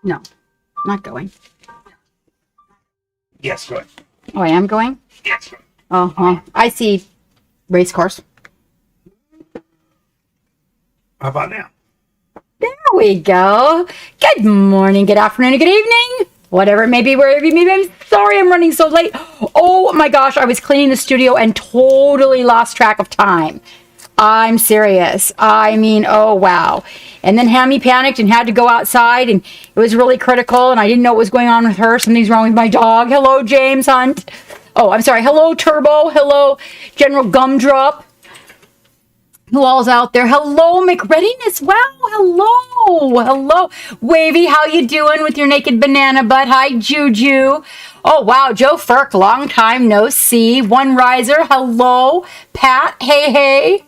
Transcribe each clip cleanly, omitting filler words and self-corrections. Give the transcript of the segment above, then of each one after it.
No, not going. Yes, go ahead. Oh, I am going? Yes. Oh, well, I see race course. How about now? There we go. Good morning, good afternoon, and good evening. whatever it may be, maybe I'm sorry I'm running so late. Oh my gosh, I was cleaning the studio and totally lost track of time. I'm serious. I mean, oh wow. And then Hammy panicked and had to go outside, and it was really critical, and I didn't know what was going on with her. Something's wrong with my dog. Hello, James Hunt. Oh, I'm sorry. Hello, Turbo. Hello, General Gumdrop. Who all's out there? Hello, McReadiness. Wow, hello. Hello. Wavy, how you doing with your naked banana butt? Hi, Juju. Oh, wow. Joe Firk, long time no see. One Riser, hello. Pat, hey, hey.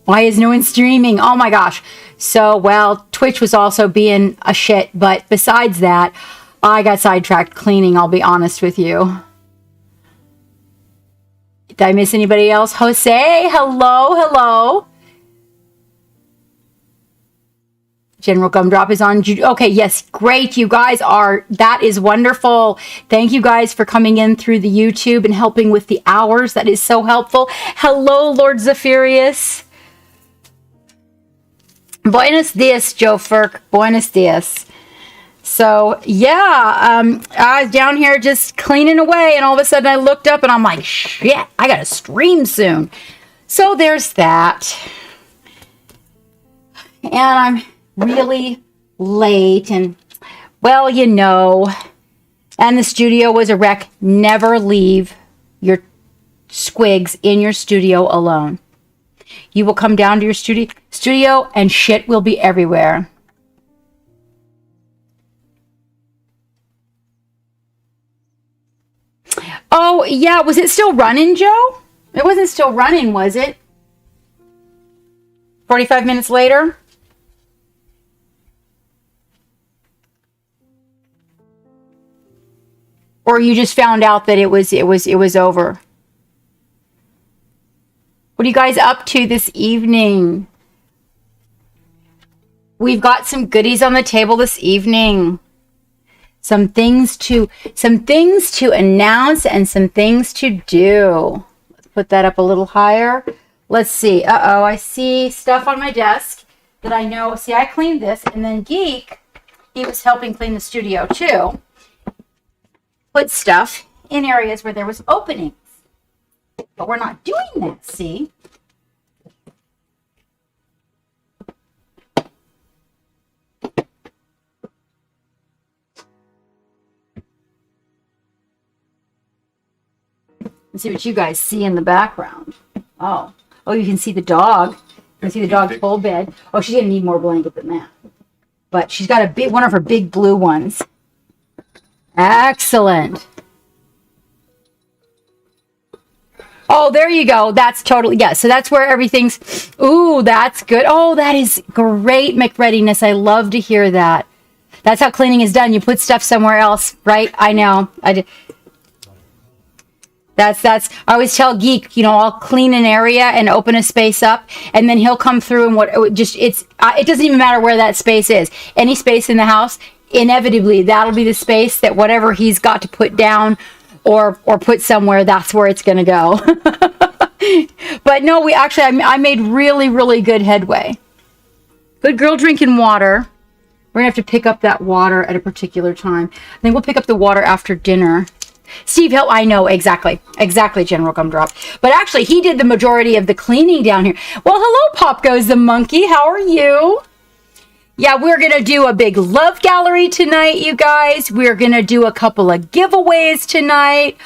Why is no one streaming? Oh, my gosh. So, well, Twitch was also being a shit. But besides that, I got sidetracked cleaning, I'll be honest with you. Did I miss anybody else? Jose, hello, hello. General Gumdrop is on. Okay, yes, great. You guys are. That is wonderful. Thank you guys for coming in through the YouTube and helping with the hours. That is so helpful. Hello, Lord Zephyrus. Buenos dias, Joe Firk. Buenos dias. So, yeah, I was down here just cleaning away, and all of a sudden I looked up, and I'm like, shit, I got to stream soon. So there's that. And I'm really late, and, well, you know, and the studio was a wreck. Never leave your squigs in your studio alone. You will come down to your studio, and shit will be everywhere. Oh, yeah. Was it still running, Joe? It wasn't still running, was it? 45 minutes later? Or you just found out that it was over? What are you guys up to this evening? We've got some goodies on the table this evening. Some things to announce and some things to do. Let's put that up a little higher. Let's see. Uh-oh, I see stuff on my desk that I know. See, I cleaned this, and then Geek, he was helping clean the studio too. Put stuff in areas where there was openings. But we're not doing that, see? Let's see what you guys see in the background. Oh, you can see the dog. You can see the dog's full bed. Oh, she's gonna need more blanket than that. But she's got one of her big blue ones. Excellent. Oh, there you go. That's totally, yeah. So that's where everything's, ooh, that's good. Oh, that is great, McReadiness. I love to hear that. That's how cleaning is done. You put stuff somewhere else, right? I know. I did. I always tell Geek, I'll clean an area and open a space up, and then he'll come through and it doesn't even matter where that space is. Any space in the house, inevitably, that'll be the space that whatever he's got to put down or put somewhere, that's where it's going to go. But no, I made really, really good headway. Good girl drinking water. We're going to have to pick up that water at a particular time. I think we'll pick up the water after dinner. Steve Hill, I know, exactly, General Gumdrop. But actually, he did the majority of the cleaning down here. Well, hello, Pop Goes the Monkey. How are you? Yeah, we're going to do a big love gallery tonight, you guys. We're going to do a couple of giveaways tonight.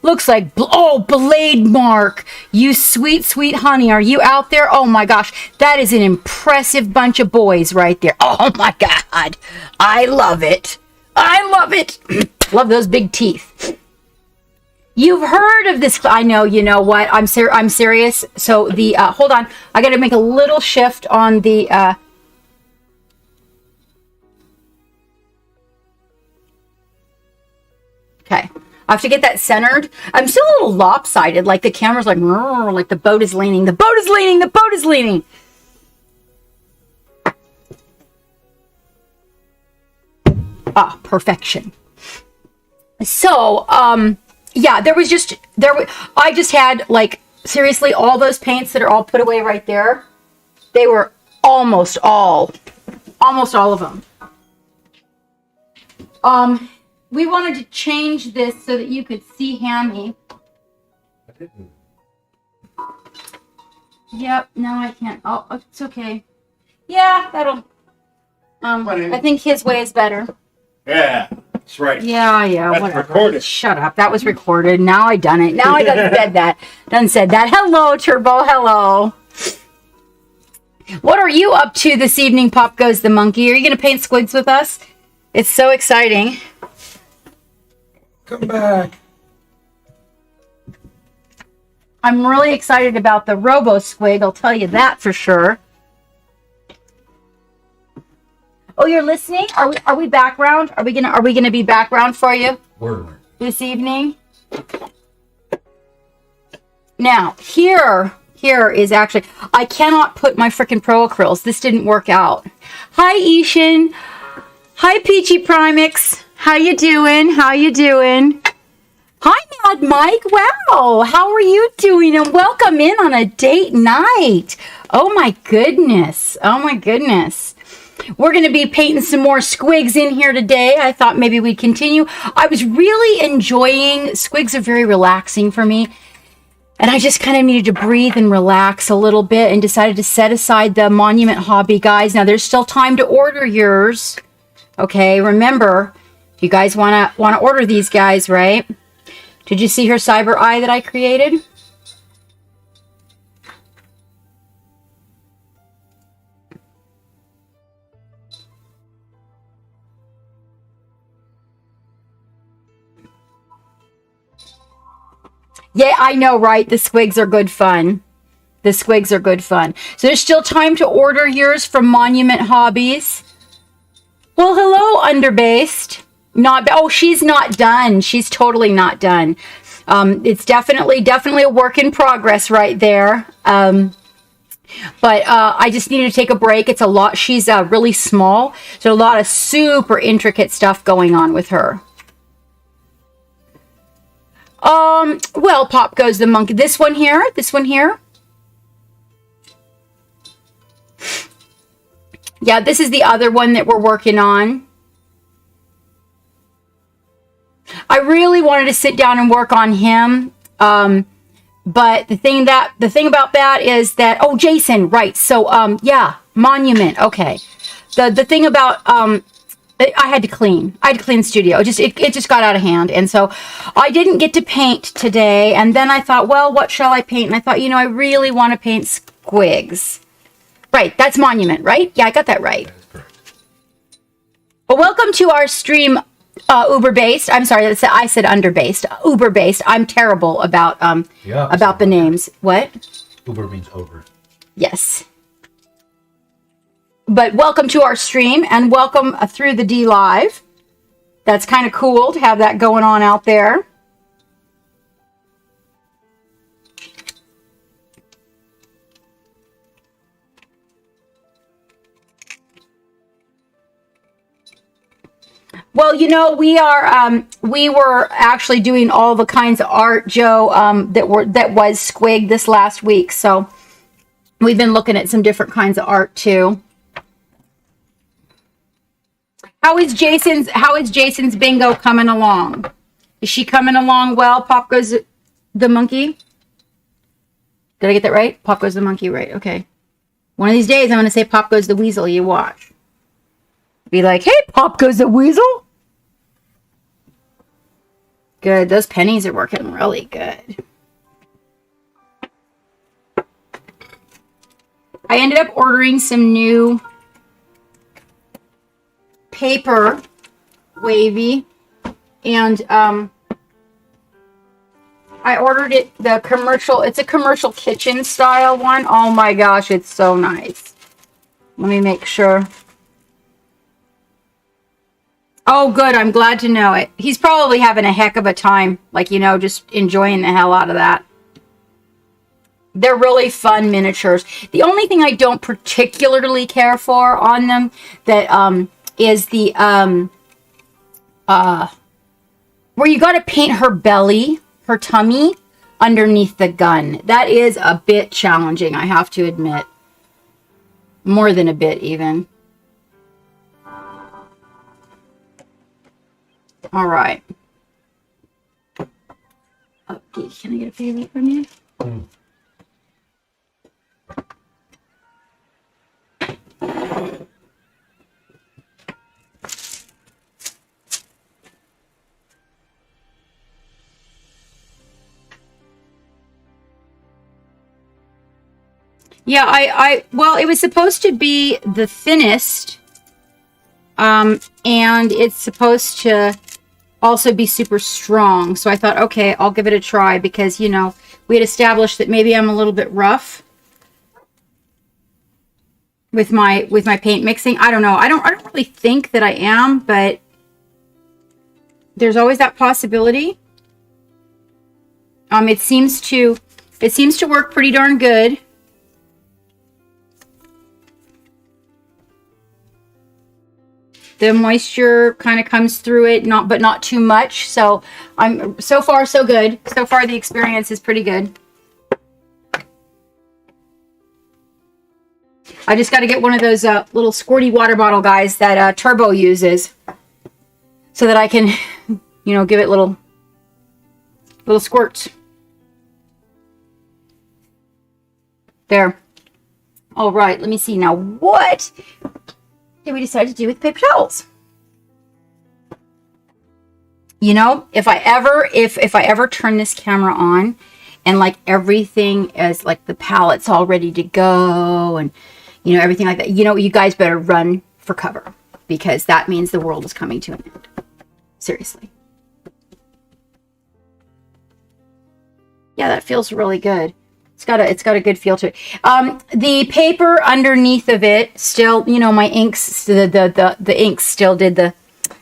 Looks like, Blade Mark, you sweet, sweet honey. Are you out there? Oh, my gosh. That is an impressive bunch of boys right there. Oh, my God. I love it. I love it. Love those big teeth. You've heard of this. I know, you know what? I'm serious. So hold on. I got to make a little shift on the, okay. I have to get that centered. I'm still a little lopsided. Like the camera's like the boat is leaning. The boat is leaning. The boat is leaning. Ah, perfection. So, yeah, I just had, like, seriously, all those paints that are all put away right there, they were almost all of them. We wanted to change this so that you could see Hammy. I didn't. Yep, no, I can't. Oh, it's okay. Yeah, that'll. I think his way is better. Yeah, that's right. Yeah, That's whatever. recorded. Shut up. That was recorded. Now I done it. Now I done said that. Done said that. Hello, Turbo. Hello. What are you up to this evening, Pop Goes the Monkey? Are you going to paint squigs with us? It's so exciting. Come back. I'm really excited about the Robo Squig. I'll tell you that for sure. Oh, you're listening? Are we background? Are we gonna be background for you this evening? Now here is actually, I cannot put my frickin' Pro Acryls. This didn't work out. Hi, Ishan. Hi, Peachy Primix. How you doing? How you doing? Hi, Mad Mike. Wow. How are you doing? And welcome in on a date night. Oh, my goodness. Oh, my goodness. We're going to be painting some more squigs in here today. I thought maybe we'd continue. I was really enjoying, squigs are very relaxing for me. And I just kind of needed to breathe and relax a little bit and decided to set aside the Monument hobby, guys. Now, there's still time to order yours. Okay, remember, if you guys want to order these guys, right? Did you see her cyber eye that I created? Yeah, I know, right? The squigs are good fun. The squigs are good fun. So there's still time to order yours from Monument Hobbies. Well, hello, Underbased. Oh, she's not done. She's totally not done. It's definitely a work in progress right there. But I just needed to take a break. It's a lot. She's really small. So a lot of super intricate stuff going on with her. Well, Pop Goes the Monkey. This one here. Yeah, this is the other one that we're working on. I really wanted to sit down and work on him. But the thing about that is that, oh, Jason, right. So, yeah, Monument. Okay. The thing about, I had to clean the studio. It just got out of hand. And so I didn't get to paint today. And then I thought, well, what shall I paint? And I thought, I really want to paint Squiggs. Right. That's Monument, right? Yeah, I got that right. That is correct. Well, welcome to our stream, Uber-based. I'm sorry, I said under-based. Uber-based. I'm terrible about the names. What? Uber means over. Yes. But welcome to our stream and welcome through the D Live. That's kind of cool to have that going on out there. Well, we were actually doing all the kinds of art, Joe, that was Squig this last week. So we've been looking at some different kinds of art too. How is Jason's bingo coming along? Is she coming along well? Pop Goes the Monkey. Did I get that right? Pop Goes the Monkey, right? Okay. One of these days, I'm going to say Pop Goes the Weasel. You watch. Be like, hey, Pop Goes the Weasel. Good. Those pennies are working really good. I ended up ordering some new paper wavy, and I ordered it it's a commercial kitchen style one. Oh my gosh, it's so nice. Let me make sure. Oh, good. I'm glad to know it. He's probably having a heck of a time, just enjoying the hell out of that. They're really fun miniatures. The only thing I don't particularly care for on them is the where you got to paint her belly, her tummy underneath the gun. That is a bit challenging, I have to admit. More than a bit, even. All right. Okay, can I get a favor from you? Yeah, well, it was supposed to be the thinnest, and it's supposed to also be super strong. So I thought, okay, I'll give it a try because, you know, we had established that maybe I'm a little bit rough with my paint mixing. I don't know. I don't really think that I am, but there's always that possibility. It seems to work pretty darn good. The moisture kind of comes through it, but not too much. So so far so good. So far the experience is pretty good. I just got to get one of those little squirty water bottle guys that Turbo uses, so that I can, you know, give it little squirts. There. All right. Let me see now. What did we decide to do with paper towels? You know, if I ever turn this camera on and like everything is like the palette's all ready to go and, you know, everything like that, you know, you guys better run for cover because that means the world is coming to an end. Seriously. Yeah, that feels really good. It's got a good feel to it. The paper underneath of it still, you know, my inks, the inks still did the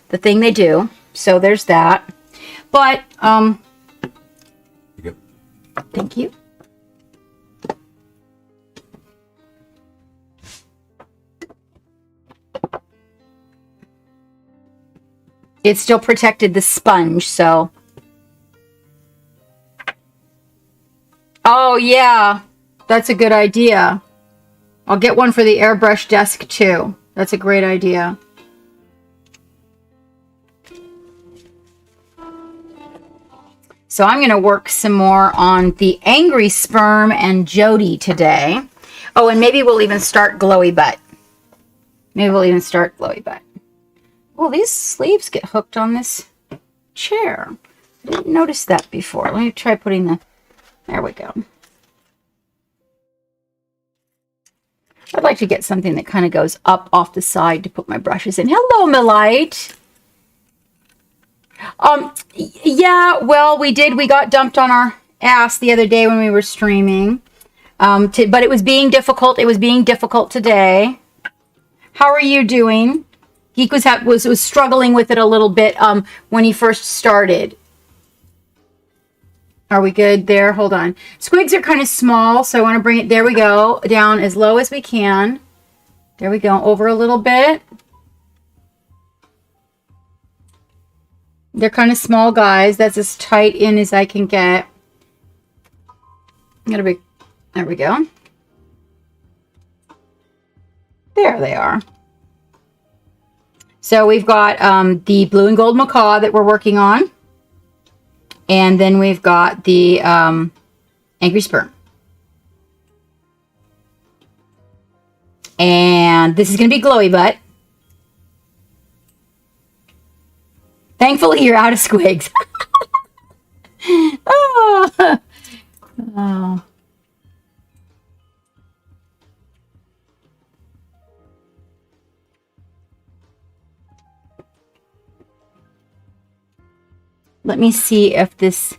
thing they do. So there's that. But thank you. It still protected the sponge, so. Oh, yeah. That's a good idea. I'll get one for the airbrush desk, too. That's a great idea. So I'm going to work some more on the Angry Sperm and Jody today. Oh, and maybe we'll even start Glowy Butt. Oh, these sleeves get hooked on this chair. I didn't notice that before. Let me try putting the... There we go. I'd like to get something that kind of goes up off the side to put my brushes in. Hello, Melite. Yeah, well, we got dumped on our ass the other day when we were streaming. But it was being difficult. It was being difficult today. How are you doing? Geek was struggling with it a little bit when he first started. Are we good there? Hold on. Squigs are kind of small, so I want to bring it, there we go, down as low as we can. There we go, over a little bit. They're kind of small guys. That's as tight in as I can get. There we go. There they are. So we've got the blue and gold macaw that we're working on. And then we've got the Angry Sperm. And this is going to be Glowy Butt. Thankfully, you're out of Squiggs. Oh. Oh. Let me see if this...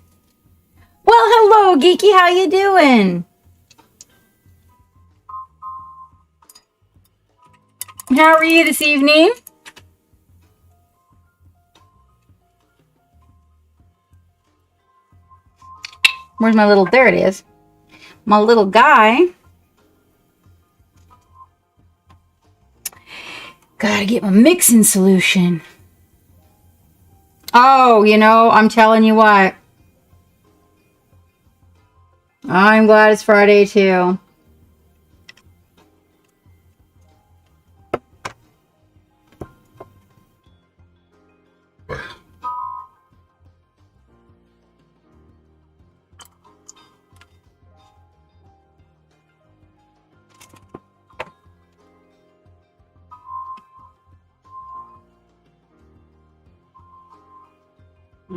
Well, hello, Geeky. How you doing? How are you this evening? Where's my little... There it is. My little guy. Gotta get my mixing solution. Oh, you know, I'm telling you what. I'm glad it's Friday, too.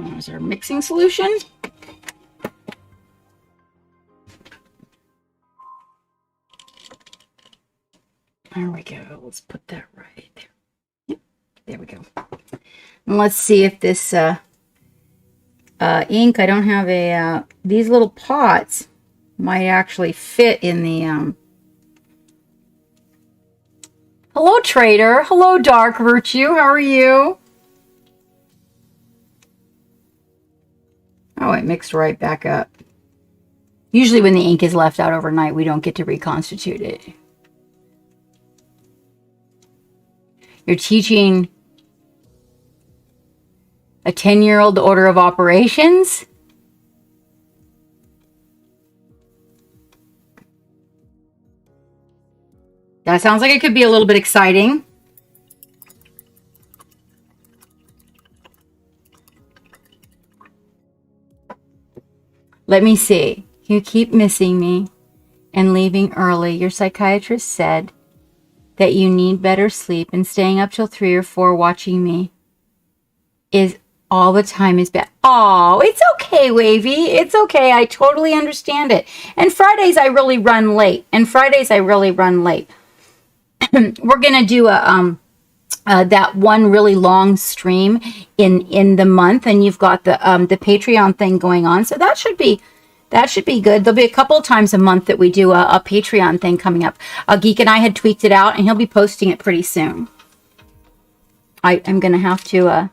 There's our mixing solution. There we go. Let's put that right there. Yep, there we go. And let's see if this ink, I don't have a, these little pots might actually fit in the, hello, Trader. Hello, Dark Virtue. How are you? Oh, it mixed right back up. Usually when the ink is left out overnight, we don't get to reconstitute it. You're teaching a 10-year-old order of operations? That sounds like it could be a little bit exciting. Let me see. You keep missing me and leaving early. Your psychiatrist said that you need better sleep, and staying up till 3 or 4 watching me is all the time is bad. Oh, it's okay, Wavy. It's okay. I totally understand it. And Fridays I really run late. We're gonna do a that one really long stream in the month, and you've got the Patreon thing going on, so that should be good. There'll be a couple of times a month that we do a Patreon thing coming up. Geek and I had tweaked it out, and he'll be posting it pretty soon. I'm gonna have to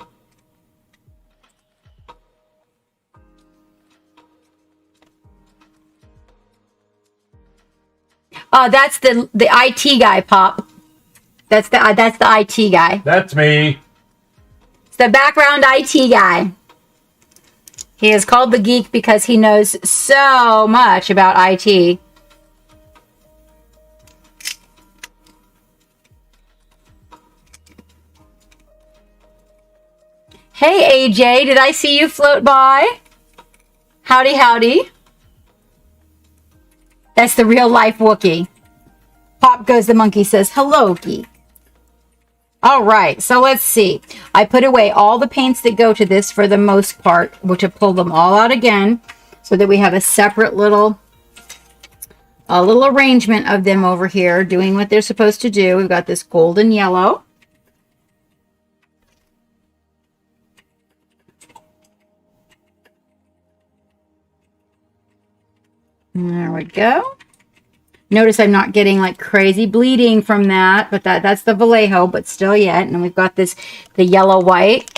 that's the IT guy, Pop. That's the IT guy. That's me. It's the background IT guy. He is called the Geek because he knows so much about IT. Hey, AJ, did I see you float by? Howdy, howdy. That's the real life Wookiee. Pop Goes the Monkey says, hello, Geek. All right, so let's see. I put away all the paints that go to this for the most part, which I pulled them all out again so that we have a separate little arrangement of them over here doing what they're supposed to do. We've got this golden yellow. There we go. Notice I'm not getting like crazy bleeding from that, but that's the Vallejo, but still yet. And then we've got the yellow white.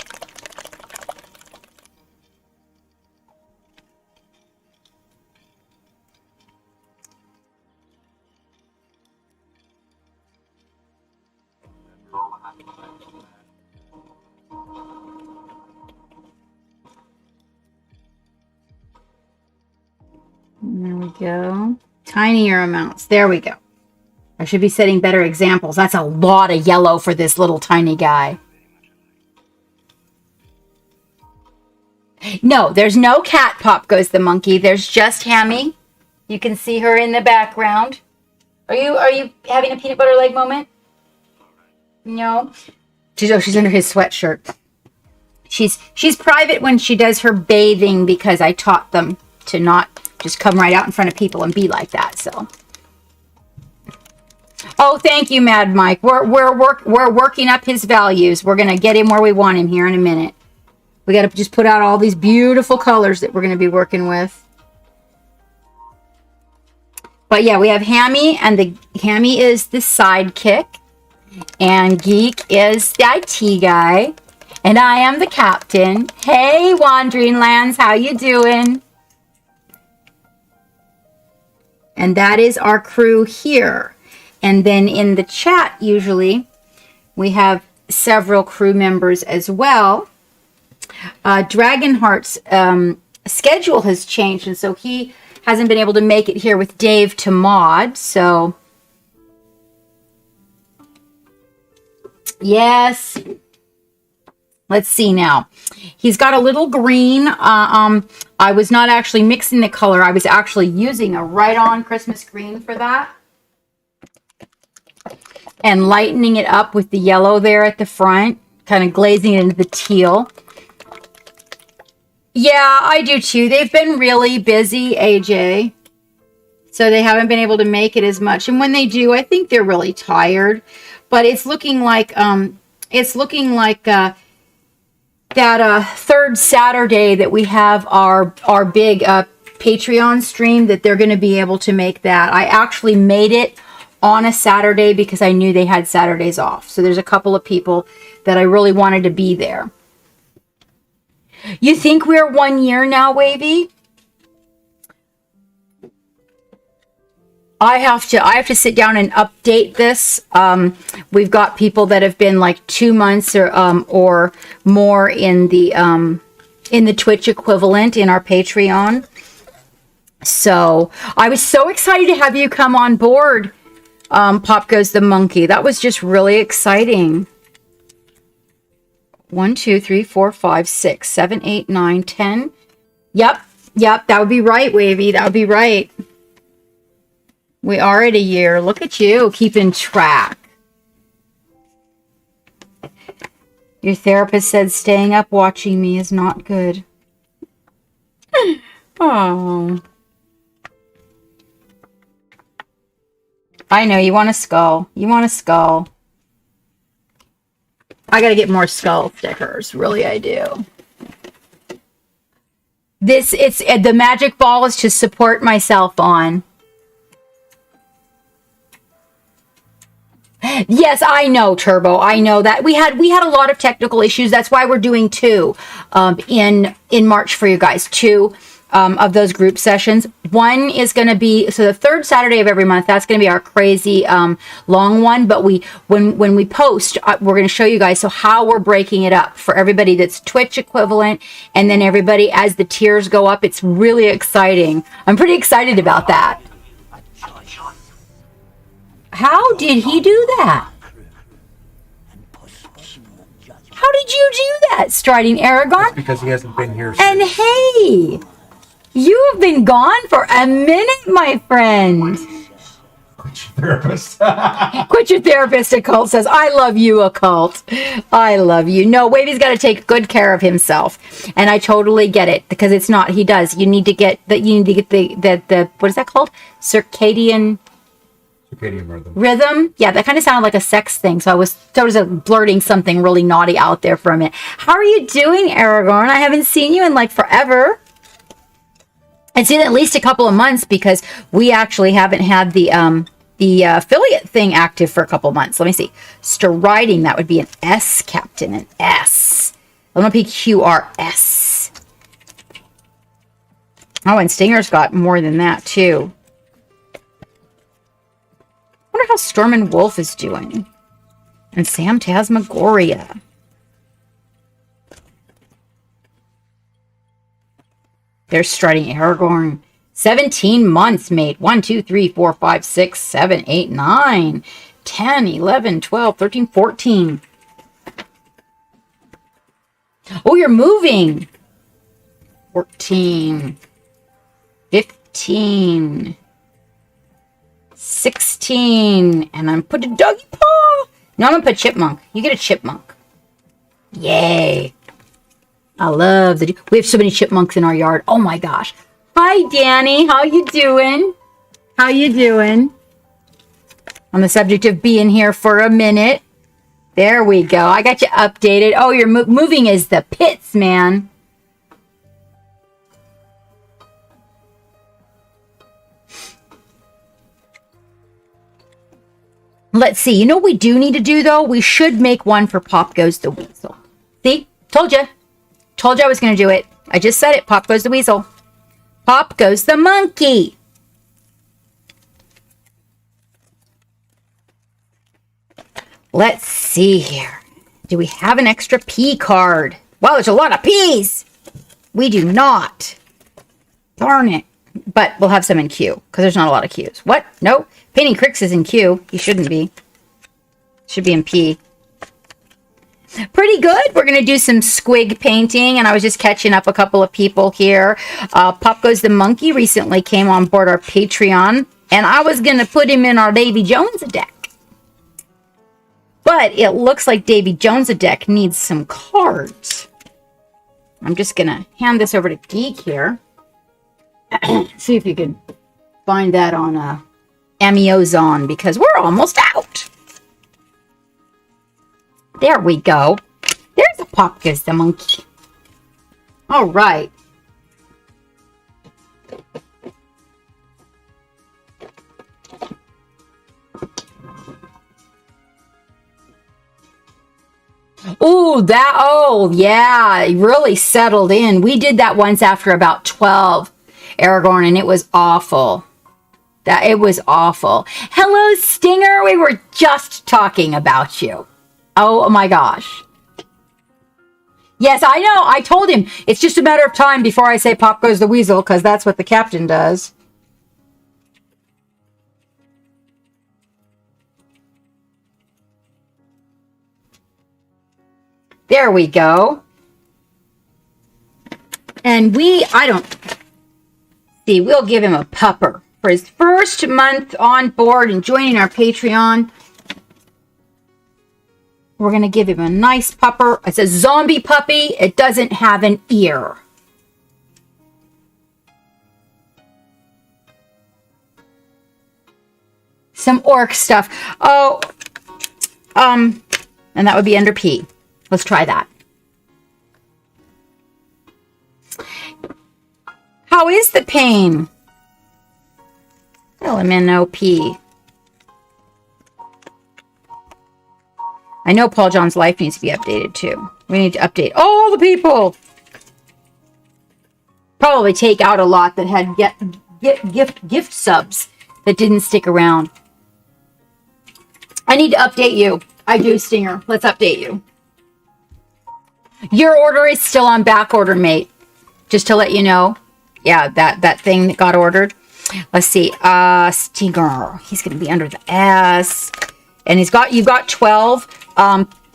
And there we go. Tinier amounts. There we go. I should be setting better examples. That's a lot of yellow for this little tiny guy. No, there's no cat, Pop Goes the Monkey. There's just Hammy. You can see her in the background. Are you having a peanut butter leg moment? No. She's under his sweatshirt. She's private when she does her bathing because I taught them to not just come right out in front of people and be like that. So. Oh, thank you, Mad Mike. We're working up his values. We're gonna get him where we want him here in a minute. We got to just put out all these beautiful colors that we're going to be working with. But yeah, we have Hammy, and the Hammy is the sidekick, and Geek is the IT guy, and I am the captain. Hey, Wandering Lands, how you doing? And that is our crew here. And then in the chat, usually, we have several crew members as well. Dragonheart's schedule has changed, and so he hasn't been able to make it here with Dave to mod. So, yes. Let's see now. He's got a little green. I was not actually mixing the color. I was actually using a right-on Christmas green for that. And lightening it up with the yellow there at the front. Kind of glazing it into the teal. Yeah, I do too. They've been really busy, AJ. So they haven't been able to make it as much. And when they do, I think they're really tired. But it's looking like that third Saturday that we have our big Patreon stream, that they're going to be able to make that. I actually made it on a Saturday because I knew they had Saturdays off. So there's a couple of people that I really wanted to be there. You think we're 1 year now, Wavy? I have to sit down and update this. We've got people that have been like 2 months or more in the Twitch equivalent in our Patreon. So I was so excited to have you come on board. Pop Goes the Monkey. That was just really exciting. 1, 2, 3, 4, 5, 6, 7, 8, 9, 10. Yep. That would be right, Wavy. That would be right. We are at a year. Look at you keeping track. Your therapist said staying up watching me is not good. Oh. I know, you want a skull. You want a skull. I gotta get more skull stickers. Really, I do. The magic ball is to support myself on. Yes, I know, Turbo. I know that we had a lot of technical issues. That's why we're doing 2 in March for you guys. 2 of those group sessions. One is going to be the third Saturday of every month. That's going to be our crazy long one. But when we post, we're going to show you guys how we're breaking it up for everybody that's Twitch equivalent, and then everybody as the tiers go up. It's really exciting. I'm pretty excited about that. How did he do that? How did you do that, Striding Aragon? That's because he hasn't been here since. And hey, you have been gone for a minute, my friend. Quit your therapist. Quit your therapist, Occult says. I love you, Occult. I love you. No, Wavy's got to take good care of himself. And I totally get it, because it's not, he does. You need to get the what is that called? Circadian rhythm. Yeah, that kind of sounded like a sex thing. So I was blurting something really naughty out there for a minute. How are you doing, Aragorn? I haven't seen you in like forever. It's in at least a couple of months, because we actually haven't had the affiliate thing active for a couple of months. Let me see. Striding, that would be an S, Captain, an S. LMPQRS. Oh, and Stinger's got more than that too. I wonder how Storm and Wolf is doing. And Sam Tasmagoria. There's Striding Aragorn. 17 months, mate. 1, 2, 3, 4, 5, 6, 7, 8, 9, 10, 11, 12, 13, 14. Oh, you're moving. 14. 15. 16. And I'm put a doggy paw. No, I'm going to put chipmunk. You get a chipmunk. Yay. I love we have so many chipmunks in our yard. Oh my gosh. Hi, Danny. How you doing? How you doing? On the subject of being here for a minute. There we go. I got you updated. Oh, you're moving is the pits, man. Let's see. You know what we do need to do, though? We should make one for Pop Goes the Weasel. See? Told you. Told you I was going to do it. I just said it. Pop Goes the Weasel. Pop Goes the Monkey. Let's see here. Do we have an extra P card? Wow, there's a lot of P's. We do not. Darn it. But we'll have some in Q, because there's not a lot of Q's. What? No. Painting Cricks is in Q. He shouldn't be. Should be in P. Pretty good. We're going to do some squig painting, and I was just catching up a couple of people here. Pop Goes the Monkey recently came on board our Patreon, and I was going to put him in our Davy Jones deck. But it looks like Davy Jones deck needs some cards. I'm just going to hand this over to Geek here. See if you can find that on Amazon, because we're almost out. There we go. There's a Squigggss the monkey. All right. Oh, yeah, it really settled in. We did that once after about 12, Aragorn, and it was awful. It was awful. Hello, Stinger. We were just talking about you. Oh, my gosh. Yes, I know. I told him. It's just a matter of time before I say Pop Goes the Weasel, because that's what the captain does. There we go. And we'll give him a pupper for his first month on board and joining our Patreon. We're going to give him a nice pupper. It's a zombie puppy. It doesn't have an ear. Some orc stuff. Oh, and that would be under P. Let's try that. How is the pain? LMNOP. I know Paul John's life needs to be updated too. We need to update all the people. Probably take out a lot that had gift subs that didn't stick around. I need to update you. I do, Stinger. Let's update you. Your order is still on back order, mate. Just to let you know. Yeah, that thing that got ordered. Let's see. Stinger. He's going to be under the S. And you've got 12.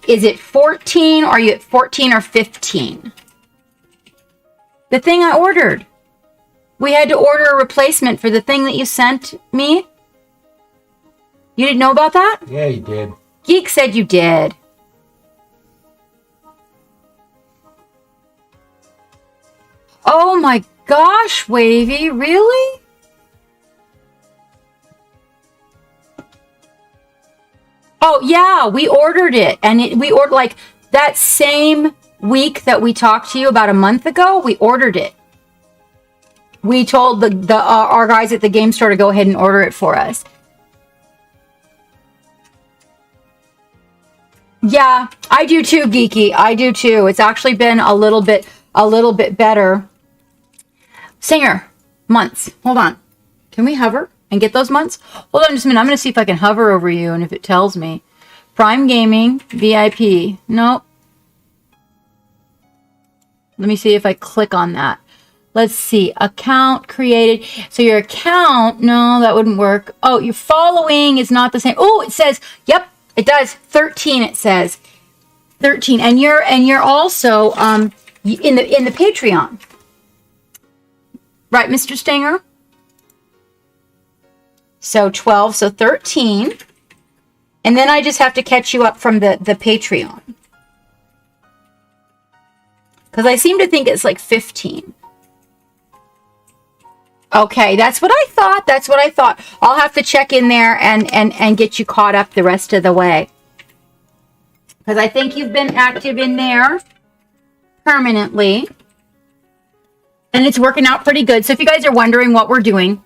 Is it 14? Or are you at 14 or 15? The thing I ordered. We had to order a replacement for the thing that you sent me. You didn't know about that? Yeah, you did. Geek said you did. Oh my gosh, Wavy, really? Oh yeah, we ordered it, and we ordered like that same week that we talked to you about a month ago. We ordered it. We told our guys at the game store to go ahead and order it for us. Yeah, I do too, Geeky. I do too. It's actually been a little bit better. Singer, months. Hold on. Can we hover and get those months? Hold on just a minute. I'm going to see if I can hover over you and if it tells me. Prime Gaming, VIP. Nope. Let me see if I click on that. Let's see. Account created. So your account, no, that wouldn't work. Oh, your following is not the same. Oh, it says, yep, it does. 13, it says. 13. And you're also in the Patreon. Right, Mr. Stinger? So 12, so 13. And then I just have to catch you up from the Patreon. Because I seem to think it's like 15. Okay, that's what I thought. That's what I thought. I'll have to check in there and get you caught up the rest of the way. Because I think you've been active in there permanently. And it's working out pretty good. So if you guys are wondering what we're doing,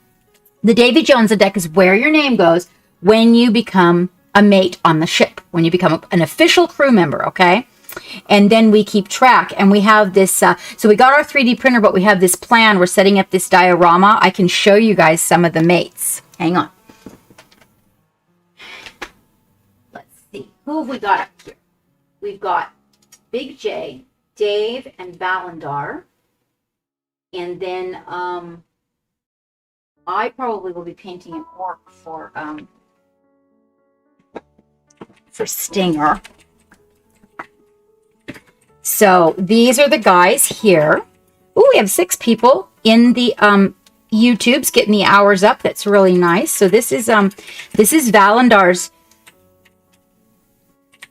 the Davy Jones deck is where your name goes when you become a mate on the ship, when you become an official crew member, okay? And then we keep track, and we have this, so we got our 3D printer, but we have this plan. We're setting up this diorama. I can show you guys some of the mates. Hang on. Let's see. Who have we got up here? We've got Big J, Dave, and Valandar. And then I probably will be painting an orc for Stinger. So these are the guys here. Oh, we have 6 people in the YouTube's getting the hours up. That's really nice. So this is Valandar's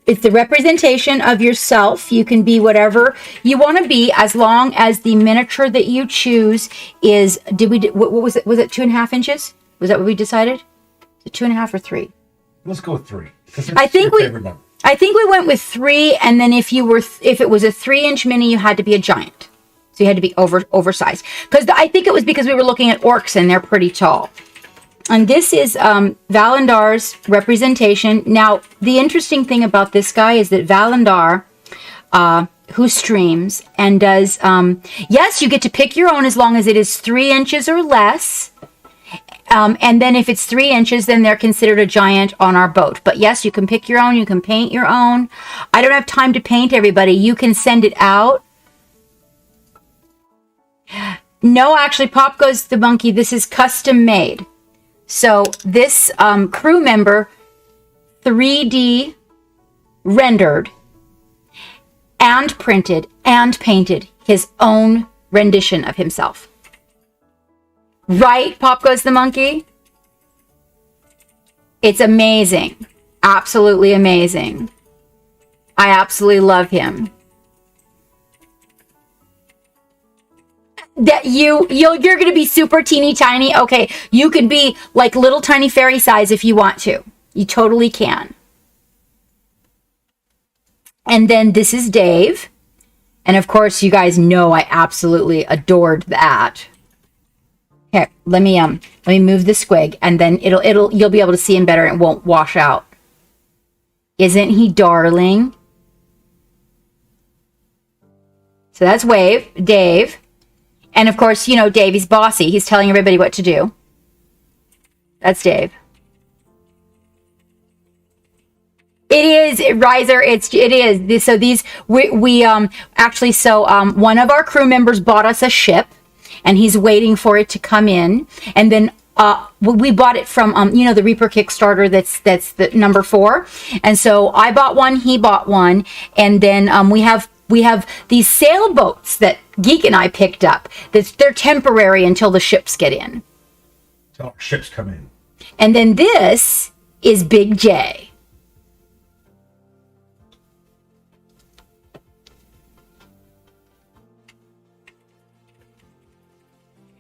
It's the representation of yourself. You can be whatever you want to be, as long as the miniature that you choose is, what was it? Was it 2.5 inches? Was that what we decided? Is it 2.5 or 3? Let's go with 3. I think we went with 3, and then if it was a 3-inch mini, you had to be a giant. So you had to be oversized. I think it was because we were looking at orcs and they're pretty tall. And this is Valandar's representation. Now, the interesting thing about this guy is that Valandar, who streams and does, yes, you get to pick your own as long as it is 3 inches or less. And then if it's 3 inches, then they're considered a giant on our boat. But yes, you can pick your own. You can paint your own. I don't have time to paint everybody. You can send it out. No, actually, Pop Goes the Monkey. This is custom made. So this crew member 3D rendered and printed and painted his own rendition of himself. Right, Pop Goes the Monkey? It's amazing. Absolutely amazing. I absolutely love him. That you're going to be super teeny tiny. Okay, you could be like little tiny fairy size if you want to. You totally can. And then this is Dave. And of course, you guys know I absolutely adored that. Here, let me move the squig, and then you'll be able to see him better and it won't wash out. Isn't he darling? So that's Dave. And of course, you know, Dave, he's bossy. He's telling everybody what to do. That's Dave. It is, Riser. It is. So these, we actually, one of our crew members bought us a ship, and he's waiting for it to come in. And then we bought it from, the Reaper Kickstarter. That's the number 4. And so I bought one, he bought one. And then we have these sailboats that Geek and I picked up. They're temporary until the ships get in. So ships come in. And then this is Big J.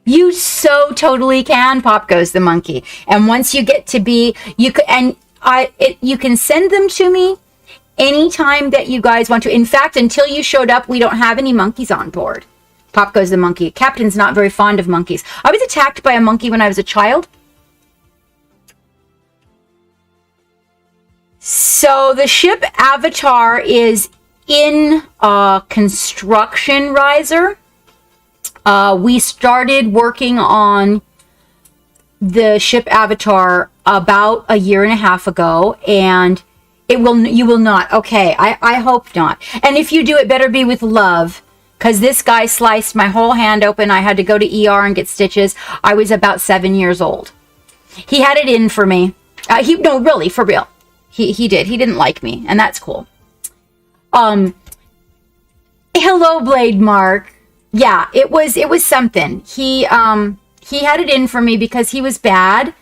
You so totally can, Pop Goes the Monkey. And once you get to be, you can send them to me anytime that you guys want to. In fact, until you showed up, we don't have any monkeys on board. Pop Goes the Monkey. Captain's not very fond of monkeys. I was attacked by a monkey when I was a child. So the ship Avatar is in construction, Riser. We started working on the ship Avatar about a year and a half ago, and you will not. Okay, I hope not. And if you do, it better be with love, because this guy sliced my whole hand open. I had to go to ER and get stitches. I was about 7 years old. He had it in for me. No, really, for real. He did. He didn't like me, and that's cool. Hello, Blade Mark. Yeah, it was something. He had it in for me because he was bad,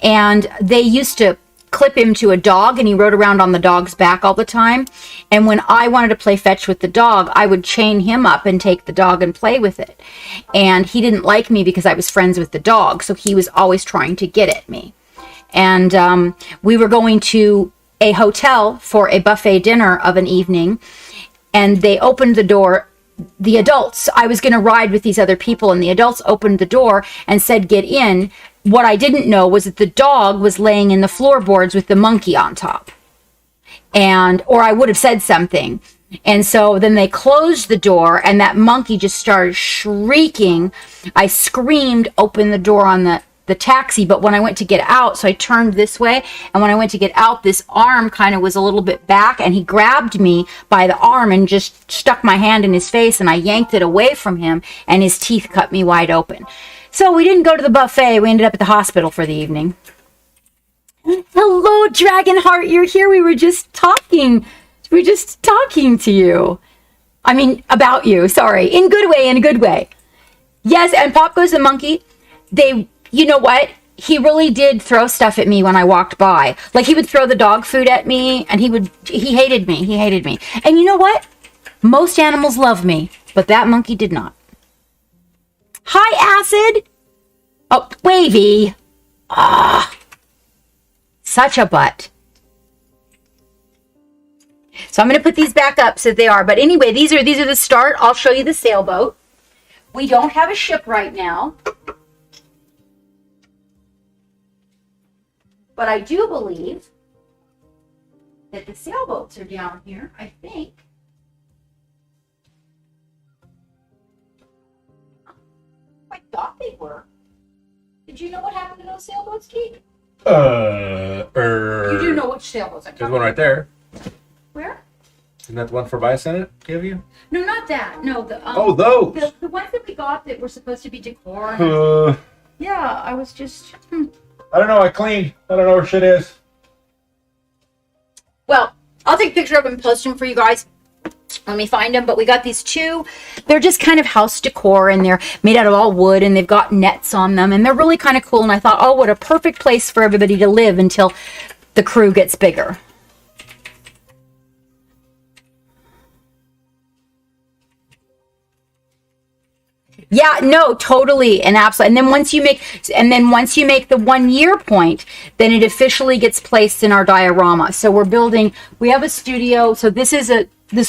and they used to clip him to a dog, and he rode around on the dog's back all the time. And when I wanted to play fetch with the dog, I would chain him up and take the dog and play with it. And he didn't like me because I was friends with the dog, so he was always trying to get at me. And we were going to a hotel for a buffet dinner of an evening, and they opened the door. The adults, I was going to ride with these other people, and the adults opened the door and said, "Get in." What I didn't know was that the dog was laying in the floorboards with the monkey on top. Or I would have said something. And so then they closed the door, and that monkey just started shrieking. I screamed, opened the door on the taxi, but when I went to get out, so I turned this way, and when I went to get out, this arm kind of was a little bit back, and he grabbed me by the arm and just stuck my hand in his face, and I yanked it away from him, and his teeth cut me wide open. So we didn't go to the buffet. We ended up at the hospital for the evening. Hello, Dragonheart, you're here. We were just talking. We were just talking to you. I mean, about you, sorry. In a good way. Yes, and Pop Goes the Monkey, you know what? he really did throw stuff at me when I walked by. Like he would throw the dog food at me, and he hated me. He hated me. And you know what? Most animals love me, but that monkey did not. Hi, Acid. Oh, Wavy. Ah, such a butt. So I'm going to put these back up so they are. But anyway, these are the start. I'll show you the sailboat. We don't have a ship right now. But I do believe that the sailboats are down here, I think. I thought they were. Did you know what happened to those sailboats, Keith? You do know which sailboats I'm talking about. There's one right there. Where? Isn't that the one for Biosenate gave you? No, not that. No, the those. The ones that we got that were supposed to be decor. Yeah, I was just. I don't know. I cleaned. I don't know where shit is. Well, I'll take a picture of them and post them for you guys. Let me find them. But we got these two. They're just kind of house decor, and they're made out of all wood, and they've got nets on them, and they're really kind of cool. And I thought, oh, what a perfect place for everybody to live until the crew gets bigger. Yeah, no, totally and absolutely. And then once you make the 1 year point, then it officially gets placed in our diorama. So we have a studio. So this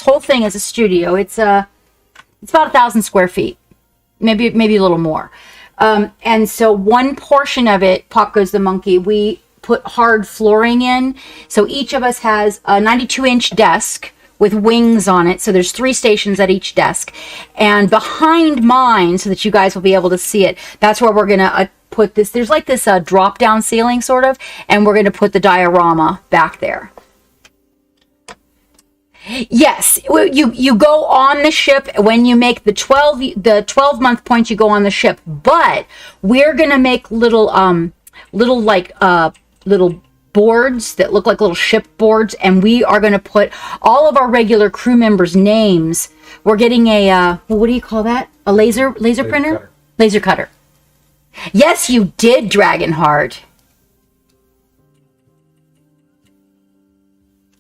whole thing is a studio. It's about 1,000 square feet, maybe a little more. And so one portion of it, Pop Goes the Monkey, we put hard flooring in. So each of us has a 92-inch desk with wings on it. So there's 3 stations at each desk. And behind mine, so that you guys will be able to see it, that's where we're going to put this. There's like this drop-down ceiling, sort of, and we're going to put the diorama back there. Yes, you go on the ship when you make the 12-month point. You go on the ship, but we're going to make little boards that look like little ship boards, and we are going to put all of our regular crew members' names. We're getting a what do you call that? A laser printer? Cutter. Laser cutter. Yes, you did, Dragonheart.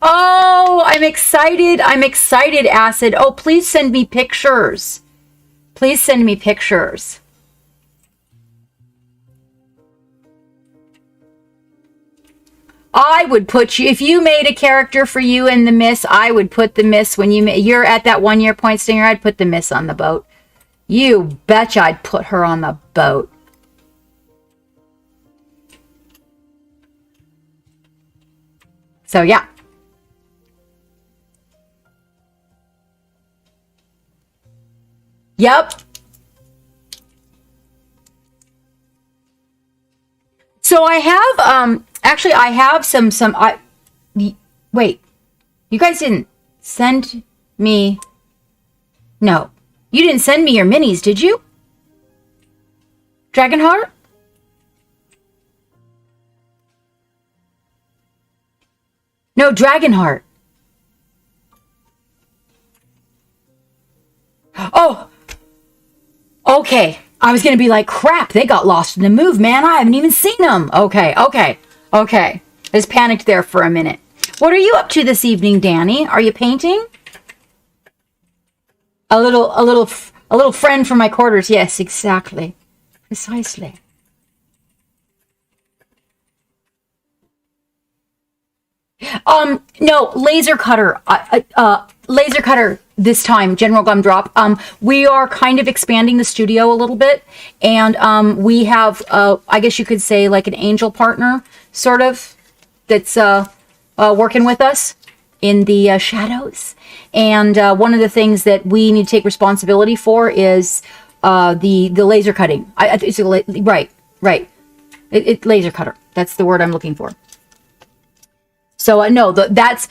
Oh, I'm excited, Acid. Oh, please send me pictures. Please send me pictures. I would put you, if you made a character for you in the Miss, I would put the Miss when you're at that 1 year point, Stinger. I'd put the Miss on the boat. You betcha I'd put her on the boat. So yeah. Yep. So I have actually I have some wait. You guys didn't send me. No. You didn't send me your minis, did you? Dragonheart? No, Dragonheart. Oh. Okay. I was going to be like, crap, they got lost in the move, man. I haven't even seen them. Okay. I just panicked there for a minute. What are you up to this evening, Danny? Are you painting? A little friend from my quarters. Yes, exactly. Precisely. No, laser cutter. Laser cutter this time, General Gumdrop. We are kind of expanding the studio a little bit, and we have, I guess you could say, like an angel partner, sort of, that's working with us in the shadows. And one of the things that we need to take responsibility for is the laser cutting. Right. It laser cutter. That's the word I'm looking for. So no, that's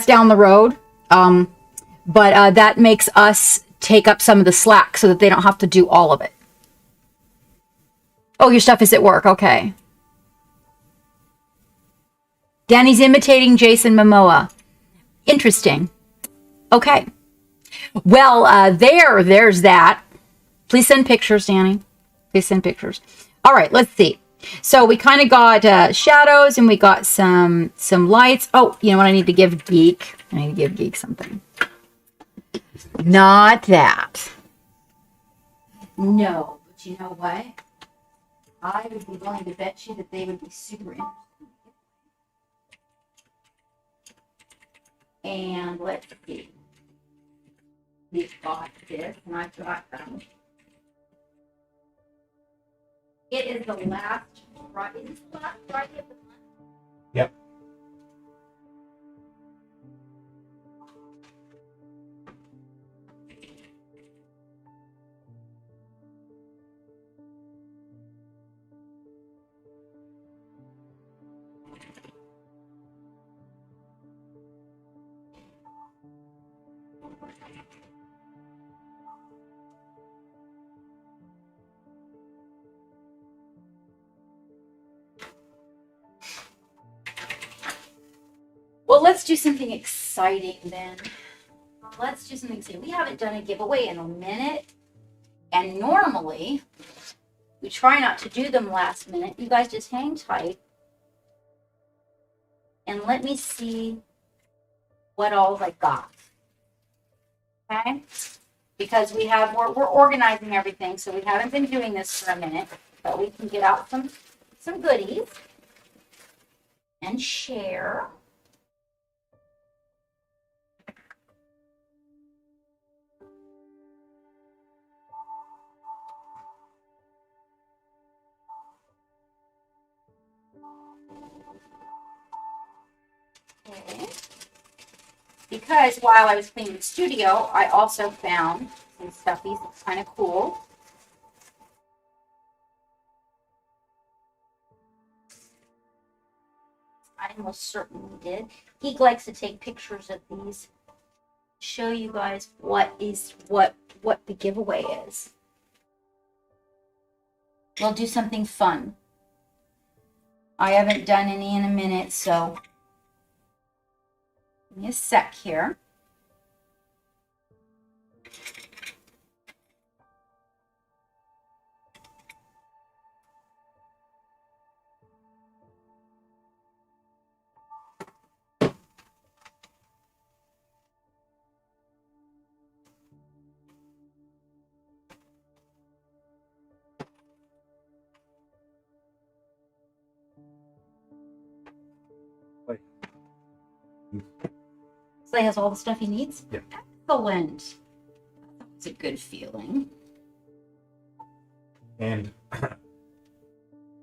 down the road. But that makes us take up some of the slack so that they don't have to do all of it. Oh, your stuff is at work. Okay. Danny's imitating Jason Momoa. Interesting. Okay. Well, there's that. Please send pictures, Danny. Please send pictures. All right, let's see. So we kind of got shadows and we got some lights. Oh, you know what? I need to give Geek. I need to give Geek something. Not that. No, but you know what? I would be willing to bet you that they would be super interested. And let's see. We've got this, and I've got it is the last Friday. Is this the last Friday of the month? Yep. Well, let's do something exciting then. Let's do something exciting. We haven't done a giveaway in a minute. And normally, we try not to do them last minute. You guys just hang tight. And let me see what all I got. Okay? Because we're organizing everything, so we haven't been doing this for a minute. But we can get out some goodies and share. Okay. Because while I was cleaning the studio, I also found some stuffies that's kind of cool. I most certainly did. Geek likes to take pictures of these, show you guys what the giveaway is. We'll do something fun. I haven't done any in a minute, so give me a sec here. Slay has all the stuff he needs? Yeah. Excellent. That's a good feeling. And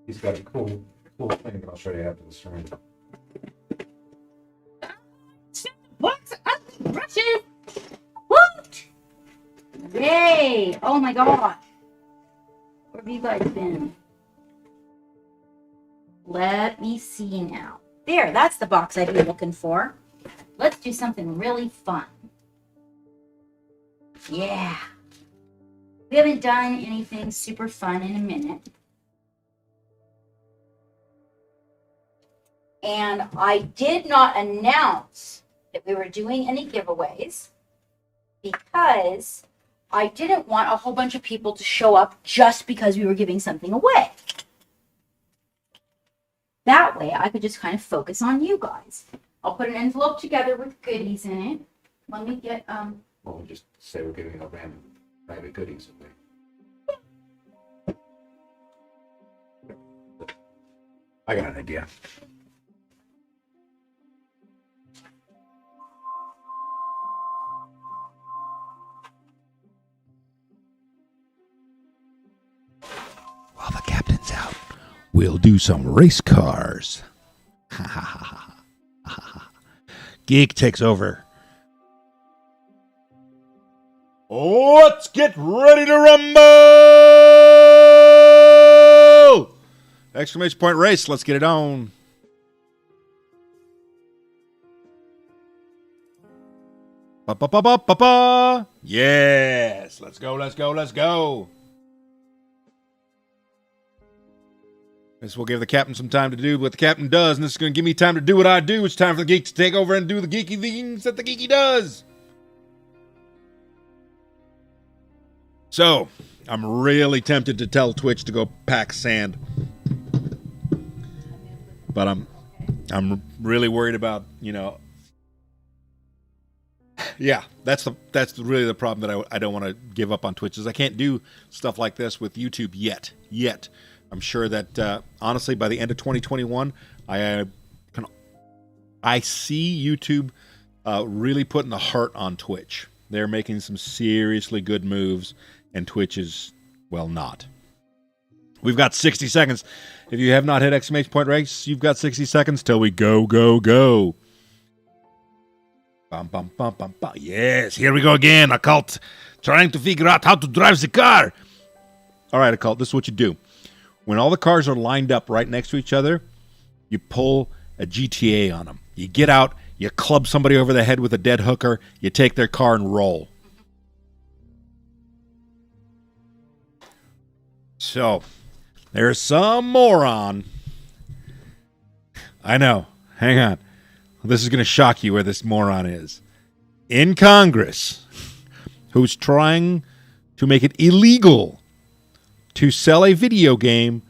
he's got a cool thing that I'll show you after the stream. Box of brushes! Woot! Yay! Oh my god. Where have you guys been? Let me see now. There, that's the box I've been looking for. Let's do something really fun. Yeah. We haven't done anything super fun in a minute. And I did not announce that we were doing any giveaways because I didn't want a whole bunch of people to show up just because we were giving something away. That way I could just kind of focus on you guys. I'll put an envelope together with goodies in it. Let me get Well, we just say we're giving out random private goodies away. I got an idea. While the captain's out, we'll do some race cars. Ha ha ha ha. Geek takes over. Let's get ready to rumble! Exclamation point race. Let's get it on. Ba ba ba ba ba ba. Yes. Let's go. Let's go. Let's go. This will give the captain some time to do what the captain does, and this is going to give me time to do what I do. It's time for the geek to take over and do the geeky things that the geeky does. So, I'm really tempted to tell Twitch to go pack sand. But I'm really worried about, yeah, that's really the problem that I don't want to give up on Twitch is I can't do stuff like this with YouTube yet. I'm sure that honestly by the end of 2021 I see YouTube really putting the heart on Twitch. They're making some seriously good moves, and Twitch is, well, not. We've got 60 seconds. If you have not hit exclamation point race, you've got 60 seconds till we go, go, go. Bum, bum, bum, bum, bum. Yes, here we go again. Occult trying to figure out how to drive the car. All right, Occult, this is what you do. When all the cars are lined up right next to each other, you pull a GTA on them. You get out, you club somebody over the head with a dead hooker, you take their car and roll. So, there's some moron. I know. Hang on. This is going to shock you where this moron is. In Congress, who's trying to make it illegal to sell a video game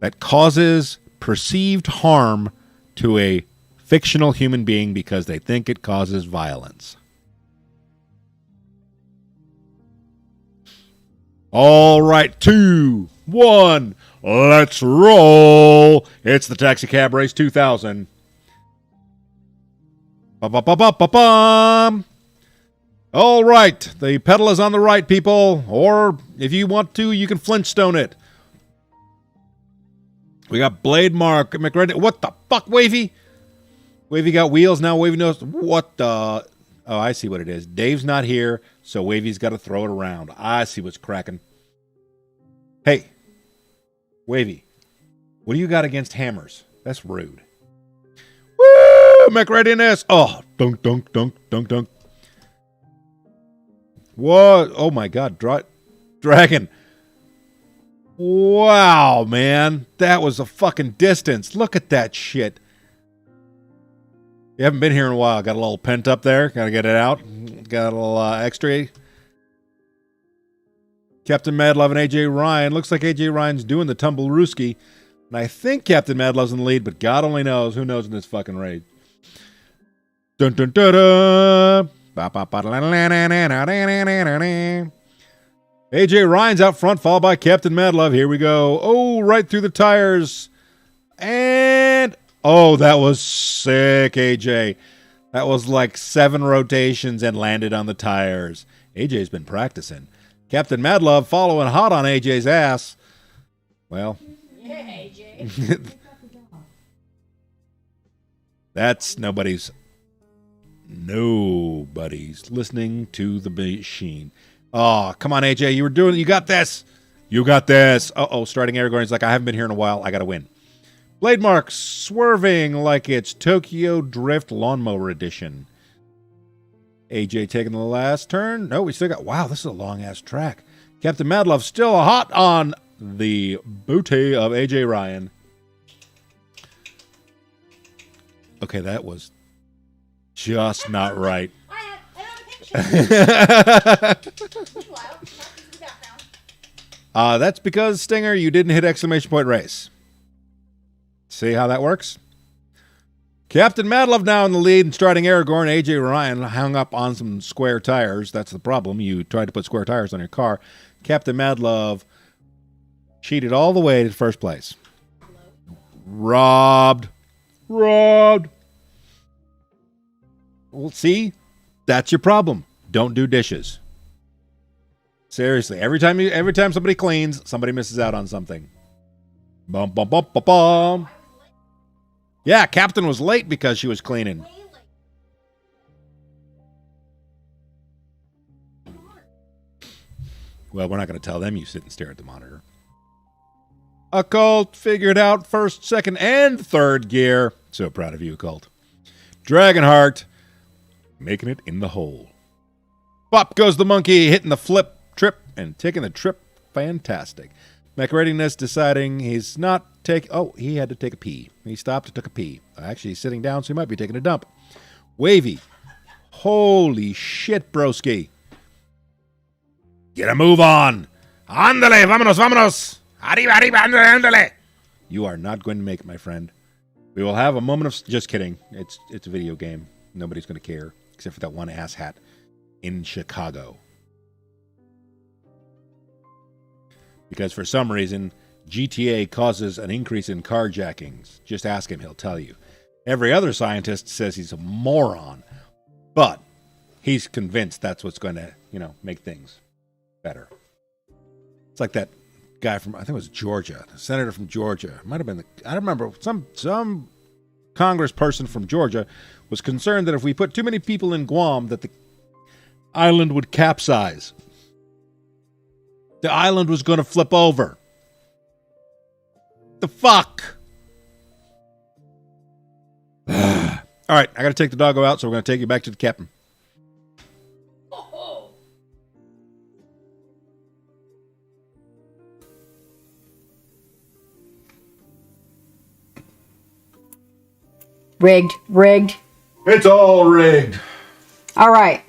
that causes perceived harm to a fictional human being because they think it causes violence. All right, 2, 1, let's roll. It's the Taxi Cab Race 2000. Ba-ba-ba-ba-ba-bum. All right, the pedal is on the right, people. Or if you want to, you can Flintstone it. We got Blade Mark McReady. What the fuck, Wavy? Wavy got wheels now. Wavy knows what the. Oh, I see what it is. Dave's not here, so Wavy's got to throw it around. I see what's cracking. Hey, Wavy, what do you got against hammers? That's rude. Woo! McReadiness. Oh, dunk, dunk, dunk, dunk, dunk. What? Oh my God, Dragon. Wow, man. That was a fucking distance. Look at that shit. You haven't been here in a while. Got a little pent up there. Got to get it out. Got a little extra. Captain Madlove and AJ Ryan. Looks like AJ Ryan's doing the tumble rooski. And I think Captain Madlove's in the lead, but God only knows. Who knows in this fucking race? Dun dun dun dun. AJ Ryan's out front, followed by Captain Madlove. Here we go. Oh, right through the tires. And, oh, that was sick, AJ. That was like 7 rotations and landed on the tires. AJ's been practicing. Captain Madlove following hot on AJ's ass. Well. Yeah, AJ. That's nobody's listening to the machine. Oh, come on, AJ. You got this. You got this. Uh-oh, starting Aragorn. He's like, I haven't been here in a while. I got to win. Blade Mark swerving like it's Tokyo Drift Lawnmower Edition. AJ taking the last turn. No, we still got... Wow, this is a long-ass track. Captain Madlove still hot on the booty of AJ Ryan. Okay, that was just not right. That's because, Stinger, you didn't hit exclamation point race. See how that works? Captain Madlove now in the lead and striding Aragorn. AJ Ryan hung up on some square tires. That's the problem. You tried to put square tires on your car. Captain Madlove cheated all the way to first place. Robbed. Well, see? That's your problem. Don't do dishes. Seriously, every time somebody cleans, somebody misses out on something. Bum bum bum bum bum. Yeah, Captain was late because she was cleaning. Well, we're not going to tell them you sit and stare at the monitor. Occult figured out first, second, and third gear. So proud of you, Occult. Dragonheart making it in the hole. Bop goes the monkey, hitting the flip trip and taking the trip. Fantastic. McReadiness deciding he's not he had to take a pee. He stopped and took a pee. Actually, he's sitting down, so he might be taking a dump. Wavy. Holy shit, broski. Get a move on. Ándale, vámonos, vámonos. Arriba, arriba, ándale, ándale. You are not going to make it, my friend. We will have a moment of... Just kidding. It's a video game. Nobody's going to care, except for that one asshat in Chicago. Because for some reason, GTA causes an increase in carjackings. Just ask him, he'll tell you. Every other scientist says he's a moron, but he's convinced that's what's going to, make things better. It's like that guy from, I think it was Georgia, the senator from Georgia. It might have been, I don't remember, some congressperson from Georgia was concerned that if we put too many people in Guam, that the island would capsize. The island was going to flip over. The fuck? All right, I got to take the doggo out, so we're going to take you back to the captain. Rigged. It's all rigged. All right.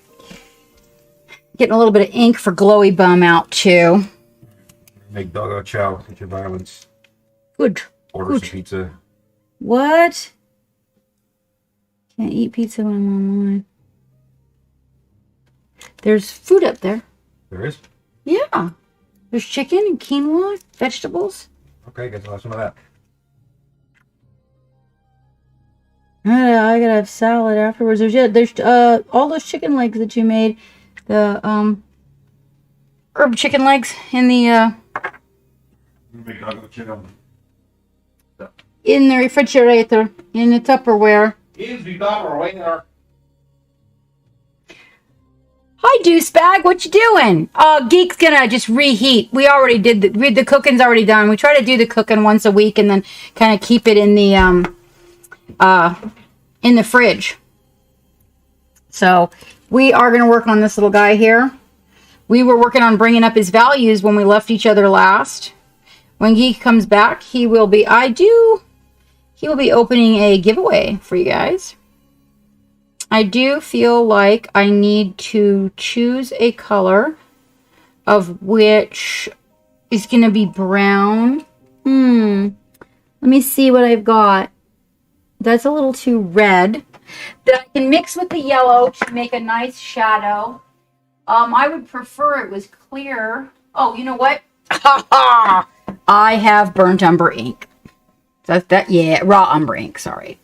Getting a little bit of ink for Glowy Bum out, too. Make doggo chow. Get your violence. Good. Order some pizza. What? Can't eat pizza when I'm online. There's food up there. There is? Yeah. There's chicken and quinoa, vegetables. Okay, guess I'll have some of that. I gotta have salad afterwards. There's all those chicken legs that you made. The herb chicken legs in the Make doggo chicken. in the refrigerator in the Tupperware. Is the Tupperware. Hi, Deucebag. What you doing? Geek's gonna just reheat. We already did the cooking's already done. We try to do the cooking once a week and then kind of keep it in the fridge. So we are gonna work on this little guy here. We were working on bringing up his values when we left each other last. When Geek comes back, he will be opening a giveaway for you guys. I do feel like I need to choose a color of which is going to be brown. Let me see what I've got. That's a little too red. That I can mix with the yellow to make a nice shadow. I would prefer it was clear. Oh, you know what? I have burnt umber ink. Raw umber ink, sorry.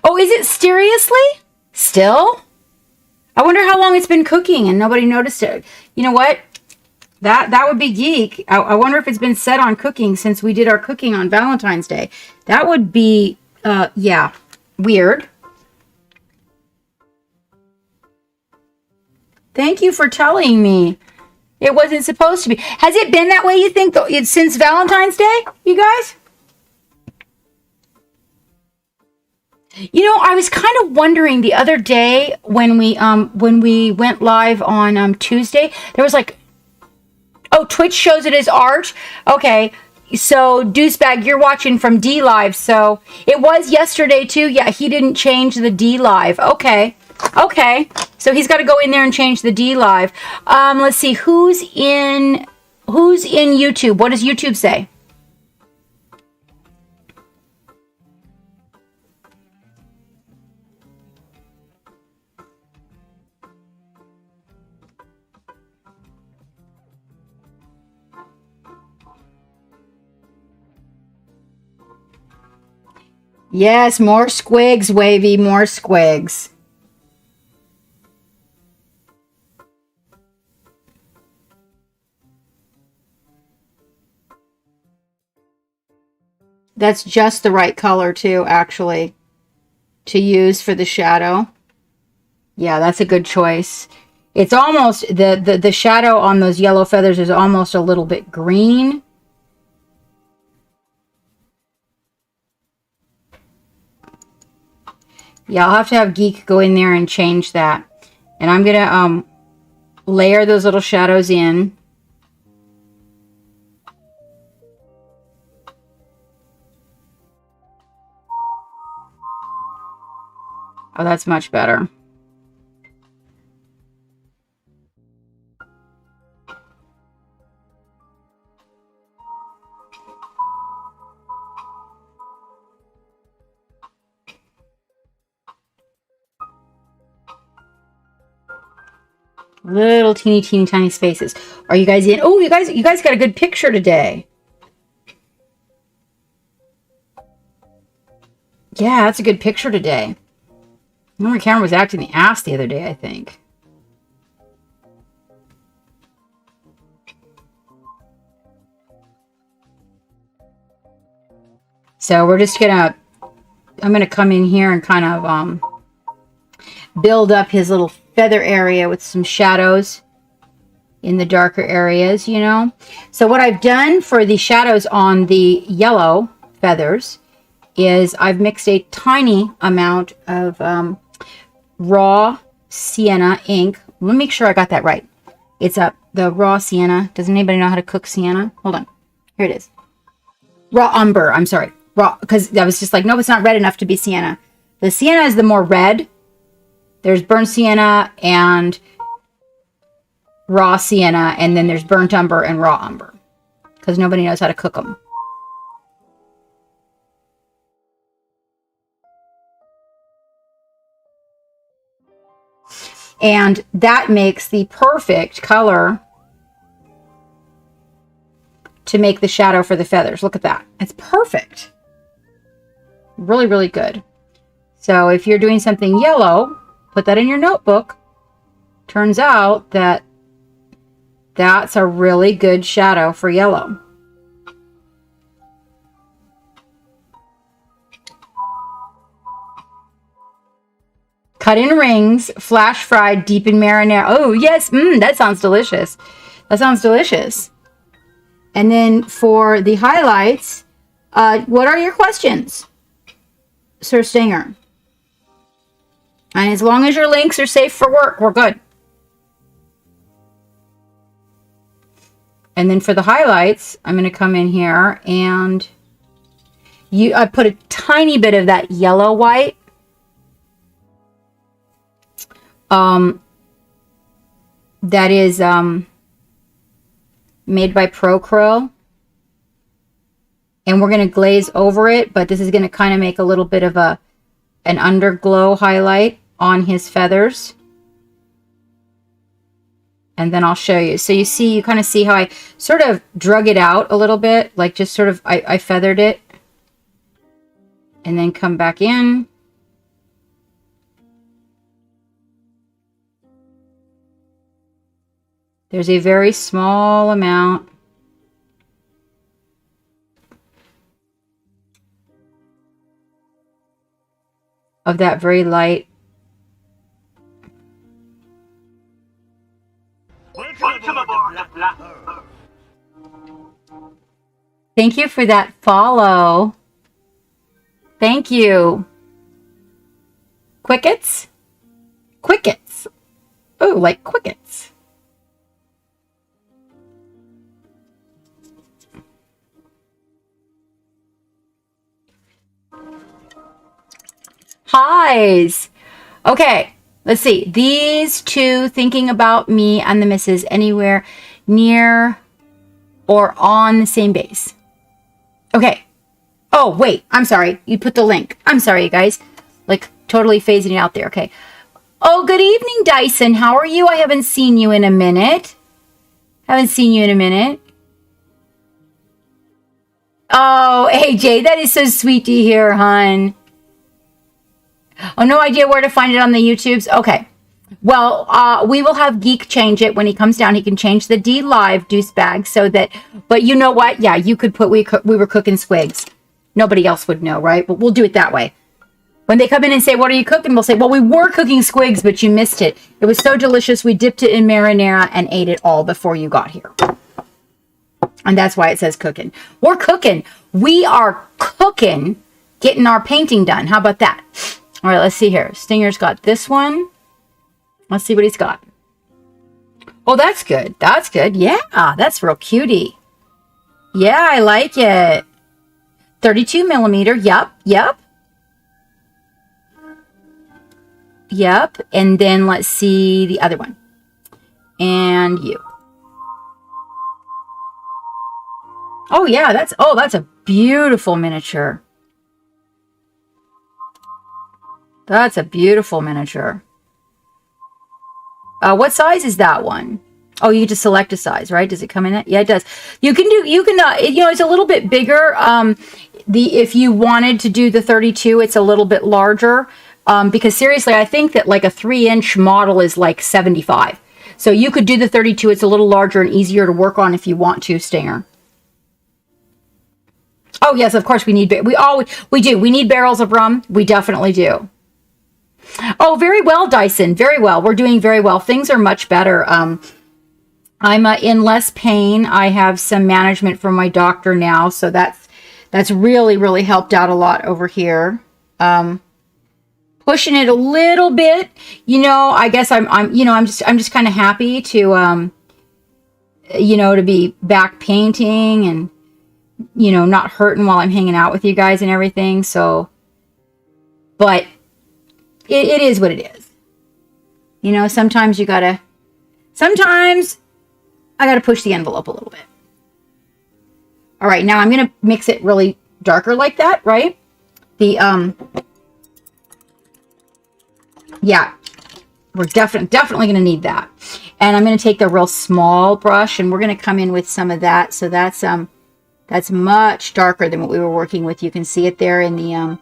Oh, is it seriously? Still? I wonder how long it's been cooking and nobody noticed it. You know what? That would be geek. I wonder if it's been set on cooking since we did our cooking on Valentine's Day. That would be, weird. Thank you for telling me. It wasn't supposed to be. Has it been that way, you think, since Valentine's Day, you guys? You know, I was kind of wondering the other day when we went live on Tuesday, there was like, oh, Twitch shows it as art. Okay, so Deucebag, you're watching from D Live, so it was yesterday too. Yeah, he didn't change the D Live. Okay, so he's got to go in there and change the D Live. Let's see who's in YouTube. What does YouTube say? Yes, more squigs, Wavy, more squigs. That's just the right color too, actually, to use for the shadow. Yeah, that's a good choice. It's almost, the shadow on those yellow feathers is almost a little bit green. Yeah, I'll have to have Geek go in there and change that. And I'm going to layer those little shadows in. Oh, that's much better. Little teeny, teeny, tiny spaces. Are you guys in? Oh, you guys got a good picture today. Yeah, that's a good picture today. My camera was acting the ass the other day, I think. So we're just gonna, I'm gonna come in here and kind of build up his little feather area with some shadows in the darker areas, you know. So what I've done for the shadows on the yellow feathers is I've mixed a tiny amount of raw sienna ink. Let me make sure I got that right. It's the raw sienna. Does anybody know how to cook sienna? Hold on. Here it is. Raw umber. I'm sorry. Raw, because I was just like, no, it's not red enough to be sienna. The sienna is the more red. There's burnt sienna and raw sienna, and then there's burnt umber and raw umber, because nobody knows how to cook them. And that makes the perfect color to make the shadow for the feathers. Look at that. It's perfect. Really, really good. So if you're doing something yellow, put that in your notebook. Turns out that that's a really good shadow for yellow. Cut in rings, flash fried, deep in marinara. Oh, yes. That sounds delicious. That sounds delicious. And then for the highlights, what are your questions, Sir Stinger? And as long as your links are safe for work, we're good. And then for the highlights, I'm going to come in here and I put a tiny bit of that yellow white. That is made by Procryl. And we're going to glaze over it, but this is going to kind of make a little bit of an underglow highlight on his feathers. And then I'll show you. So you kind of see how I sort of drug it out a little bit, like just sort of, I feathered it. And then come back in. There's a very small amount of that very light. Thank you for that follow. Thank you. Quickets? Quickets. Oh, like quickets. Highs. Okay, let's see. These two, thinking about me and the missus, anywhere near or on the same base. Okay. Oh, wait. I'm sorry. You put the link. I'm sorry, you guys. Like, totally phasing it out there. Okay. Oh, good evening, Dyson. How are you? I haven't seen you in a minute. Haven't seen you in a minute. Oh, AJ, that is so sweet to hear, hon. Oh, no idea where to find it on the YouTubes? Okay. Well, we will have Geek change it when he comes down. He can change the D Live deuce bag so that, but you know what? Yeah, you could put, we were cooking Squiggs. Nobody else would know, right? But we'll do it that way. When they come in and say, what are you cooking? We'll say, well, we were cooking Squiggs, but you missed it. It was so delicious. We dipped it in marinara and ate it all before you got here. And that's why it says cooking. We're cooking. We are cooking, getting our painting done. How about that? All right, let's see here. Stinger's got this one. Let's see what he's got. Oh, that's good. That's good. Yeah, that's real cutie. Yeah, I like it. 32 millimeter. Yep, yep. Yep. And then let's see the other one. And you. Oh, yeah, that's a beautiful miniature. That's a beautiful miniature. What size is that one? Oh, you get to select a size, right? Does it come in it? Yeah, it does. You can, it's a little bit bigger. If you wanted to do the 32, it's a little bit larger. Because seriously, I think that like a 3-inch model is like 75. So you could do the 32. It's a little larger and easier to work on if you want to, Stinger. Oh yes, of course we need, we do. We need barrels of rum. We definitely do. Oh, very well, Dyson. Very well. We're doing very well. Things are much better. I'm in less pain. I have some management from my doctor now, so that's really, really helped out a lot over here. Pushing it a little bit, I guess I'm just kind of happy to, to be back painting and, not hurting while I'm hanging out with you guys and everything. So, but it is what it is. Sometimes I got to push the envelope a little bit. All right, now I'm going to mix it really darker like that, right? Yeah, we're definitely going to need that. And I'm going to take the real small brush and we're going to come in with some of that. So that's much darker than what we were working with. You can see it there in the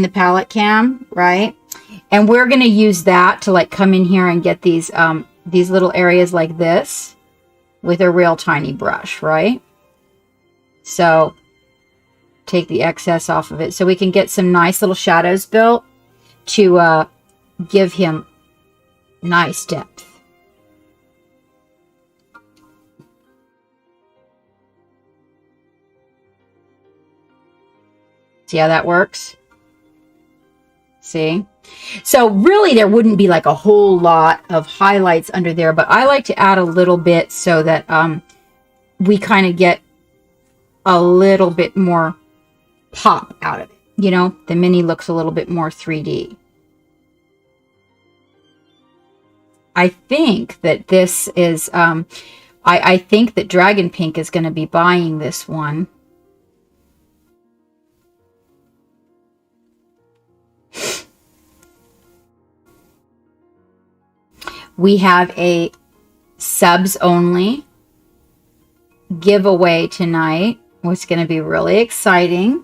palette cam, right? And we're going to use that to like come in here and get these little areas like this with a real tiny brush, right? So take the excess off of it so we can get some nice little shadows built to give him nice depth. See how that works? See? So really there wouldn't be like a whole lot of highlights under there, but I like to add a little bit so that we kind of get a little bit more pop out of it. The mini looks a little bit more 3D. I think that this is, I think that Dragon Pink is going to be buying this one. We have a subs only giveaway tonight, which is going to be really exciting.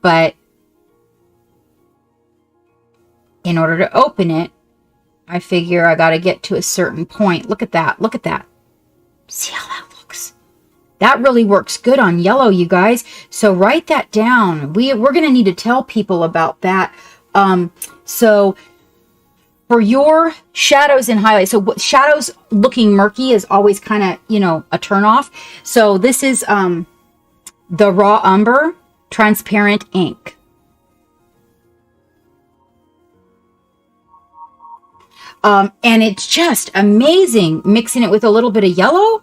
But in order to open it, I figure I got to get to a certain point. Look at that. Look at that. See how that looks? That really works good on yellow, you guys. So write that down. We're going to need to tell people about that. So for your shadows and highlights, so shadows looking murky is always kind of, a turn off. So this is the Raw Umber Transparent Ink. And it's just amazing mixing it with a little bit of yellow.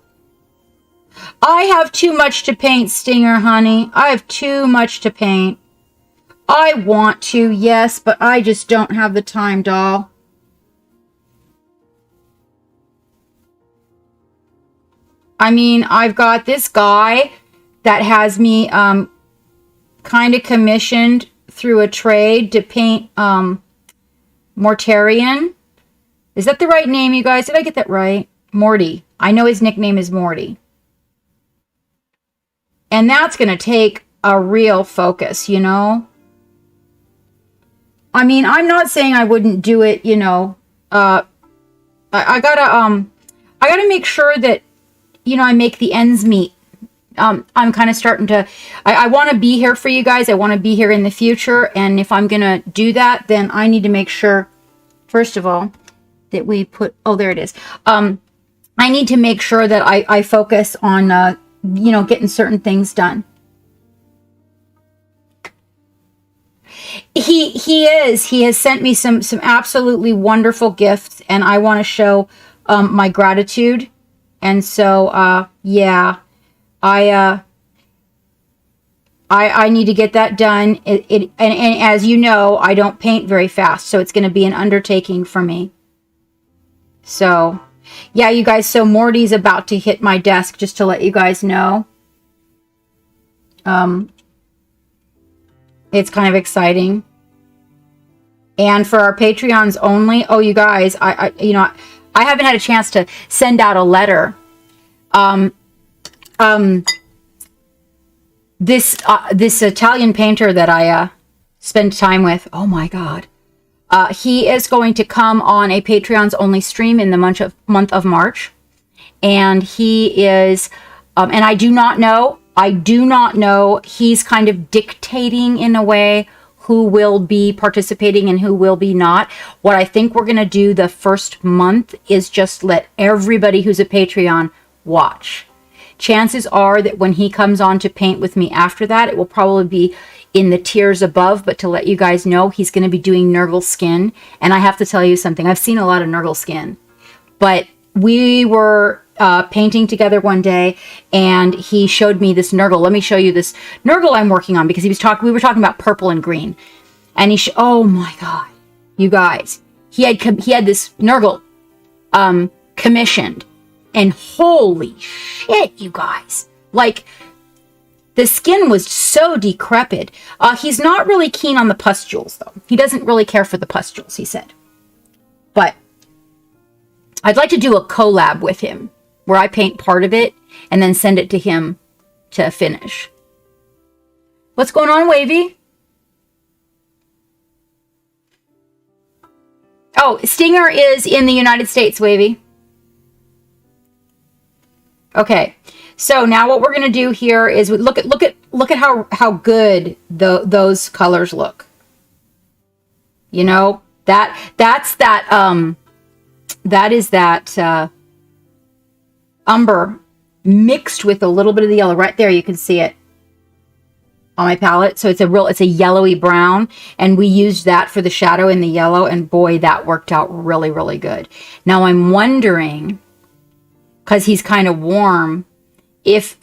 I have too much to paint, Stinger, honey. I have too much to paint. I want to, yes, but I just don't have the time, doll. I mean, I've got this guy that has me kind of commissioned through a trade to paint Mortarian. Is that the right name, you guys? Did I get that right? Morty. I know his nickname is Morty. And that's going to take a real focus, I mean, I'm not saying I wouldn't do it, I gotta make sure that, I make the ends meet. I'm kind of starting to, I want to be here for you guys. I want to be here in the future. And if I'm going to do that, then I need to make sure, first of all, that we put, oh, there it is. I need to make sure that I focus on, getting certain things done. He has sent me some absolutely wonderful gifts, and I want to show my gratitude. And so yeah, I need to get that done. And as you know, I don't paint very fast, so it's going to be an undertaking for me. So yeah, you guys, so Morty's about to hit my desk, just to let you guys know. It's kind of exciting. And for our Patreons only, oh, you guys, I haven't had a chance to send out a letter. This Italian painter that I spend time with, oh my God, he is going to come on a Patreons only stream in the month of March, and he is, and I do not know. He's kind of dictating in a way who will be participating and who will be not. What I think we're going to do the first month is just let everybody who's a Patreon watch. Chances are that when he comes on to paint with me after that, it will probably be in the tiers above. But to let you guys know, he's going to be doing Nurgle skin. And I have to tell you something. I've seen a lot of Nurgle skin. But we were painting together one day, and he showed me this Nurgle. Let me show you this Nurgle I'm working on, because we were talking about purple and green. And oh my God, you guys. He had this Nurgle commissioned. And holy shit, you guys. Like, the skin was so decrepit. He's not really keen on the pustules, though. He doesn't really care for the pustules, he said. But I'd like to do a collab with him, where I paint part of it and then send it to him to finish. What's going on, Wavy? Oh, Stinger is in the United States, Wavy. Okay, so now what we're gonna do here is look at how good those colors look. You know, that is that umber mixed with a little bit of the yellow. Right there, you can see it on my palette. So it's a yellowy brown, and we used that for the shadow in the yellow, and boy, that worked out really, really good. Now I'm wondering, because he's kind of warm, if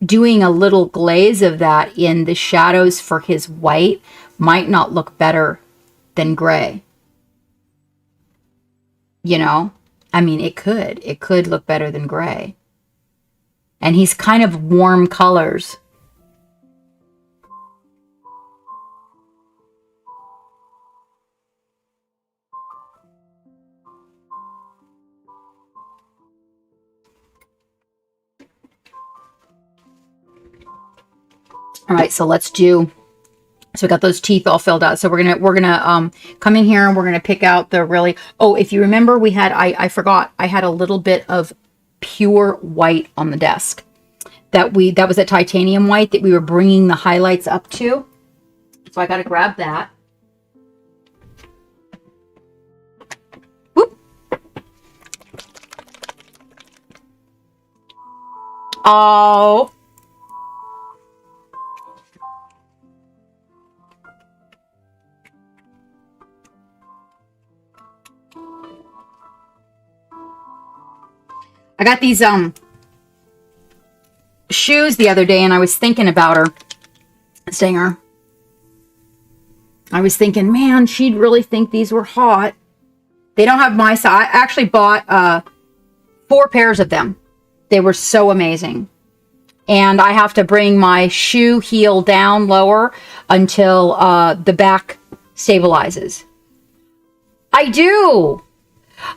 doing a little glaze of that in the shadows for his white might not look better than gray. You know? I mean, it could look better than gray. And he's kind of warm colors. All right, so so we got those teeth all filled out. So we're gonna come in here, and we're gonna pick out the really, oh, if you remember, we had, I forgot, I had a little bit of pure white on the desk that was a titanium white that we were bringing the highlights up to. So I got to grab that. Whoop. Oh. I got these shoes the other day, and I was thinking about her, Stinger. I was thinking, man, she'd really think these were hot. They don't have my size. I actually bought 4 pairs of them. They were so amazing. And I have to bring my shoe heel down lower until the back stabilizes. I do.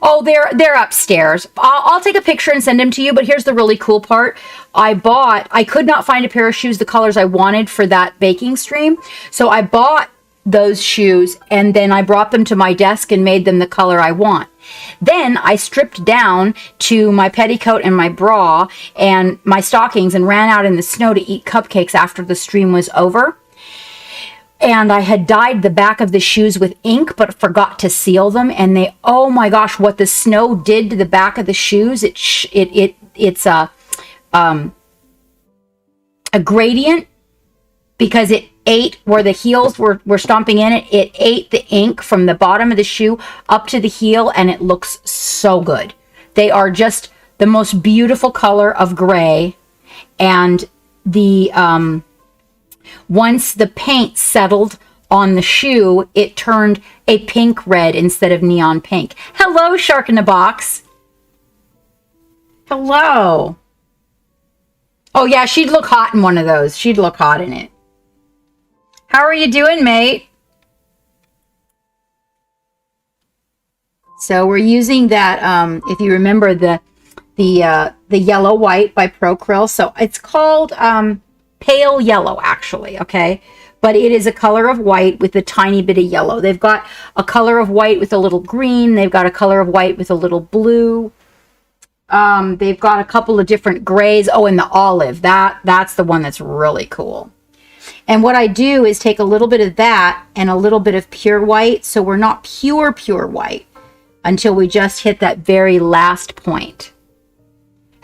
Oh, they're upstairs. I'll take a picture and send them to you, but here's the really cool part. I could not find a pair of shoes the colors I wanted for that baking stream. So I bought those shoes, and then I brought them to my desk and made them the color I want. Then I stripped down to my petticoat and my bra and my stockings and ran out in the snow to eat cupcakes after the stream was over. And I had dyed the back of the shoes with ink, but forgot to seal them. And oh my gosh, what the snow did to the back of the shoes! It's a gradient, because it ate where the heels were stomping in it. It ate the ink from the bottom of the shoe up to the heel, and it looks so good. They are just the most beautiful color of gray, and once the paint settled on the shoe, it turned a pink red instead of neon pink. Hello, Shark in a Box. Hello. Oh, yeah, she'd look hot in one of those. She'd look hot in it. How are you doing, mate? So we're using that, if you remember the yellow white by Procryl. So it's called pale yellow, actually, okay? But it is a color of white with a tiny bit of yellow. They've got a color of white with a little green. They've got a color of white with a little blue. They've got a couple of different grays. Oh, and the olive. That's the one that's really cool. And what I do is take a little bit of that and a little bit of pure white. So we're not pure white until we just hit that very last point.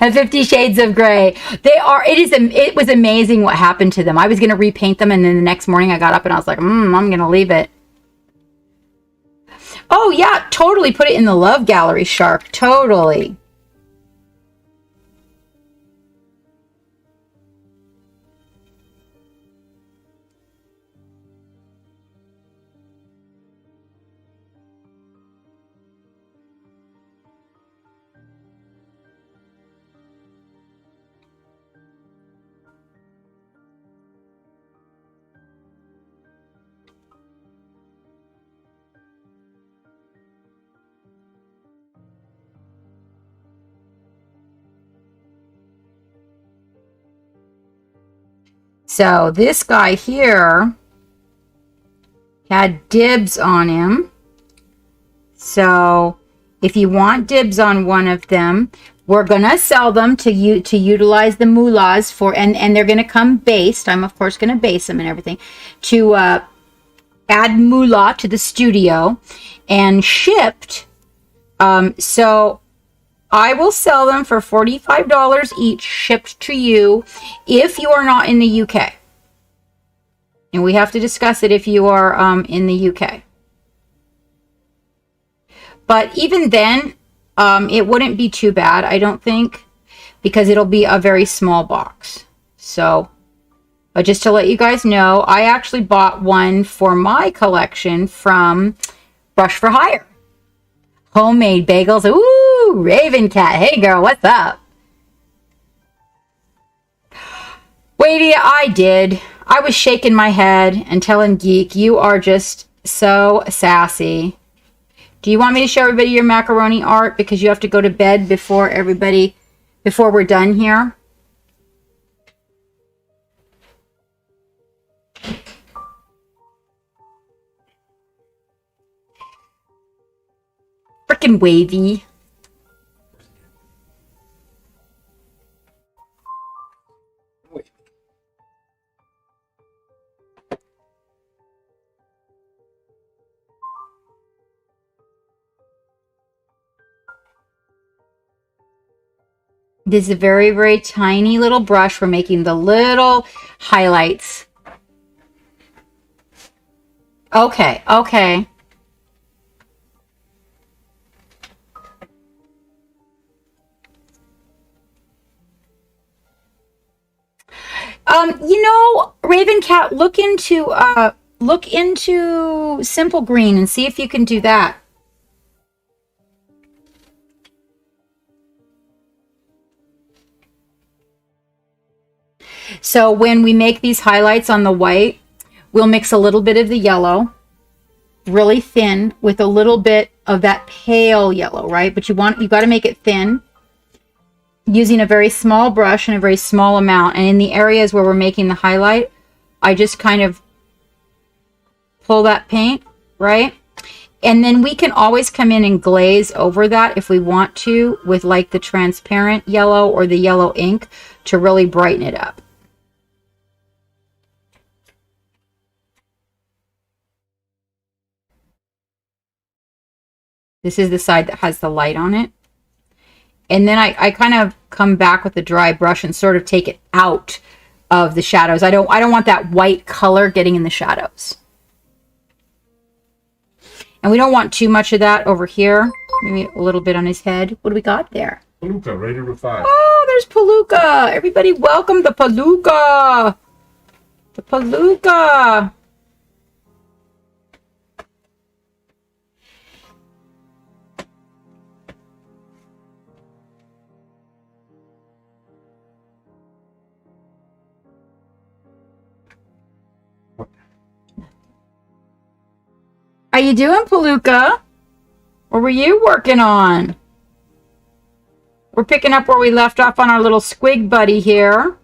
And 50 Shades of Grey. It was amazing what happened to them. I was going to repaint them, and then the next morning I got up and I was like, I'm going to leave it. Oh, yeah, totally put it in the love gallery, Shark. Totally. So this guy here had dibs on him. So if you want dibs on one of them, we're going to sell them to utilize the moolahs for, and they're going to come based. I'm, of course, going to base them and everything to add moolah to the studio and shipped. So I will sell them for $45 each, shipped to you if you are not in the UK. And we have to discuss it if you are in the UK. But even then, it wouldn't be too bad, I don't think, because it'll be a very small box. So, but just to let you guys know, I actually bought one for my collection from Brush for Hire. Homemade bagels. Ooh, Raven Cat. Hey, girl, what's up? Wavy, I did. I was shaking my head and telling Geek, you are just so sassy. Do you want me to show everybody your macaroni art? Because you have to go to bed before we're done here. Frickin' Wavy. This is a very, very tiny little brush for making the little highlights. Okay, okay. You know, Raven Cat, look into Simple Green and see if you can do that. So when we make these highlights on the white, we'll mix a little bit of the yellow, really thin, with a little bit of that pale yellow, right? But you got to make it thin, using a very small brush and a very small amount. And in the areas where we're making the highlight, I just kind of pull that paint, right? And then we can always come in and glaze over that if we want to, with like the transparent yellow or the yellow ink to really brighten it up. This is the side that has the light on it. And then I kind of come back with a dry brush and sort of take it out of the shadows. I don't want that white color getting in the shadows. And we don't want too much of that over here. Maybe a little bit on his head. What do we got there? Palooka, ready to refine. Oh, there's Palooka. Everybody welcome the Palooka. The Palooka. How you doing, Palooka? What were you working on? We're picking up where we left off on our little squig buddy here.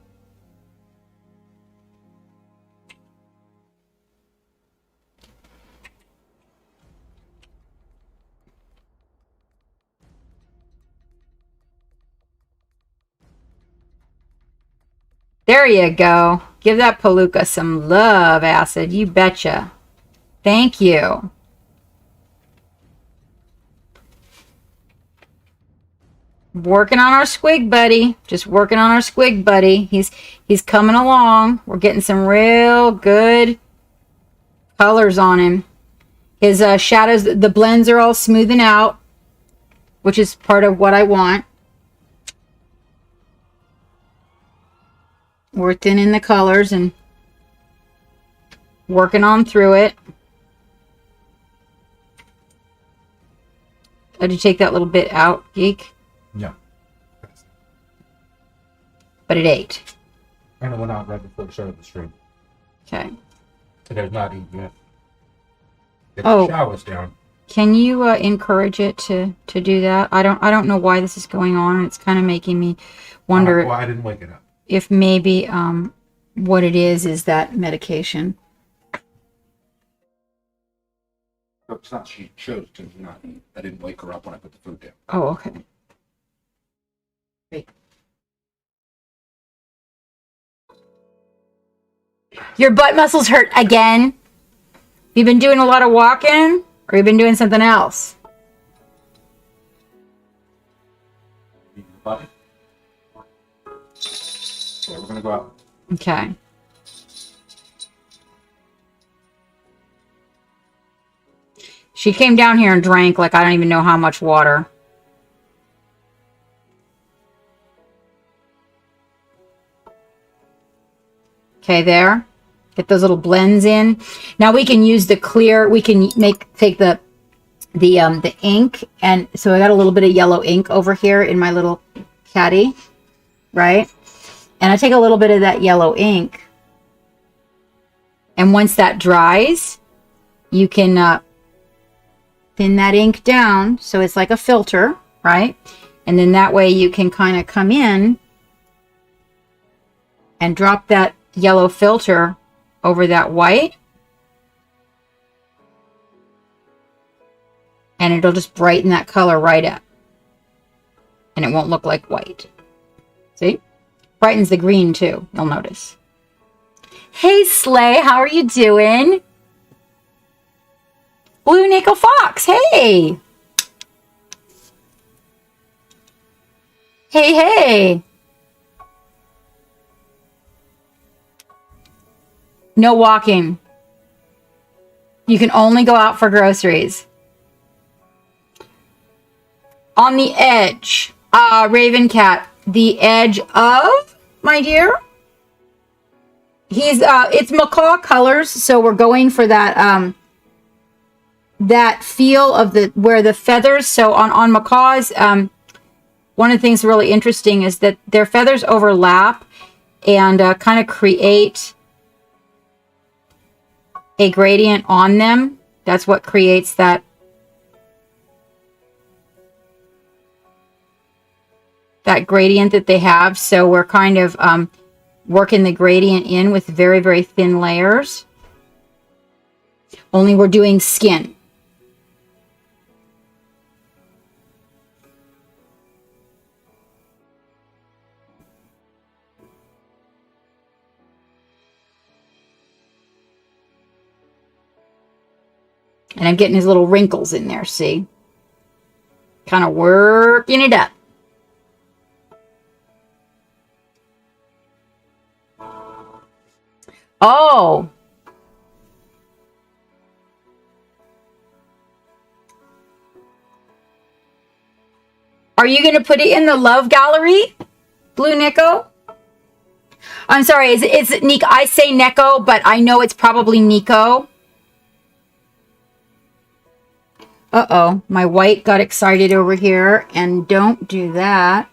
There you go. Give that palooka some love, Acid. You betcha. Thank you. Working on our squig buddy. Just working on our squig buddy. He's coming along. We're getting some real good colors on him. His shadows, the blends are all smoothing out, which is part of what I want. We're thinning the colors and working on through it. Did you take that little bit out, Geek? No. But it ate. And it went out right before the start of the stream. Okay. It has not eaten yet. Get Oh. the showers down. Can you encourage it to do that? I don't know why this is going on. It's kind of making me wonder Well, I didn't wake it up. if maybe what it is that medication. No, it's not. She chose to not eat. I didn't wake her up when I put the food down. Oh, okay. Hey. Your butt muscles hurt again? You've been doing a lot of walking, or you've been doing something else? Eat the button. Yeah, we're gonna go out. Okay. She came down here and drank like I don't even know how much water. Okay, there. Get those little blends in. Now we can use the clear. We can take the ink, and so I got a little bit of yellow ink over here in my little caddy, right? And I take a little bit of that yellow ink, and once that dries, you can thin that ink down so it's like a filter, right? And then that way you can kind of come in and drop that yellow filter over that white, and it'll just brighten that color right up, and it won't look like white. See? Brightens the green too, you'll notice. Hey Slay, how are you doing? Blue Nickel Fox, hey! Hey, hey! No walking. You can only go out for groceries. On the edge, Raven Cat, the edge of, my dear? It's macaw colors, so we're going for that, that feel of where the feathers, so on macaws, one of the things really interesting is that their feathers overlap and kind of create a gradient on them. That's what creates that gradient that they have. So we're kind of working the gradient in with very, very thin layers. Only we're doing skin. And I'm getting his little wrinkles in there, see? Kind of working it up. Oh. Are you going to put it in the love gallery, Blue Nico? I'm sorry, it's Nico. I say Neko, but I know it's probably Nico. Uh-oh, my white got excited over here, and don't do that.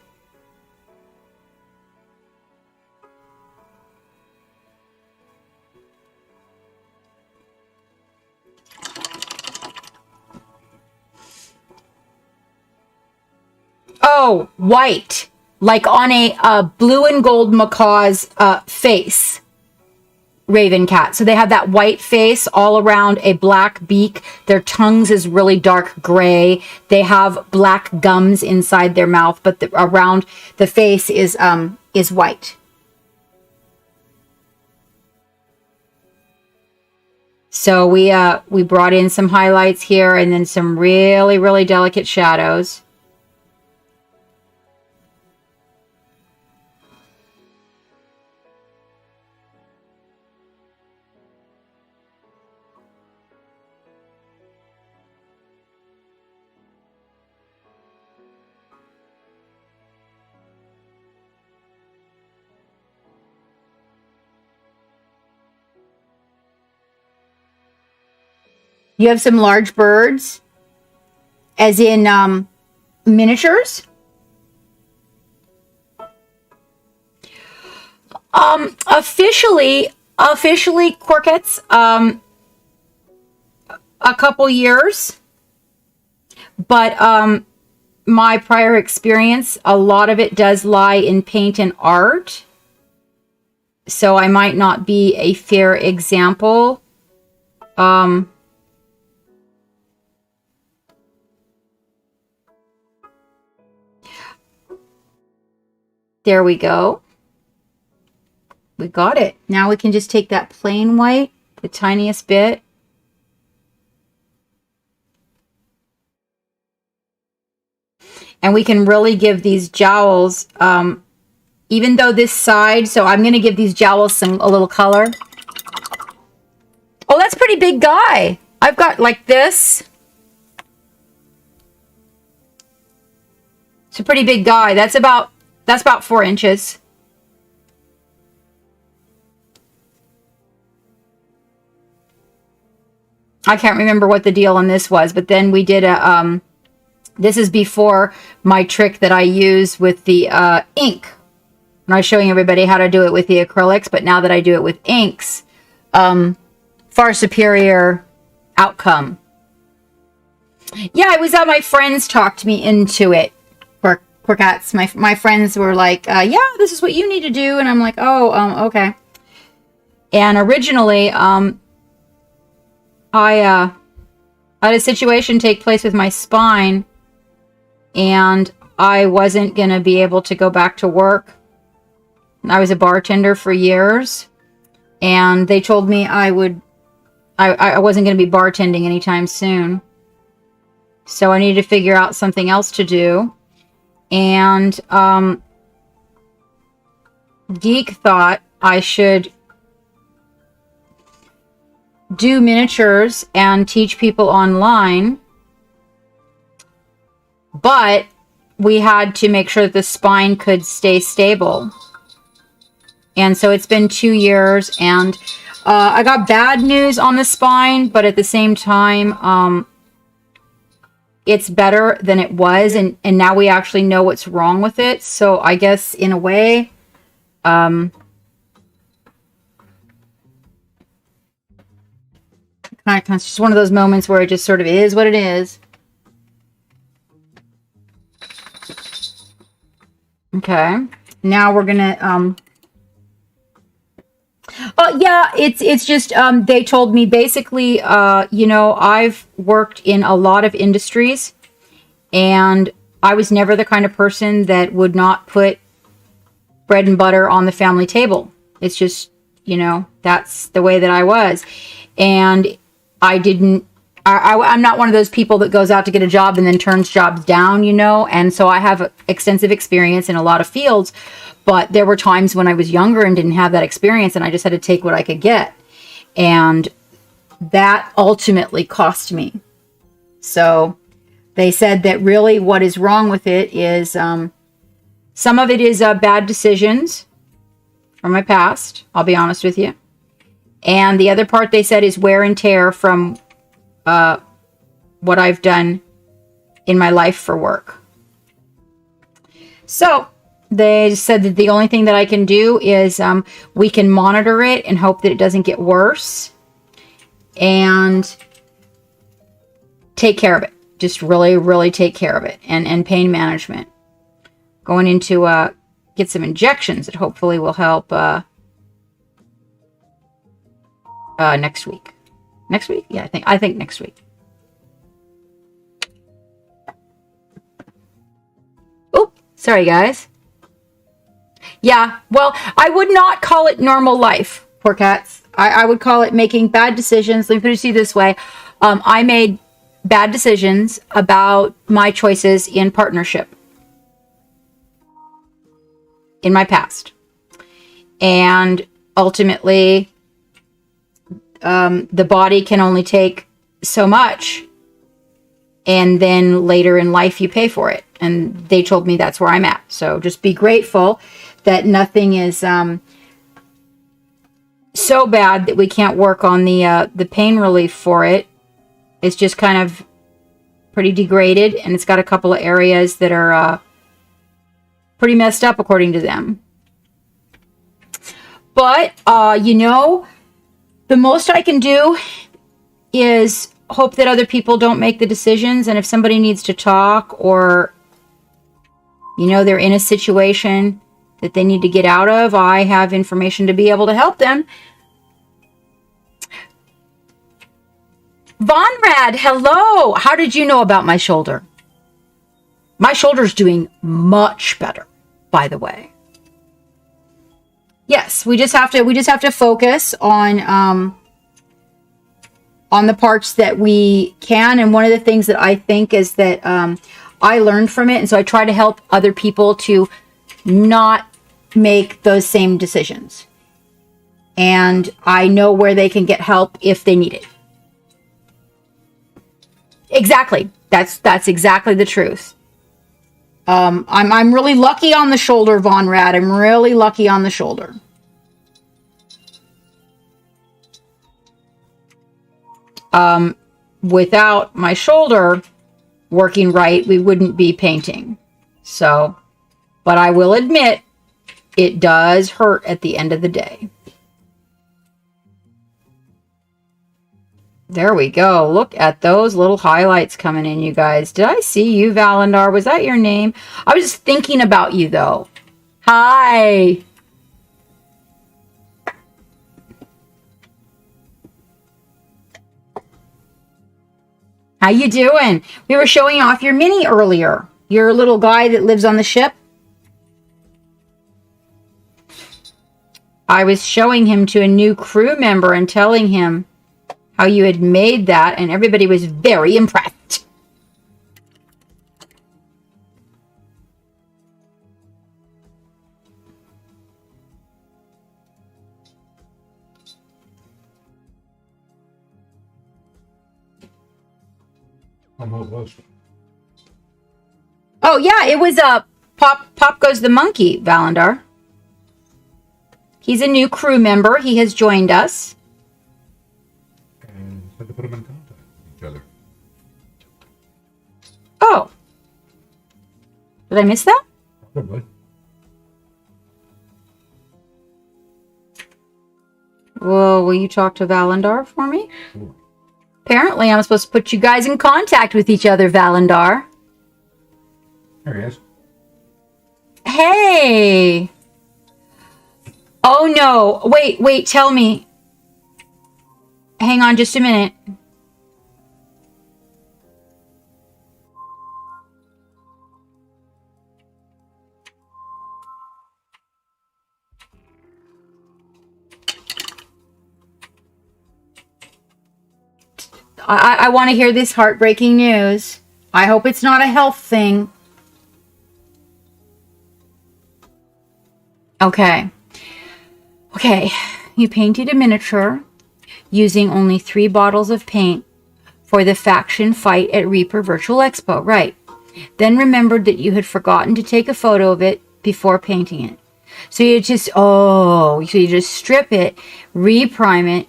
Oh, white. Like on a blue and gold macaw's face. Raven cat. So they have that white face all around a black beak. Their tongues is really dark gray. They have black gums inside their mouth, but around the face is white. So we brought in some highlights here and then some really, really delicate shadows. You have some large birds, as in miniatures. Officially, Squigggss, a couple years. But my prior experience, a lot of it does lie in paint and art. So I might not be a fair example. There we go. We got it. Now we can just take that plain white, the tiniest bit. And we can really give these jowls, even though this side, so I'm going to give these jowls a little color. Oh, that's a pretty big guy. I've got like this. It's a pretty big guy. That's about 4 inches. I can't remember what the deal on this was, but then we did a, this is before my trick that I use with the ink. And I was showing everybody how to do it with the acrylics, but now that I do it with inks, far superior outcome. Yeah, it was my friends talked me into it. Squigggss. My friends were like, yeah, this is what you need to do. And I'm like, oh, okay. And originally, I had a situation take place with my spine, and I wasn't going to be able to go back to work. I was a bartender for years, and they told me I wasn't going to be bartending anytime soon. So I needed to figure out something else to do. And Geek thought I should do miniatures and teach people online, but we had to make sure that the spine could stay stable. And so it's been 2 years, and I got bad news on the spine, but at the same time, it's better than it was, and now we actually know what's wrong with it. So I guess in a way, it's just one of those moments where it just sort of is what it is. Okay, now we're gonna yeah, it's just they told me basically, you know, I've worked in a lot of industries, and I was never the kind of person that would not put bread and butter on the family table. It's just, you know, that's the way that I was. And I'm not one of those people that goes out to get a job and then turns jobs down, you know. And so I have extensive experience in a lot of fields, but there were times when I was younger and didn't have that experience, and I just had to take what I could get. And that ultimately cost me. So they said that really what is wrong with it is some of it is bad decisions from my past, I'll be honest with you. And the other part they said is wear and tear from what I've done in my life for work. So they said that the only thing that I can do is we can monitor it and hope that it doesn't get worse and take care of it. Just really, really take care of it, and pain management. Going into get some injections that hopefully will help next week. Next week? Yeah, I think next week. Oh, sorry guys. Yeah, well, I would not call it normal life, poor cats. I would call it making bad decisions. Let me put it to you this way. I made bad decisions about my choices in partnership in my past. And ultimately, the body can only take so much. And then later in life, you pay for it. And they told me that's where I'm at. So just be grateful that nothing is so bad that we can't work on the pain relief for it. It's just kind of pretty degraded, and it's got a couple of areas that are pretty messed up according to them. But the most I can do is hope that other people don't make the decisions, and if somebody needs to talk, or they're in a situation that they need to get out of, I have information to be able to help them. Vonrad, hello. How did you know about my shoulder? My shoulder's doing much better, by the way. Yes, we just have to focus on the parts that we can. And one of the things that I think is that I learned from it, and so I try to help other people to not make those same decisions. And I know where they can get help if they need it. Exactly. That's exactly the truth. I'm really lucky on the shoulder, Vonrad. I'm really lucky on the shoulder. Without my shoulder working right, we wouldn't be painting. So, but I will admit, it does hurt at the end of the day. There we go. Look at those little highlights coming in, you guys. Did I see you, Valendar? Was that your name? I was just thinking about you, though. Hi. How you doing? We were showing off your mini earlier. Your little guy that lives on the ship. I was showing him to a new crew member and telling him how you had made that, and everybody was very impressed. Oh yeah, it was Pop Goes the Monkey, Valendar. He's a new crew member. He has joined us. And had to put them in contact with each other. Oh. Did I miss that? Probably. Well, will you talk to Valendar for me? Sure. Apparently, I'm supposed to put you guys in contact with each other, Valendar. There he is. Hey! Oh no! Wait, tell me. Hang on just a minute. I want to hear this heartbreaking news. I hope it's not a health thing. Okay. Okay. You painted a miniature using only 3 bottles of paint for the faction fight at Reaper Virtual Expo. Right. Then remembered that you had forgotten to take a photo of it before painting it. So you just, so you just strip it, reprime it.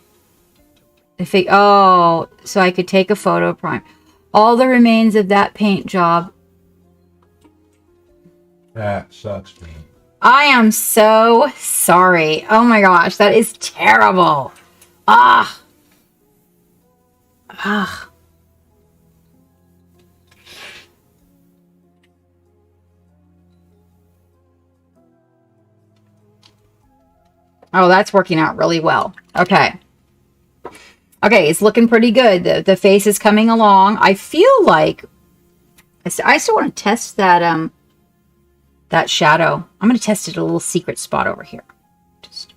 So I could take a photo prime. All the remains of that paint job. That sucks, man. I am so sorry. Oh my gosh, that is terrible. Ah. Oh, that's working out really well. Okay. Okay, it's looking pretty good. The face is coming along. I feel like I still want to test that shadow. I'm going to test it at a little secret spot over here. Just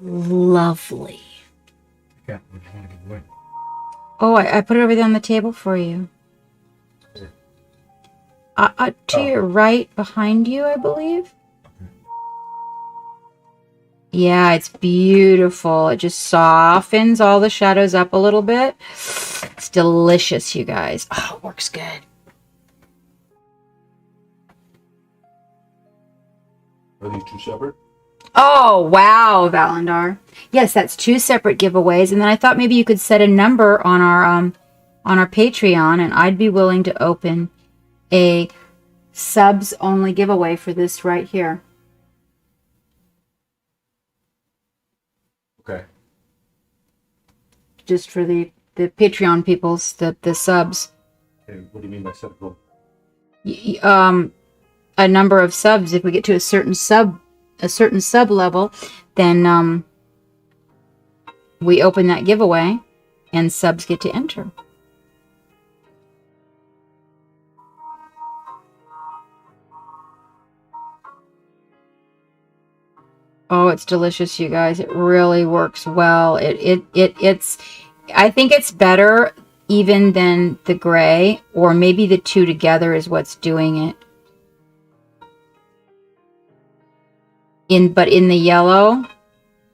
lovely. Yeah, we're trying to get away. Oh, I put it over there on the table for you. To your right, behind you, I believe. Yeah, it's beautiful. It just softens all the shadows up a little bit. It's delicious, you guys. Oh, it works good. Are these two separate? Oh, wow, Valendar. Yes, that's 2 separate giveaways. And then I thought maybe you could set a number on our Patreon, and I'd be willing to open a subs only giveaway for this right here. Okay. Just for the Patreon peoples, the subs. Okay, what do you mean by separate? A number of subs. If we get to a certain sub level, then we open that giveaway, and subs get to enter. Oh, it's delicious, you guys. It really works well. It's I think it's better even than the gray, or maybe the two together is what's doing it. But in the yellow,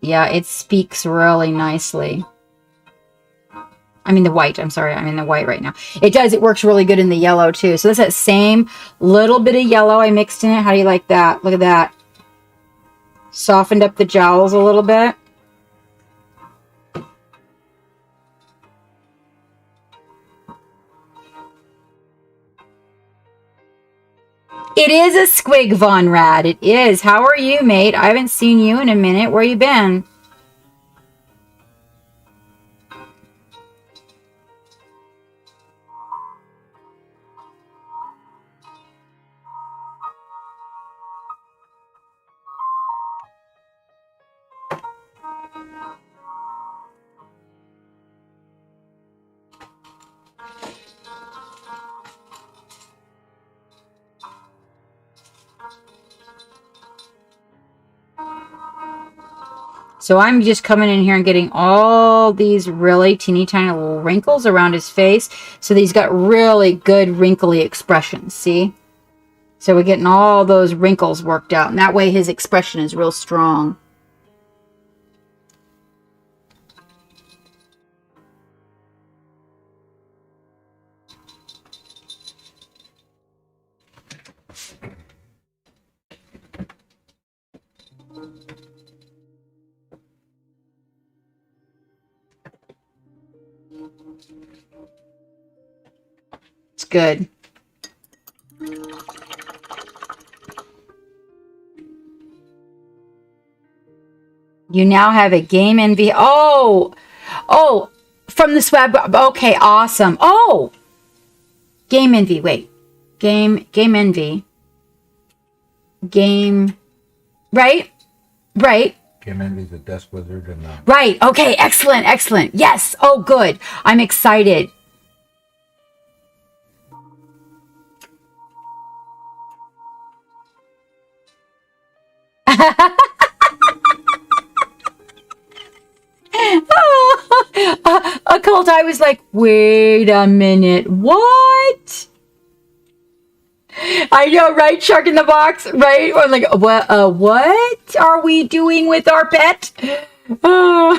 yeah, it speaks really nicely. I mean the white, I'm sorry. I'm in the white right now. It does, it works really good in the yellow too. So that's that same little bit of yellow I mixed in it. How do you like that? Look at that. Softened up the jowls a little bit. It is a squig, Von Rad. It is. How are you, mate? I haven't seen you in a minute. Where you been? So I'm just coming in here and getting all these really teeny tiny little wrinkles around his face. So that he's got really good wrinkly expressions, see? So we're getting all those wrinkles worked out. And that way his expression is real strong. It's good. You now have a game envy. Oh, from the swag. Okay, awesome. Oh, game envy. Wait, game envy. Game, right. Game Envy's a desk wizard and Right. Okay. Excellent. Yes. Oh, good. I'm excited. Occult, I was like, wait a minute, what? I know, right? Shark in the box, right? Or like, what are we doing with our pet? Oh,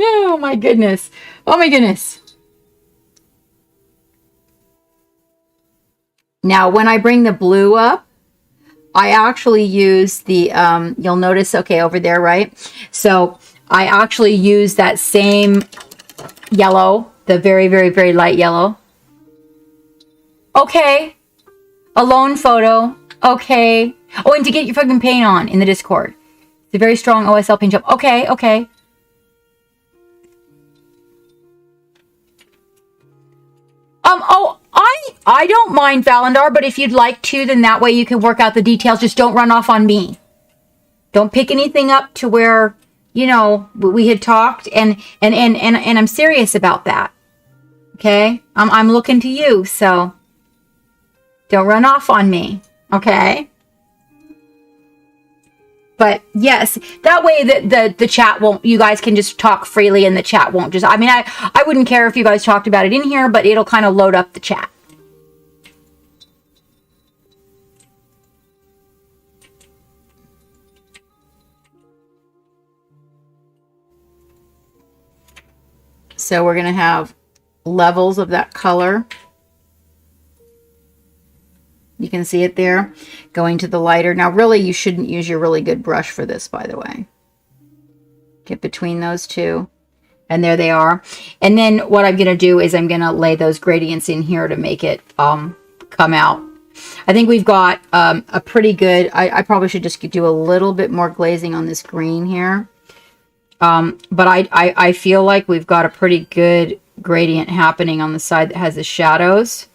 oh my goodness. Now, when I bring the blue up, I actually use the, you'll notice, okay, over there, right? So I actually use that same yellow, the very, very, very light yellow. Okay. A lone photo. Okay. Oh, and to get your fucking paint on in the Discord. It's a very strong OSL paint job. Okay, okay. Oh, I don't mind Valandar, but if you'd like to, then that way you can work out the details. Just don't run off on me. Don't pick anything up to where, you know, we had talked, and I'm serious about that. Okay? I'm looking to you, so don't run off on me. Okay? But yes, that way the chat won't, you guys can just talk freely and the chat won't just, I mean, I wouldn't care if you guys talked about it in here, but it'll kind of load up the chat. So we're going to have levels of that color. You can see it there going to the lighter. Now, really, you shouldn't use your really good brush for this, by the way. Get between those two. And there they are. And then what I'm going to do is I'm going to lay those gradients in here to make it come out. I think we've got a pretty good, I probably should just do a little bit more glazing on this green here. But I feel like we've got a pretty good gradient happening on the side that has the shadows.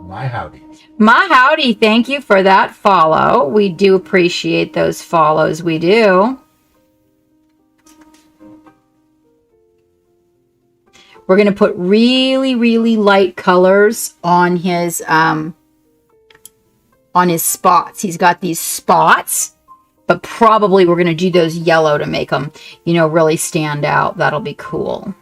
My howdy. My howdy, thank you for that follow. We do appreciate those follows, we do. We're going to put really, really light colors on his spots. He's got these spots, but probably we're going to do those yellow to make them, you know, really stand out. That'll be cool.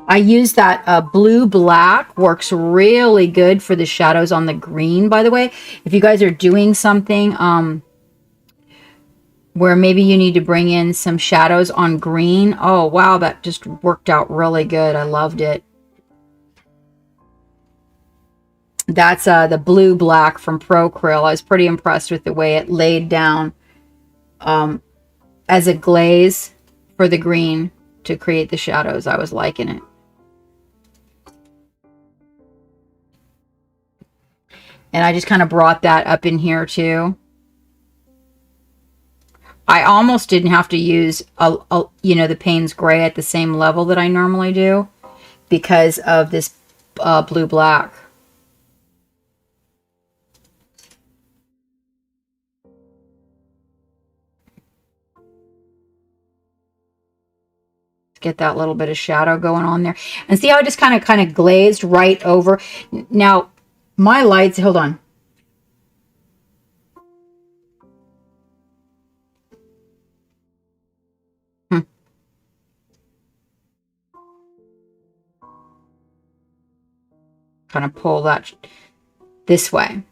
I use that blue black, works really good for the shadows on the green, by the way. If you guys are doing something where maybe you need to bring in some shadows on green. Oh, wow, that just worked out really good. I loved it. That's the blue black from Pro Krill. I was pretty impressed with the way it laid down as a glaze for the green to create the shadows. I was liking it. And I just kind of brought that up in here too. I almost didn't have to use, you know, the Payne's Gray at the same level that I normally do because of this blue black. Get that little bit of shadow going on there. And see how I just kind of glazed right over. Now, my lights, hold on. Kind of pull that this way.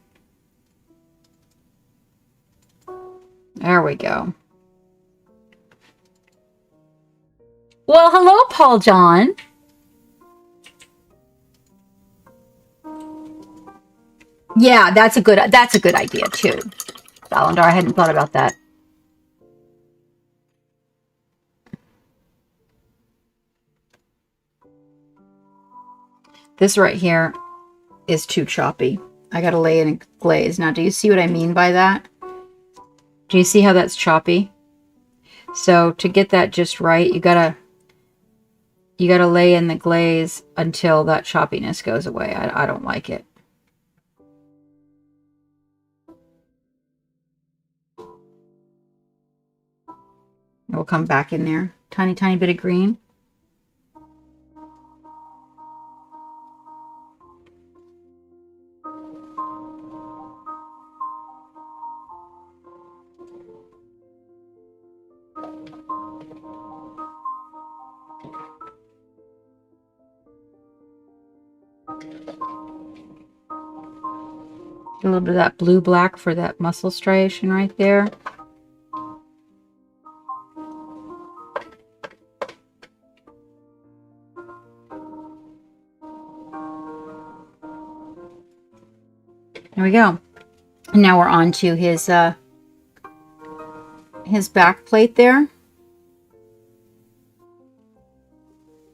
There we go. Well, hello, Paul John. Yeah, that's a good idea too. Valandar, I hadn't thought about that. This right here is too choppy. I gotta lay in a glaze. Now, do you see what I mean by that? Do you see how that's choppy? So to get that just right, you gotta lay in the glaze until that choppiness goes away. I don't like it. We'll come back in there. Tiny, tiny bit of green. A little bit of that blue black for that muscle striation right there. There we go. And now we're on to his back plate there.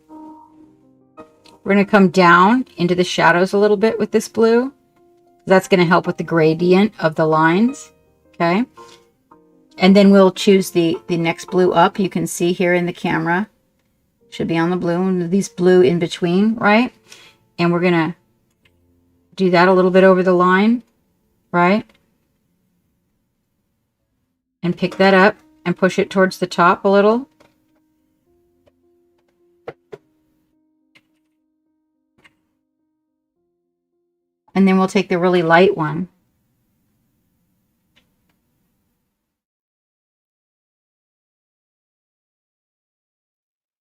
We're going to come down into the shadows a little bit with this blue. That's going to help with the gradient of the lines. Okay. And then we'll choose the next blue up. You can see here in the camera. Should be on the blue. And these blue in between, right? And we're going to do that a little bit over the line, right? And pick that up and push it towards the top a little. And then we'll take the really light one.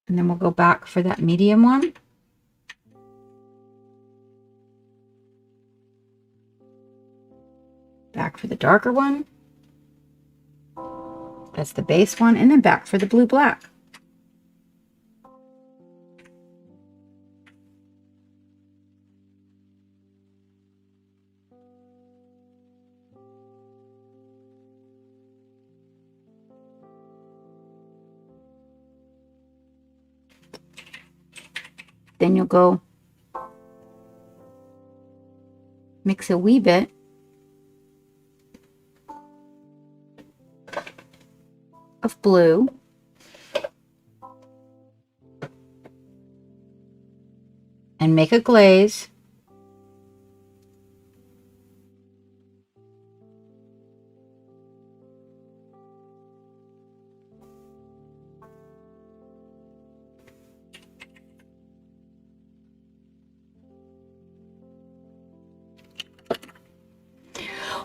And then we'll go back for that medium one. Back for the darker one. That's the base one. And then back for the blue-black. Then you'll go mix a wee bit of blue and make a glaze.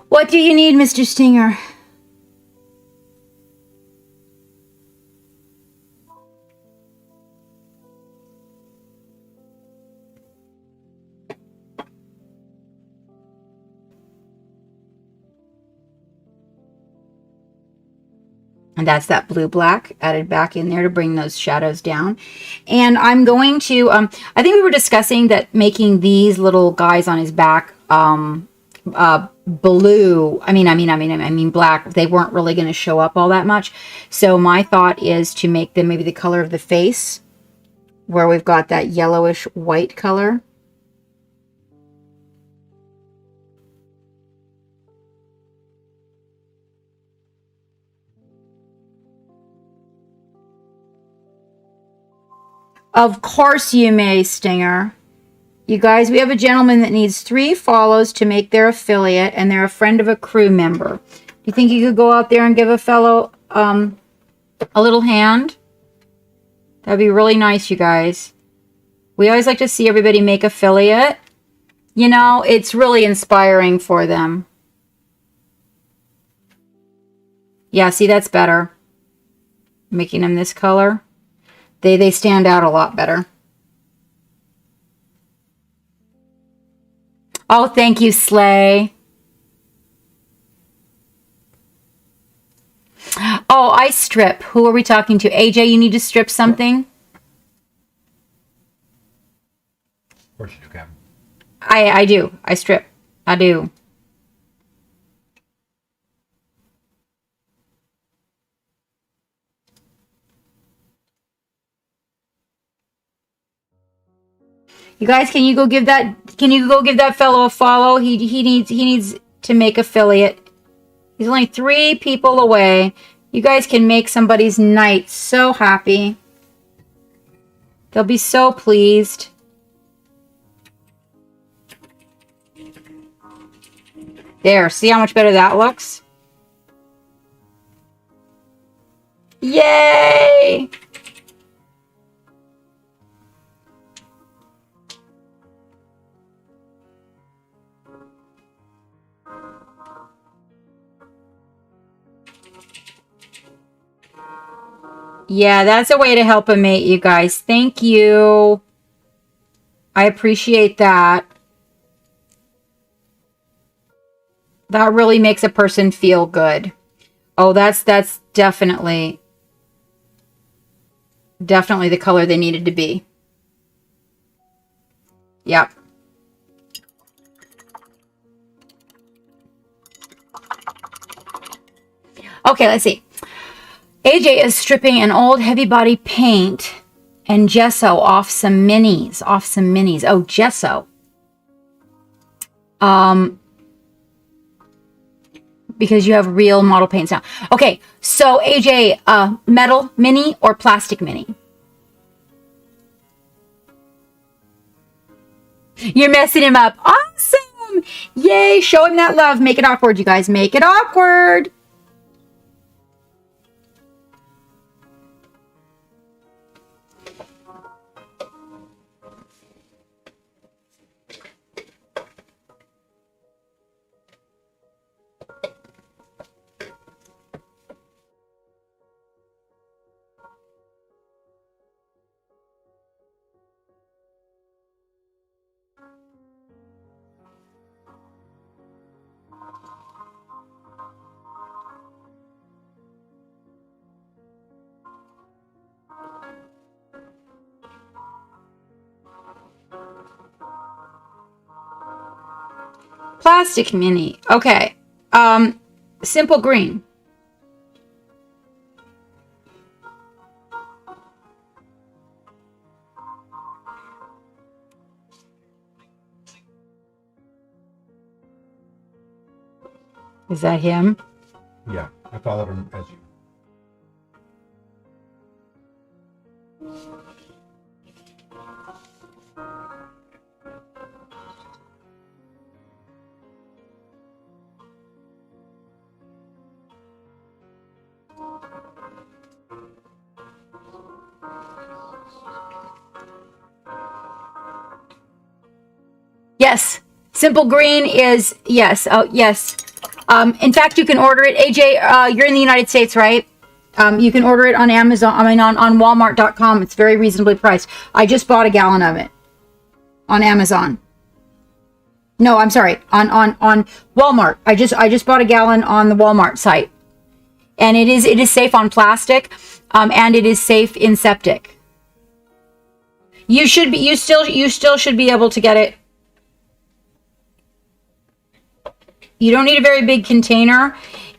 What do you need, Mr. Stinger? And that's that blue-black added back in there to bring those shadows down. And I'm going to, I think we were discussing that making these little guys on his back blue, I mean black, they weren't really going to show up all that much. So my thought is to make them maybe the color of the face, where we've got that yellowish white color. Of course you may, Stinger. You guys, we have a gentleman that needs 3 follows to make their affiliate, and they're a friend of a crew member. Do you think you could go out there and give a fellow a little hand? That'd be really nice, you guys. We always like to see everybody make affiliate. You know, it's really inspiring for them. Yeah, see, that's better. Making them this color. They stand out a lot better. Oh, thank you, Slay. Oh, I strip. Who are we talking to? AJ, you need to strip something? Of course you do, Captain. I do. I strip. I do. You guys, can you go give that fellow a follow? He needs to make affiliate. He's only 3 people away. You guys can make somebody's night so happy. They'll be so pleased. There, see how much better that looks? Yay! Yeah, that's a way to help a mate, you guys. Thank you. I appreciate that. That really makes a person feel good. Oh, that's definitely the color they needed to be. Yep. Okay, let's see. AJ is stripping an old heavy body paint and gesso off some minis. Oh, gesso. Because you have real model paints now. Okay, so AJ, metal mini or plastic mini? You're messing him up. Awesome! Yay! Show him that love. Make it awkward, you guys. Make it awkward. Plastic mini. Okay. Simple green. Is that him? Yeah, I followed him as you. Yes. Simple green is yes. Oh, yes. In fact, you can order it. AJ, you're in the United States, right? You can order it on Amazon. I mean, on Walmart.com. It's very reasonably priced. I just bought a gallon of it on Amazon. No, I'm sorry. On Walmart. I just bought a gallon on the Walmart site, and it is safe on plastic, and it is safe in septic. You still should be able to get it. You don't need a very big container,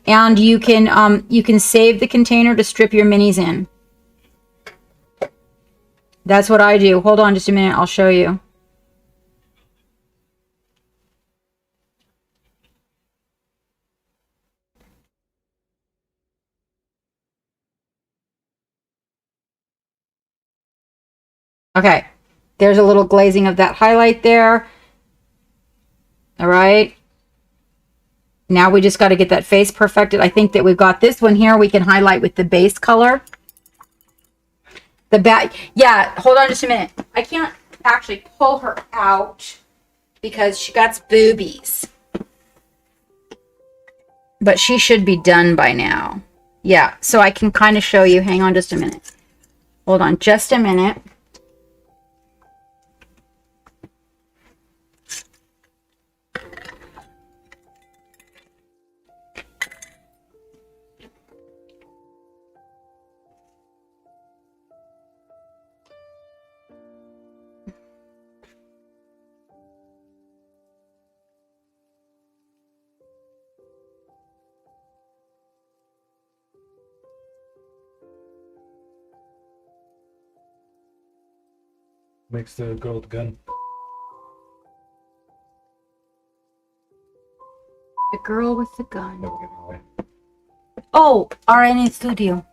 and you can save the container to strip your minis in. That's what I do. Hold on just a minute. I'll show you. Okay. There's a little glazing of that highlight there. All right. Now we just got to get that face perfected. I think that we've got this one here. We can highlight with the base color. The back. Yeah, hold on just a minute. I can't actually pull her out because she got boobies. But she should be done by now. Yeah, so I can kind of show you. Hang on just a minute. Hold on just a minute. Makes the girl with the gun. The girl with the gun. Never get away. Oh, RNA Studio.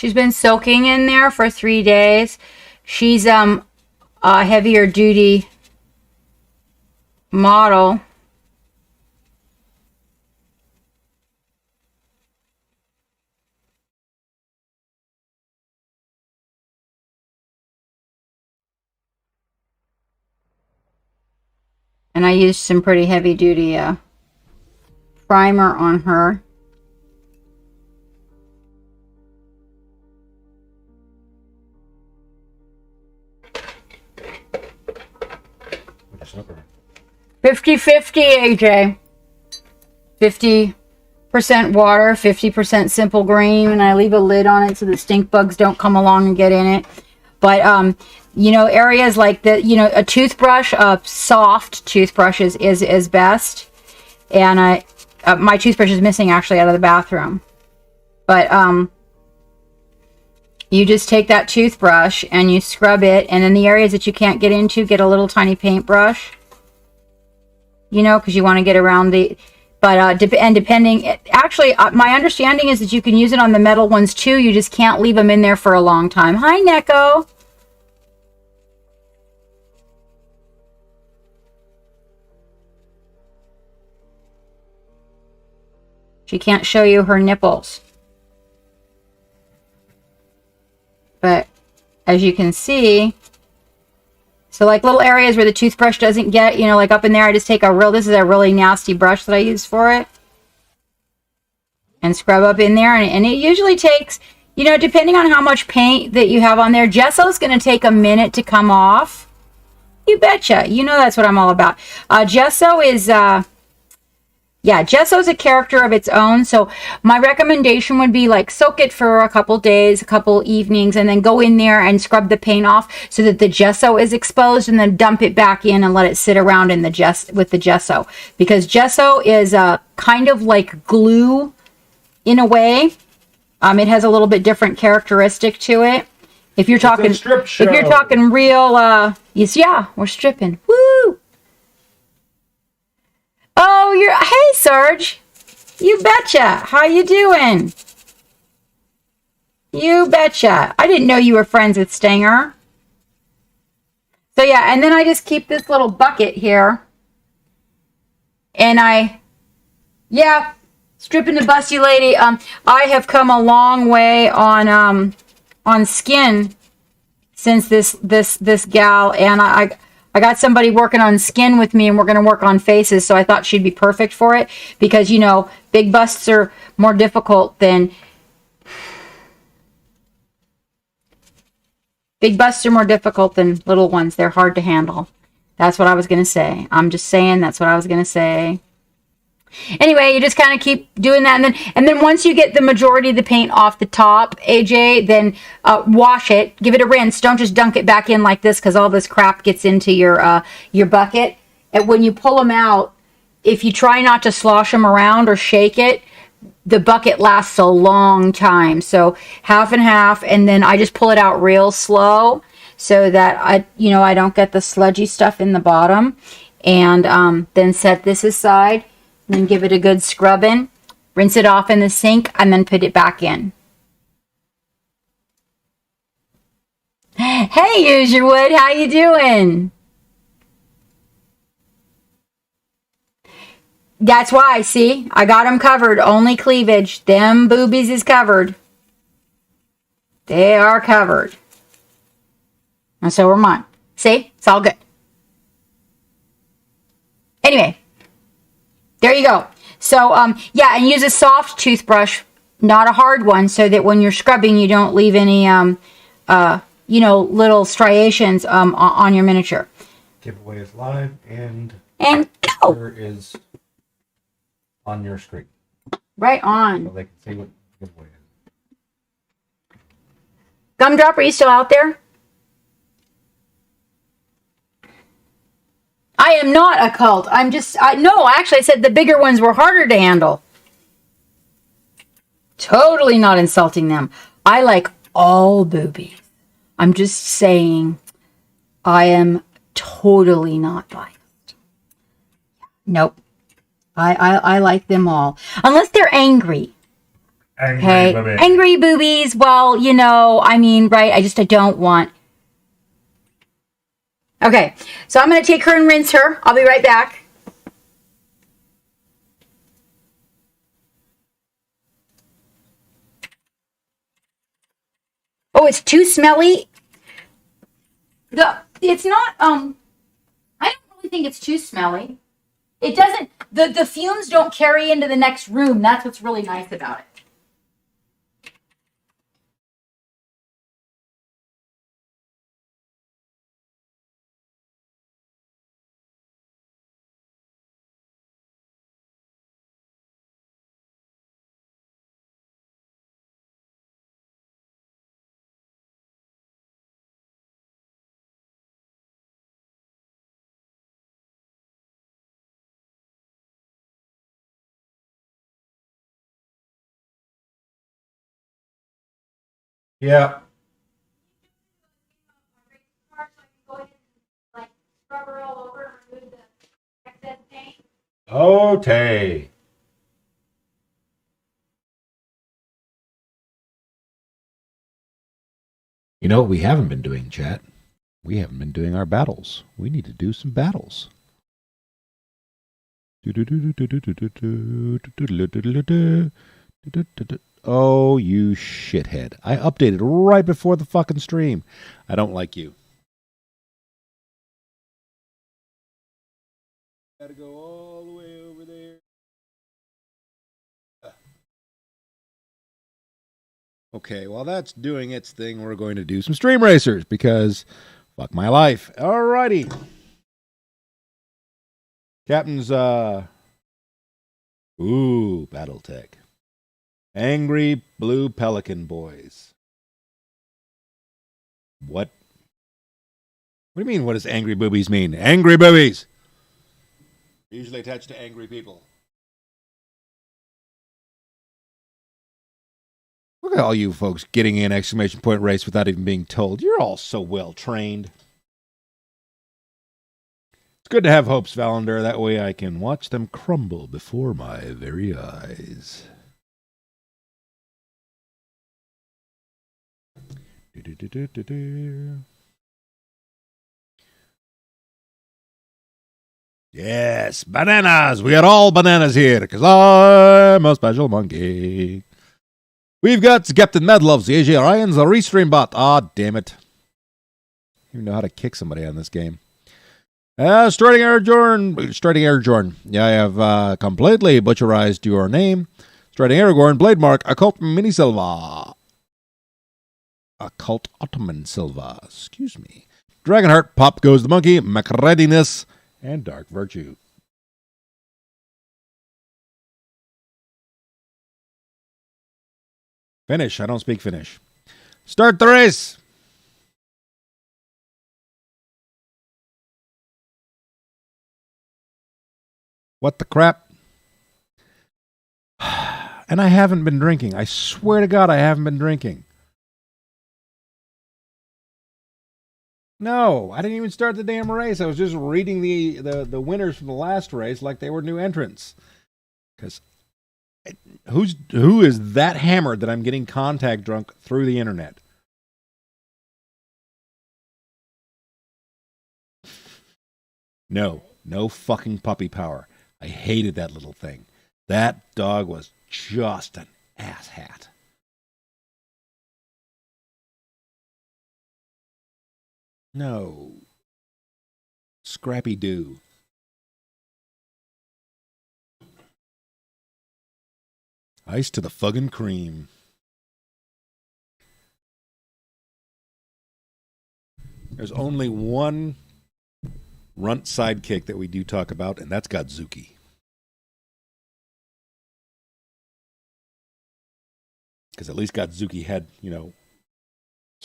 She's been soaking in there for 3 days. She's a heavier duty model. And I used some pretty heavy duty primer on her. Which slipper? 50-50, AJ. 50% water, 50% simple green, and I leave a lid on it so the stink bugs don't come along and get in it. But you know, areas like the, you know, a toothbrush, a soft toothbrush is best. And my toothbrush is missing actually out of the bathroom. But you just take that toothbrush and you scrub it, and in the areas that you can't get into, get a little tiny paintbrush. You know, because you want to get around the, but depending, actually, my understanding is that you can use it on the metal ones too. You just can't leave them in there for a long time. Hi, Neko. She can't show you her nipples. But as you can see, so like little areas where the toothbrush doesn't get, you know, like up in there, I just take this is a really nasty brush that I use for it. And scrub up in there. And it usually takes, you know, depending on how much paint that you have on there, gesso is going to take a minute to come off. You betcha. You know that's what I'm all about. Gesso is... yeah, gesso is a character of its own. So my recommendation would be like soak it for a couple days, a couple evenings, and then go in there and scrub the paint off so that the gesso is exposed, and then dump it back in and let it sit around in the with the gesso. Because gesso is kind of like glue in a way. It has a little bit different characteristic to it. If you're talking, if you're talking real, yes, yeah, we're stripping. Woo! Oh, hey, Serge. You betcha. How you doing? You betcha. I didn't know you were friends with Stinger. So yeah, and then I just keep this little bucket here. And stripping the busty lady. I have come a long way on skin since this gal, and I got somebody working on skin with me, and we're going to work on faces, so I thought she'd be perfect for it, because, you know, big busts are more difficult than... Big busts are more difficult than little ones. They're hard to handle. That's what I was going to say. I'm just saying that's what I was going to say. Anyway, you just kind of keep doing that, and then once you get the majority of the paint off the top, AJ, then wash it, give it a rinse. Don't just dunk it back in like this, because all this crap gets into your bucket. And when you pull them out, if you try not to slosh them around or shake it, the bucket lasts a long time. So half and half, and then I just pull it out real slow so that I don't get the sludgy stuff in the bottom. And then set this aside. And then give it a good scrubbing, rinse it off in the sink, and then put it back in. Hey, Usurewood, how you doing? That's why, see, I got them covered. Only cleavage. Them boobies is covered. They are covered. And so are mine. See, it's all good. Anyway. There you go. So, yeah, and use a soft toothbrush, not a hard one, so that when you're scrubbing, you don't leave any, little striations on your miniature. Giveaway is live, and go. here is on your screen. Right on. So they can see what the giveaway is. Gumdrop, are you still out there? I am not a cult. I said the bigger ones were harder to handle. Totally not insulting them. I like all boobies. I'm just saying I am totally not biased. Nope. I like them all. Unless they're angry. Angry booby. Angry boobies. Well, I mean, right? I don't want. Okay, so I'm going to take her and rinse her. I'll be right back. Oh, it's too smelly. It's not. I don't really think it's too smelly. It doesn't. The fumes don't carry into the next room. That's what's really nice about it. Yeah. Okay. You know what we haven't been doing, chat? We haven't been doing our battles. We need to do some battles. Oh, you shithead. I updated right before the fucking stream. I don't like you. Gotta go all the way over there. Okay, while that's doing its thing, we're going to do some stream racers because fuck my life. Alrighty. Captain's, Battletech. Angry Blue Pelican Boys. What? What do you mean, what does angry boobies mean? Angry boobies! Usually attached to angry people. Look at all you folks getting in exclamation point race without even being told. You're all so well trained. It's good to have hopes, Valander. That way I can watch them crumble before my very eyes. Yes, bananas. We got all bananas here because I'm a special monkey. We've got Captain Madloves, the AJ Ryans, the Restream bot. Ah, damn it. I don't even know how to kick somebody on this game. Starting Air Jorn. Yeah, I have completely butcherized your name. Starting Aragorn, Blademark, Occult Mini Silva. Occult Ottoman Silva. Excuse me. Dragonheart, Pop Goes the Monkey, Macreadiness, and Dark Virtue. Finnish. I don't speak Finnish. Start the race. What the crap? And I haven't been drinking. I swear to God, I haven't been drinking. No, I didn't even start the damn race. I was just reading the winners from the last race like they were new entrants. Because who is that hammered that I'm getting contact drunk through the internet? No fucking puppy power. I hated that little thing. That dog was just an asshat. No. Scrappy Doo. Ice to the fucking cream. There's only one runt sidekick that we do talk about, and that's Godzuki. Because at least Godzuki had,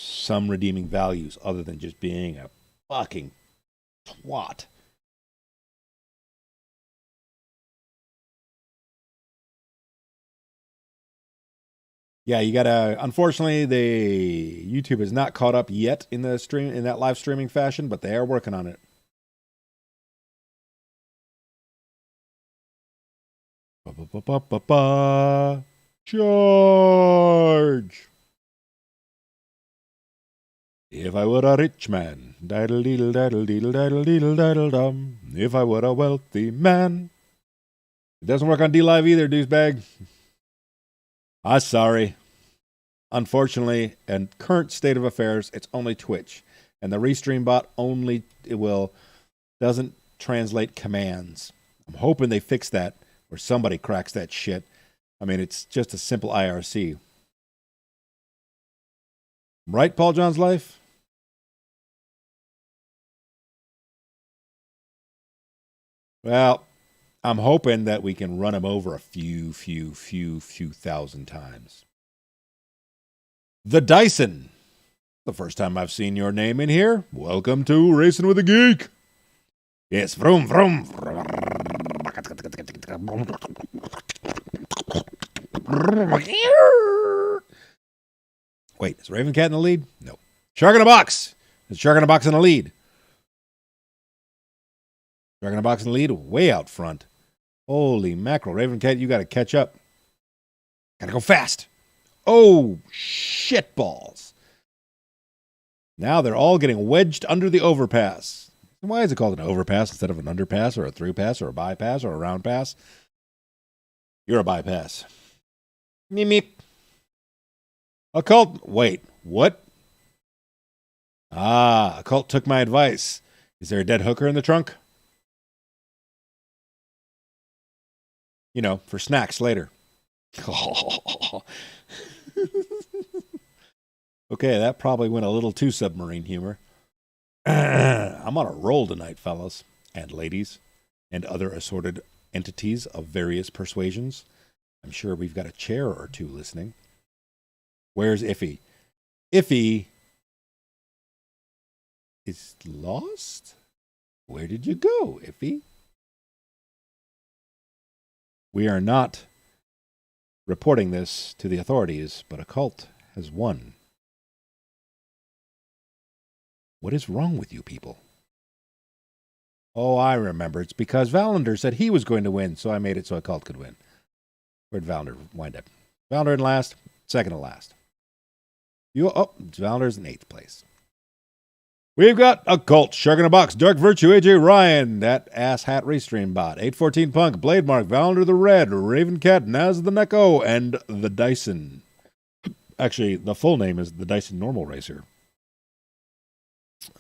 some redeeming values other than just being a fucking twat. Yeah, you gotta. Unfortunately, the YouTube is not caught up yet in the stream in that live streaming fashion, but they are working on it. Charge! If I were a rich man, diddle deedle diddle deedle diddle deedle diddle dum. If I were a wealthy man. It doesn't work on D-Live either, douchebag. I'm sorry. Unfortunately, in current state of affairs, it's only Twitch. And the Restream bot doesn't translate commands. I'm hoping they fix that, or somebody cracks that shit. I mean, it's just a simple IRC. Right, Paul John's Life? Well, I'm hoping that we can run him over a few thousand times. The Dyson. The first time I've seen your name in here. Welcome to Racing with a Geek. Yes, vroom, vroom. Wait, is Raven Cat in the lead? No. Shark in a Box. Is Shark in a Box in the lead? Shark in a Box in the lead, way out front. Holy mackerel. Raven Cat, you got to catch up. Got to go fast. Oh, shit balls. Now they're all getting wedged under the overpass. Why is it called an overpass instead of an underpass or a through pass or a bypass or a round pass? You're a bypass. Meep meep. Occult. Wait, what? Ah, Occult took my advice. Is there a dead hooker in the trunk? You know, for snacks later. Okay, that probably went a little too submarine humor. I'm on a roll tonight, fellas and ladies and other assorted entities of various persuasions. I'm sure we've got a chair or two listening. Where's Iffy? Iffy is lost? Where did you go, Iffy? We are not reporting this to the authorities, but Occult has won. What is wrong with you people? Oh, I remember. It's because Valander said he was going to win, so I made it so Occult could win. Where'd Valander wind up? Valander in last, second to last. Valander's in 8th place. We've got Occult, Shark in a Box, Dark Virtue, AJ Ryan, that ass hat Restream bot, 814 Punk, Blade Mark, Valander the Red, Raven Cat, Naz the Neko, and the Dyson. Actually, the full name is the Dyson Normal Racer.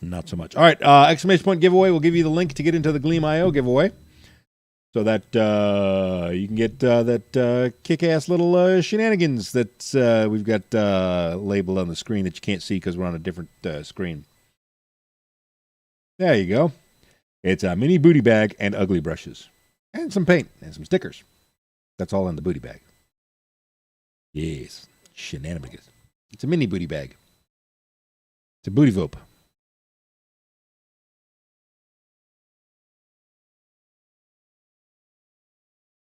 Not so much. All right, exclamation point giveaway. We'll give you the link to get into the Gleam.io giveaway so that you can get that kick-ass little shenanigans that we've got labeled on the screen that you can't see because we're on a different screen. There you go. It's a mini booty bag and ugly brushes and some paint and some stickers. That's all in the booty bag. Yes, shenanigans. It's a mini booty bag. It's a booty vope.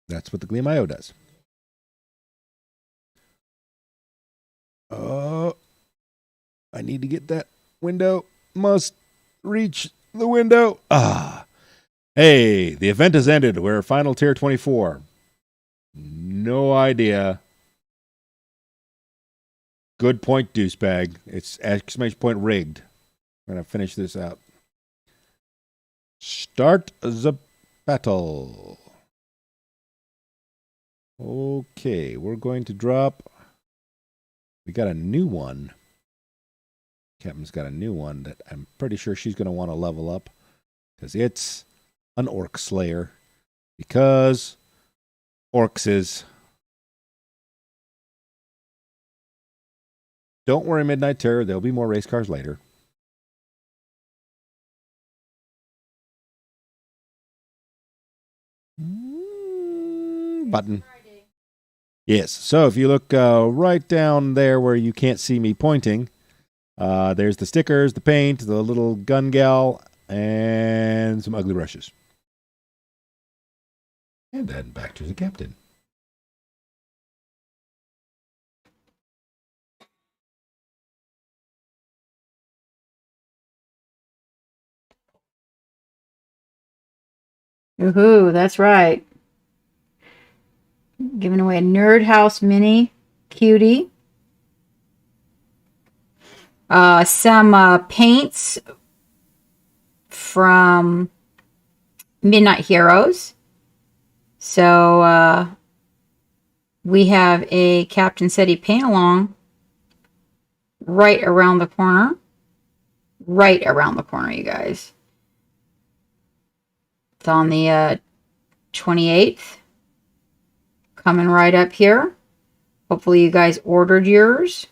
That's what the Gleam.io does. Oh, I need to get that window. Must reach the window. Ah. Hey, the event has ended. We're final tier 24. No idea. Good point, douchebag. It's exclamation point rigged. I'm going to finish this out. Start the battle. Okay, we're going to drop. We got a new one. Captain's got a new one that I'm pretty sure she's going to want to level up because it's an Orc Slayer. Because Orcs is. Don't worry, Midnight Terror. There'll be more race cars later. Button. Yes, so if you look right down there where you can't see me pointing, there's the stickers, the paint, the little gun gal, and some ugly brushes. And then back to the captain. Woohoo, that's right. Giving away a Nerd House Mini Cutie. Some paints from Midnight Heroes. So we have a Captain Seti paint along right around the corner. Right around the corner, you guys. It's on the 28th. Coming right up here. Hopefully you guys ordered yours.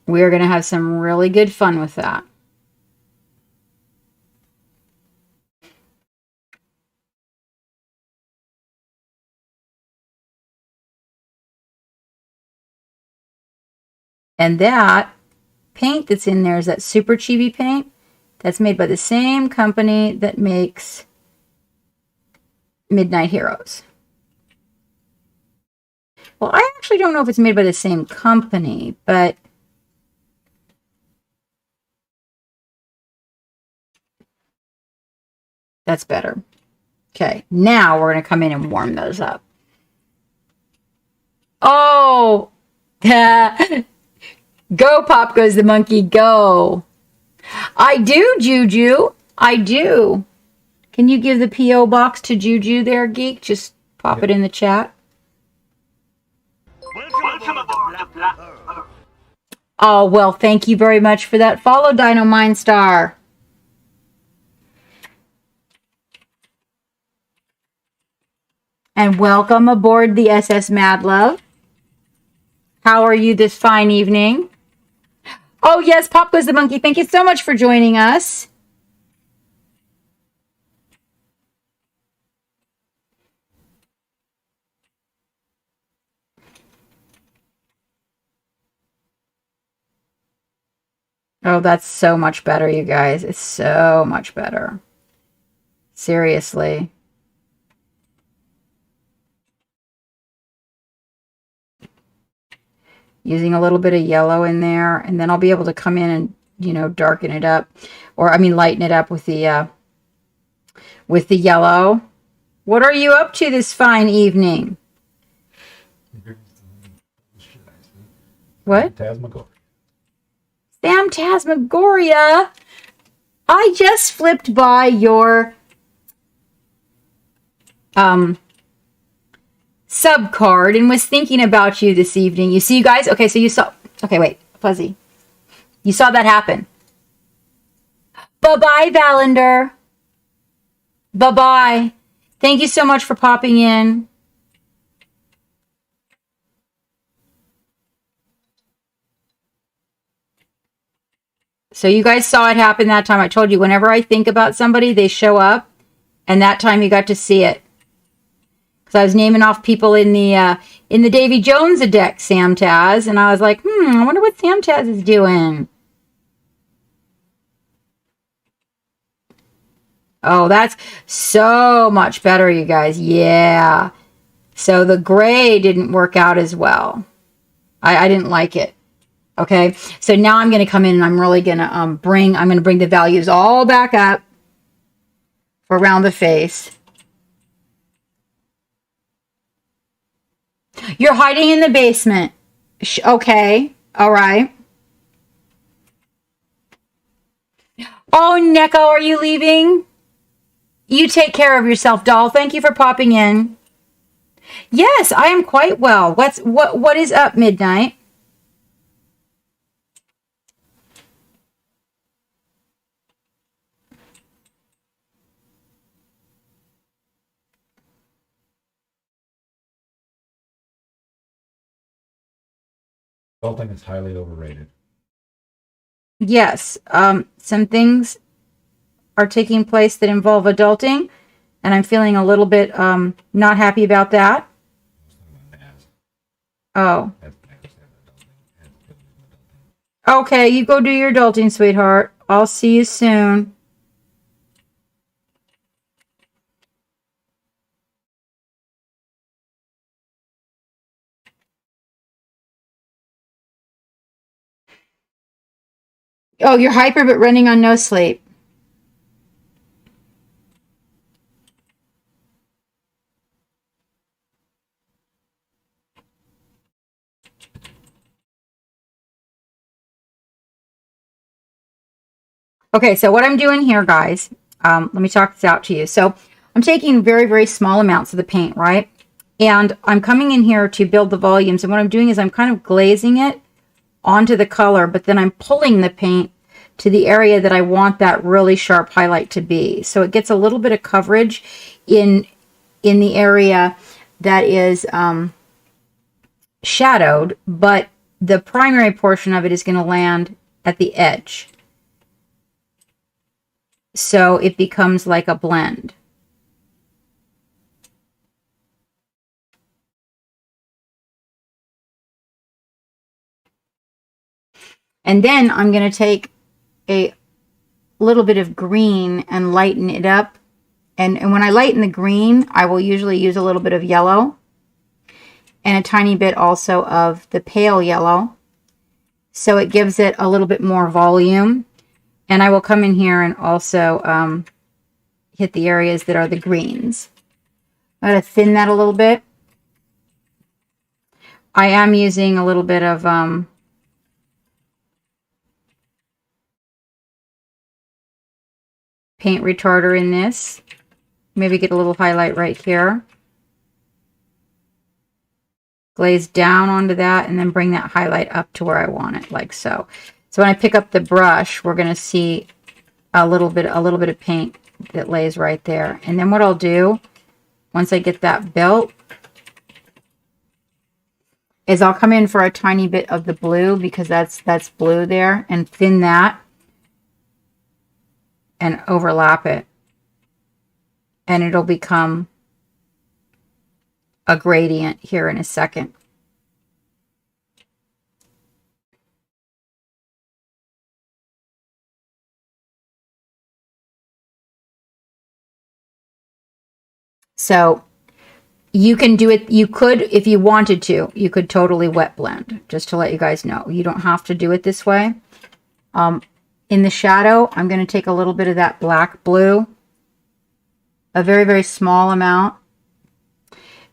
We're going to have some really good fun with that. And that paint that's in there is that Super Chibi paint. That's made by the same company that makes Midnight Heroes. Well, I actually don't know if it's made by the same company, but that's better. Okay, now we're going to come in and warm those up. Oh, go, Pop Goes the Monkey, go. I do, Juju. I do. Can you give the P.O. box to Juju there, Geek? Just pop it in the chat. Oh, well, thank you very much for that follow, Dino Mindstar. And welcome aboard the SS Mad Love. How are you this fine evening? Oh, yes, Pop Goes the Monkey. Thank you so much for joining us. Oh, that's so much better, you guys. It's so much better. Seriously. Using a little bit of yellow in there, and then I'll be able to come in and, you know, darken it up, or I mean lighten it up with the yellow. What are you up to this fine evening? What? Phantasmagoria. I just flipped by your sub card and was thinking about you this evening. You see, you guys? Okay, so you saw... Okay, wait. Fuzzy. You saw that happen. Bye-bye, Valander. Bye-bye. Thank you so much for popping in. So you guys saw it happen that time. I told you, whenever I think about somebody, they show up. And that time you got to see it. Because I was naming off people in the Davy Jones deck, Sam Taz, and I was like, I wonder what Sam Taz is doing. Oh, that's so much better, you guys. Yeah. So the gray didn't work out as well. I didn't like it. Okay. So now I'm going to come in and I'm really going to bring the values all back up for around the face. You're hiding in the basement. Okay. All right. Oh, Neko, are you leaving? You take care of yourself, doll. Thank you for popping in. Yes, I am quite well. What is up, Midnight? Adulting is highly overrated. Yes, some things are taking place that involve adulting, and I'm feeling a little bit not happy about that. Oh. Okay, you go do your adulting, sweetheart. I'll see you soon. Oh, you're hyper but running on no sleep. Okay, so what I'm doing here, guys, let me talk this out to you. So I'm taking very, very small amounts of the paint, right? And I'm coming in here to build the volumes. And what I'm doing is I'm kind of glazing it onto the color, but then I'm pulling the paint to the area that I want that really sharp highlight to be. So it gets a little bit of coverage in the area that is shadowed, but the primary portion of it is going to land at the edge. So it becomes like a blend. And then I'm going to take a little bit of green and lighten it up. And when I lighten the green, I will usually use a little bit of yellow and a tiny bit also of the pale yellow. So it gives it a little bit more volume. And I will come in here and also hit the areas that are the greens. I'm going to thin that a little bit. I am using a little bit of paint retarder in this. Maybe get a little highlight right here. Glaze down onto that and then bring that highlight up to where I want it, like so. So when I pick up the brush, we're going to see a little bit of paint that lays right there. And then what I'll do, once I get that built, is I'll come in for a tiny bit of the blue, because that's blue there, and thin that and overlap it. And it'll become a gradient here in a second. So you can do it. You could, if you wanted to, you could totally wet blend, just to let you guys know. You don't have to do it this way. In the shadow, I'm going to take a little bit of that black blue, a very, very small amount.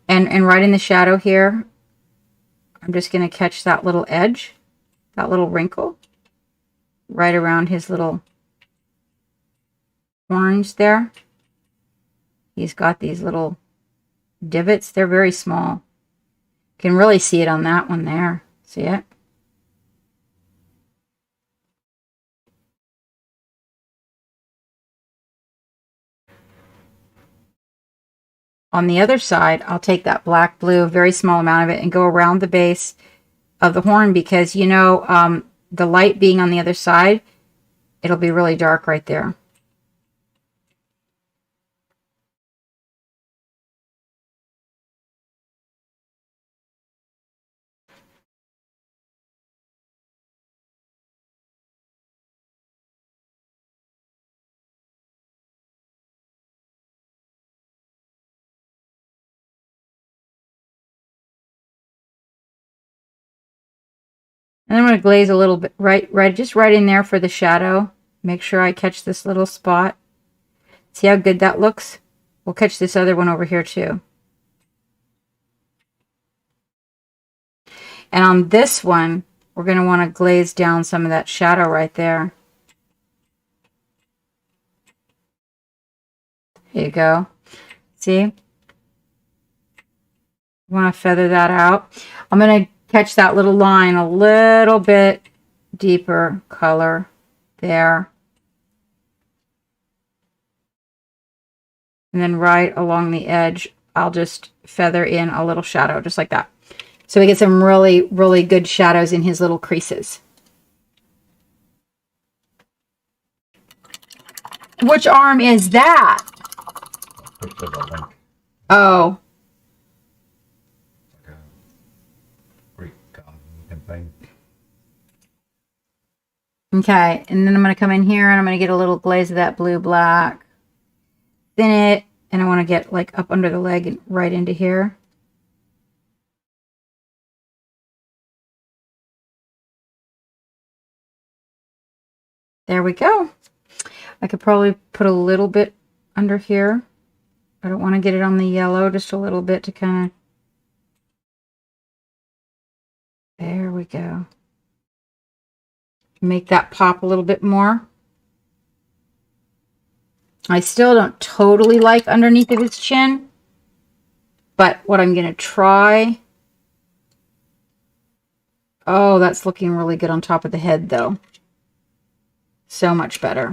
And right in the shadow here, I'm just going to catch that little edge, that little wrinkle, right around his little horns there. He's got these little divots. They're very small. You can really see it on that one there. See it? On the other side, I'll take that black blue, very small amount of it, and go around the base of the horn, because, you know, the light being on the other side, it'll be really dark right there. And I'm going to glaze a little bit just right in there for the shadow. Make sure I catch this little spot. See how good that looks? We'll catch this other one over here too. And on this one, we're going to want to glaze down some of that shadow right there. There you go. See? Want to feather that out. I'm going to catch that little line a little bit deeper color there. And then right along the edge, I'll just feather in a little shadow, just like that. So we get some really, really good shadows in his little creases. Which arm is that? Oh. Okay, and then I'm going to come in here and I'm going to get a little glaze of that blue black. Thin it, and I want to get like up under the leg and right into here. There we go. I could probably put a little bit under here. I don't want to get it on the yellow, just a little bit to kind of... There we go. Make that pop a little bit more. I still don't totally like underneath of his chin, but what I'm going to try... Oh, that's looking really good on top of the head, though. So much better.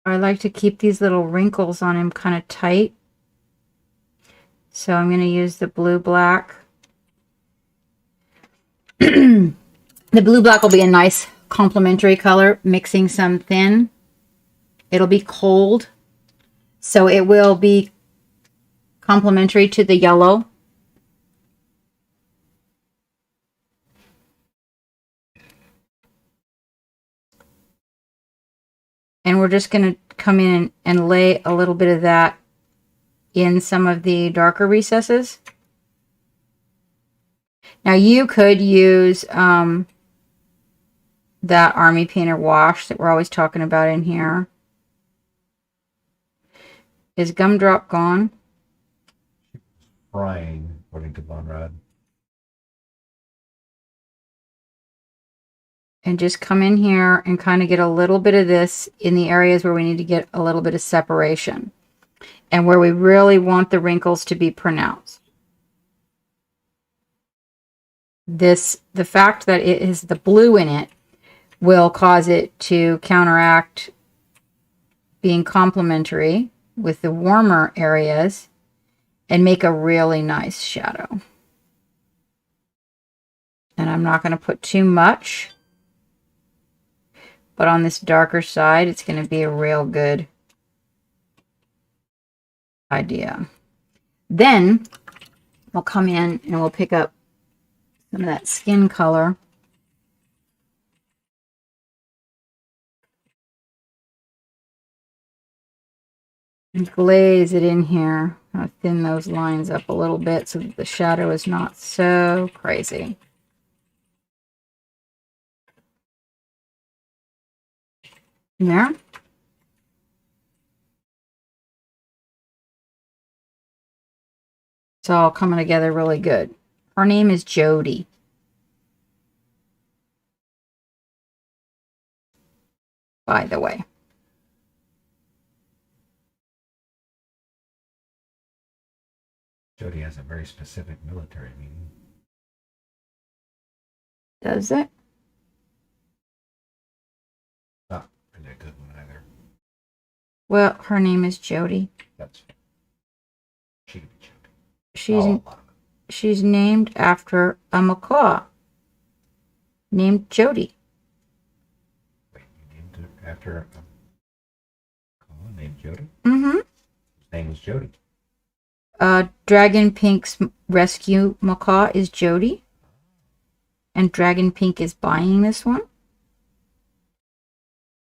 I like to keep these little wrinkles on him kind of tight. So I'm going to use the blue-black. The blue-black will be a nice complementary color, mixing some thin. It'll be cold, so it will be complementary to the yellow. And we're just going to come in and lay a little bit of that in some of the darker recesses. Now you could use that Army Painter wash that we're always talking about in here. Is Gumdrop gone? Frying, according to Bonrod. And just come in here and kind of get a little bit of this in the areas where we need to get a little bit of separation. And where we really want the wrinkles to be pronounced. The fact that it is the blue in it will cause it to counteract being complementary with the warmer areas and make a really nice shadow. And I'm not going to put too much, but on this darker side, it's going to be a real good idea. Then we'll come in and we'll pick up some of that skin color. And glaze it in here. I'll thin those lines up a little bit so that the shadow is not so crazy. There. It's all coming together really good. Her name is Jody. By the way. Jody has a very specific military meaning. Does it? Not really a good one either. Well, her name is Jody. That's she could be Jody. She's named after a macaw named Jody. Wait, you named her after a macaw named Jody? Mm-hmm. His name was Jody. Dragon Pink's rescue macaw is Jody. And Dragon Pink is buying this one.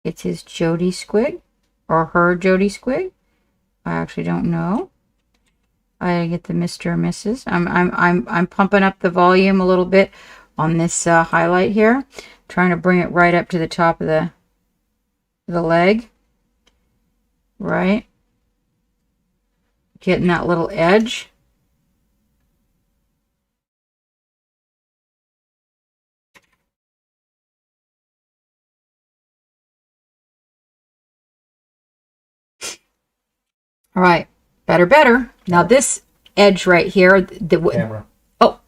It's his Jody Squig. Or her Jody Squig. I actually don't know. I get the Mr. and Mrs. I'm pumping up the volume a little bit on this highlight here. Trying to bring it right up to the top of the leg. Right. Getting that little edge. All right, better. Now this edge right here, the Camera. Oh.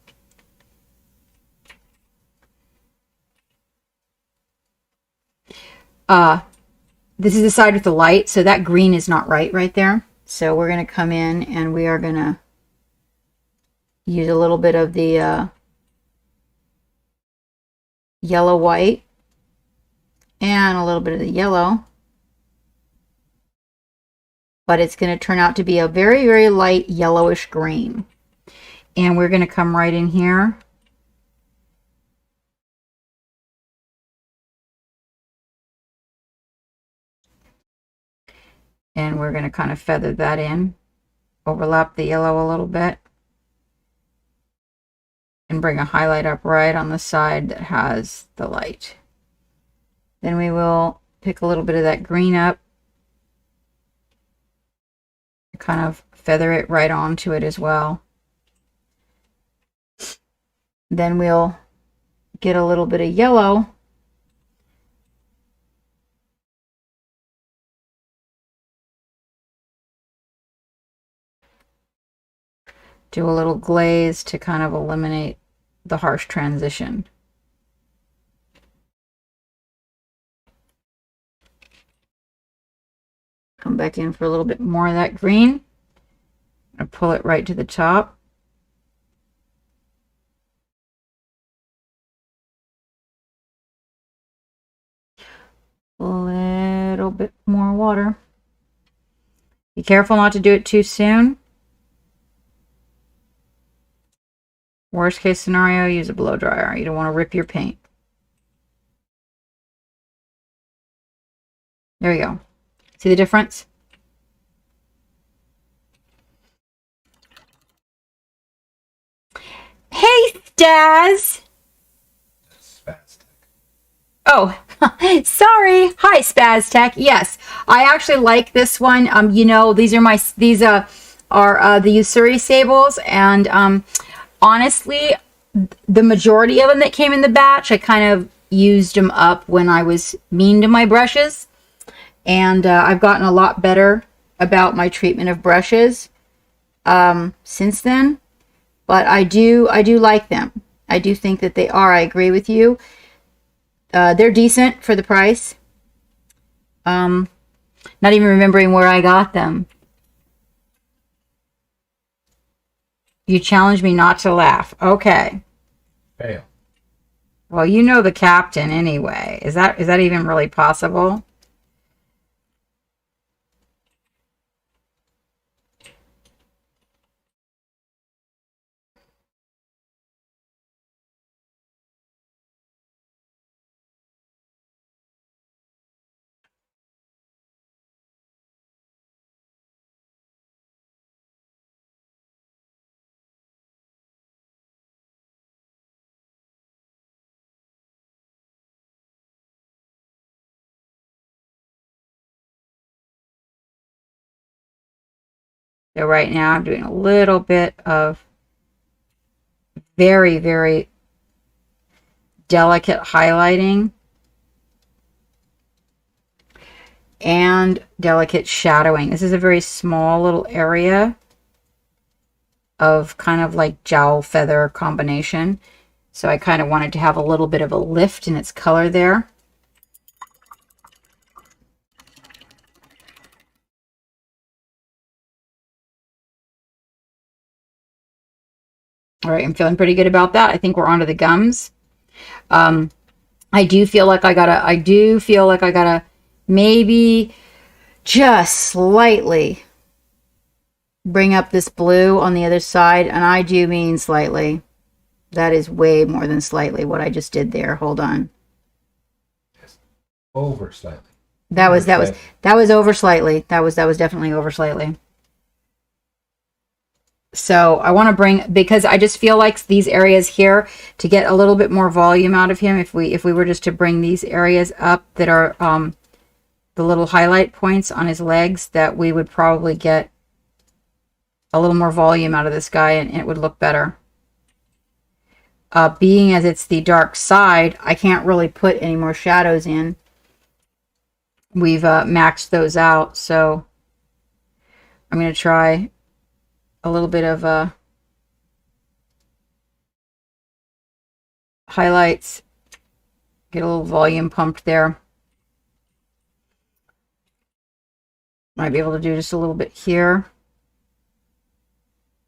this is the side with the light, so that green is not right there. So we're going to come in and we are going to use a little bit of the yellow white and a little bit of the yellow. But it's going to turn out to be a very, very light yellowish green. And we're going to come right in here. And we're going to kind of feather that in, overlap the yellow a little bit, and bring a highlight up right on the side that has the light. Then we will pick a little bit of that green up, kind of feather it right onto it as well. Then we'll get a little bit of yellow do a little glaze to kind of eliminate the harsh transition. Come back in for a little bit more of that green. I'm going to pull it right to the top. A little bit more water. Be careful not to do it too soon. Worst case scenario, use a blow dryer. You don't want to rip your paint. There we go. See the difference? Hey, Staz! Oh, sorry. Hi, Spaz Tech. Yes, I actually like this one. You know, these are the Usuri sables, and honestly, the majority of them that came in the batch, I kind of used them up when I was mean to my brushes, and I've gotten a lot better about my treatment of brushes since then. But I do like them. I do think that they are. I agree with you. They're decent for the price. Not even remembering where I got them. You challenged me not to laugh. Okay. Fail. Well, you know the captain anyway. Is that even really possible? So right now I'm doing a little bit of very, very delicate highlighting and delicate shadowing. This is a very small little area of kind of like jowl feather combination. So I kind of wanted to have a little bit of a lift in its color there. All right, I'm feeling pretty good about that. I think we're onto the gums. I do feel like I gotta maybe just slightly bring up this blue on the other side, and I do mean slightly. That is way more than slightly what I just did there. Hold on. Yes. Over slightly. That was over slightly. That was definitely over slightly. So I want to bring, because I just feel like these areas here, to get a little bit more volume out of him, if we were just to bring these areas up that are the little highlight points on his legs, that we would probably get a little more volume out of this guy, and it would look better. Being as it's the dark side, I can't really put any more shadows in. We've maxed those out, so I'm going to try a little bit of highlights, get a little volume pumped there. Might be able to do just a little bit here.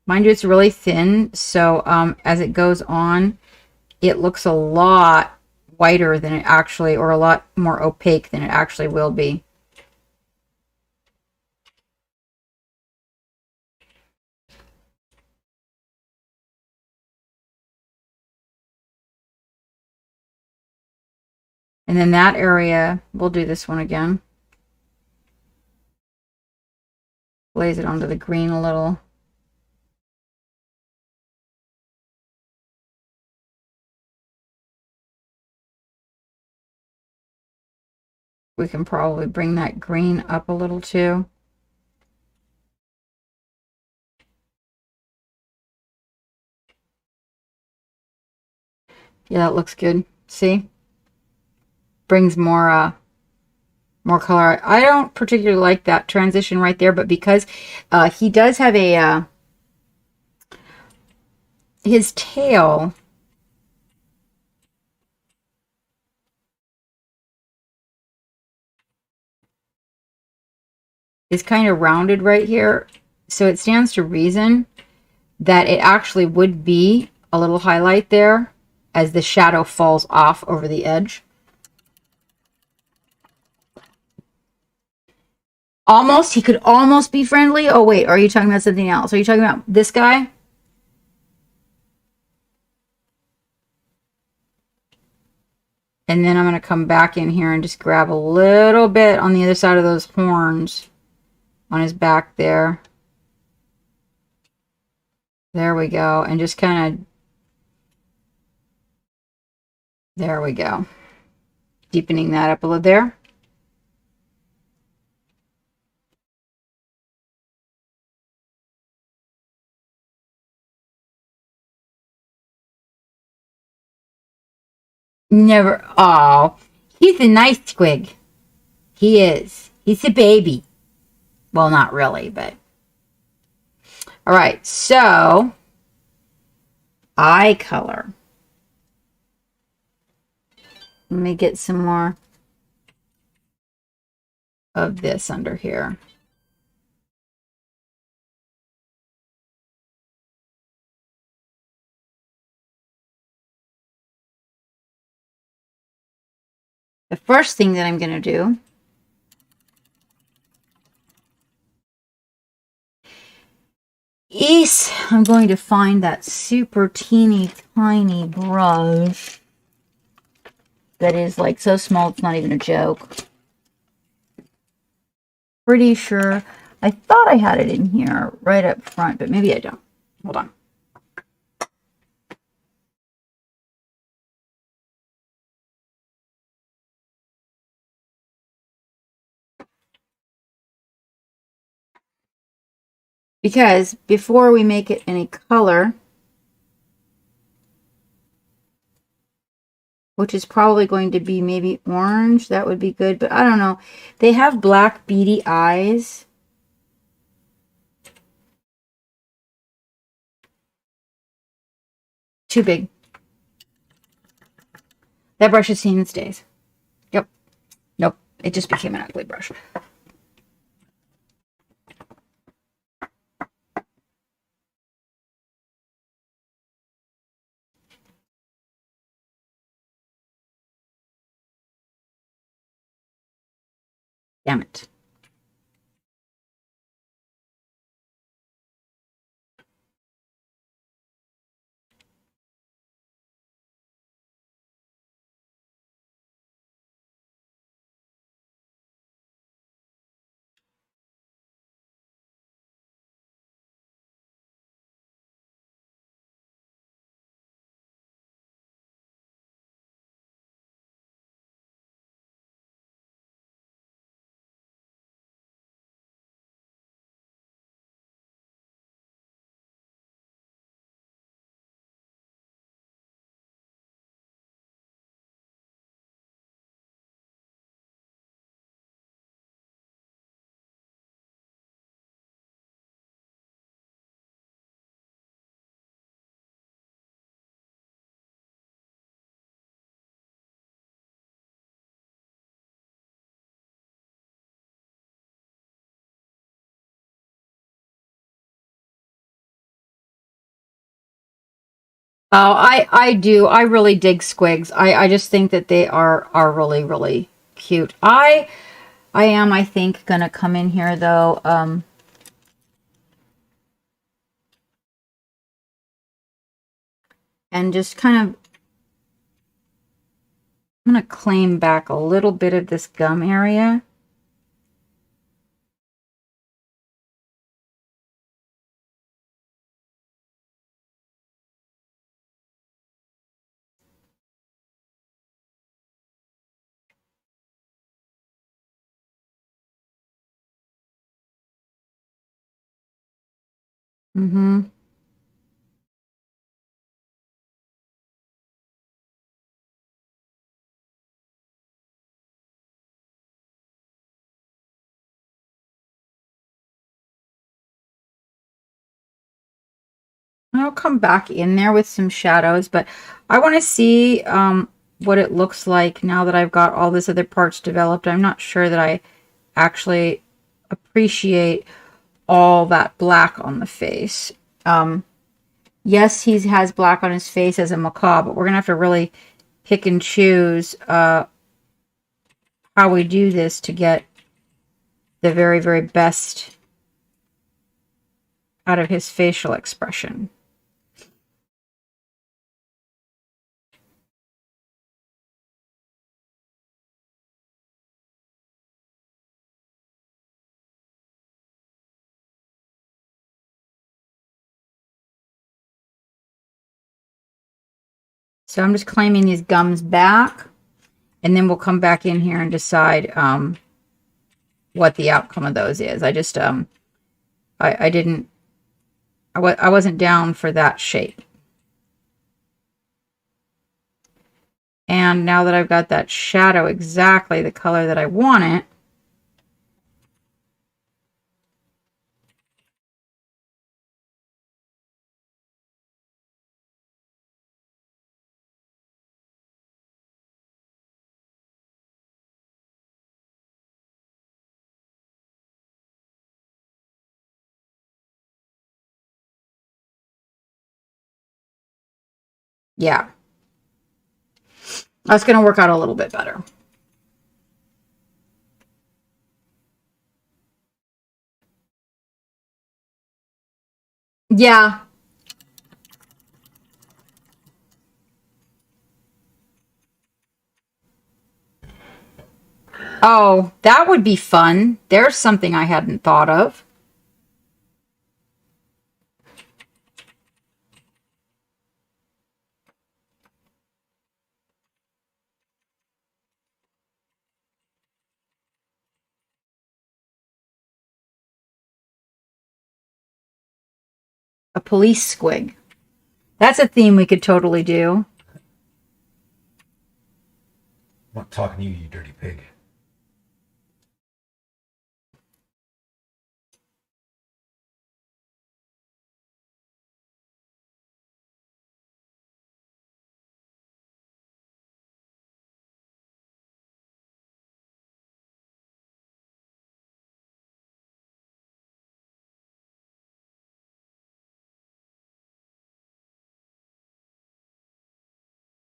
Mind you, it's really thin, so as it goes on, it looks a lot whiter than it actually, or a lot more opaque than it actually will be. And then that area, we'll do this one again. Blaze it onto the green a little. We can probably bring that green up a little too. Yeah, that looks good. See? Brings more color. I don't particularly like that transition right there, but because he does have a his tail is kind of rounded right here, so it stands to reason that it actually would be a little highlight there as the shadow falls off over the edge. Almost, he could almost be friendly. Oh wait, are you talking about something else? Are you talking about this guy? And then I'm going to come back in here and just grab a little bit on the other side of those horns on his back there. There we go. And just kind of, there we go. Deepening that up a little there. Never, oh, he's a nice squig. He is. He's a baby. Well, not really, but. All right, so eye color. Let me get some more of this under here. The first thing that I'm going to do is I'm going to find that super teeny tiny brush that is like so small it's not even a joke. Pretty sure I thought I had it in here right up front, but maybe I don't. Hold on. Because before we make it any color, which is probably going to be maybe orange, that would be good, but I don't know. They have black beady eyes. Too big. That brush has seen its days. Yep. Nope. It just became an ugly brush. Damn it. Oh, I do. I really dig squigs. I just think that they are really, really cute. I am, I think, gonna come in here though, and just kind of, I'm gonna claim back a little bit of this gum area. Mm-hmm. I'll come back in there with some shadows, but I want to see what it looks like now that I've got all this other parts developed. I'm not sure that I actually appreciate all that black on the face. Yes, he has black on his face as a macaw, but we're going to have to really pick and choose how we do this to get the very, very best out of his facial expression. So I'm just claiming these gums back, and then we'll come back in here and decide what the outcome of those is. I just, I didn't, I wasn't down for that shape. And now that I've got that shadow exactly the color that I want it, yeah, that's going to work out a little bit better. Yeah. Oh, that would be fun. There's something I hadn't thought of. A police squig. That's a theme we could totally do. I'm not talking to you, you dirty pig.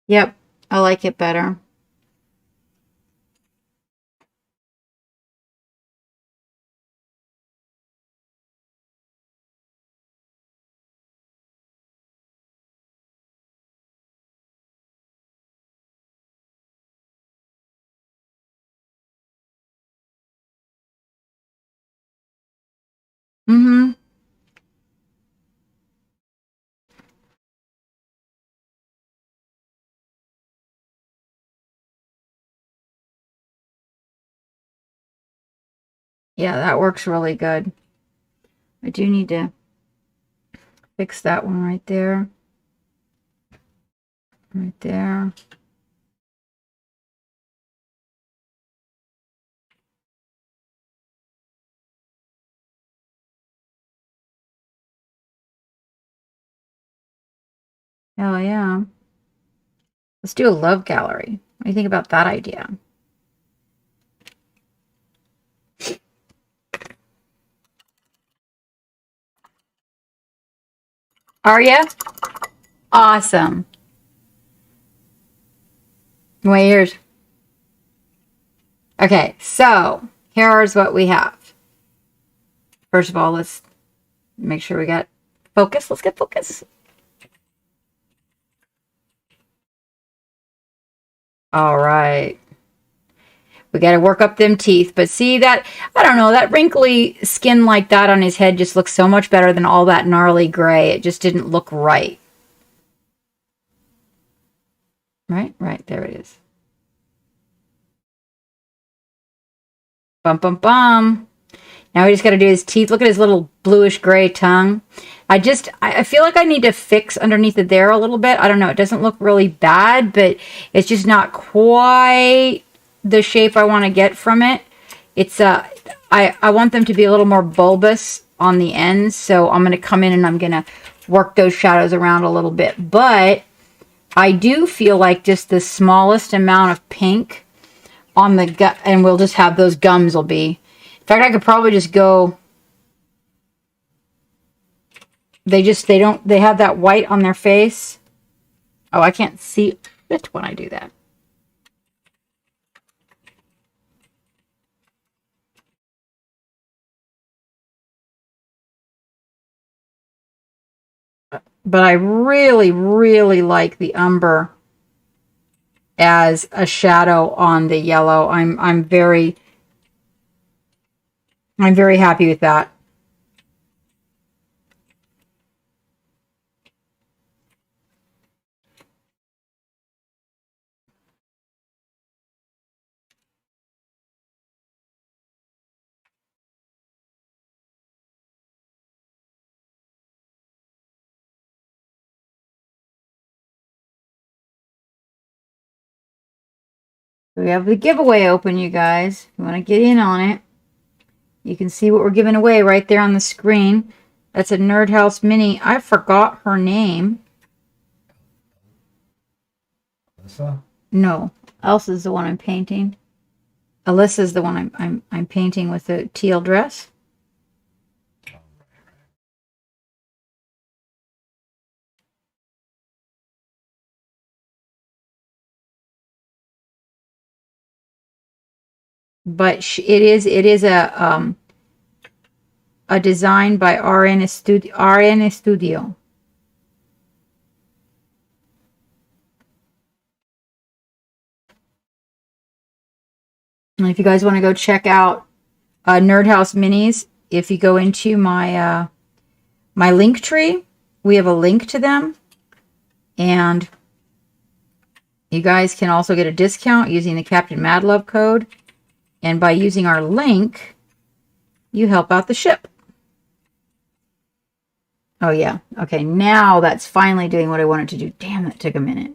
Yep, I like it better. Mm-hmm. Yeah, that works really good. I do need to fix that one right there. Right there. Hell yeah. Let's do a love gallery. What do you think about that idea? Are ya? Awesome. My ears. Okay, so here's what we have. First of all, let's make sure we got focus. Let's get focus. All right. We got to work up them teeth. But see that, I don't know, that wrinkly skin like that on his head just looks so much better than all that gnarly gray. It just didn't look right. Right, there it is. Bum, bum, bum. Now we just got to do his teeth. Look at his little bluish gray tongue. I feel like I need to fix underneath it there a little bit. I don't know. It doesn't look really bad, but it's just not quite the shape I want to get from it. It's I want them to be a little more bulbous on the ends, so I'm going to come in and I'm going to work those shadows around a little bit. But I do feel like just the smallest amount of pink on the gut, and we'll just have those gums will be. In fact, I could probably just go. They have that white on their face. Oh, I can't see it when I do that. But I really, really like the umber as a shadow on the yellow. I'm very happy with that. We have the giveaway open, you guys. If you want to get in on it, you can see what we're giving away right there on the screen. That's a Nerd House Mini. I forgot her name. Alyssa? No, Elsa's the one I'm painting. Alyssa's the one I'm painting with the teal dress. But it is a design by RN Studio. And if you guys want to go check out Nerd House Minis, if you go into my my link tree, we have a link to them, and you guys can also get a discount using the Captain Madlove code. And by using our link, you help out the ship. Oh, yeah. Okay, now that's finally doing what I wanted to do. Damn, that took a minute.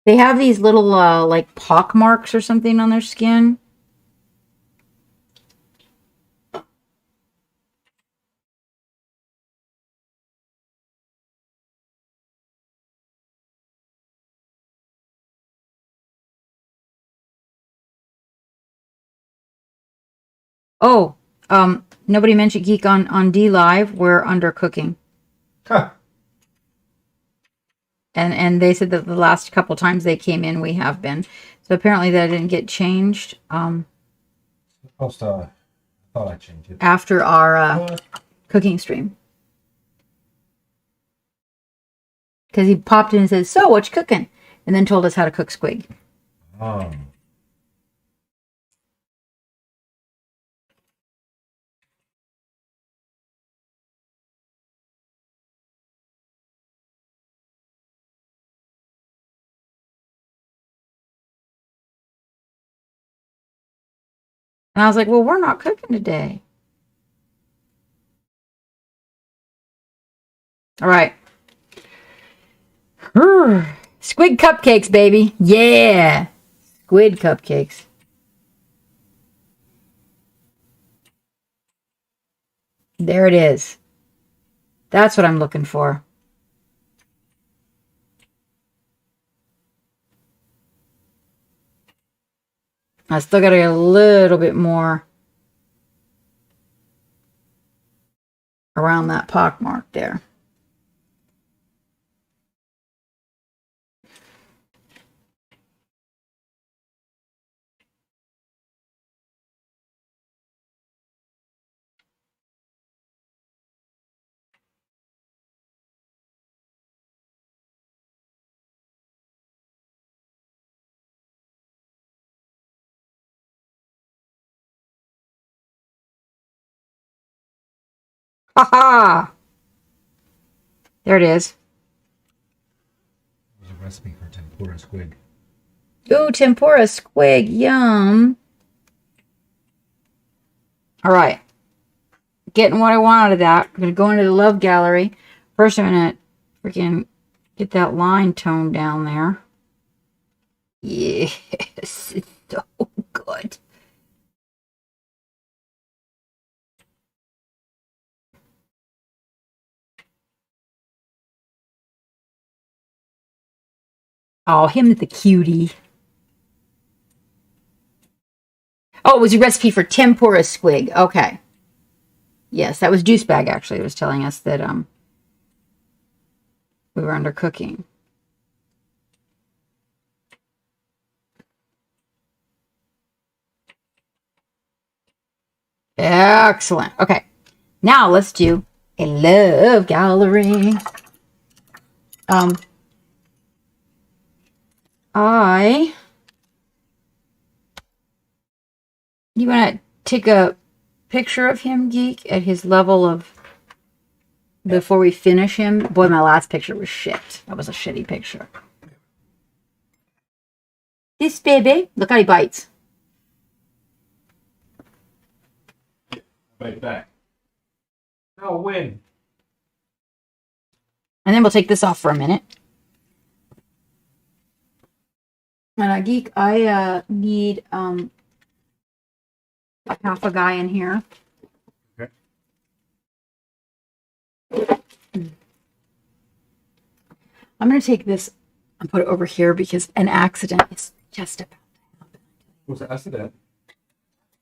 They have these little, like, pock marks or something on their skin. Oh, nobody mentioned Geek on D Live. We're under cooking. Huh. And they said that the last couple times they came in, we have been. So apparently that didn't get changed. Supposed to, I thought I changed it. After our cooking stream. Because he popped in and said, "So, what you cooking?" And then told us how to cook squig. Um, And I was like, well, we're not cooking today. All right. Squid cupcakes, baby. Yeah. Squid cupcakes. There it is. That's what I'm looking for. I still got to get a little bit more around that pock mark there. Ha ha! There it is. There's a recipe for tempura squig. Ooh, tempura squig. Yum. All right. Getting what I want out of that. I'm going to go into the love gallery. First, I'm going to freaking get that line tone down there. Yes. It's so good. Oh, him the cutie. Oh, it was a recipe for tempura squig. Okay. Yes, that was Juice Bag, actually. It was telling us that we were undercooking. Excellent. Okay. Now let's do a love gallery. You want to take a picture of him, Geek, at his level of before we finish him? Boy, my last picture was shit. That was a shitty picture. This baby, look how he bites. Bite back. No win. And then we'll take this off for a minute. And Geek, I need half a guy in here. Okay. I'm going to take this and put it over here because an accident is just about to happen. What's the accident?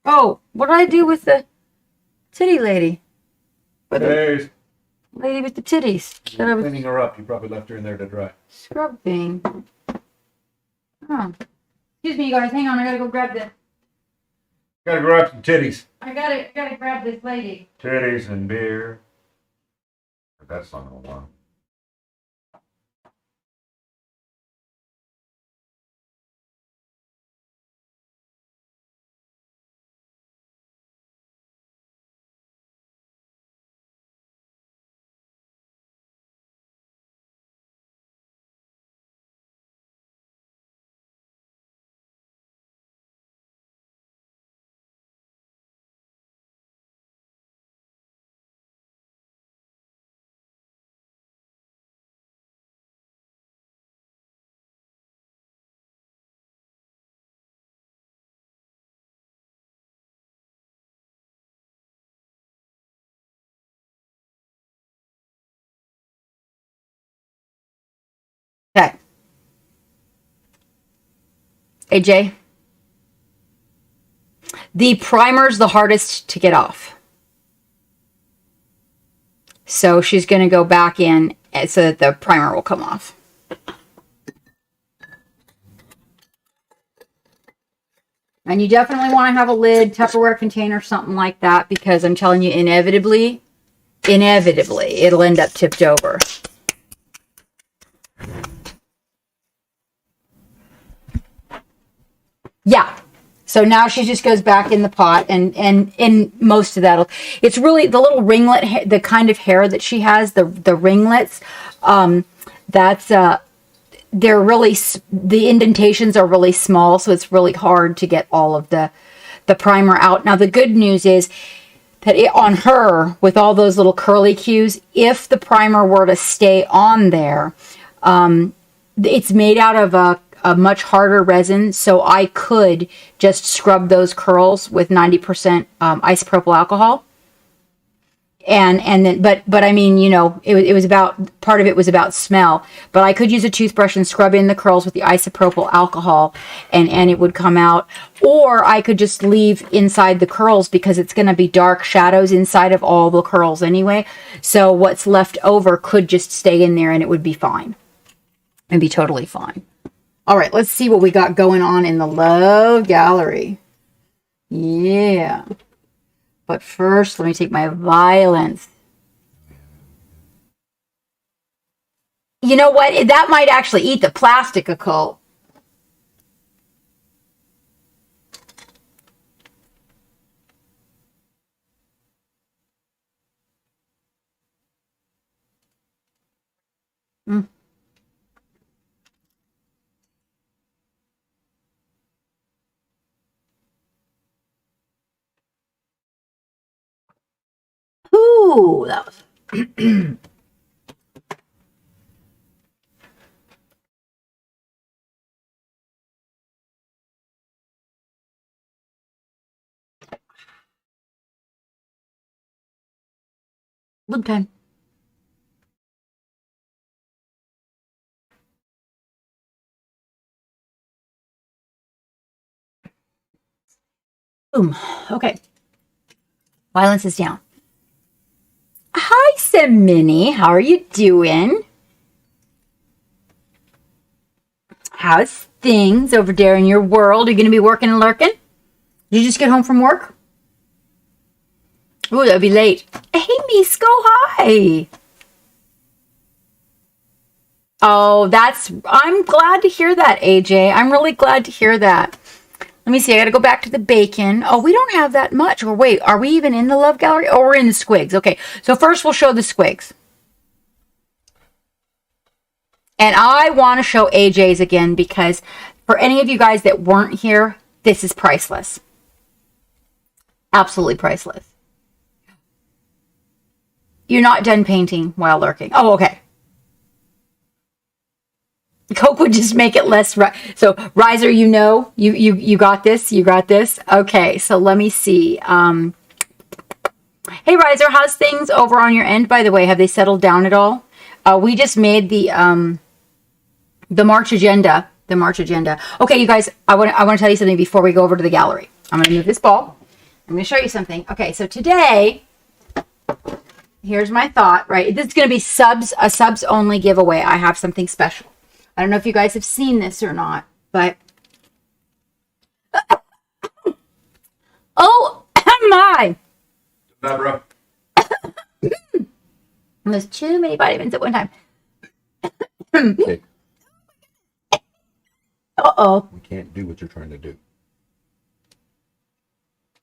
Oh, what did I do with the titty lady? With the Hey, lady with the titties that I was cleaning her up. You probably left her in there to dry. scrubbing. Oh. Excuse me, you guys. Hang on. I gotta go grab the. Gotta grab some titties. I gotta grab this lady. Titties and beer. Heard that song in a while. Okay. AJ. The primer's the hardest to get off. So she's going to go back in so that the primer will come off. And you definitely want to have a lid, Tupperware container, something like that, because I'm telling you, inevitably, it'll end up tipped over. Yeah. So now she just goes back in the pot, and most of that, it's really the little ringlet, the kind of hair that she has, the ringlets, they're really, the indentations are really small, so it's really hard to get all of the the primer out. Now, the good news is that on her, with all those little curly cues, if the primer were to stay on there, it's made out of a much harder resin, so I could just scrub those curls with 90% isopropyl alcohol. And then, but I mean, you know, it was about, part of it was about smell, but I could use a toothbrush and scrub in the curls with the isopropyl alcohol, and it would come out. Or I could just leave inside the curls, because it's going to be dark shadows inside of all the curls anyway. So what's left over could just stay in there and it would be fine. It'd be totally fine. All right, let's see what we got going on in the Love Gallery. Yeah. But first, let me take my violence. You know what? That might actually eat the plastic, occult. Mm. Ooh, that was... Lip time. Boom. Okay. Violence is down. Hi, Semini. How are you doing? How's things over there in your world? Are you going to be working and lurking? Did you just get home from work? Ooh, that'll be late. Hey, Misko, hi. Oh, I'm glad to hear that, AJ. I'm really glad to hear that. Let me see. I got to go back to the bacon. Oh, we don't have that much. Or wait, are we even in the Love Gallery? Oh, we're in the Squiggs. Okay, so first we'll show the Squiggs. And I want to show AJ's again, because for any of you guys that weren't here, this is priceless. Absolutely priceless. You're not done painting while lurking. Oh, okay. Coke would just make it less. So, Riser, you know, you got this. You got this. Okay, so let me see. Hey, Riser, how's things over on your end? By the way, have they settled down at all? We just made the March agenda. The March agenda. Okay, you guys, I want to tell you something before we go over to the gallery. I'm going to move this ball. I'm going to show you something. Okay, so today, here's my thought. Right, this is going to be a subs only giveaway. I have something special. I don't know if you guys have seen this or not, but oh my! Barbara. There's too many vitamins at one time. Okay. Uh-oh. We can't do what you're trying to do.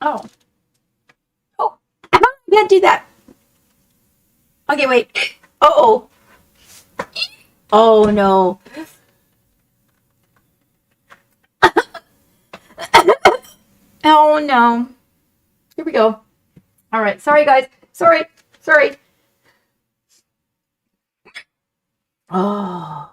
Oh. Oh. I can't do that. Okay, wait. Uh-oh. Oh, no. Oh, no. Here we go. All right. Sorry, guys. Sorry. Oh.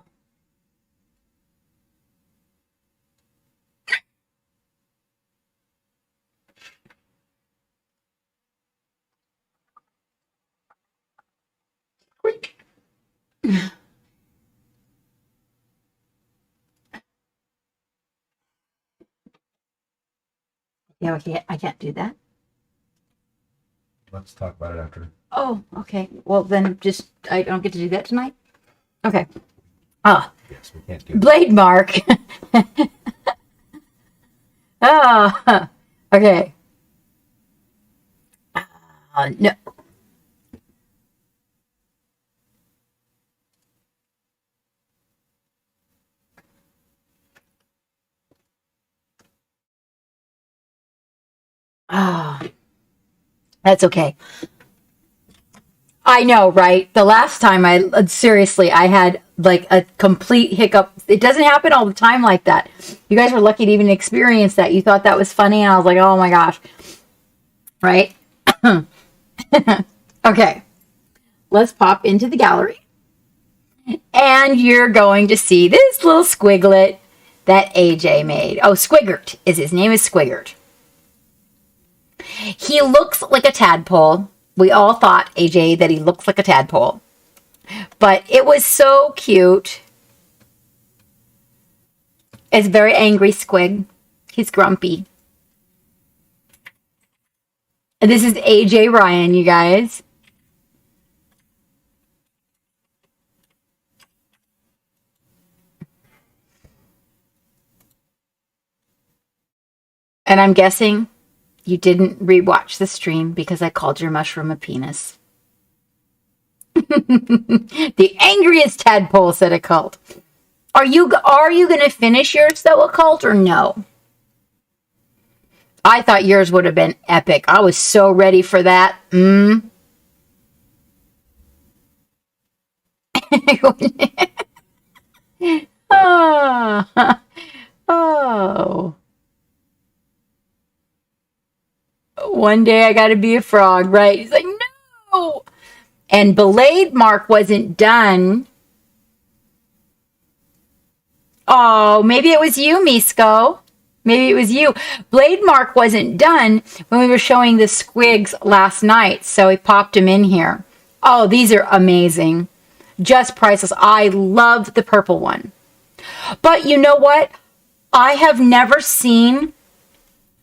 Yeah, I can't do that. Let's talk about it after. Oh, okay. Well, then I don't get to do that tonight? Okay. Ah. Yes, we can't do it. Blade mark. Ah. Okay. No. Ah. That's okay. I know, right? The last time seriously, I had like a complete hiccup. It doesn't happen all the time like that. You guys were lucky to even experience that. You thought that was funny, and I was like, oh my gosh. Right? Okay. Let's pop into the gallery. And you're going to see this little squiglet that AJ made. Oh, Squiggert is his name is Squiggert. He looks like a tadpole. We all thought, AJ, that he looks like a tadpole. But it was so cute. It's a very angry squig. He's grumpy. And this is AJ Ryan, you guys. And I'm guessing you didn't rewatch the stream because I called your mushroom a penis. The angriest tadpole, said Occult. Are you going to finish yours though, Occult, or no? I thought yours would have been epic. I was so ready for that. Oh. Oh. One day I got to be a frog, right? He's like, no. And Blade Mark wasn't done. Oh, maybe it was you, Misko. Maybe it was you. Blade Mark wasn't done when we were showing the squigs last night, so he popped him in here. Oh, these are amazing. Just priceless. I love the purple one. But you know what? I have never seen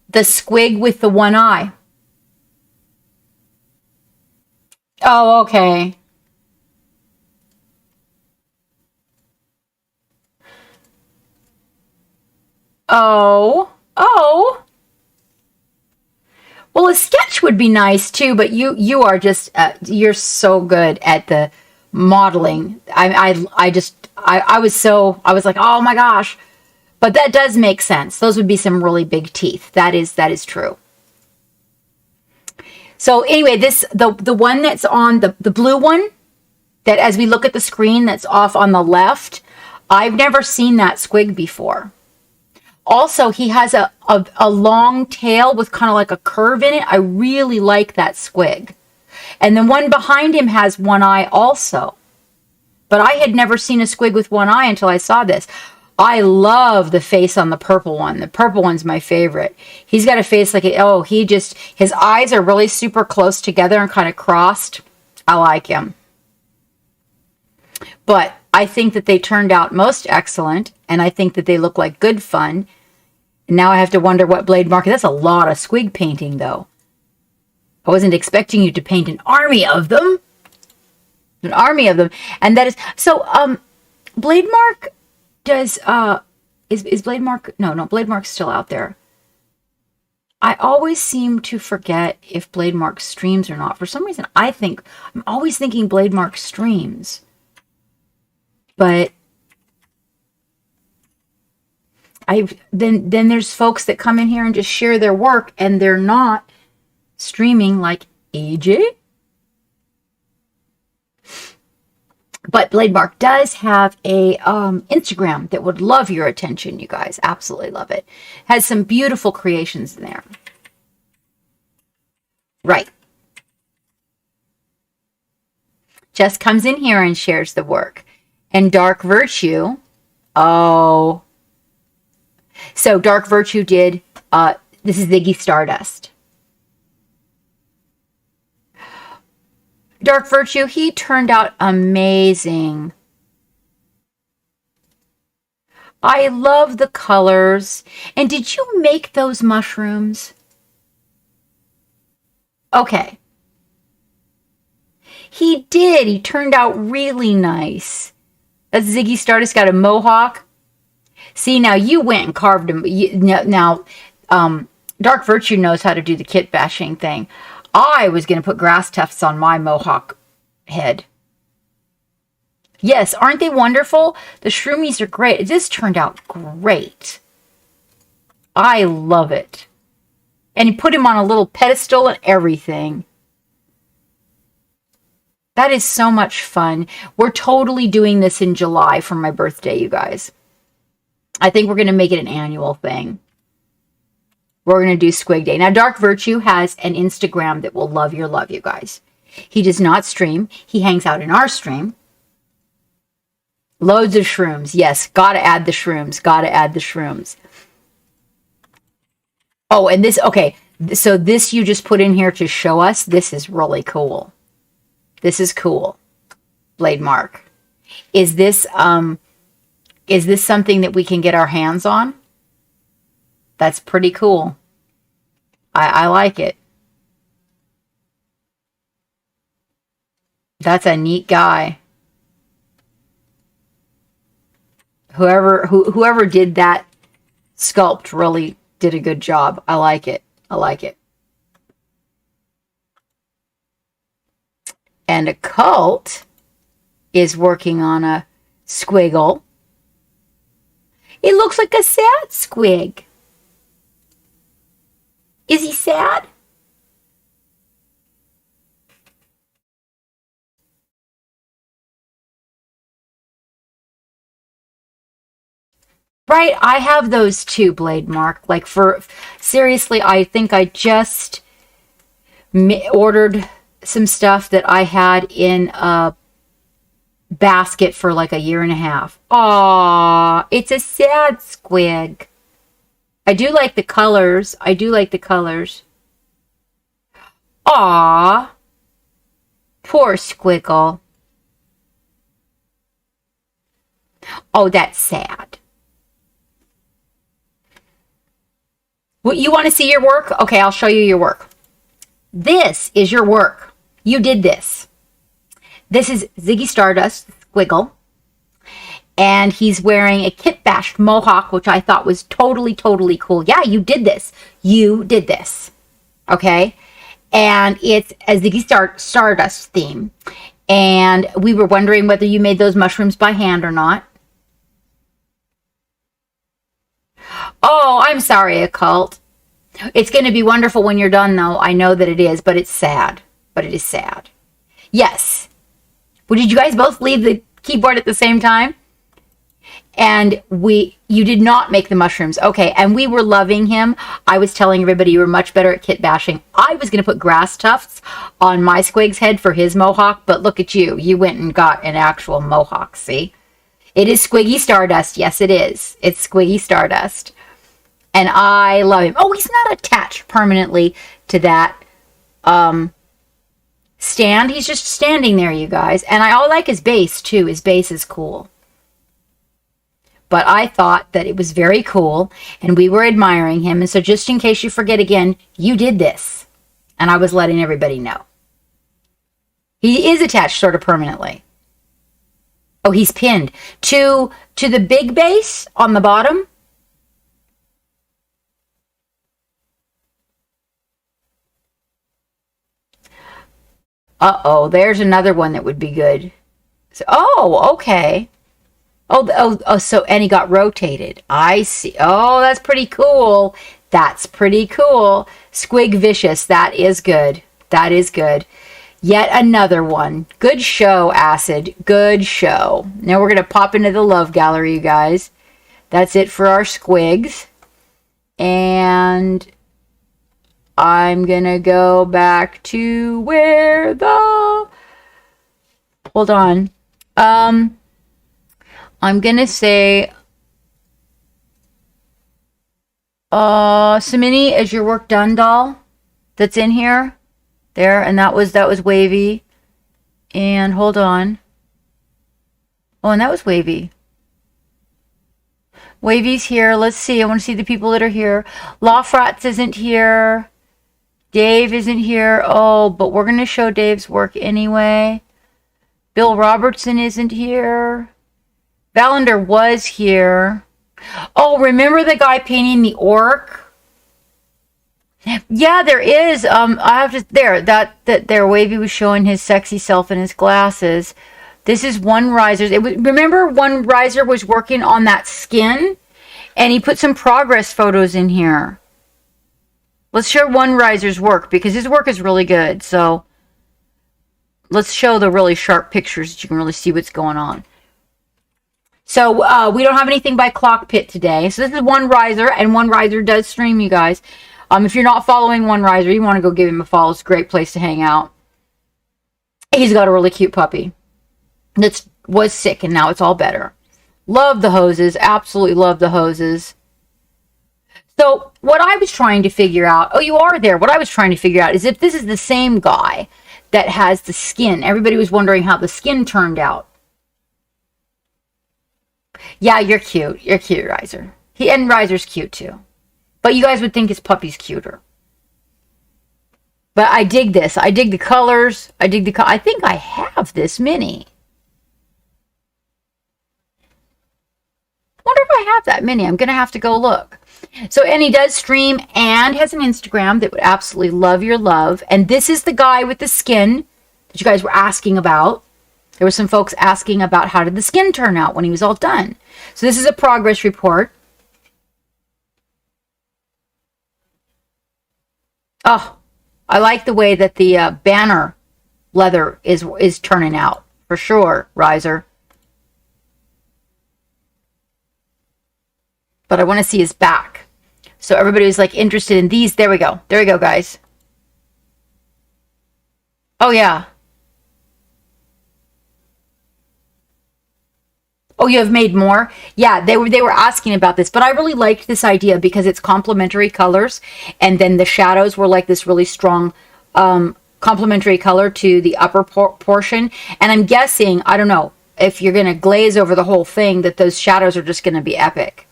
the squig with the one eye. Oh, okay. Oh. Well, a sketch would be nice too, but you are just you're so good at the modeling. I was like, oh my gosh. But that does make sense. Those would be some really big teeth. That is true. So anyway, the one that's on the blue one, that as we look at the screen that's off on the left, I've never seen that squig before. Also, he has a long tail with kind of like a curve in it. I really like that squig. And the one behind him has one eye also. But I had never seen a squig with one eye until I saw this. I love the face on the purple one. The purple one's my favorite. He's got a face like, his eyes are really super close together and kind of crossed. I like him. But I think that they turned out most excellent, and I think that they look like good fun. And now I have to wonder what blade marker. That's a lot of squig painting, though. I wasn't expecting you to paint an army of them. An army of them. And that is... So, Blade Mark does... Is Blade Mark... No, Blade Mark's still out there. I always seem to forget if Blade Mark streams or not. For some reason, I'm always thinking Blade Mark streams. But... Then there's folks that come in here and just share their work, and they're not streaming like AJ. But Blade Mark does have a Instagram that would love your attention, you guys. Absolutely love it. Has some beautiful creations in there. Right. Just comes in here and shares the work. And Dark Virtue, oh... So Dark Virtue did, this is Ziggy Stardust. Dark Virtue, he turned out amazing. I love the colors. And did you make those mushrooms? Okay. He did. He turned out really nice. That's Ziggy Stardust, got a mohawk. See, now you went and carved him. Dark Virtue knows how to do the kit bashing thing. I was going to put grass tufts on my mohawk head. Yes, aren't they wonderful? The shroomies are great. This turned out great. I love it. And he put him on a little pedestal and everything. That is so much fun. We're totally doing this in July for my birthday, you guys. I think we're going to make it an annual thing. We're going to do Squig Day. Now, Dark Virtue has an Instagram that will love your love, you guys. He does not stream. He hangs out in our stream. Loads of shrooms. Yes, got to add the shrooms. Got to add the shrooms. Oh, and this, okay. So this you just put in here to show us. This is really cool. This is cool. Blade Mark. Is this something that we can get our hands on? That's pretty cool. I like it. That's a neat guy. Whoever did that sculpt really did a good job. I like it. I like it. And Occult is working on a squiggle. It looks like a sad squig. Is he sad? Right, I have those too, Blade Mark. Like seriously, I think I just ordered some stuff that I had in a basket for like a year and a half. Aww, it's a sad squig. I do like the colors. I do like the colors. Aww. Poor squiggle. Oh, that's sad. Well, you want to see your work? Okay, I'll show you your work. This is your work. You did this. This is Ziggy Stardust Squiggle. And he's wearing a kit bashed mohawk, which I thought was totally, totally cool. Yeah, you did this. You did this. Okay? And it's a Ziggy Stardust theme. And we were wondering whether you made those mushrooms by hand or not. Oh, I'm sorry, Occult. It's going to be wonderful when you're done, though. I know that it is, but it's sad. But it is sad. Yes. Well, did you guys both leave the keyboard at the same time? And you did not make the mushrooms. Okay, and we were loving him. I was telling everybody you were much better at kit bashing. I was going to put grass tufts on my Squig's head for his mohawk, but look at you. You went and got an actual mohawk, see? It is Squiggy Stardust. Yes, it is. It's Squiggy Stardust. And I love him. Oh, he's not attached permanently to that stand. He's just standing there, you guys. And I like his base, too. His base is cool. But I thought that it was very cool, and we were admiring him. And so just in case you forget again, you did this. And I was letting everybody know. He is attached sort of permanently. Oh, he's pinned to the big base on the bottom. Uh-oh, there's another one that would be good. So, oh, okay. Oh, so, and he got rotated. I see. Oh, that's pretty cool. That's pretty cool. Squig Vicious, that is good. That is good. Yet another one. Good show, Acid. Good show. Now we're going to pop into the love gallery, you guys. That's it for our Squiggs. And I'm going to go back to where the... Hold on. I'm going to say... Samini, is your work done, doll? That's in here? There, and that was Wavy. And hold on. Oh, and that was Wavy. Wavy's here. Let's see. I want to see the people that are here. Lawfrats isn't here. Dave isn't here. Oh, but we're going to show Dave's work anyway. Bill Robertson isn't here. Valander was here. Oh, remember the guy painting the orc? Yeah, there is. I have to that there. Wavy was showing his sexy self in his glasses. This is One Riser's. Remember One Riser was working on that skin, and he put some progress photos in here. Let's show One Riser's work because his work is really good. So let's show the really sharp pictures that you can really see what's going on. So we don't have anything by Clock Pit today. So this is One Riser, and One Riser does stream, you guys. If you're not following One Riser, you want to go give him a follow. It's a great place to hang out. He's got a really cute puppy that was sick, and now it's all better. Love the hoses. Absolutely love the hoses. So what I was trying to figure out, oh, you are there. What I was trying to figure out is if this is the same guy that has the skin. Everybody was wondering how the skin turned out. Yeah, you're cute. You're cute, Riser. And Riser's cute too. But you guys would think his puppy's cuter. But I dig this. I dig the colors. I think I have this mini. Wonder if I have that mini. I'm going to have to go look. So, and he does stream and has an Instagram that would absolutely love your love. And this is the guy with the skin that you guys were asking about. There were some folks asking about how did the skin turn out when he was all done. So this is a progress report. Oh, I like the way that the banner leather is turning out. For sure, Riser. But I want to see his back. So everybody was like interested in these. There we go. There we go, guys. Oh, yeah. Oh, you have made more? Yeah, they were asking about this, but I really liked this idea because it's complementary colors, and then the shadows were like this really strong complementary color to the upper portion. And I'm guessing, I don't know, if you're going to glaze over the whole thing, that those shadows are just going to be epic.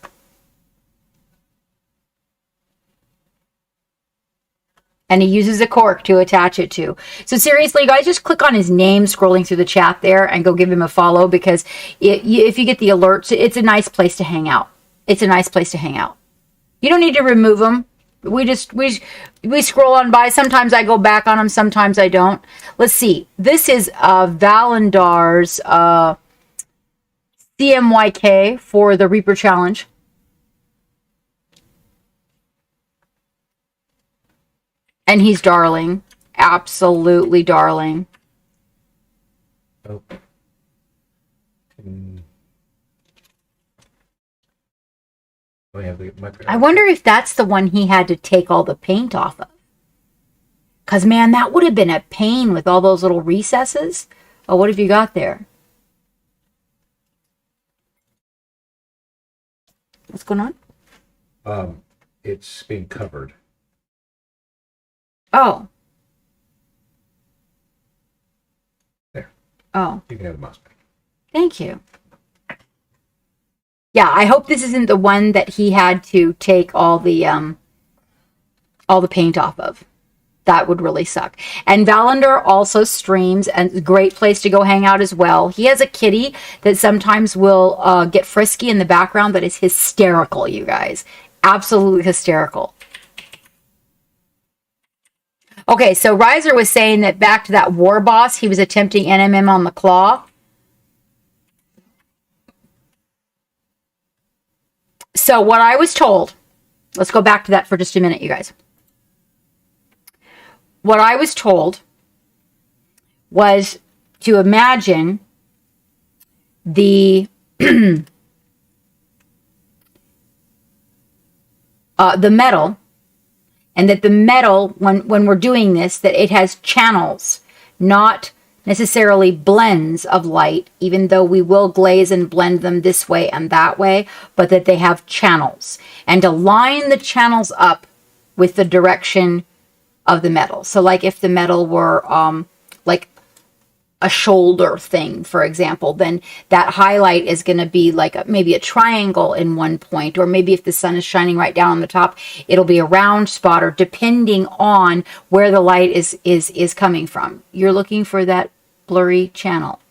And he uses a cork to attach it to. So seriously, guys, just click on his name scrolling through the chat there and go give him a follow, because if you get the alerts, it's a nice place to hang out. It's a nice place to hang out. You don't need to remove them. We scroll on by. Sometimes I go back on them. Sometimes I don't. Let's see. This is Valendar's CMYK for the Reaper Challenge. And he's darling. Absolutely darling. Oh. Oh, yeah, I wonder if that's the one he had to take all the paint off of. Because, man, that would have been a pain with all those little recesses. Oh, what have you got there? What's going on? It's being covered. Oh. There. Oh. You can have the mouse back. Thank you. Yeah, I hope this isn't the one that he had to take all the paint off of. That would really suck. And Valandar also streams, and it's a great place to go hang out as well. He has a kitty that sometimes will get frisky in the background that is hysterical, you guys. Absolutely hysterical. Okay, so Riser was saying that back to that war boss, he was attempting NMM on the claw. So what I was told, let's go back to that for just a minute, you guys. What I was told was to imagine the the metal, and that the metal, when we're doing this, that it has channels, not necessarily blends of light, even though we will glaze and blend them this way and that way, but that they have channels, and to line the channels up with the direction of the metal. So like if the metal were like a shoulder thing, for example, then that highlight is going to be like maybe a triangle in one point, or maybe if the sun is shining right down on the top, it'll be a round spot, or depending on where the light is coming from. You're looking for that blurry channel.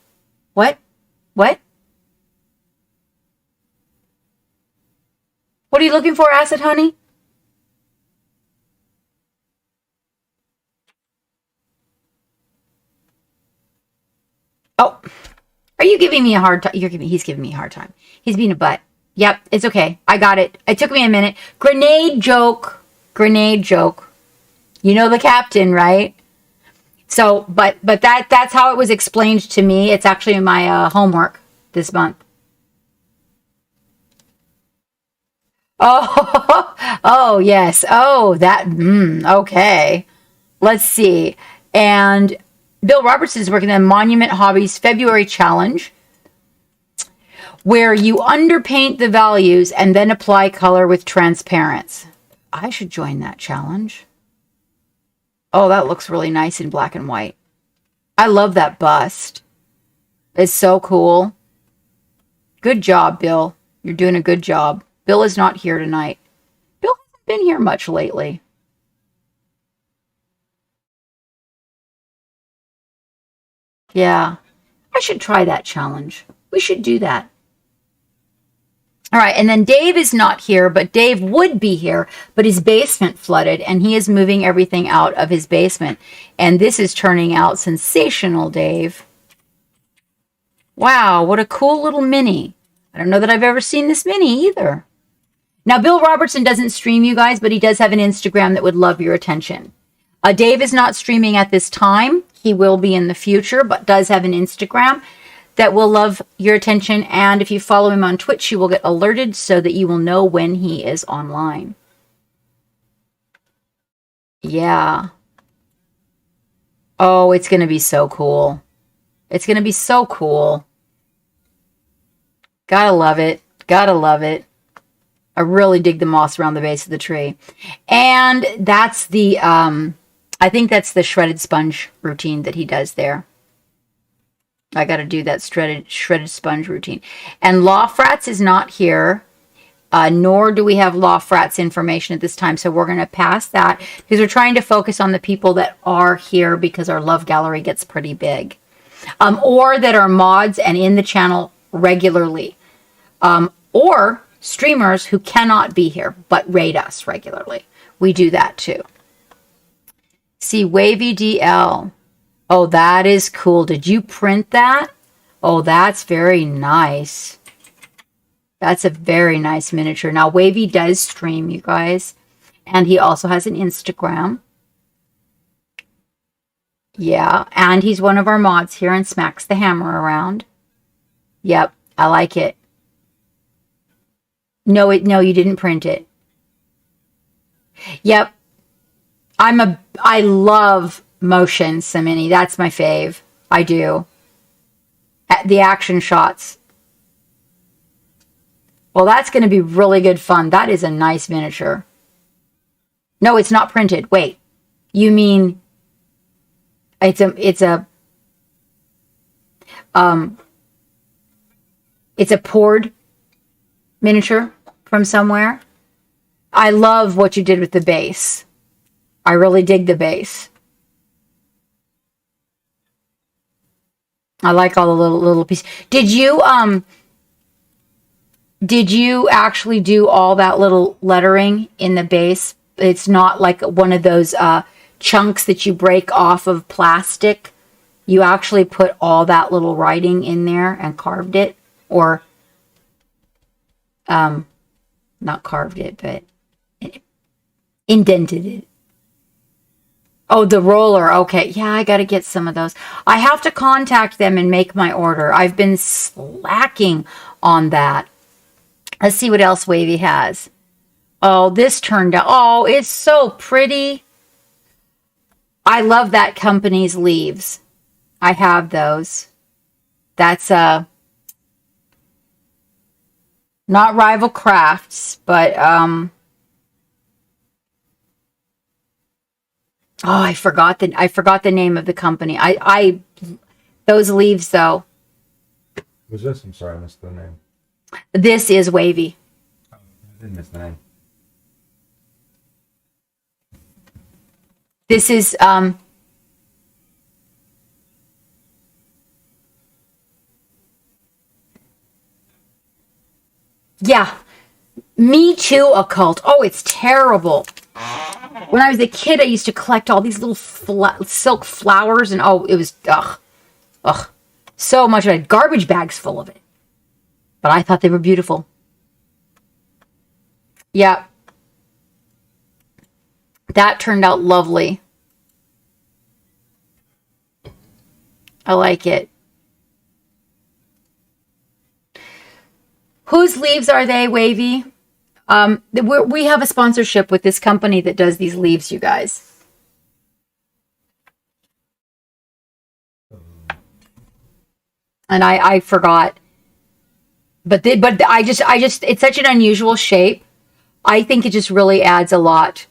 What? What? What are you looking for, Acid Honey? Oh, are you giving me a hard time? He's giving me a hard time. He's being a butt. Yep, it's okay. I got it. It took me a minute. Grenade joke. Grenade joke. You know the captain, right? So, but that's how it was explained to me. It's actually in my homework this month. Oh, oh yes. Oh, that. Okay. Let's see. And Bill Robertson is working on Monument Hobbies February Challenge, where you underpaint the values and then apply color with transparents. I should join that challenge. Oh, that looks really nice in black and white. I love that bust. It's so cool. Good job, Bill. You're doing a good job. Bill is not here tonight. Bill hasn't been here much lately. Yeah. I should try that challenge. We should do that. All right, and then Dave is not here, but Dave would be here, but his basement flooded, and he is moving everything out of his basement. And this is turning out sensational, Dave. Wow, what a cool little mini. I don't know that I've ever seen this mini either. Now, Bill Robertson doesn't stream, you guys, but he does have an Instagram that would love your attention. Dave is not streaming at this time. He will be in the future, but does have an Instagram that will love your attention. And if you follow him on Twitch, you will get alerted so that you will know when he is online. Yeah. Oh, it's going to be so cool. It's going to be so cool. Gotta love it. Gotta love it. I really dig the moss around the base of the tree. And that's the, I think that's the shredded sponge routine that he does there. I got to do that shredded sponge routine. And Law Frats is not here, nor do we have Law Frats information at this time. So we're going to pass that because we're trying to focus on the people that are here because our love gallery gets pretty big. Or that are mods and in the channel regularly. Or streamers who cannot be here but raid us regularly. We do that too. See, Wavy DL. Oh, that is cool. Did you print that? Oh, that's very nice. That's a very nice miniature. Now, Wavy does stream, you guys. And he also has an Instagram. Yeah, and he's one of our mods here and smacks the hammer around. Yep, I like it. No, you didn't print it. Yep. I love motion Samini. That's my fave. I do. The action shots. Well, that's going to be really good fun. That is a nice miniature. No, it's not printed. Wait. You mean it's a poured miniature from somewhere? I love what you did with the base. I really dig the base. I like all the little pieces. Did you actually do all that little lettering in the base? It's not like one of those chunks that you break off of plastic. You actually put all that little writing in there and carved it, or not carved it, but indented it. Oh, the roller. Okay. Yeah, I got to get some of those. I have to contact them and make my order. I've been slacking on that. Let's see what else Wavy has. Oh, this turned out. Oh, it's so pretty. I love that company's leaves. I have those. That's not Rival Crafts, but oh, I forgot the name of the company. I those leaves though. Who's this? I'm sorry, I missed the name. This is Wavy. I didn't miss the name. This is yeah. Me Too Occult. Oh, it's terrible. When I was a kid, I used to collect all these little silk flowers, and oh, it was ugh, so much. I had garbage bags full of it, but I thought they were beautiful. Yeah, that turned out lovely. I like it. Whose leaves are they, Wavy? We have a sponsorship with this company that does these leaves, you guys. And I forgot. But I just it's such an unusual shape. I think it just really adds a lot.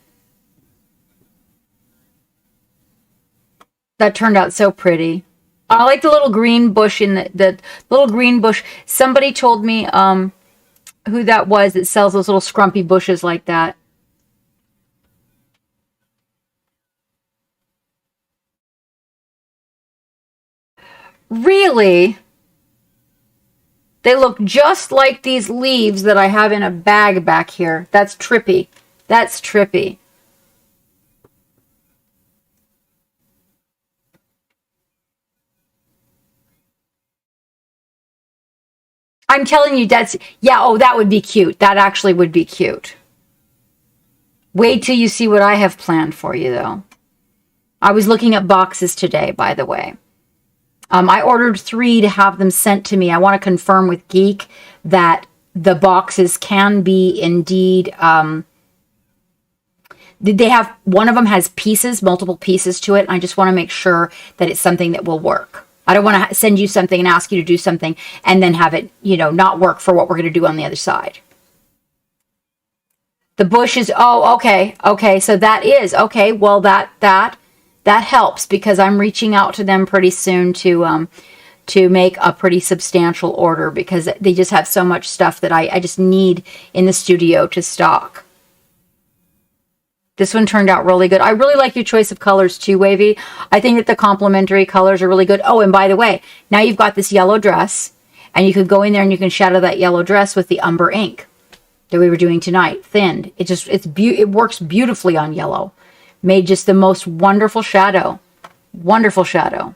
That turned out so pretty. I like the little green bush in the little green bush. Somebody told me who that was that sells those little scrumpy bushes like that. Really? They look just like these leaves that I have in a bag back here. That's trippy. That's trippy. I'm telling you, yeah, oh, that would be cute. That actually would be cute. Wait till you see what I have planned for you, though. I was looking at boxes today, by the way. I ordered 3 to have them sent to me. I want to confirm with Geek that the boxes can be indeed, they have, one of them has pieces, multiple pieces to it. And I just want to make sure that it's something that will work. I don't want to send you something and ask you to do something and then have it, not work for what we're going to do on the other side. The bush is, oh, okay. Okay. So that is, okay. Well, that helps because I'm reaching out to them pretty soon to make a pretty substantial order because they just have so much stuff that I just need in the studio to stock. This one turned out really good. I really like your choice of colors too, Wavy. I think that the complementary colors are really good. Oh, and by the way, now you've got this yellow dress and you could go in there and you can shadow that yellow dress with the umber ink that we were doing tonight, thinned. It works beautifully on yellow. Made just the most wonderful shadow. Wonderful shadow.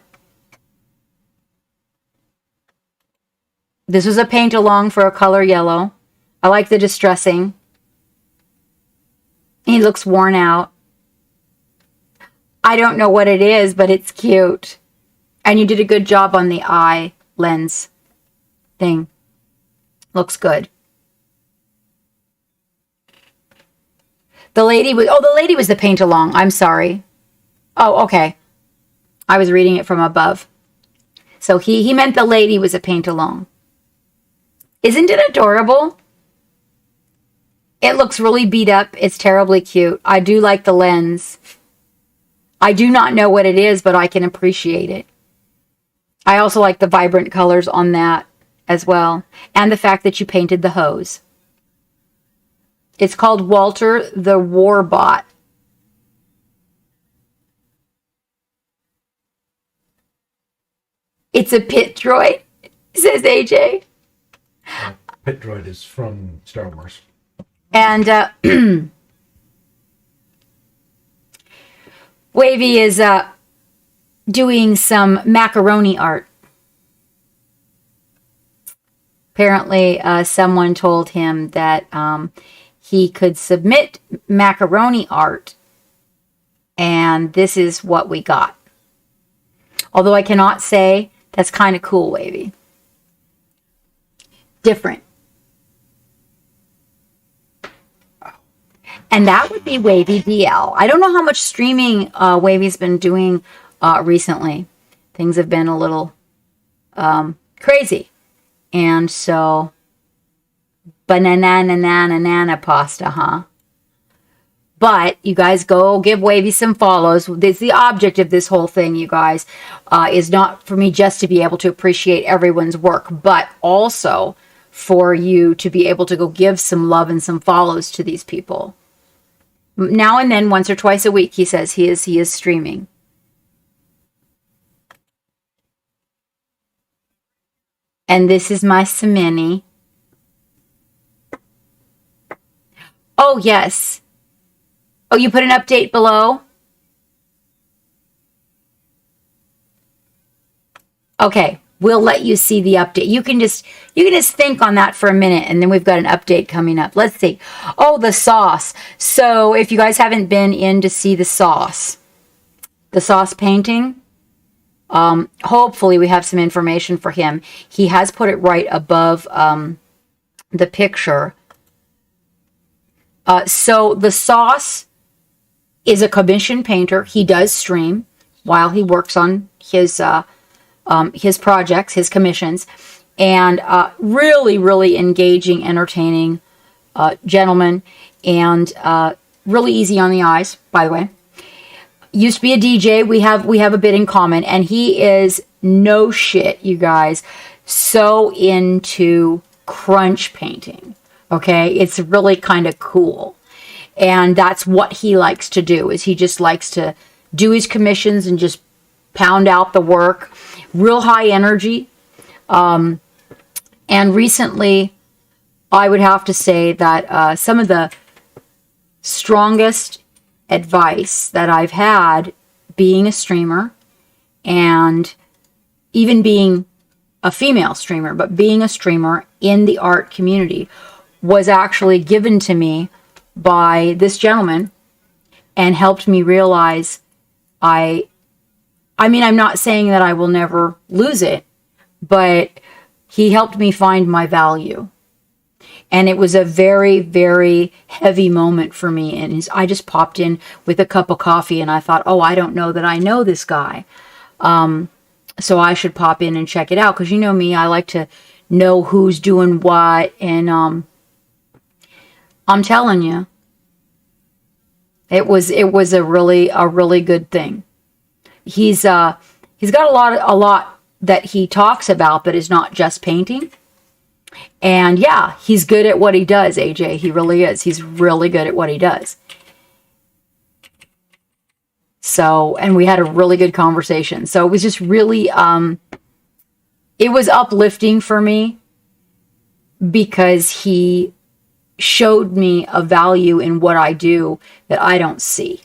This was a paint along for a color yellow. I like the distressing. He looks worn out. I don't know what it is, but it's cute. And you did a good job on the eye lens thing. Looks good. The lady was the paint along. I'm sorry. Oh, okay. I was reading it from above. So he meant the lady was a paint along. Isn't it adorable? It looks really beat up. It's terribly cute. I do like the lens. I do not know what it is, but I can appreciate it. I also like the vibrant colors on that as well. And the fact that you painted the hose. It's called Walter the Warbot. It's a pit droid, says AJ. Pit droid is from Star Wars. And Wavy is doing some macaroni art. Apparently, someone told him that he could submit macaroni art, and this is what we got. Although I cannot say, that's kind of cool, Wavy. Different. And that would be Wavy DL. I don't know how much streaming Wavy's been doing recently. Things have been a little crazy. And so, banana pasta, huh? But you guys go give Wavy some follows. The object of this whole thing, you guys, is not for me just to be able to appreciate everyone's work, but also for you to be able to go give some love and some follows to these people. Now and then, once or twice a week, he says he is streaming. And this is my Samini. Oh, yes. Oh, you put an update below? Okay, we'll let you see the update. You can just think on that for a minute, and then we've got an update coming up. Let's see. Oh, the sauce. So if you guys haven't been in to see the sauce painting, Hopefully we have some information for him. He has put it right above the picture. So the Sauce is a commissioned painter. He does stream while he works on his projects, his commissions, and really, really engaging, entertaining gentleman, and really easy on the eyes, by the way. Used to be a DJ. We have a bit in common, and he is no shit, you guys, so into crunch painting. Okay, it's really kind of cool, and that's what he likes to do. Is he just likes to do his commissions and just pound out the work, real high energy. And recently, I would have to say that some of the strongest advice that I've had being a streamer, and even being a female streamer, but being a streamer in the art community, was actually given to me by this gentleman and helped me realize I mean, I'm not saying that I will never lose it, but he helped me find my value. And it was a very, very heavy moment for me. And I just popped in with a cup of coffee and I thought, oh, I don't know that I know this guy. So I should pop in and check it out. Because you know me, I like to know who's doing what. And I'm telling you, it was a really good thing. He's got a lot that he talks about, but is not just painting. And yeah, he's good at what he does, AJ. He really is. He's really good at what he does. So, and we had a really good conversation. So it was just really, it was uplifting for me because he showed me a value in what I do that I don't see.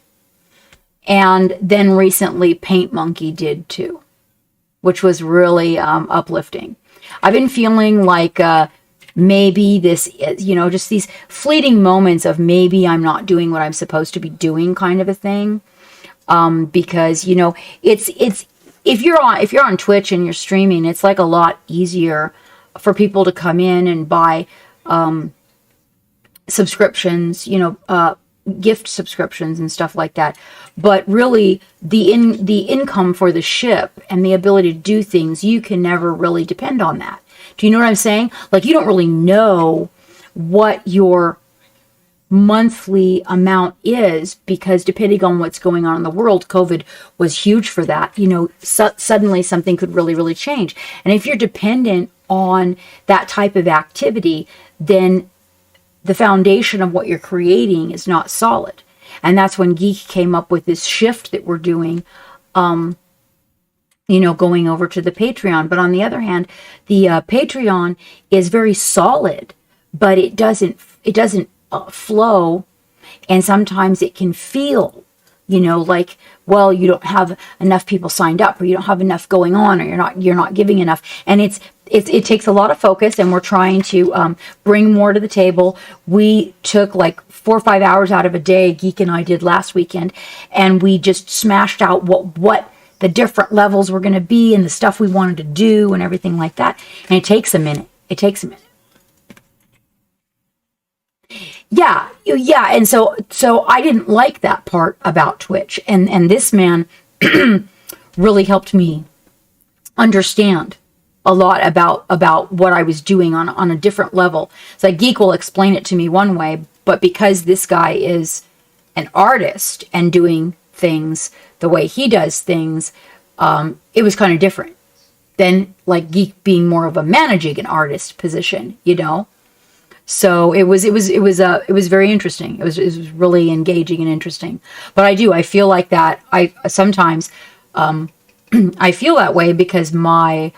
And then recently Paint Monkey did too, which was really uplifting. I've been feeling like maybe this, just these fleeting moments of maybe I'm not doing what I'm supposed to be doing, kind of a thing. Because it's if you're on Twitch and you're streaming, it's like a lot easier for people to come in and buy subscriptions, gift subscriptions and stuff like that. But really, the income for the ship and the ability to do things, you can never really depend on that. Do you know what I'm saying? Like, you don't really know what your monthly amount is, because depending on what's going on in the world, COVID was huge for that. Suddenly something could really, really change. And if you're dependent on that type of activity, then the foundation of what you're creating is not solid. And that's when Geek came up with this shift that we're doing, going over to the Patreon. But on the other hand, the Patreon is very solid, but it doesn't flow. And sometimes it can feel, like, well, you don't have enough people signed up, or you don't have enough going on, or you're not giving enough. And it takes a lot of focus, and we're trying to bring more to the table. We took like 4 or 5 hours out of a day, Geek and I did last weekend, and we just smashed out what the different levels were going to be and the stuff we wanted to do and everything like that. And it takes a minute. Yeah. And so I didn't like that part about Twitch. And this man really helped me understand a lot about what I was doing on a different level. So Geek will explain it to me one way, but because this guy is an artist and doing things the way he does things, it was kind of different than like Geek being more of a managing an artist position, So it was very interesting. It was really engaging and interesting. But I feel like that. I sometimes I feel that way because my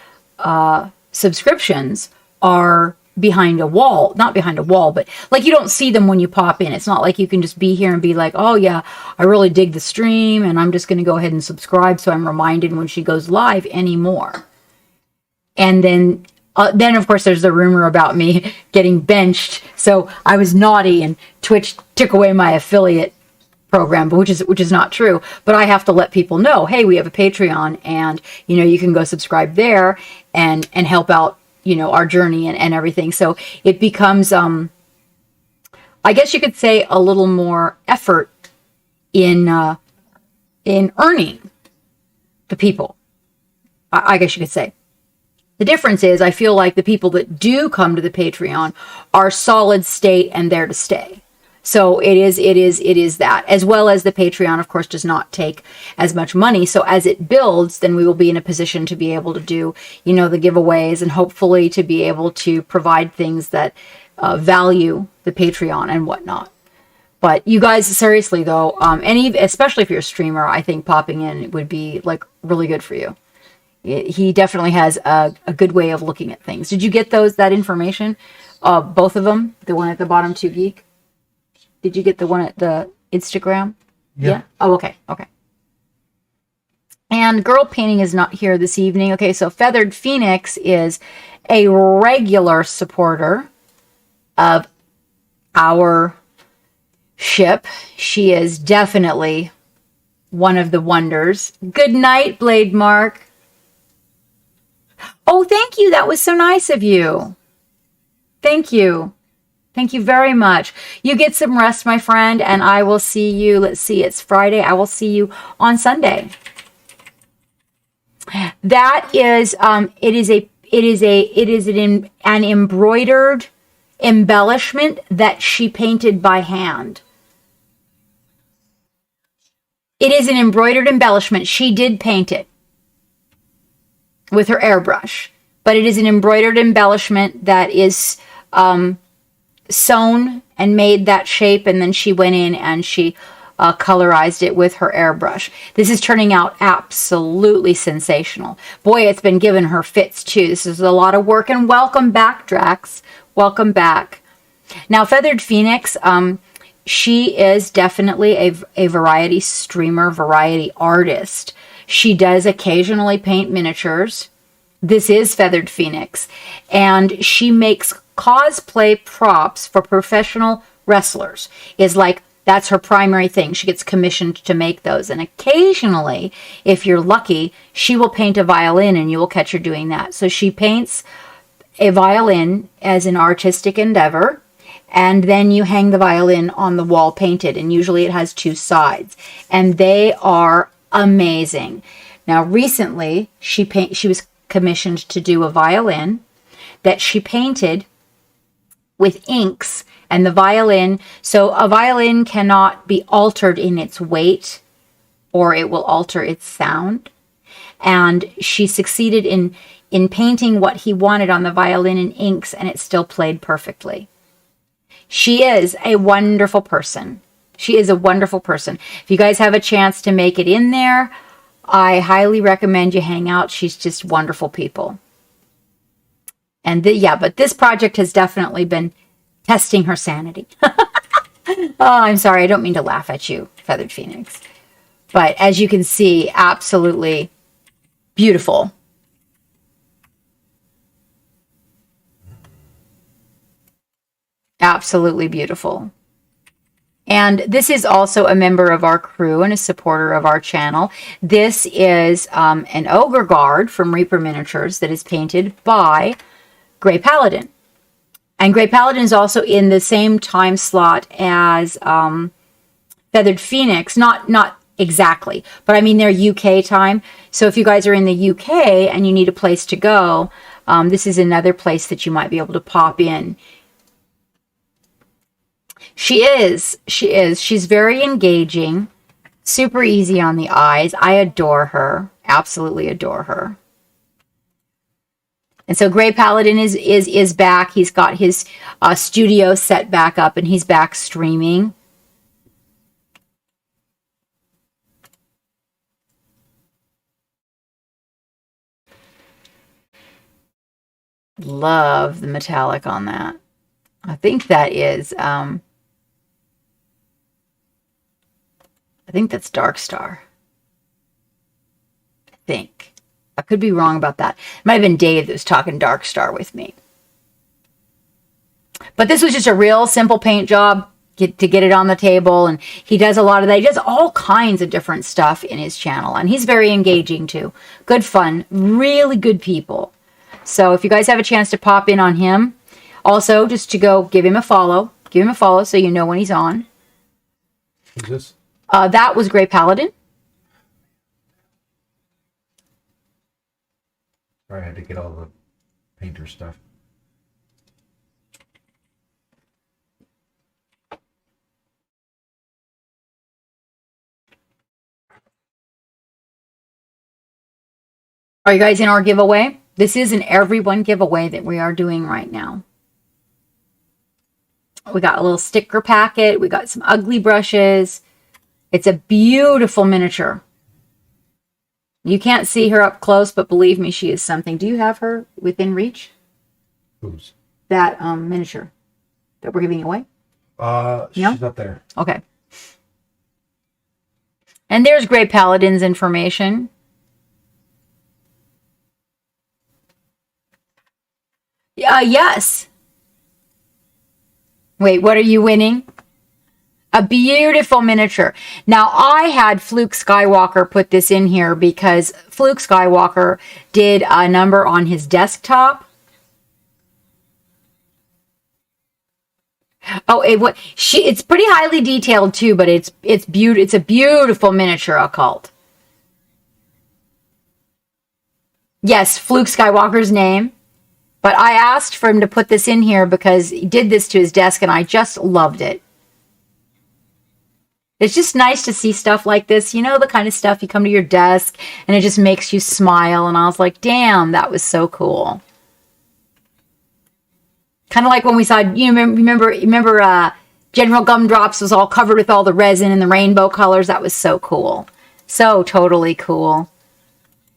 subscriptions are behind a wall. Not behind a wall, but like you don't see them when you pop in. It's not like you can just be here and be like, oh yeah, I really dig the stream and I'm just going to go ahead and subscribe so I'm reminded when she goes live anymore. And then of course there's the rumor about me getting benched. So I was naughty and Twitch took away my affiliate program, but which is not true. But I have to let people know, hey, we have a Patreon, and you can go subscribe there and help out our journey and everything. So it becomes I guess you could say a little more effort in earning the people. I guess you could say. The difference is I feel like the people that do come to the Patreon are solid state and there to stay. So it is that, as well as the Patreon, of course, does not take as much money. So as it builds, then we will be in a position to be able to do, the giveaways, and hopefully to be able to provide things that value the Patreon and whatnot. But you guys, seriously though, especially if you're a streamer, I think popping in would be like really good for you. He definitely has a good way of looking at things. Did you get that information? Both of them? The one at the bottom, 2 Geek? Did you get the one at the Instagram? Yeah. Oh, okay. Okay. And Girl Painting is not here this evening. Okay, so Feathered Phoenix is a regular supporter of our ship. She is definitely one of the wonders. Good night, Blade Mark. Oh, thank you. That was so nice of you. Thank you. Thank you very much. You get some rest, my friend, and I will see you. Let's see, it's Friday. I will see you on Sunday. That is, it is an embroidered embellishment that she painted by hand. It is an embroidered embellishment. She did paint it with her airbrush, but it is an embroidered embellishment that is sewn and made that shape, and then she went in and she colorized it with her airbrush. This is turning out absolutely sensational. Boy, it's been giving her fits too. This is a lot of work, and welcome back, Drax. Welcome back. Now, Feathered Phoenix, she is definitely a variety streamer, variety artist. She does occasionally paint miniatures. This is Feathered Phoenix, and she makes cosplay props for professional wrestlers. That's her primary thing. She gets commissioned to make those, and occasionally, if you're lucky, she will paint a violin, and you will catch her doing that. So she paints a violin as an artistic endeavor, and then you hang the violin on the wall painted, and usually it has 2 sides, and they are amazing. Now, recently, she was commissioned to do a violin that she painted with inks, and the violin, so a violin cannot be altered in its weight or it will alter its sound. And she succeeded in painting what he wanted on the violin in inks, and it still played perfectly. She is a wonderful person. She is a wonderful person. If you guys have a chance to make it in there, I highly recommend you hang out. She's just wonderful people. And but this project has definitely been testing her sanity. Oh, I'm sorry. I don't mean to laugh at you, Feathered Phoenix. But as you can see, absolutely beautiful. Absolutely beautiful. And this is also a member of our crew and a supporter of our channel. This is an Ogre Guard from Reaper Miniatures that is painted by Grey Paladin. And Grey Paladin is also in the same time slot as Feathered Phoenix. Not exactly, but I mean they're UK time. So if you guys are in the UK and you need a place to go, this is another place that you might be able to pop in. She's very engaging, super easy on the eyes. I adore her, absolutely adore her. And so Grey Paladin is back. He's got his studio set back up, and he's back streaming. Love the metallic on that. I think that is I think that's Dark Star. I think. I could be wrong about that. It might have been Dave that was talking Dark Star with me. But this was just a real simple paint job. get it on the table, and he does a lot of that. He does all kinds of different stuff in his channel, and he's very engaging too. Good fun, really good people. So if you guys have a chance to pop in on him, also just to go give him a follow so you know when he's on. Who's this? That was Grey Paladin. Sorry, I had to get all the painter stuff. Are you guys in our giveaway? This is an everyone giveaway that we are doing right now. We got a little sticker packet. We got some ugly brushes. It's a beautiful miniature. You can't see her up close, but believe me, she is something. Do you have her within reach? Who's? That miniature that we're giving away? She's up there. Okay. And there's Grey Paladin's information. Yes. Wait, what are you winning? A beautiful miniature. Now, I had Fluke Skywalker put this in here because Fluke Skywalker did a number on his desktop. Oh, it's pretty highly detailed too, but it's a beautiful miniature occult. Yes, Fluke Skywalker's name. But I asked for him to put this in here because he did this to his desk, and I just loved it. It's just nice to see stuff like this. You know, the kind of stuff you come to your desk, and it just makes you smile. And I was like, damn, that was so cool. Kind of like when we saw, you remember General Gumdrops was all covered with all the resin and the rainbow colors. That was so cool. So totally cool.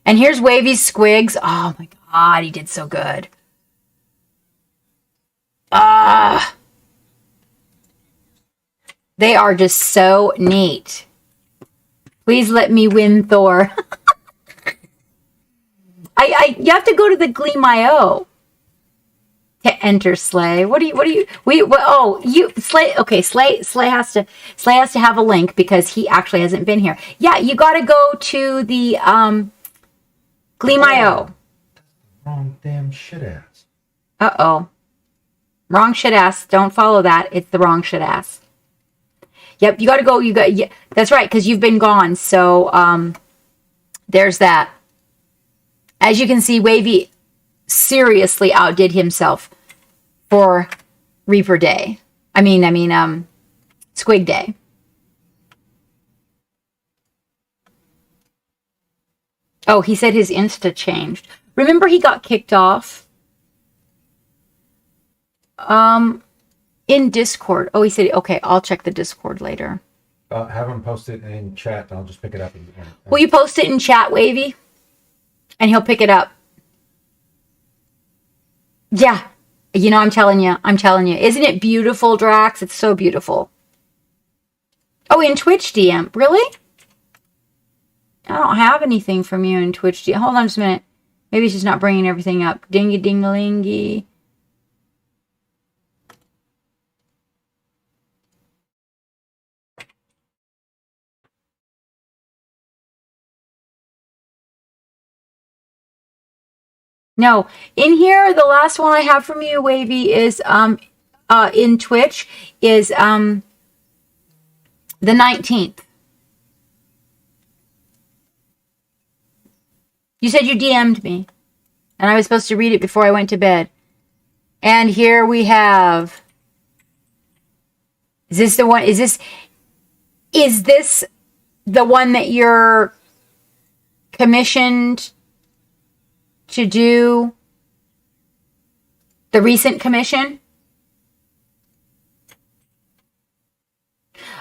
And here's Wavy's Squiggs. Oh, my God, he did so good. They are just so neat. Please let me win Thor. You have to go to the Gleam.io to enter Slay. Slay. Okay, Slay has to have a link because he actually hasn't been here. Yeah, you got to go to the Gleam.io. Wrong damn shit ass. Uh-oh. Wrong shit ass. Don't follow that. It's the wrong shit ass. Yep, you got to go. Yeah, that's right, because you've been gone. So there's that. As you can see, Wavy seriously outdid himself for Reaper Day. Squig Day. Oh, he said his Insta changed. Remember he got kicked off? In Discord. Oh, he said, okay, I'll check the Discord later. Have him post it in chat. I'll just pick it up. Will you post it in chat, Wavy? And he'll pick it up. Yeah. You know, I'm telling you. Isn't it beautiful, Drax? It's so beautiful. Oh, in Twitch DM. Really? I don't have anything from you in Twitch DM. Hold on just a minute. Maybe it's just not bringing everything up. Dingy dingalingy. No, in here, the last one I have from you, Wavy, is in Twitch is the 19th. You said you DM'd me, and I was supposed to read it before I went to bed. And here we have. Is this the one? Is this the one that you're commissioned to do? The recent commission?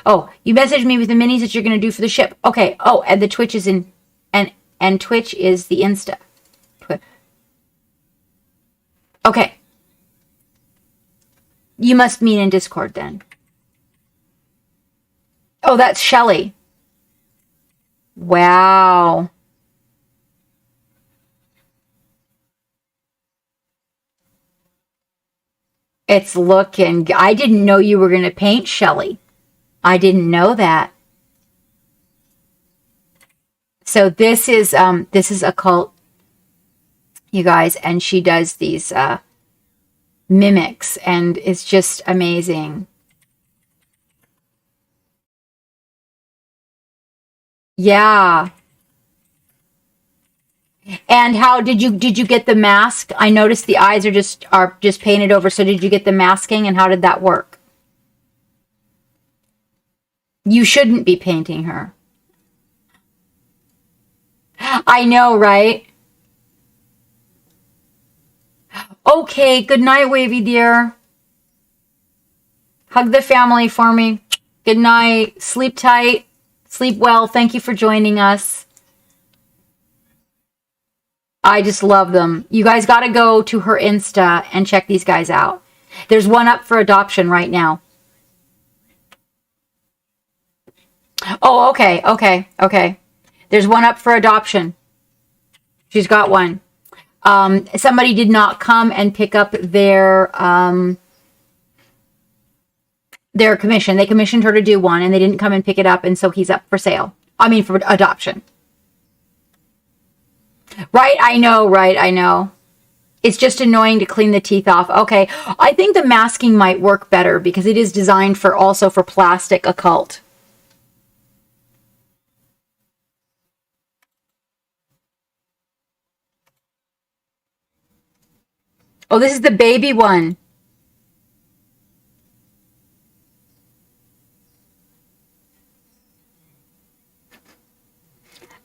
Oh, you messaged me with the minis that you're going to do for the ship. Okay. Oh, and the Twitch is in, and Twitch is the Insta. Okay. You must mean in Discord then. Oh, that's Shelly. Wow. It's looking. I didn't know you were going to paint, Shelly. I didn't know that. So this is Occult, you guys, and she does these mimics, and it's just amazing. Yeah. And how did you get the mask? I noticed the eyes are just painted over. So did you get the masking, and how did that work? You shouldn't be painting her. I know, right? Okay, good night, Wavy dear. Hug the family for me. Good night. Sleep tight. Sleep well. Thank you for joining us. I just love them. You guys got to go to her Insta and check these guys out. There's one up for adoption right now. Oh, okay. There's one up for adoption. She's got one. Somebody did not come and pick up their commission. They commissioned her to do one, and they didn't come and pick it up, and so he's up for sale. I mean, for adoption. Right, I know. It's just annoying to clean the teeth off. Okay, I think the masking might work better because it is designed also for plastic occult. Oh, this is the baby one.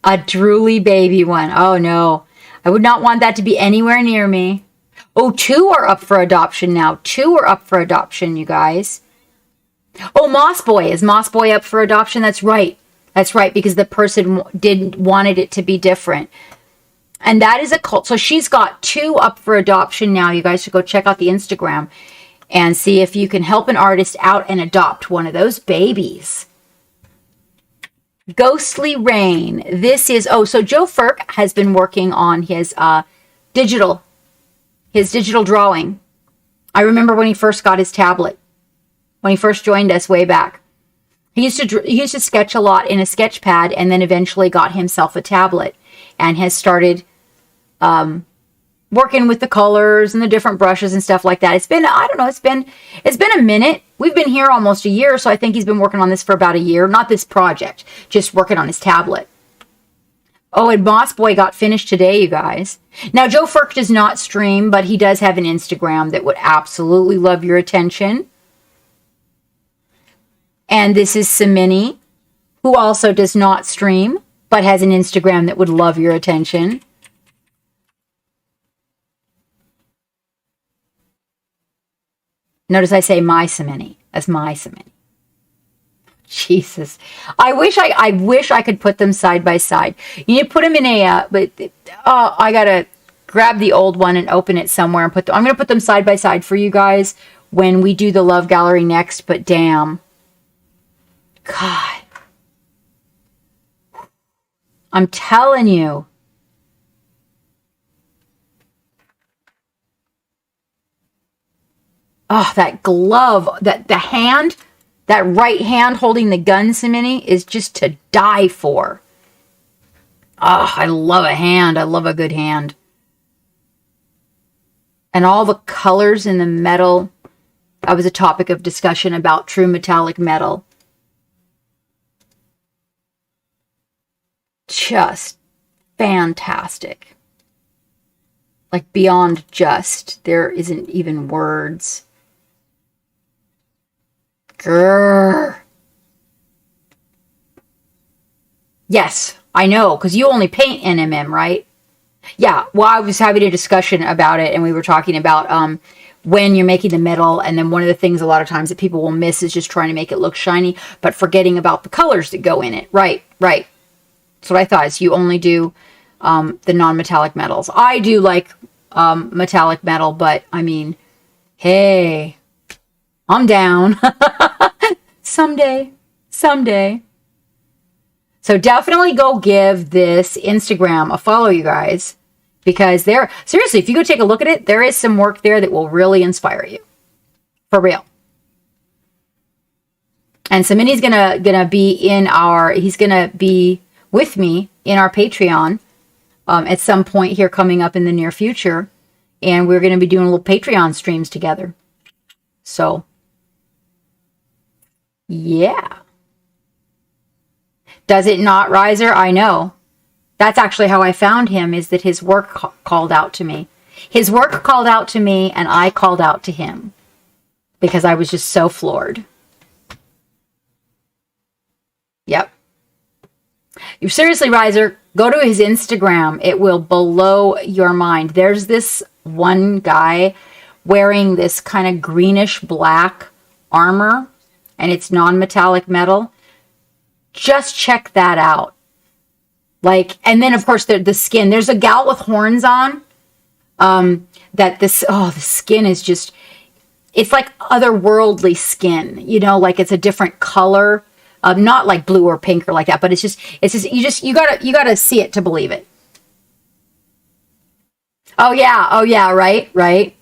A drooly baby one. Oh, no. I would not want that to be anywhere near me. Oh, 2 are up for adoption now. 2 are up for adoption, you guys. Oh, Moss Boy. Is Moss Boy up for adoption? That's right. That's right, because the person wanted it to be different. And that is a cult. So she's got 2 up for adoption now. You guys should go check out the Instagram and see if you can help an artist out and adopt one of those babies. Ghostly Rain. This is, so Joe Firk has been working on his digital drawing. I remember when he first got his tablet, when he first joined us way back. He used to sketch a lot in a sketch pad, and then eventually got himself a tablet and has started working with the colors and the different brushes and stuff like that. It's been, I don't know, it's been a minute. We've been here almost a year, so I think he's been working on this for about a year. Not this project, just working on his tablet. Oh, and Moss Boy got finished today, you guys. Now, Joe Firk does not stream, but he does have an Instagram that would absolutely love your attention. And this is Samini, who also does not stream, but has an Instagram that would love your attention. Notice I say my Samini as my Samini. Jesus, I wish I could put them side by side. You need to put them in I gotta grab the old one and open it somewhere and I'm gonna put them side by side for you guys when we do the Love Gallery next. But damn, God, I'm telling you. Oh, that glove, that right hand holding the gun, Samini, is just to die for. Oh, I love a hand. I love a good hand. And all the colors in the metal. That was a topic of discussion about true metallic metal. Just fantastic. Like beyond just. There isn't even words. Grrr. Yes, I know, because you only paint NMM, right? Yeah, well, I was having a discussion about it, and we were talking about when you're making the metal, and then one of the things a lot of times that people will miss is just trying to make it look shiny, but forgetting about the colors that go in it. Right. That's what I thought, is you only do the non-metallic metals. I do like metallic metal, but, I mean, hey, I'm down. Someday. So definitely go give this Instagram a follow, you guys, because seriously, if you go take a look at it, there is some work there that will really inspire you. For real. And so Minnie's gonna be in he's gonna be with me in our Patreon at some point here coming up in the near future, and we're gonna be doing little Patreon streams together. So, yeah. Does it not, Riser? I know. That's actually how I found him, is that his work called out to me. His work called out to me, and I called out to him because I was just so floored. Yep. You seriously, Riser, go to his Instagram. It will blow your mind. There's this one guy wearing this kind of greenish black armor, and it's non-metallic metal. Just check that out. Like, and then of course the skin. There's a gal with horns on. The skin is just, it's like otherworldly skin. You know, like it's a different color. Not like blue or pink or like that, but it's just you gotta see it to believe it. Oh yeah, right.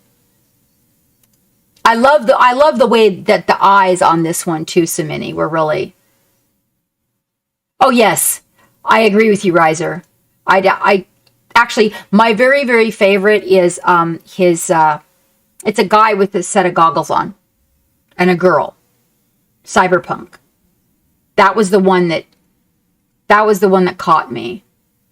I love the way that the eyes on this one too, Samini, were really. Oh yes, I agree with you, Riser. I actually, my very, very favorite is it's a guy with a set of goggles on, and a girl, cyberpunk. That was the one that caught me.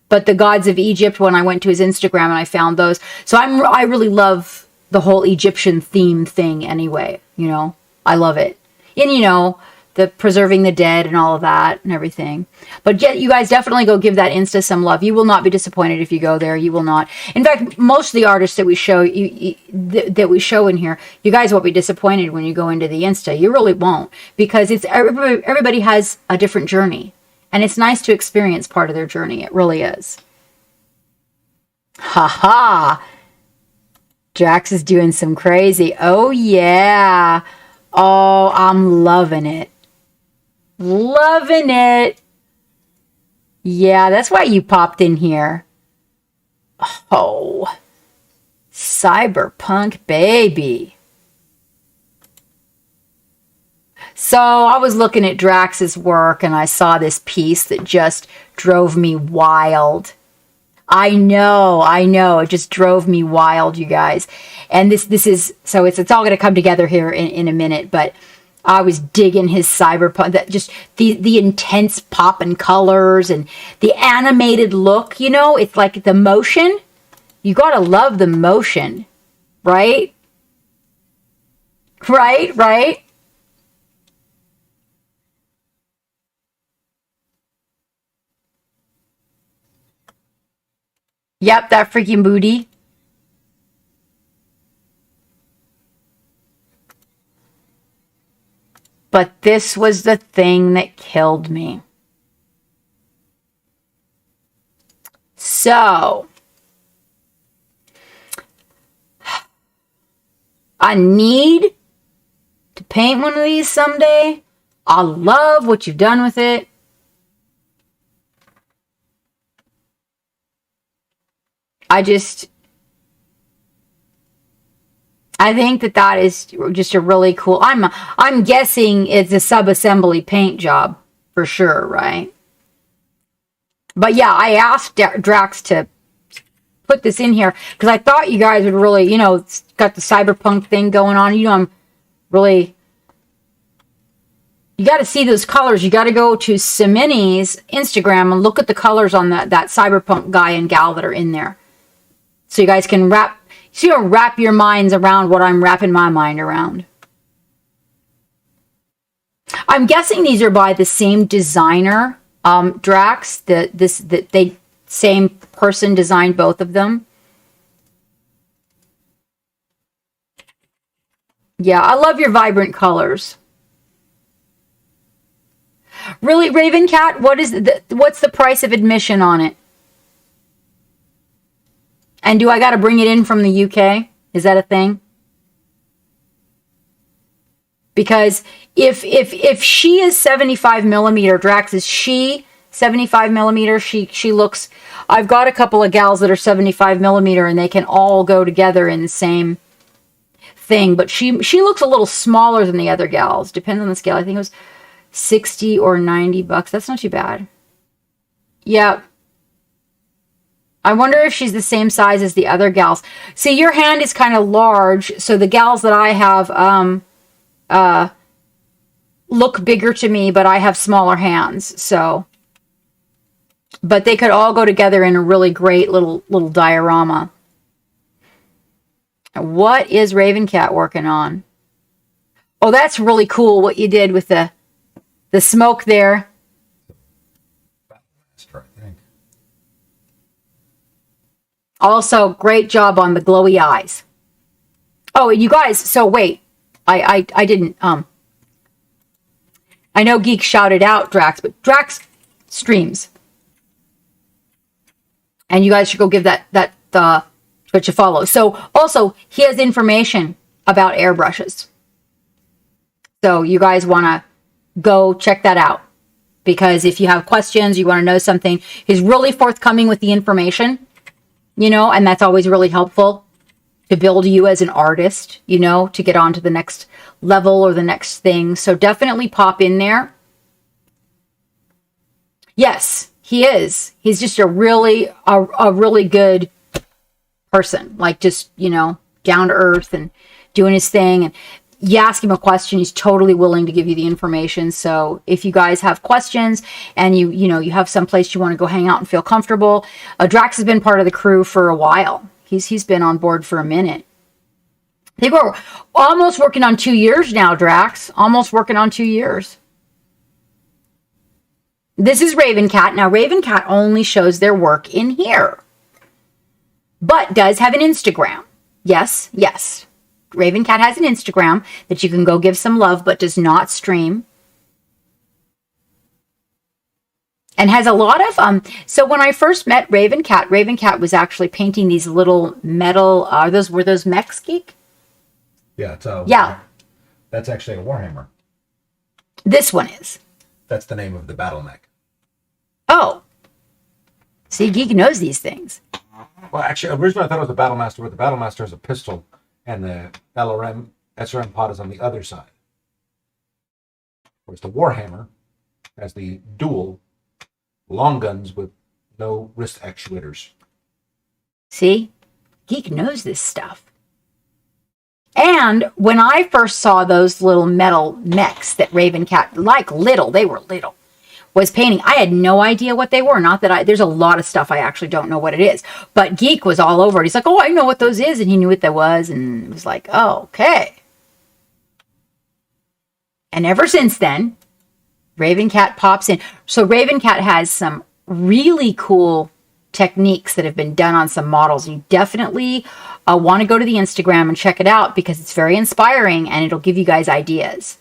But the gods of Egypt, when I went to his Instagram and I found those. So I really love the whole Egyptian theme thing anyway, you know. I love it. And you know, the preserving the dead and all of that and everything. But yeah, you guys definitely go give that Insta some love. You will not be disappointed if you go there. You will not. In fact, most of the artists that we show that we show in here, you guys won't be disappointed when you go into the Insta. You really won't, because it's everybody has a different journey, and it's nice to experience part of their journey. It really is. Ha ha. Drax is doing some crazy. Oh yeah. Oh, I'm loving it. Loving it. Yeah, that's why you popped in here. Oh, cyberpunk baby. So I was looking at Drax's work and I saw this piece that just drove me wild. I know. It just drove me wild, you guys. And this is, so it's all going to come together here in a minute, but I was digging his cyberpunk, that just the intense pop and colors and the animated look, you know, it's like the motion. You got to love the motion, right? Right. Yep, that freaking booty. But this was the thing that killed me. So, I need to paint one of these someday. I love what you've done with it. I think that is just a really cool. I'm guessing it's a sub-assembly paint job for sure, right? But yeah, I asked Drax to put this in here because I thought you guys would really, you know, it's got the cyberpunk thing going on. You know, I'm really. You got to see those colors. You got to go to Samini's Instagram and look at the colors on that cyberpunk guy and gal that are in there, so you guys can wrap your minds around what I'm wrapping my mind around. I'm guessing these are by the same designer, Drax. The same person designed both of them. Yeah, I love your vibrant colors. Really, Raven Cat, what's the price of admission on it? And do I got to bring it in from the UK? Is that a thing? Because if she is 75 millimeter, Drax, is she 75 millimeter? She looks. I've got a couple of gals that are 75 millimeter, and they can all go together in the same thing, but she looks a little smaller than the other gals. Depends on the scale. I think it was 60 or 90 bucks. That's not too bad. Yeah. I wonder if she's the same size as the other gals. See, your hand is kind of large, so the gals that I have look bigger to me, but I have smaller hands, so. But they could all go together in a really great little diorama. What is Raven Cat working on? Oh, that's really cool what you did with the smoke there. Master, I think. Also, great job on the glowy eyes. Oh, you guys, so wait. I didn't I know Geek shouted out Drax, but Drax streams. And you guys should go give that Twitch a follow. So also, he has information about airbrushes. So you guys want to go check that out. Because if you have questions, you want to know something, he's really forthcoming with the information, and that's always really helpful to build you as an artist, to get on to the next level or the next thing. So definitely pop in there. Yes, he is. He's just a really good person, like just, down to earth and doing his thing. And you ask him a question, he's totally willing to give you the information. So if you guys have questions and you have some place you want to go hang out and feel comfortable, Drax has been part of the crew for a while. He's been on board for a minute. I think we're almost working on 2 years now, Drax. Almost working on 2 years. This is Raven Cat. Now, Raven Cat only shows their work in here, but does have an Instagram. Yes. Raven Cat has an Instagram that you can go give some love, but does not stream. And has a lot of, so when I first met Raven Cat was actually painting these little metal, were those mechs, Geek? Yeah, yeah. That's actually a Warhammer. This one is. That's the name of the battle mech. Oh. See, Geek knows these things. Well, actually, originally I thought it was the Battle Master, but the Battle Master is a pistol, and the SRM pod is on the other side. Whereas the Warhammer has the dual long guns with no wrist actuators. See? Geek knows this stuff. And when I first saw those little metal mechs that Raven Cat, they were little, was painting, I had no idea what they were. Not that there's a lot of stuff I actually don't know what it is. But Geek was all over it. He's like, oh, I know what those is. And he knew what that was. And it was like, oh, okay. And ever since then, Raven Cat pops in. So Raven Cat has some really cool techniques that have been done on some models. You definitely want to go to the Instagram and check it out because it's very inspiring and it'll give you guys ideas.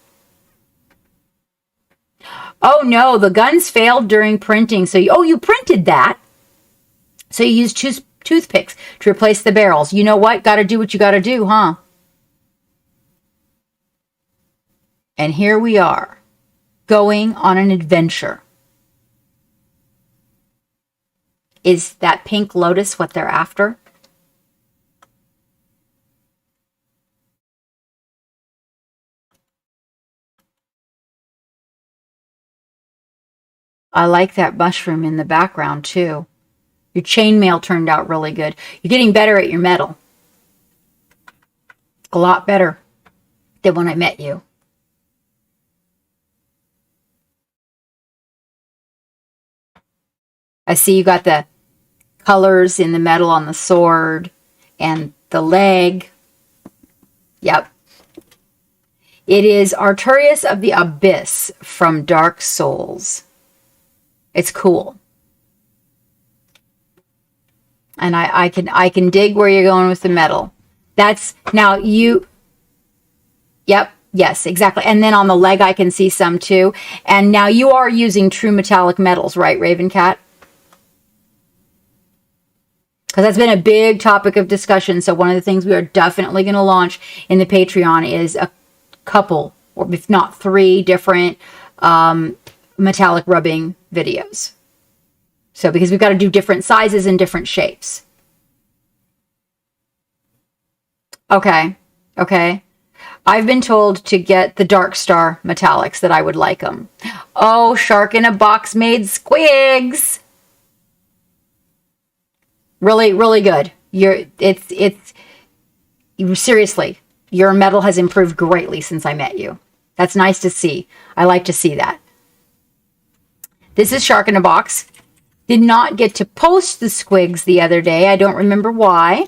Oh no, the guns failed during printing. So you printed that. So you used toothpicks to replace the barrels. You know what? Got to do what you got to do, huh? And here we are, going on an adventure. Is that pink lotus what they're after? I like that mushroom in the background too. Your chainmail turned out really good. You're getting better at your metal. A lot better than when I met you. I see you got the colors in the metal on the sword and the leg. Yep. It is Arturius of the Abyss from Dark Souls. It's cool. And I can dig where you're going with the metal. That's now you. Yep. Yes, exactly. And then on the leg, I can see some too. And now you are using true metallic metals, right, Raven Cat? Because that's been a big topic of discussion. So one of the things we are definitely going to launch in the Patreon is a couple, or if not 3 different metallic rubbing videos. So because we've got to do different sizes and different shapes. Okay. Okay. I've been told to get the Dark Star metallics, that I would like them. Oh, Shark in a Box made Squiggs. Really, really good. Seriously, your metal has improved greatly since I met you. That's nice to see. I like to see that. This is Shark in a Box. Did not get to post the Squiggs the other day. I don't remember why.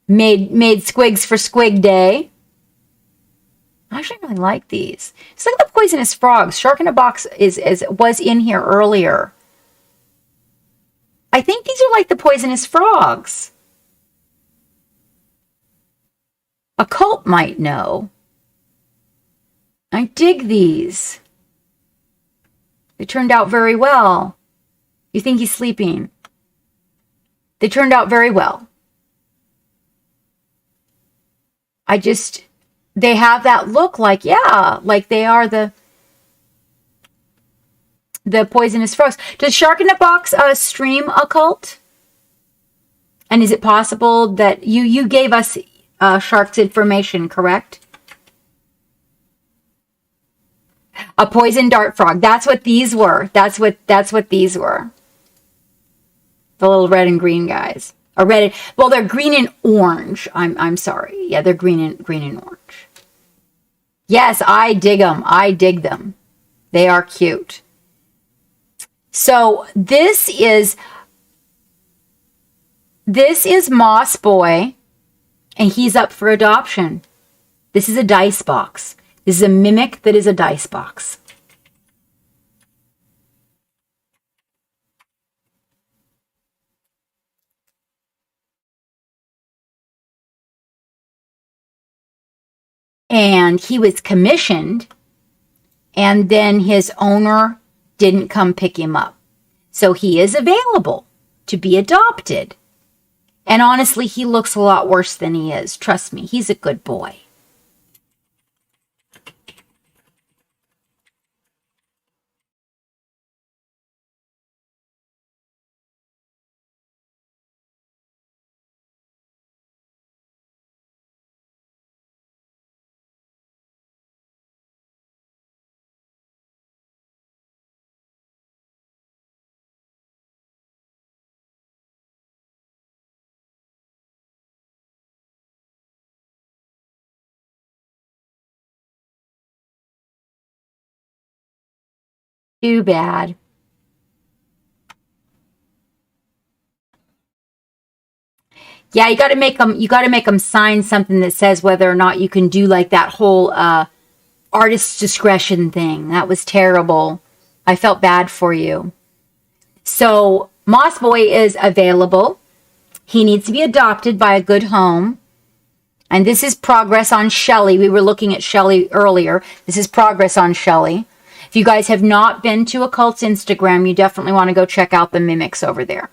Made Squiggs for Squig Day. I actually really like these. It's like the poisonous frogs. Shark in a Box was in here earlier. I think these are like the poisonous frogs. A cult might know. I dig these. They turned out very well. You think he's sleeping? They turned out very well. They have that look like, yeah, like they are the poisonous frogs. Does Shark in a Box stream occult? And is it possible that you gave us Shark's information, correct? A poison dart frog. That's what these were. That's what these were. The little red and green guys. Well, they're green and orange. I'm sorry. Yeah, they're green and orange. Yes, I dig them. I dig them. They are cute. So this is Moss Boy, and he's up for adoption. This is a dice box. This is a mimic that is a dice box. And he was commissioned, and then his owner didn't come pick him up. So he is available to be adopted. And honestly, he looks a lot worse than he is. Trust me, he's a good boy. Too bad. Yeah, you got to make them sign something that says whether or not you can do like that whole artist's discretion thing. That was terrible. I felt bad for you. So Moss Boy is available. He needs to be adopted by a good home. And this is progress on Shelly. We were looking at Shelly earlier. This is progress on Shelly. If you guys have not been to Occult's Instagram, you definitely want to go check out the mimics over there.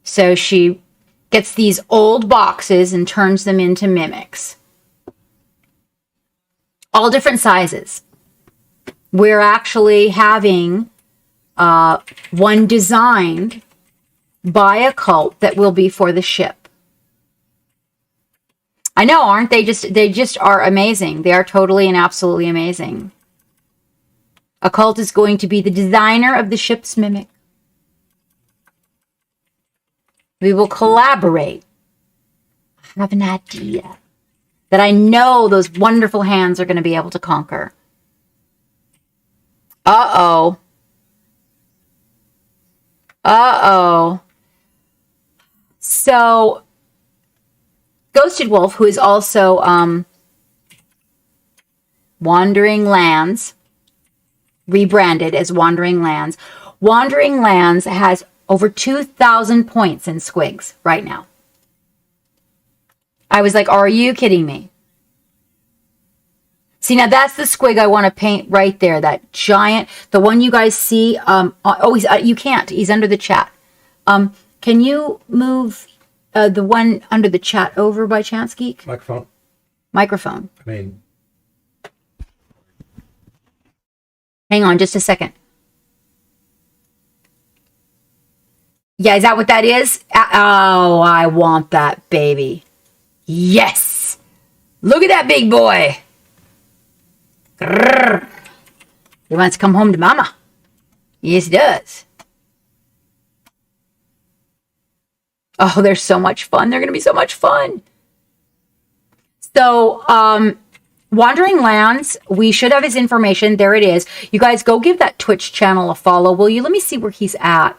So she gets these old boxes and turns them into mimics. All different sizes. We're actually having one designed by Occult that will be for the ship. I know, aren't they they just are amazing. They are totally and absolutely amazing. Occult is going to be the designer of the ship's mimic. We will collaborate. I have an idea that I know those wonderful hands are going to be able to conquer. Uh-oh. Uh-oh. So, Ghosted Wolf, who is also Wandering Lands, rebranded as Wandering Lands. Wandering Lands has over 2,000 points in Squiggs right now. I was like, are you kidding me? See, now that's the squig I want to paint right there. That giant, the one you guys see. You can't. He's under the chat. Can you move the one under the chat over by chance, Geek? Microphone. I mean, hang on just a second. Yeah, is that what that is? Oh, I want that baby. Yes. Look at that big boy. Grrr. He wants to come home to mama. Yes, he does. Oh, they're so much fun. They're going to be so much fun. So, Wandering Lands, we should have his information. There it is. You guys go give that Twitch channel a follow, will you? Let me see where he's at.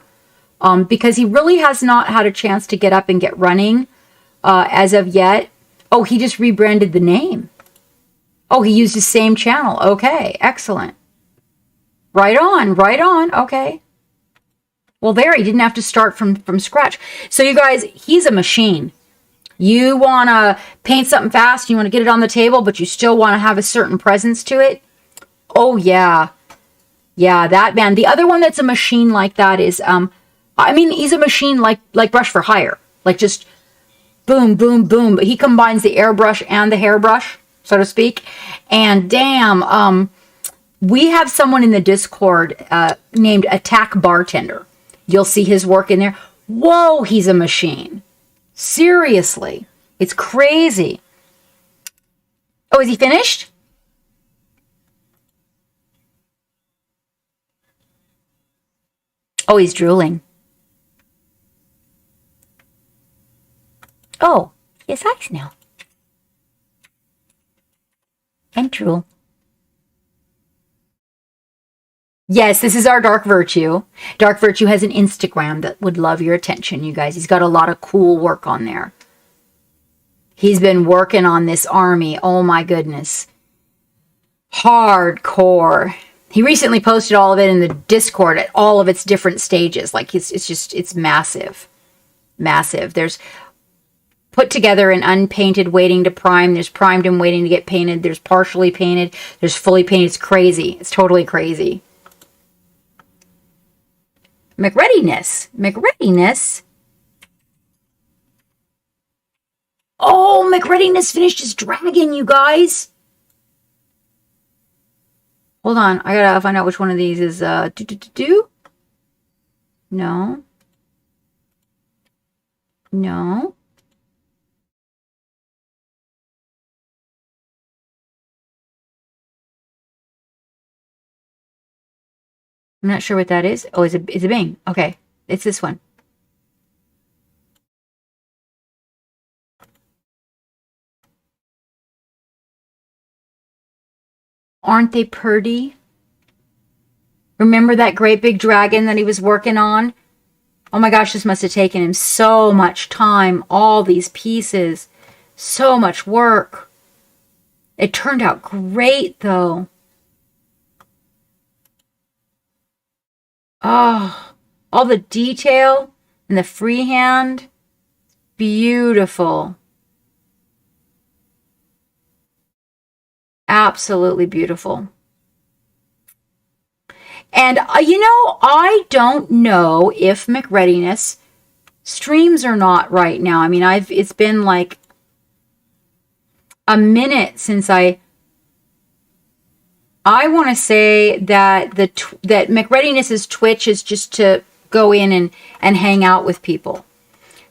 Because he really has not had a chance to get up and get running as of yet. Oh, he just rebranded the name. Oh, he used the same channel. Okay, excellent. Right on, right on. Okay. Well, there, he didn't have to start from scratch. So, you guys, he's a machine. You want to paint something fast, you want to get it on the table, but you still want to have a certain presence to it. Oh, yeah. Yeah, that man. The other one that's a machine like that is, I mean, he's a machine like Brush for Hire. Like just boom, boom, boom. But he combines the airbrush and the hairbrush, so to speak. And damn, we have someone in the Discord named Attack Bartender. You'll see his work in there. Whoa, he's a machine. Seriously. It's crazy. Oh, is he finished? Oh, he's drooling. Oh, he has eyes now. And drool. Yes, this is our Dark Virtue. Dark Virtue has an Instagram that would love your attention, you guys. He's got a lot of cool work on there. He's been working on this army. Oh my goodness. Hardcore. He recently posted all of it in the Discord at all of its different stages. Like it's massive. Massive. There's put together and unpainted waiting to prime. There's primed and waiting to get painted. There's partially painted. There's fully painted. It's crazy. It's totally crazy. McReadiness. McReadiness. Oh, McReadiness finished his dragon, you guys. Hold on. I gotta find out which one of these is, No. No. I'm not sure what that is. Oh, it's a Bing. Okay. It's this one. Aren't they pretty? Remember that great big dragon that he was working on? Oh my gosh, this must have taken him so much time. All these pieces. So much work. It turned out great, though. Oh, all the detail and the freehand. Beautiful. Absolutely beautiful. And, I don't know if McReadiness streams or not right now. I mean, it's been like a minute since I want to say that that McReadiness's Twitch is just to go in and hang out with people.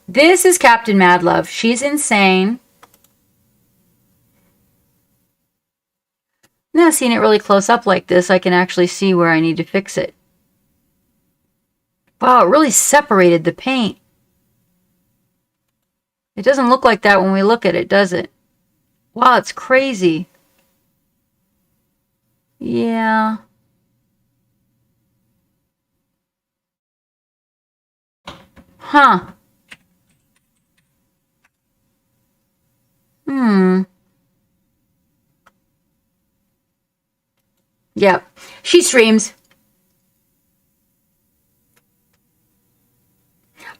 This is Captain Madlove. She's insane. Now, seeing it really close up like this, I can actually see where I need to fix it. Wow, it really separated the paint. It doesn't look like that when we look at it, does it? Wow, it's crazy. Yeah. Huh. Yep. She streams.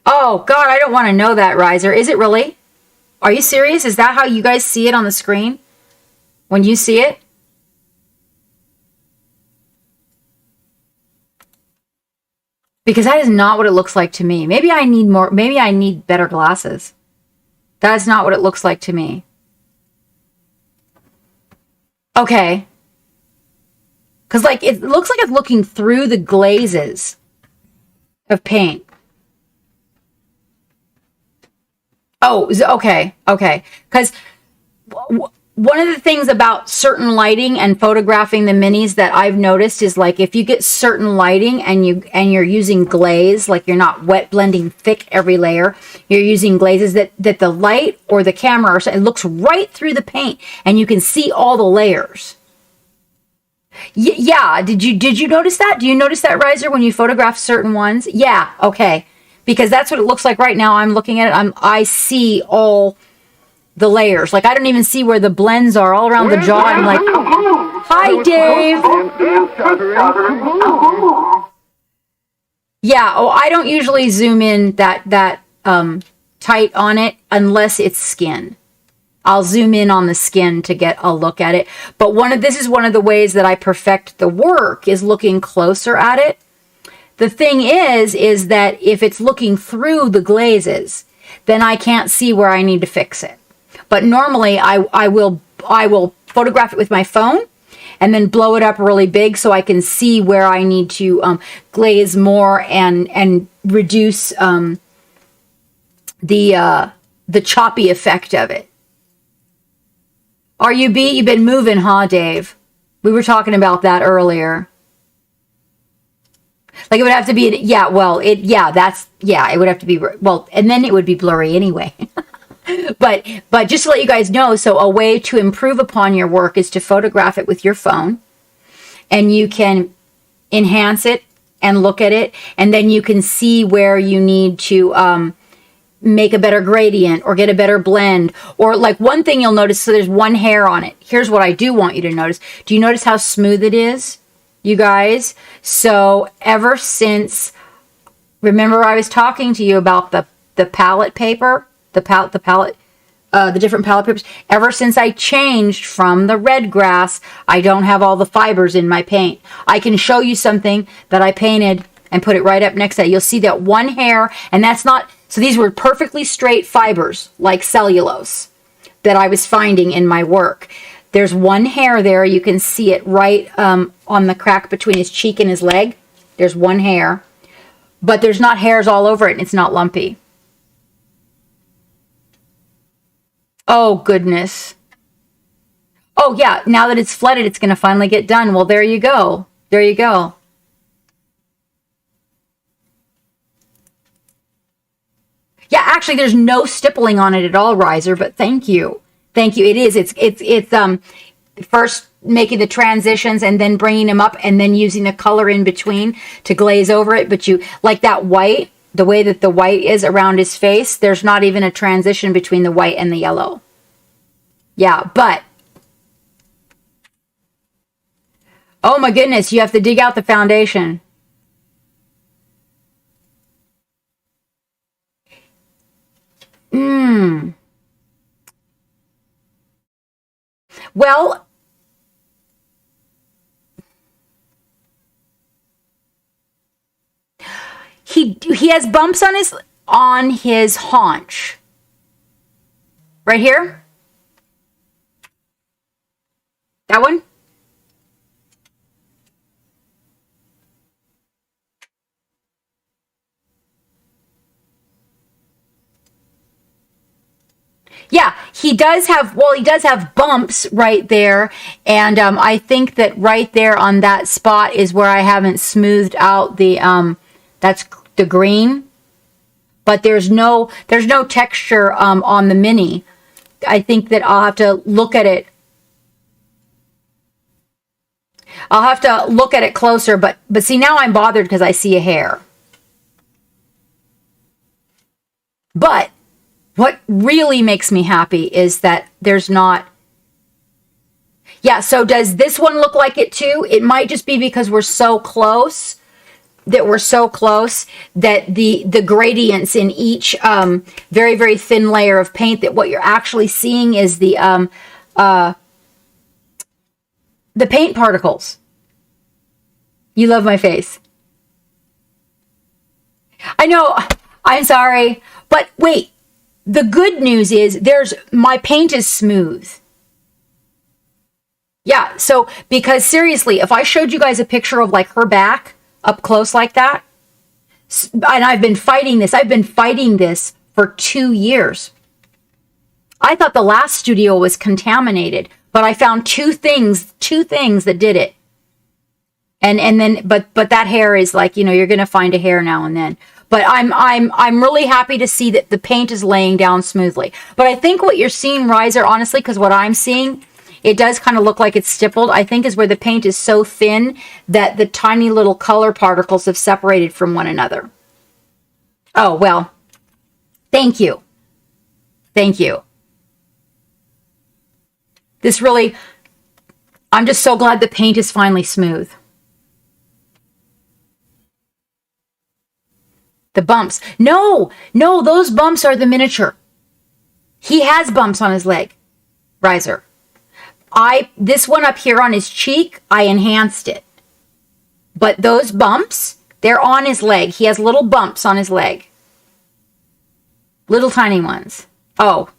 Oh, God, I don't want to know that, Riser. Is it really? Are you serious? Is that how you guys see it on the screen? When you see it? Because that is not what it looks like to me. Maybe I need better glasses. That is not what it looks like to me. Okay. Because, it looks like it's looking through the glazes of paint. Oh, okay, okay. Because one of the things about certain lighting and photographing the minis that I've noticed is like if you get certain lighting and you're using glaze, like you're not wet blending thick every layer, you're using glazes that the light or the camera or it looks right through the paint and you can see all the layers. Yeah, did you notice that? Do you notice that, Riser, when you photograph certain ones? Yeah, okay. Because that's what it looks like right now. I'm looking at it. I see all the layers. Like I don't even see where the blends are all around the jaw. I'm like, hi, Dave. Yeah. Oh, I don't usually zoom in that tight on it unless it's skin. I'll zoom in on the skin to get a look at it. But this is one of the ways that I perfect the work is looking closer at it. The thing is that if it's looking through the glazes, then I can't see where I need to fix it. But normally I will photograph it with my phone and then blow it up really big so I can see where I need to glaze more and reduce the choppy effect of it. RUB, you've been moving, huh, Dave? We were talking about that earlier. Like it would have to be, it would have to be, well, and then it would be blurry anyway. But just to let you guys know, so a way to improve upon your work is to photograph it with your phone and you can enhance it and look at it. And then you can see where you need to make a better gradient or get a better blend. Or like one thing you'll notice, so there's one hair on it. Here's what I do want you to notice. Do you notice how smooth it is, you guys? So ever since, remember I was talking to you about the palette paper, the different palette papers. Ever since I changed from the red grass, I don't have all the fibers in my paint. I can show you something that I painted and put it right up next to it. You'll see that one hair, and that's not, so these were perfectly straight fibers, like cellulose, that I was finding in my work. There's one hair there. You can see it right on the crack between his cheek and his leg. There's one hair, but there's not hairs all over it, and it's not lumpy. Oh, goodness. Oh, yeah, now that it's flooded, it's going to finally get done. Well, there you go. There you go. Yeah, actually, there's no stippling on it at all, Riser, but thank you. Thank you. It is. It's first making the transitions and then bringing them up and then using the color in between to glaze over it. But you, like that white, the way that the white is around his face, there's not even a transition between the white and the yellow. Yeah, but oh my goodness, you have to dig out the foundation. Well, he has bumps on his haunch. Right here? That one? Yeah, he does have bumps right there. And I think that right there on that spot is where I haven't smoothed out that's the green. But there's no texture on the mini. I think that I'll have to look at it. I'll have to look at it closer, but see, now I'm bothered because I see a hair. But what really makes me happy is that there's not. Yeah, so does this one look like it too? It might just be because we're so close that the gradients in each very, very thin layer of paint, that what you're actually seeing is the paint particles. You love my face. I know, I'm sorry, but wait. The good news is my paint is smooth. Yeah, so because seriously, if I showed you guys a picture of like her back up close like that, and I've been fighting this for 2 years. I thought the last studio was contaminated, but I found two things that did it. And then but that hair is like, you're going to find a hair now and then. But I'm really happy to see that the paint is laying down smoothly. But I think what you're seeing, Riser, honestly, because what I'm seeing, it does kind of look like it's stippled, I think is where the paint is so thin that the tiny little color particles have separated from one another. Oh, well, thank you. Thank you. This really, I'm just so glad the paint is finally smooth. The bumps. No, those bumps are the miniature. He has bumps on his leg, Riser. This one up here on his cheek, I enhanced it. But those bumps, they're on his leg. He has little bumps on his leg. Little tiny ones. Oh.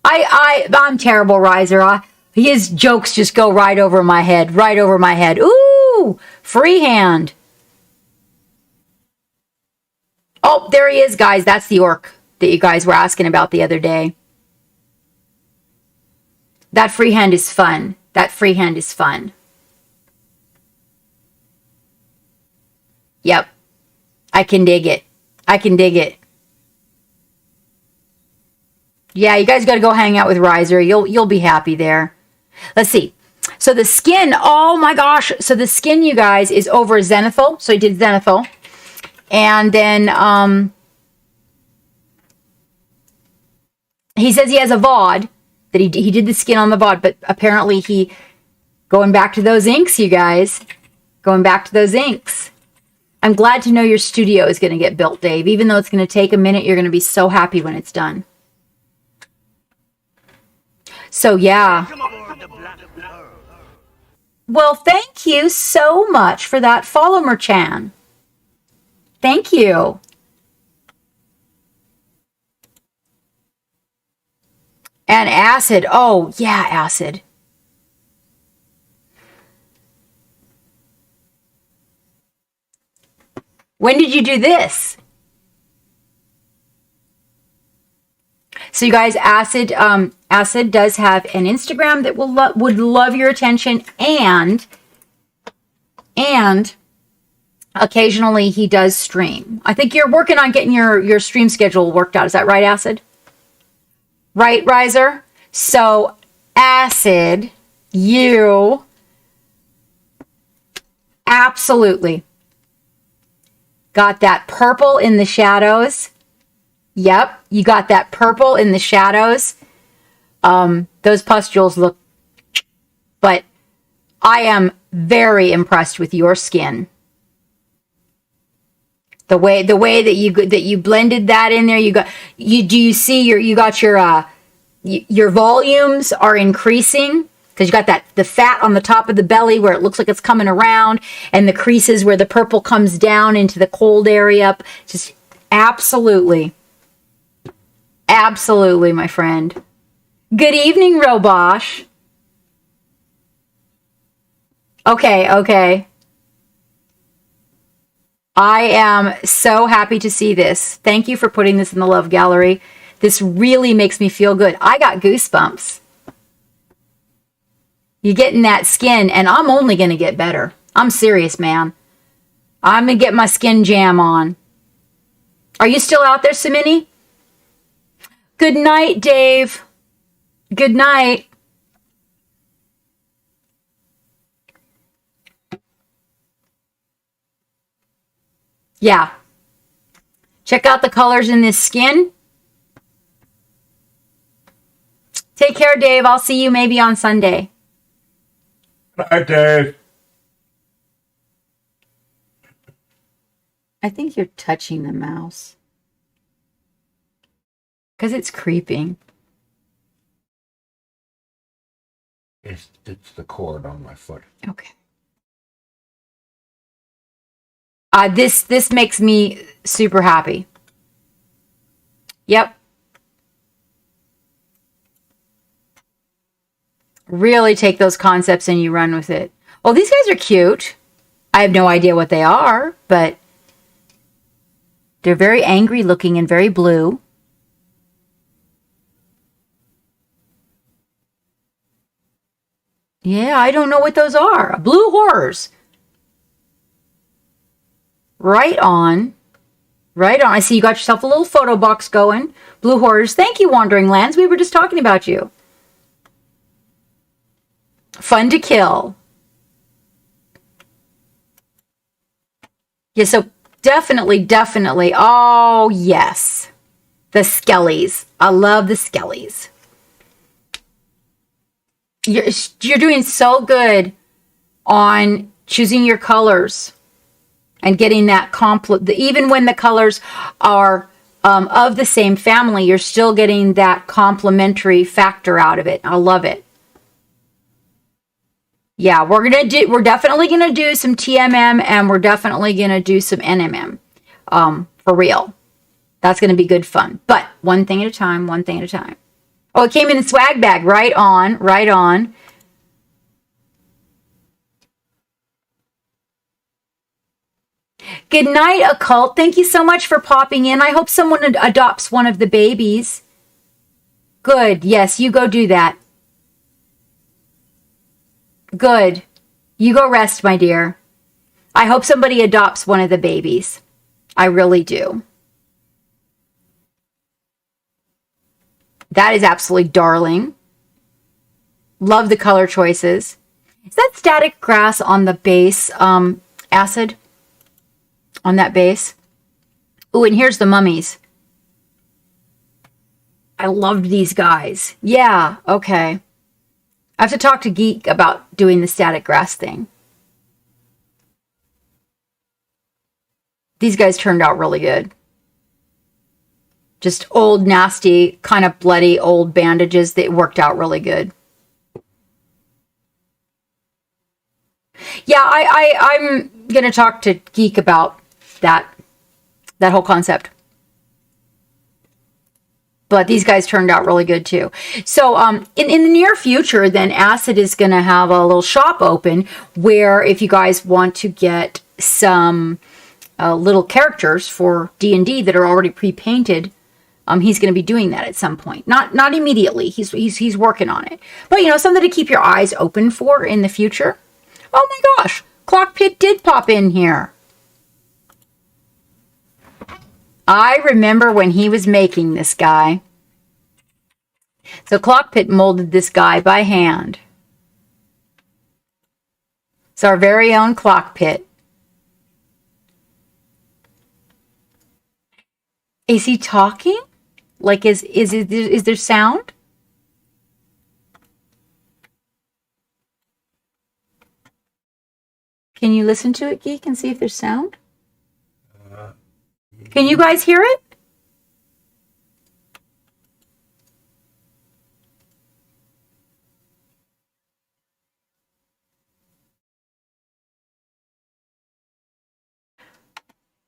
I'm terrible, Riser. His jokes just go right over my head. Right over my head. Ooh! Freehand. Oh, there he is, guys. That's the orc that you guys were asking about the other day. That freehand is fun. That freehand is fun. Yep. I can dig it. I can dig it. Yeah, you guys got to go hang out with Riser. You'll be happy there. Let's see. So the skin, oh my gosh. So the skin, you guys, is over zenithal. So he did zenithal. And then he says he has a VOD, that he did the skin on the VOD, but apparently going back to those inks, you guys, going back to those inks. I'm glad to know your studio is going to get built, Dave. Even though it's going to take a minute, you're going to be so happy when it's done. So, yeah. Well, thank you so much for that follow, Merchan. Thank you. And acid. Oh, yeah, acid. When did you do this? So you guys, Acid does have an Instagram that would love your attention, and occasionally he does stream. I think you're working on getting your stream schedule worked out. Is that right, Acid? Right, Riser? So, Acid, you absolutely got that purple in the shadows. Yep, you got that purple in the shadows. Those pustules look, but I am very impressed with your skin. The way that you blended that in there, your volumes are increasing because you got the fat on the top of the belly where it looks like it's coming around, and the creases where the purple comes down into the cold area. Just absolutely, my friend. Good evening, Robosh. Okay. I am so happy to see this. Thank you for putting this in the love gallery. This really makes me feel good. I got goosebumps. You're getting that skin, and I'm only going to get better. I'm serious, man. I'm going to get my skin jam on. Are you still out there, Samini? Good night, Dave. Good night. Yeah. Check out the colors in this skin. Take care, Dave. I'll see you maybe on Sunday. Bye, Dave. I think you're touching the mouse. Because it's creeping. It's the cord on my foot. Okay. This makes me super happy. Yep. Really take those concepts and you run with it. Oh, these guys are cute. I have no idea what they are, but they're very angry looking and very blue. Yeah, I don't know what those are. Blue horrors. Right on. Right on. I see you got yourself a little photo box going. Blue horrors. Thank you, Wandering Lands. We were just talking about you. Fun to kill. Yeah, so definitely, definitely. Oh, yes. The skellies. I love the skellies. You're doing so good on choosing your colors and getting that even when the colors are of the same family, you're still getting that complementary factor out of it. I love it. Yeah, we're definitely gonna do some TMM and we're definitely gonna do some NMM for real. That's gonna be good fun. But one thing at a time, one thing at a time. Oh, it came in the swag bag. Right on, right on. Good night, Occult. Thank you so much for popping in. I hope someone adopts one of the babies. Good. Yes, you go do that. Good. You go rest, my dear. I hope somebody adopts one of the babies. I really do. That is absolutely darling. Love the color choices. Is that static grass on the base, Acid? On that base? Oh, and here's the mummies. I loved these guys. Yeah, okay. I have to talk to Geek about doing the static grass thing. These guys turned out really good. Just old, nasty, kind of bloody old bandages that worked out really good. Yeah, I'm going to talk to Geek about that whole concept. But these guys turned out really good too. So in the near future, then Acid is going to have a little shop open where if you guys want to get some little characters for D&D that are already pre-painted, he's going to be doing that at some point. Not immediately. He's working on it. But, something to keep your eyes open for in the future. Oh my gosh, Clockpit did pop in here. I remember when he was making this guy. So Clockpit molded this guy by hand. It's our very own Clockpit. Is he talking? Like, is there sound? Can you listen to it, Geek, and see if there's sound? Can you guys hear it?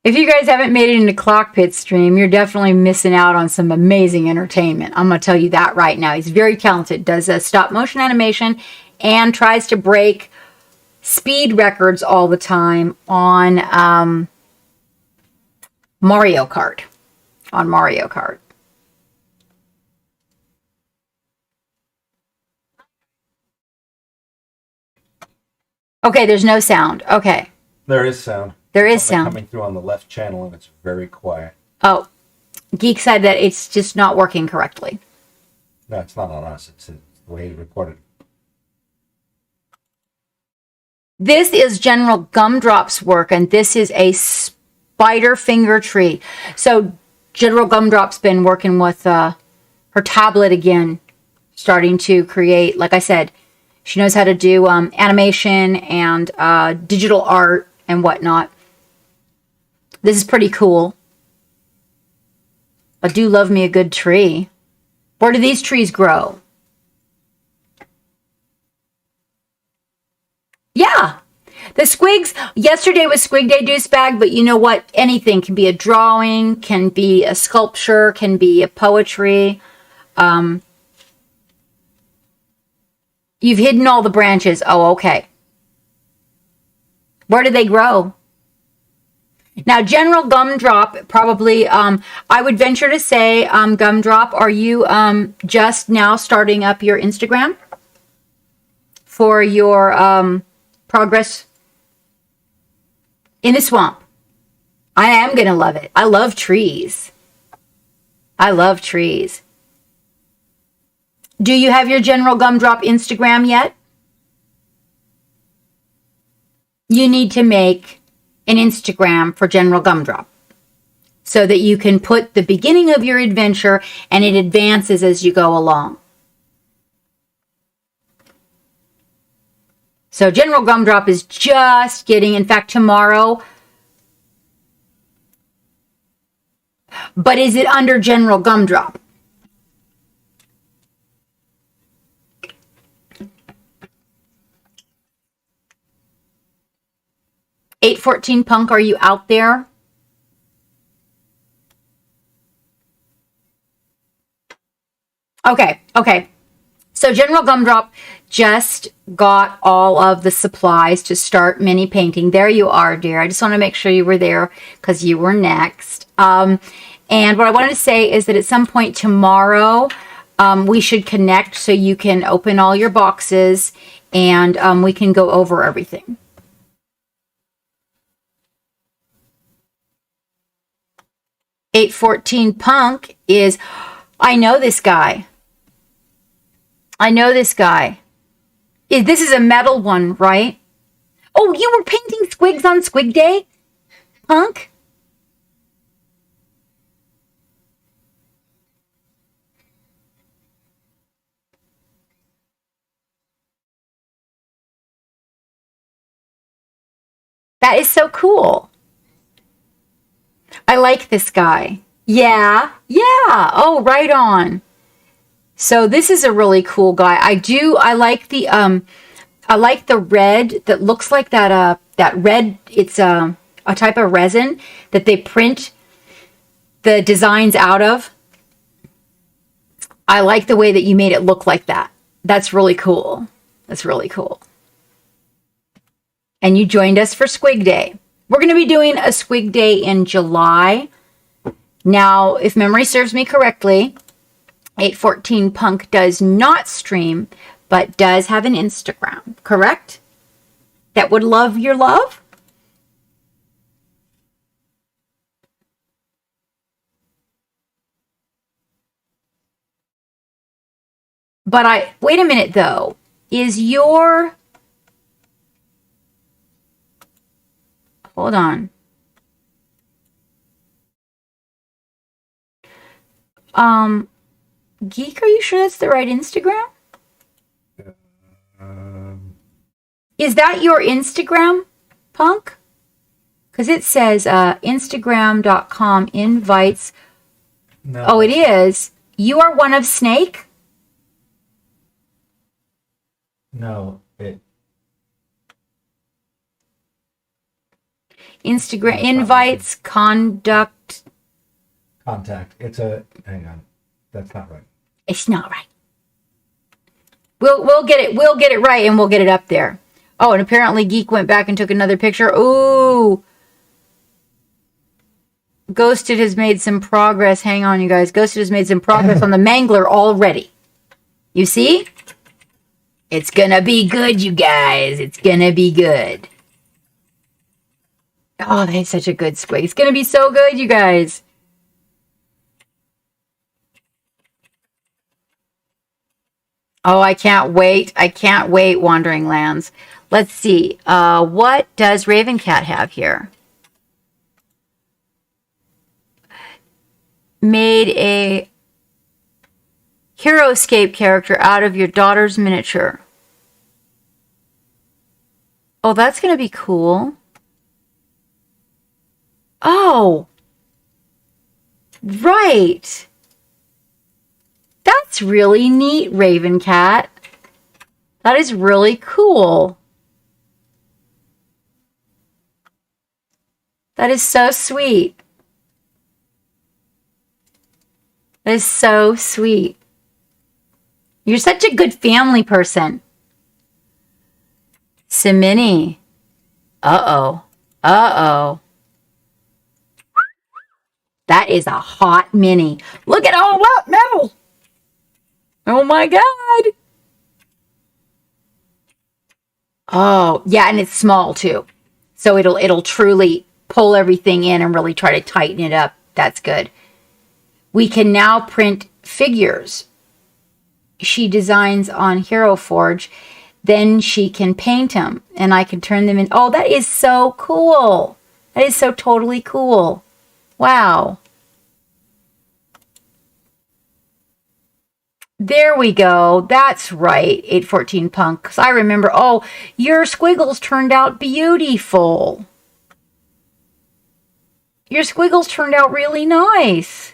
If you guys haven't made it into Clockpit stream, you're definitely missing out on some amazing entertainment. I'm going to tell you that right now. He's very talented, does a stop motion animation, and tries to break speed records all the time on Mario Kart. On Mario Kart. Okay, there's no sound. Okay. There is sound. There is sound coming through on the left channel, and it's very quiet. Oh, Geek said that it's just not working correctly. No, it's not on us. It's the way he recorded. This is General Gumdrop's work, and this is a spider finger tree. So General Gumdrop's been working with her tablet again, starting to create, like I said, she knows how to do animation and digital art and whatnot. This is pretty cool. I do love me a good tree. Where do these trees grow? Yeah. The Squiggs, yesterday was Squig Day Douchebag, but you know what? Anything can be a drawing, can be a sculpture, can be a poetry. You've hidden all the branches. Oh, okay. Where do they grow? Now, General Gumdrop, probably, I would venture to say, Gumdrop, are you just now starting up your Instagram for your progress in the swamp. I am going to love it. I love trees. I love trees. Do you have your General Gumdrop Instagram yet? You need to make an Instagram for General Gumdrop so that you can put the beginning of your adventure and it advances as you go along. So General Gumdrop is just getting, in fact, tomorrow. But is it under General Gumdrop? $8.14 Punk, are you out there? Okay. So General Gumdrop just got all of the supplies to start mini painting. There you are, dear. I just want to make sure you were there because you were next. And what I wanted to say is that at some point tomorrow, we should connect so you can open all your boxes and we can go over everything. $8.14 Punk is, I know this guy. This is a metal one, right? Oh, you were painting Squiggs on Squig Day, Punk? That is so cool. I like this guy. Yeah. Oh, right on. So this is a really cool guy. I like the red that looks like that red. It's a type of resin that they print the designs out of. I like the way that you made it look like that. That's really cool. And you joined us for Squig Day. We're going to be doing a Squig Day in July. Now, if memory serves me correctly, 8.14 Punk does not stream, but does have an Instagram, correct? That would love your love? But wait a minute though. Hold on. Geek, are you sure that's the right Instagram? Is that your Instagram, Punk? Because it says Instagram.com invites. No. Oh, it is. You are one of Snake? No, Instagram invites contact. Hang on. That's not right. It's not right. We'll get it right and we'll get it up there. Oh, and apparently Geek went back and took another picture. Ooh. Ghosted has made some progress. Hang on, you guys. Ghosted has made some progress on the Mangler already. You see? It's gonna be good, you guys. It's gonna be good. Oh, that's such a good squig. It's gonna be so good, you guys. Oh, I can't wait. Wandering Lands. Let's see. What does Ravencat have here? Made a HeroScape character out of your daughter's miniature. Oh, that's going to be cool. Oh. Right. That's really neat, Ravencat. That is really cool. That is so sweet. That is so sweet. You're such a good family person. Simini. Uh-oh. That is a hot mini. Look at all that metal. Oh my God. Oh, yeah, and it's small too. So it'll truly pull everything in and really try to tighten it up. That's good. We can now print figures. She designs on Hero Forge. Then she can paint them and I can turn them in. Oh, that is so cool. That is so totally cool. Wow. There we go. That's right. 814 Punk. 'Cause I remember, oh, your squiggles turned out beautiful. Your squiggles turned out really nice.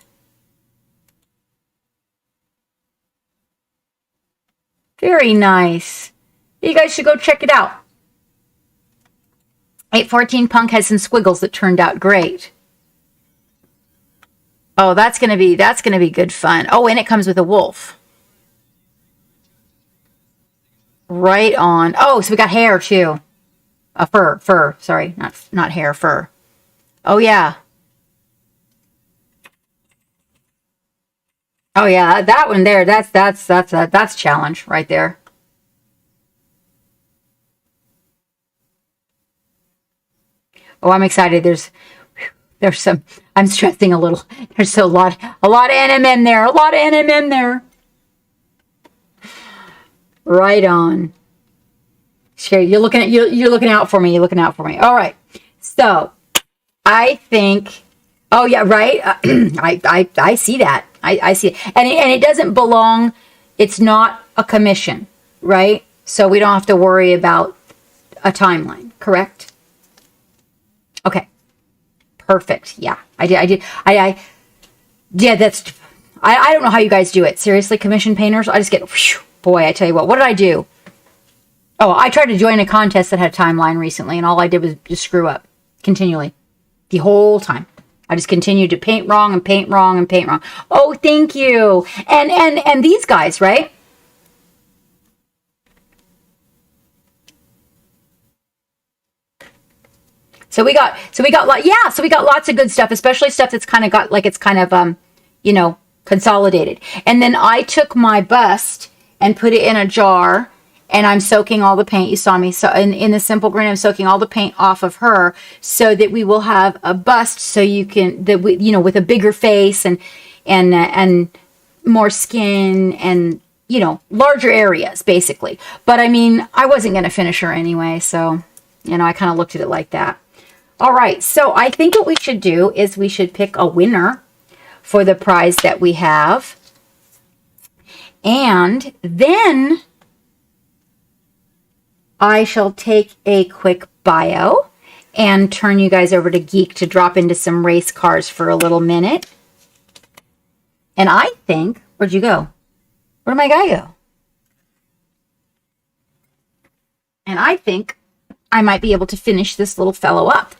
Very nice. You guys should go check it out. 814 Punk has some squiggles that turned out great. Oh, that's gonna be good fun. Oh, and it comes with a wolf. Right on. Oh, so we got hair too. Fur. Sorry, not hair, fur. Oh yeah. Oh yeah, that one there. That's challenge right there. Oh, I'm excited. There's some. I'm stressing a little. There's a lot of NMM there. A lot of NMM there. Right on. Sherry, you're looking out for me. You're looking out for me. All right. So, I think. Oh yeah, right. I see that. I see it, and it doesn't belong. It's not a commission, right? So we don't have to worry about a timeline. Correct. Okay. Perfect. Yeah, I did. Yeah, I don't know how you guys do it. Seriously, commission painters. I just get. Whew, boy, I tell you what did I do? Oh, I tried to join a contest that had a timeline recently, and all I did was just screw up continually the whole time. I just continued to paint wrong and paint wrong and paint wrong. Oh, thank you. And these guys, right? So we got lots of good stuff, especially stuff that's kind of got like it's kind of consolidated. And then I took my bust and put it in a jar, and I'm soaking all the paint. You saw me. So in the simple green, I'm soaking all the paint off of her so that we will have a bust so you can, with a bigger face and more skin and, larger areas basically. But I mean, I wasn't going to finish her anyway. So, I kind of looked at it like that. All right. So I think what we should do is we should pick a winner for the prize that we have. And then I shall take a quick bio and turn you guys over to Geek to drop into some race cars for a little minute. And I think, where'd you go? Where'd my guy go? And I think I might be able to finish this little fellow up.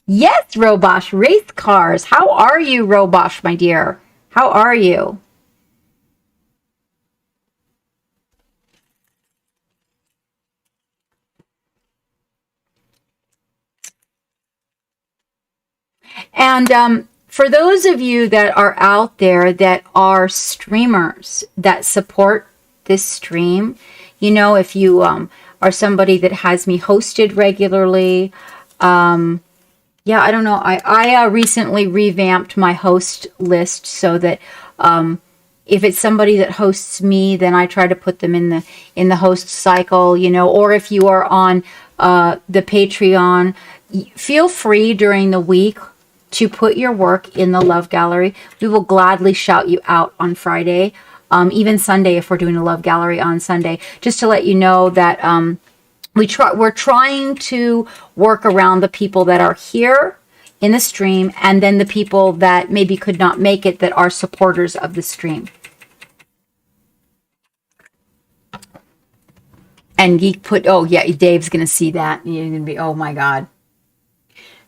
Yes, Robosh, race cars. How are you, Robosh, my dear? How are you? And for those of you that are out there that are streamers that support this stream, if you are somebody that has me hosted regularly, yeah, I don't know. I recently revamped my host list so that if it's somebody that hosts me, then I try to put them in the host cycle, or if you are on the Patreon, feel free during the week to put your work in the Love Gallery. We will gladly shout you out on Friday, even Sunday if we're doing a Love Gallery on Sunday, just to let you know that we're trying to work around the people that are here in the stream and then the people that maybe could not make it that are supporters of the stream. And Geek oh yeah, Dave's going to see that. You're going to be, oh my God.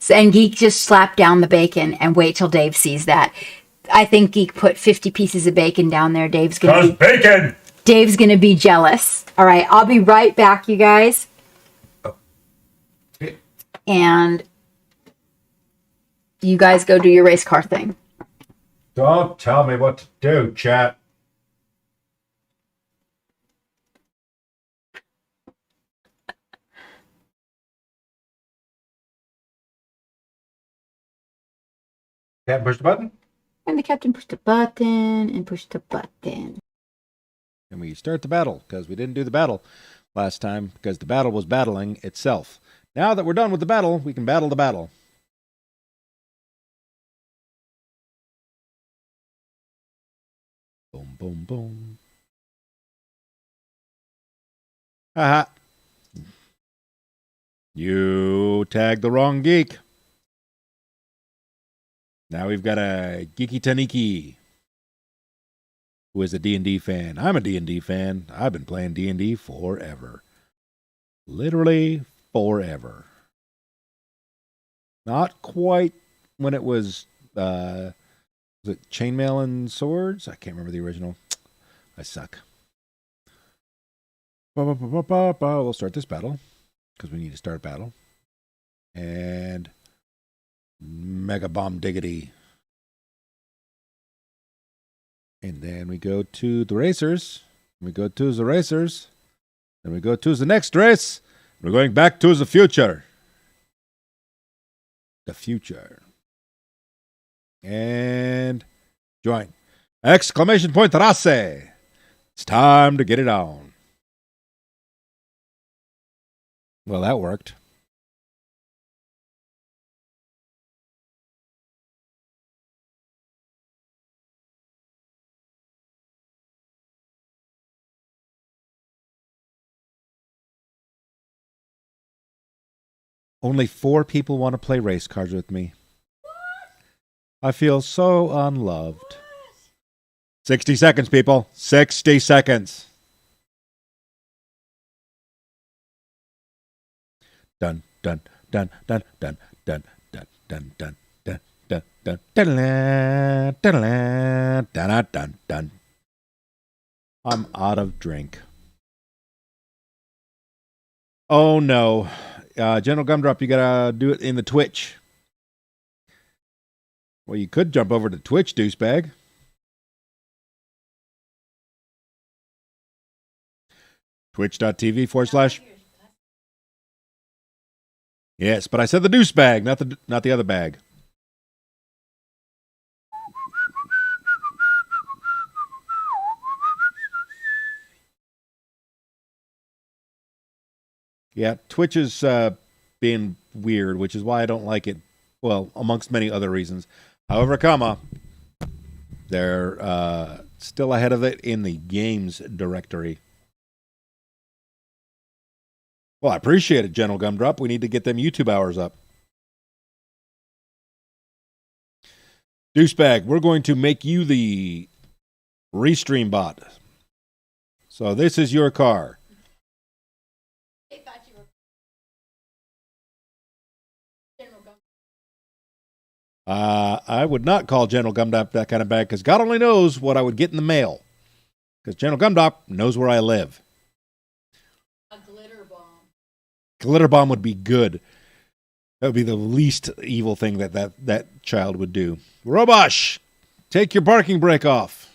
So, and Geek just slapped down the bacon and wait till Dave sees that. I think Geek put 50 pieces of bacon down there. Dave's going to be jealous. All right, I'll be right back, you guys. And you guys go do your race car thing. Don't tell me what to do, chat. Can't push the button? And the captain pushed the button and pushed the button. And we start the battle, because we didn't do the battle last time, because the battle was battling itself. Now that we're done with the battle, we can battle the battle. Boom, boom, boom. Haha. You tagged the wrong geek. Now we've got a Geeky Taniki, who is a D&D fan. I'm a D&D fan. I've been playing D&D forever. Literally forever. Not quite when it was it Chainmail and Swords? I can't remember the original. I suck. We'll start this battle, because we need to start battle. And Mega Bomb Diggity. And then we go to the racers. We go to the racers. Then we go to the next race. We're going back to the future. The future. And join. Exclamation point race. It's time to get it on. Well, that worked. Only 4 people want to play race cards with me. I feel so unloved. 60 seconds, people. 60 seconds. Dun, dun, dun, dun, dun, dun, dun, dun, dun, dun, dun, dun, dun, dun, dun, dun, dun. I'm out of drink. Oh, no. General Gumdrop, you gotta do it in the Twitch. Well, you could jump over to Twitch, douchebag. Twitch.tv/. Yes, but I said the douchebag, not the other bag. Yeah, Twitch is being weird, which is why I don't like it. Well, amongst many other reasons. However, they're still ahead of it in the games directory. Well, I appreciate it, General Gumdrop. We need to get them YouTube hours up. Douchebag, we're going to make you the restream bot. So this is your car. I would not call General Gumdrop that kind of bag, because God only knows what I would get in the mail. Because General Gumdrop knows where I live. A glitter bomb. Glitter bomb would be good. That would be the least evil thing that child would do. Robosh, take your parking brake off.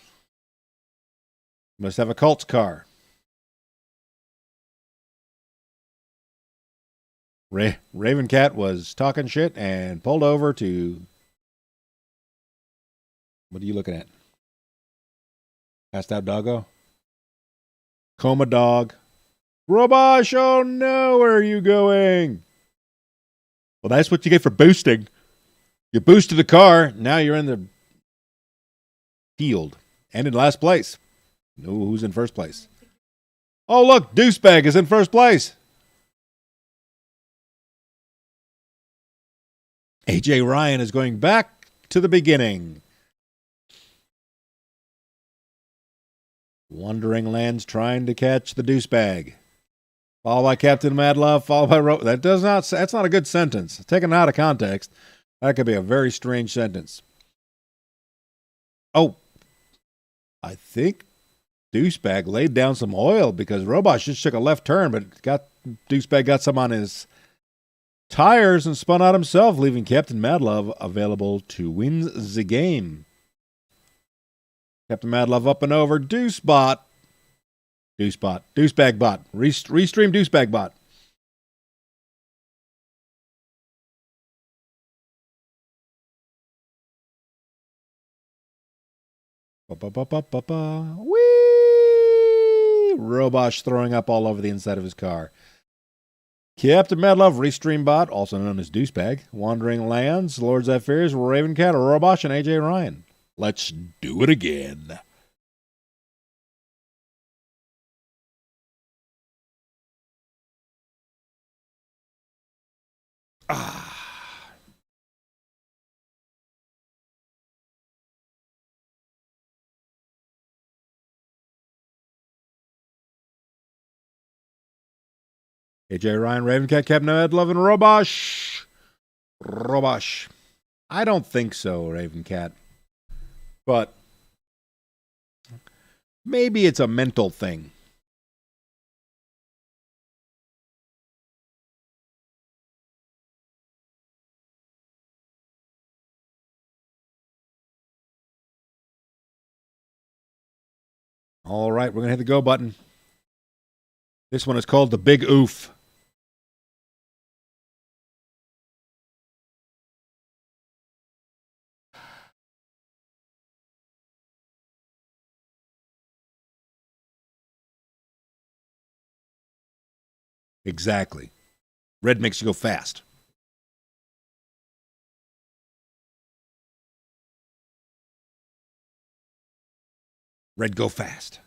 Must have a cult's car. Raven Cat was talking shit and pulled over to... What are you looking at? Passed out doggo? Coma dog. Robosh, oh no, where are you going? Well, that's what you get for boosting. You boosted the car, now you're in the field. And in last place. No, who's in first place? Oh, look, Douchebag is in first place. AJ Ryan is going back to the beginning. Wandering Lands trying to catch the douchebag. Followed by Captain Madlove, followed by that's not a good sentence. Taken out of context, that could be a very strange sentence. Oh, I think douchebag laid down some oil because Robosh just took a left turn, but douchebag got some on his tires and spun out himself, leaving Captain Madlove available to win the game. Captain Madlove up and over. Douchebag bot. Restream douchebag bot. Ba-ba-ba-ba-ba-ba. Whee! Robosh throwing up all over the inside of his car. Captain Madlove, Restreambot, also known as Douchebag, Wandering Lands, Lord Zephyrs, Ravencat, Robosh, and AJ Ryan. Let's do it again. Ah. AJ Ryan, Ravencat, Captain Madlove, and Robosh. Robosh. I don't think so, Ravencat. But maybe it's a mental thing. All right, we're going to hit the go button. This one is called the Big Oof. Exactly. Red makes you go fast. Red, go fast.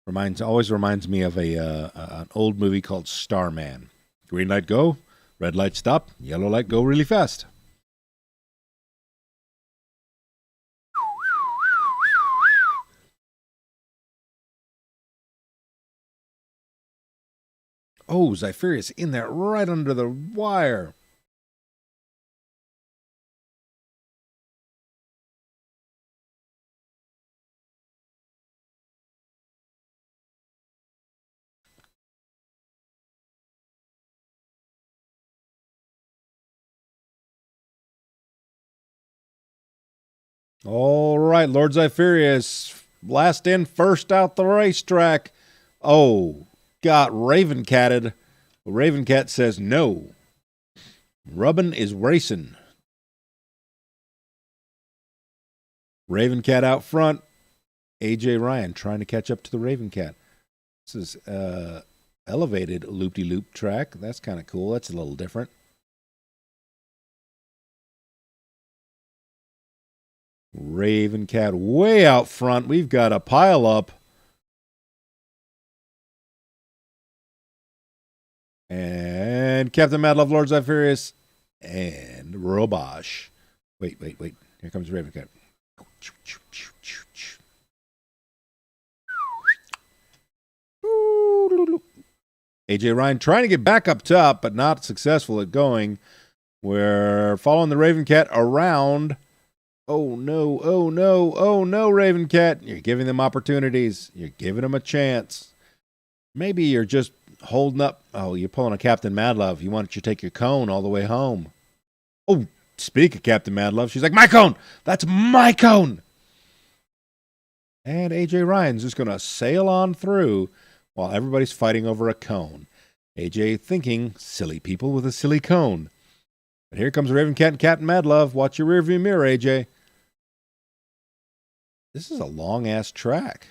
Always reminds me of an old movie called Starman. Green light go, red light stop, yellow light go really fast. Oh, Zypherius in there right under the wire. All right, Lord Zypherius, last in, first out the racetrack. Oh, got Ravencatted. Ravencat says no. Rubbin is racing. Ravencat out front. AJ Ryan trying to catch up to the Ravencat. This is elevated loop-de-loop track. That's kind of cool. That's a little different. Ravencat way out front. We've got a pile up. And Captain Madlove, Lord Zypherius, and Robosh. Wait. Here comes Ravencat. AJ Ryan trying to get back up top, but not successful at going. We're following the Ravencat around. Oh no, Ravencat. You're giving them opportunities. You're giving them a chance. Maybe you're just holding up. Oh, you're pulling a Captain Madlove. You want you to take your cone all the way home. Oh, speak of Captain Madlove. She's like, my cone! That's my cone! And AJ Ryan's just going to sail on through while everybody's fighting over a cone. AJ thinking, silly people with a silly cone. But here comes Ravencat and Captain Madlove. Watch your rearview mirror, AJ. This is a long-ass track.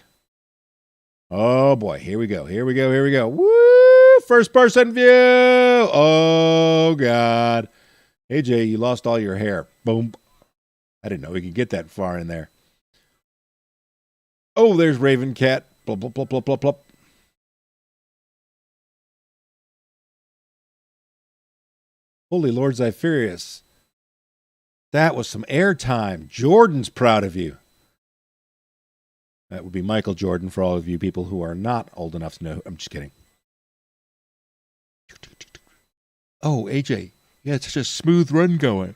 Oh, boy. Here we go. Woo! First-person view! Oh, God. AJ, you lost all your hair. Boom. I didn't know we could get that far in there. Oh, there's Ravencat. Plop, plop, plop, plop, plop, plop. Holy Lord Zypherius. That was some airtime. Jordan's proud of you. That would be Michael Jordan for all of you people who are not old enough to know. I'm just kidding. Oh, AJ. Yeah, it's such a smooth run going.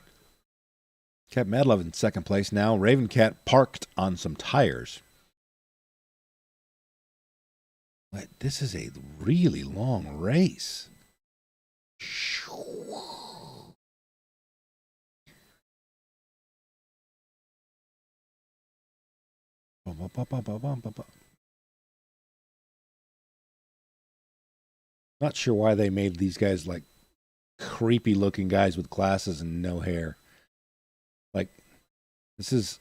Captain Madlove in second place now. Ravencat parked on some tires. But this is a really long race. Not sure why they made these guys like creepy looking guys with glasses and no hair. Like, this is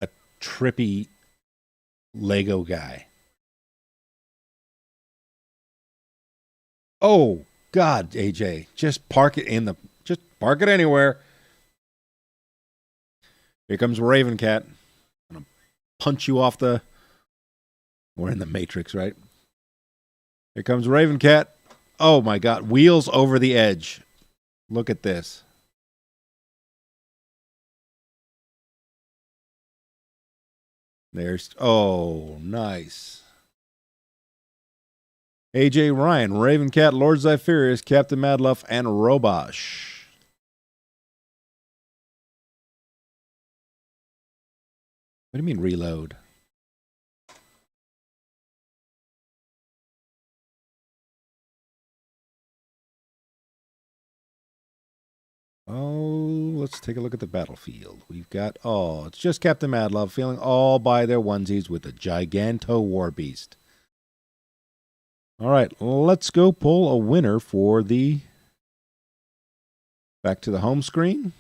a trippy Lego guy. Oh God, AJ, just park it anywhere. Here comes Raven Cat. I'm gonna punch you off the. We're in the Matrix, right? Here comes Raven Cat. Oh my God, wheels over the edge. Look at this. Oh, nice. AJ Ryan, Raven Cat, Lord Zyphirius, Captain Madluff, and Robosh. What do you mean reload? Oh, let's take a look at the battlefield. We've got, it's just Captain Madlove feeling all by their onesies with a Giganto War Beast. All right, let's go pull a winner for the... Back to the home screen.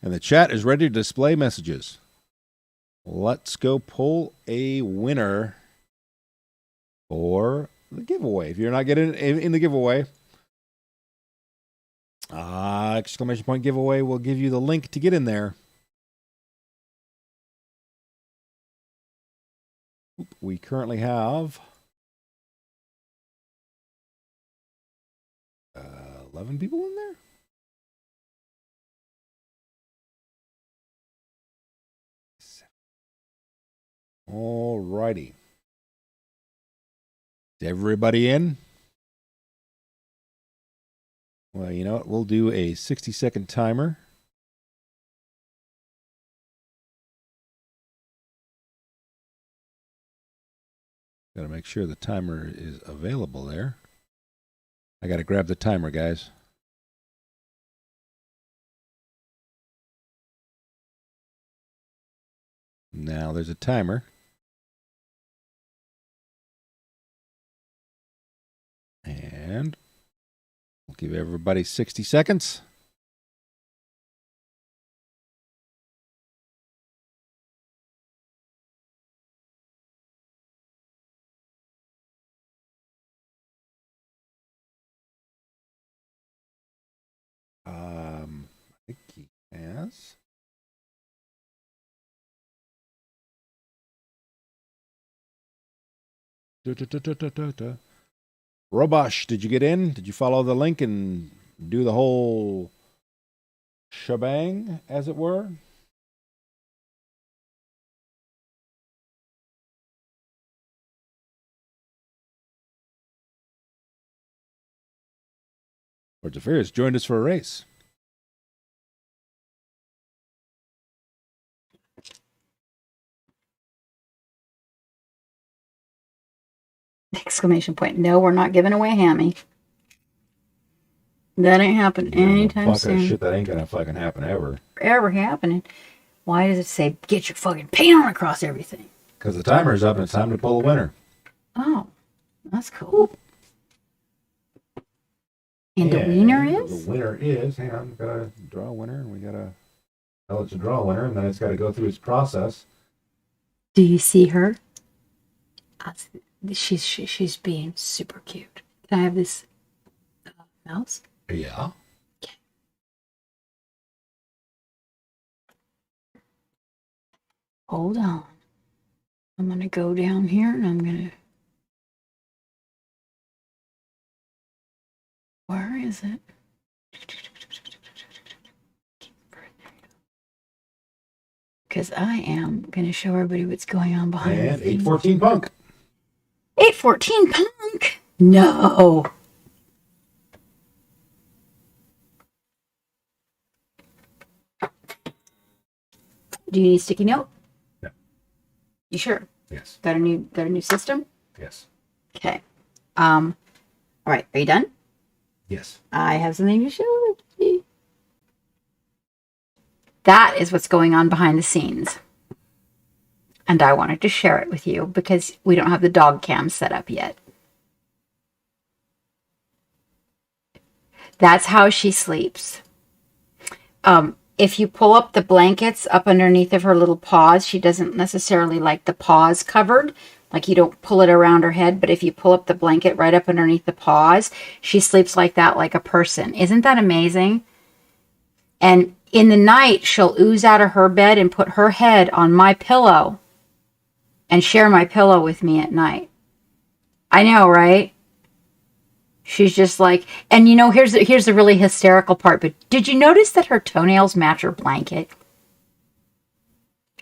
And the chat is ready to display messages. Let's go pull a winner for the giveaway. If you're not getting in the giveaway... exclamation point giveaway will give you the link to get in there. We currently have 11 people in there. All righty. Is everybody in? Well, you know what? We'll do a 60-second timer. Got to make sure the timer is available there. I got to grab the timer, guys. Now there's a timer. And we'll give everybody 60 seconds. I think he has. Robosh, did you get in? Did you follow the link and do the whole shebang, as it were? Lord Zephyrus joined us for a race. Exclamation point. No, we're not giving away Hammy. That ain't happening anytime soon. Shit, that ain't gonna fucking happen ever. Ever happening. Why does it say get your fucking paint on across everything? Because the timer's up and it's time to pull a winner. Oh, that's cool. And the winner is? The winner is, hang on, we've got to draw a winner, and we got to tell it to draw a winner, and then it's got to go through its process. Do you see her? She's being super cute. Can I have this mouse? Yeah. Okay. Hold on. I'm going to go down here, and I'm going to... Where is it? Because I am going to show everybody what's going on behind me. And 814 Punk. 814 Punk? No. Do you need a sticky note? No. You sure? Yes. Got a new system? Yes. Okay. All right. Are you done? Yes. I have something to show you. That is what's going on behind the scenes. And I wanted to share it with you because we don't have the dog cam set up yet. That's how she sleeps. If you pull up the blankets up underneath of her little paws, she doesn't necessarily like the paws covered. Like you don't pull it around her head, but if you pull up the blanket right up underneath the paws, she sleeps like that, like a person. Isn't that amazing? And in the night, she'll ooze out of her bed and put her head on my pillow and share my pillow with me at night. I know, right? She's just like, and you know, here's the really hysterical part, but did you notice that her toenails match her blanket?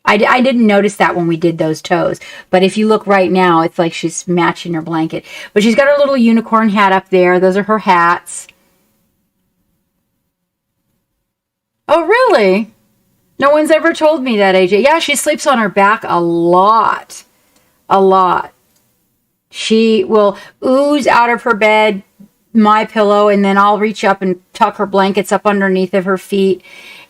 I didn't notice that when we did those toes, but if you look right now, it's like she's matching her blanket. But she's got her little unicorn hat up there. Those are her hats. Oh, really? No one's ever told me that, AJ. Yeah, she sleeps on her back a lot. A lot. She will ooze out of her bed, my pillow, and then I'll reach up and tuck her blankets up underneath of her feet.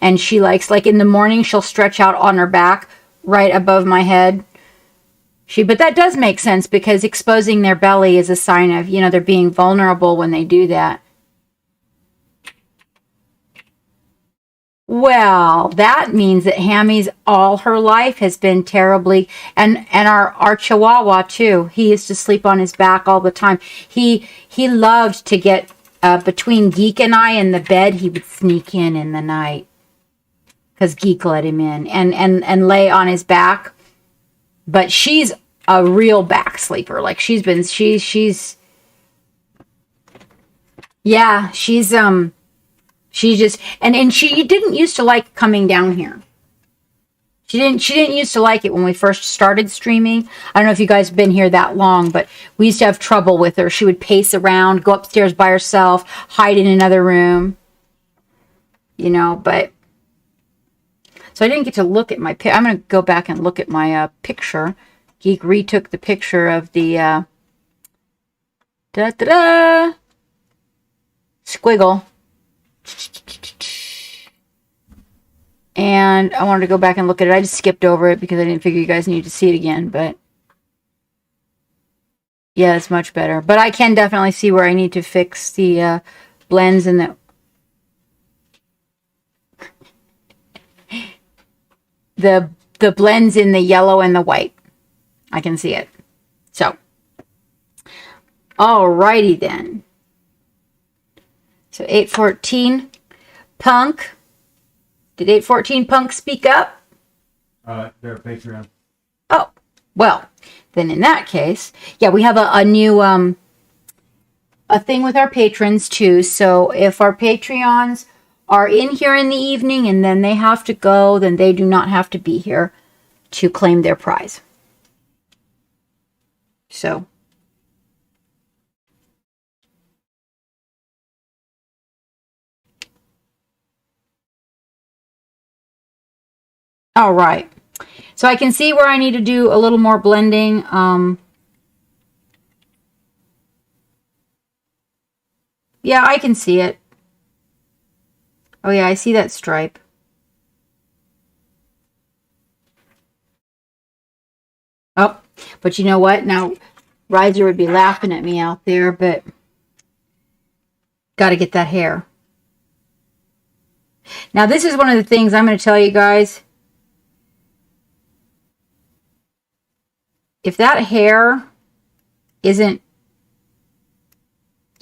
And she likes, like in the morning, she'll stretch out on her back right above my head. But that does make sense because exposing their belly is a sign of, you know, they're being vulnerable when they do that. Well, that means that Hammy's all her life has been terribly, and our Chihuahua too. He used to sleep on his back all the time. He loved to get between Geek and I in the bed. He would sneak in the night because Geek let him in and lay on his back. But she's a real back sleeper. Like she's she just, and she didn't used to like coming down here. She didn't used to like it when we first started streaming. I don't know if you guys have been here that long, but we used to have trouble with her. She would pace around, go upstairs by herself, hide in another room, you know, but so I didn't get to look at my I'm going to go back and look at my picture. Geek retook the picture of the squiggle. And I wanted to go back and look at it. I just skipped over it because I didn't figure you guys needed to see it again. But yeah, it's much better. But I can definitely see where I need to fix the blends and the blends in the yellow and the white. I can see it. So, alrighty then. So 814 Punk. Did 814 Punk speak up? They're a Patreon. Oh, well, then in that case, yeah, we have a new a thing with our patrons too. So if our Patreons are in here in the evening and then they have to go, then they do not have to be here to claim their prize. So all right. So I can see where I need to do a little more blending. Yeah, I can see it. Oh yeah, I see that stripe. Oh, but you know what? Now, Riser would be laughing at me out there, but got to get that hair. Now, this is one of the things I'm going to tell you guys. If that hair isn't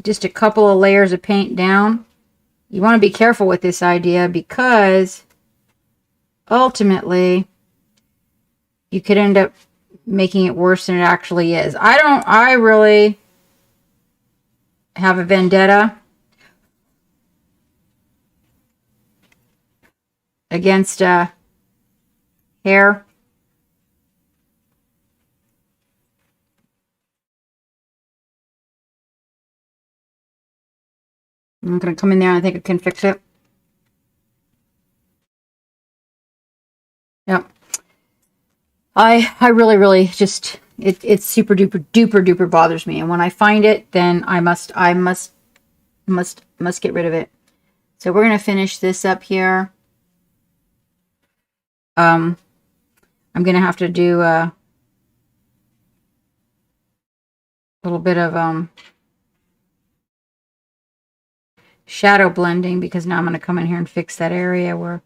just a couple of layers of paint down, you want to be careful with this idea because ultimately you could end up making it worse than it actually is. I really have a vendetta against hair. I'm going to come in there and I think I can fix it. Yep. I really just, it's super duper bothers me. And when I find it, then I must get rid of it. So we're going to finish this up here. I'm going to have to do a little bit of, shadow blending, because now I'm going to come in here and fix that area where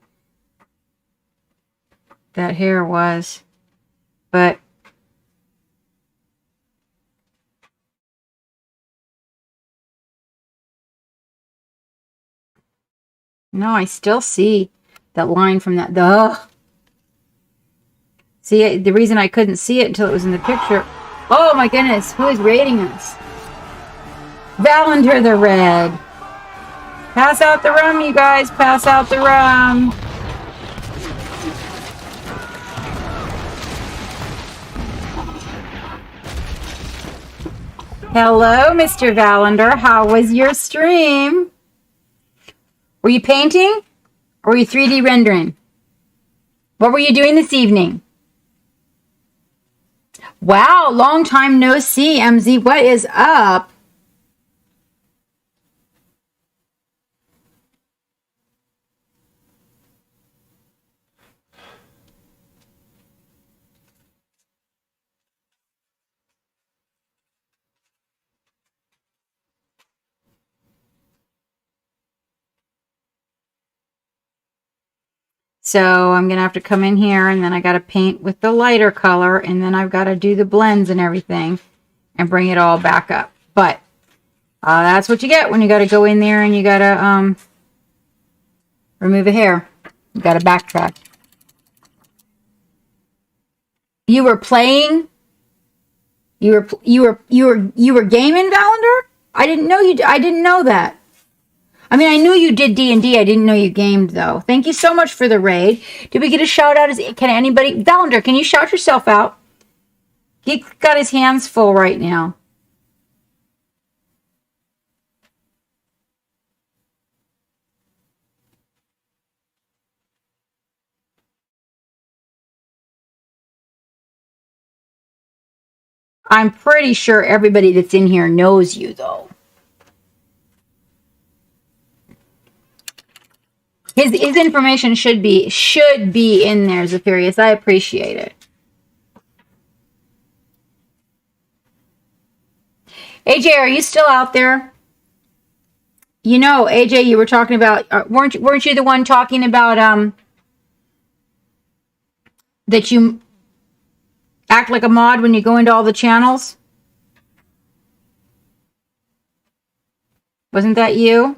that hair was. But no, I still see that line from that. See, the reason I couldn't see it until it was in the picture. Oh my goodness, who is raiding us? Valender the Red. Pass out the rum, you guys. Pass out the rum. Hello, Mr. Valender. How was your stream? Were you painting? Or were you 3D rendering? What were you doing this evening? Wow, long time no see, MZ. What is up? So I'm going to have to come in here, and then I got to paint with the lighter color, and then I've got to do the blends and everything and bring it all back up. But that's what you get when you got to go in there and you got to remove a hair. You got to backtrack. You were playing? You were gaming, Valender? I didn't know you. I didn't know that. I mean, I knew you did D&D. I didn't know you gamed, though. Thank you so much for the raid. Did we get a shout out? Can anybody? Valender, can you shout yourself out? He got his hands full right now. I'm pretty sure everybody that's in here knows you, though. His information should be in there, Zephyrius. I appreciate it. AJ, are you still out there? You know, AJ, you were talking about weren't you the one talking about that you act like a mod when you go into all the channels? Wasn't that you?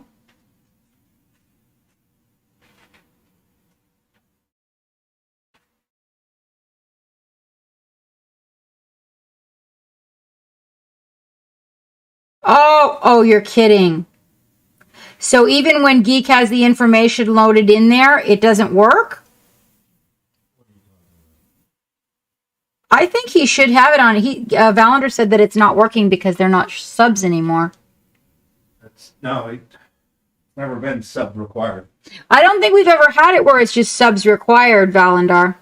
Oh, you're kidding. So even when Geek has the information loaded in there, it doesn't work? I think he should have it on. Valender said that it's not working because they're not subs anymore. It's never been sub required. I don't think we've ever had it where it's just subs required, Valender.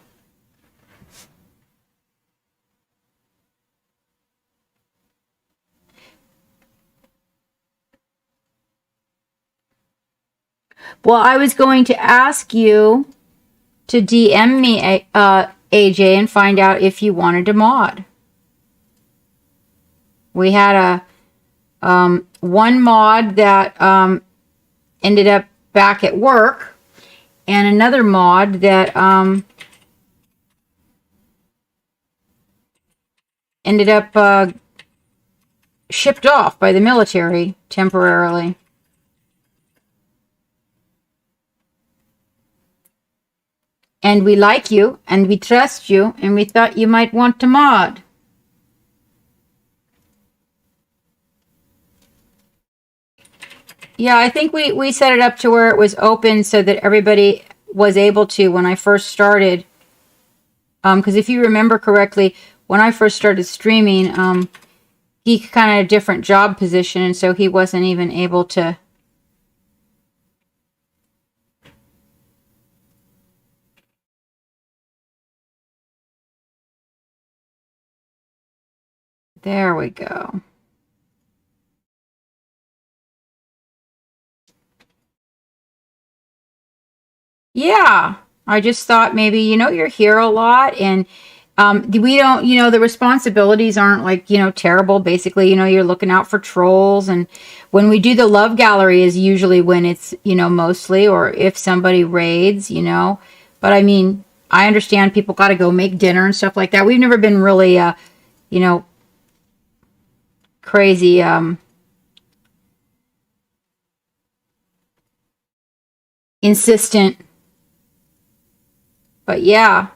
Well, I was going to ask you to DM me, AJ, and find out if you wanted to mod. We had a one mod that ended up back at work, and another mod that ended up shipped off by the military temporarily. And we like you, and we trust you, and we thought you might want to mod. Yeah, I think we set it up to where it was open so that everybody was able to when I first started. Because if you remember correctly, when I first started streaming, he kind of had a different job position, and so he wasn't even able to. There we go. Yeah, I just thought maybe, you're here a lot, and We don't, the responsibilities aren't like, terrible. Basically, you're looking out for trolls. And when we do the love gallery is usually when it's, mostly, or if somebody raids, But I mean, I understand people got to go make dinner and stuff like that. We've never been really, crazy, insistent. But yeah.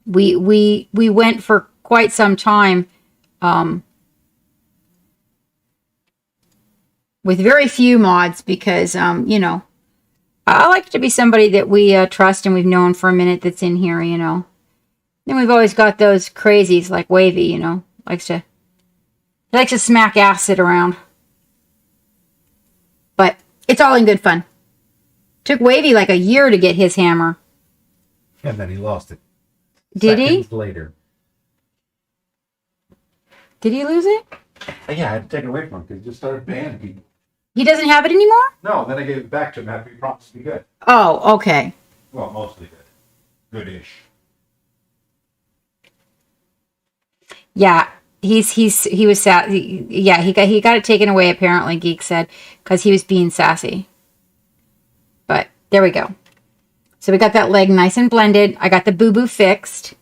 We went for quite some time with very few mods because I like to be somebody that we trust and we've known for a minute that's in here, Then we've always got those crazies like Wavy, likes to smack acid around. But it's all in good fun. Took Wavy like a year to get his hammer. And then he lost it. Did he? Seconds later. Did he lose it? Yeah, I had to take it away from him because he just started banning people. He doesn't have it anymore? No, then I gave it back to him after he promised to be good. Oh, okay. Well, mostly good. Good-ish. Yeah, he was sassy. Yeah, he got it taken away apparently, Geek said, because he was being sassy. But there we go. So we got that leg nice and blended. I got the boo-boo fixed.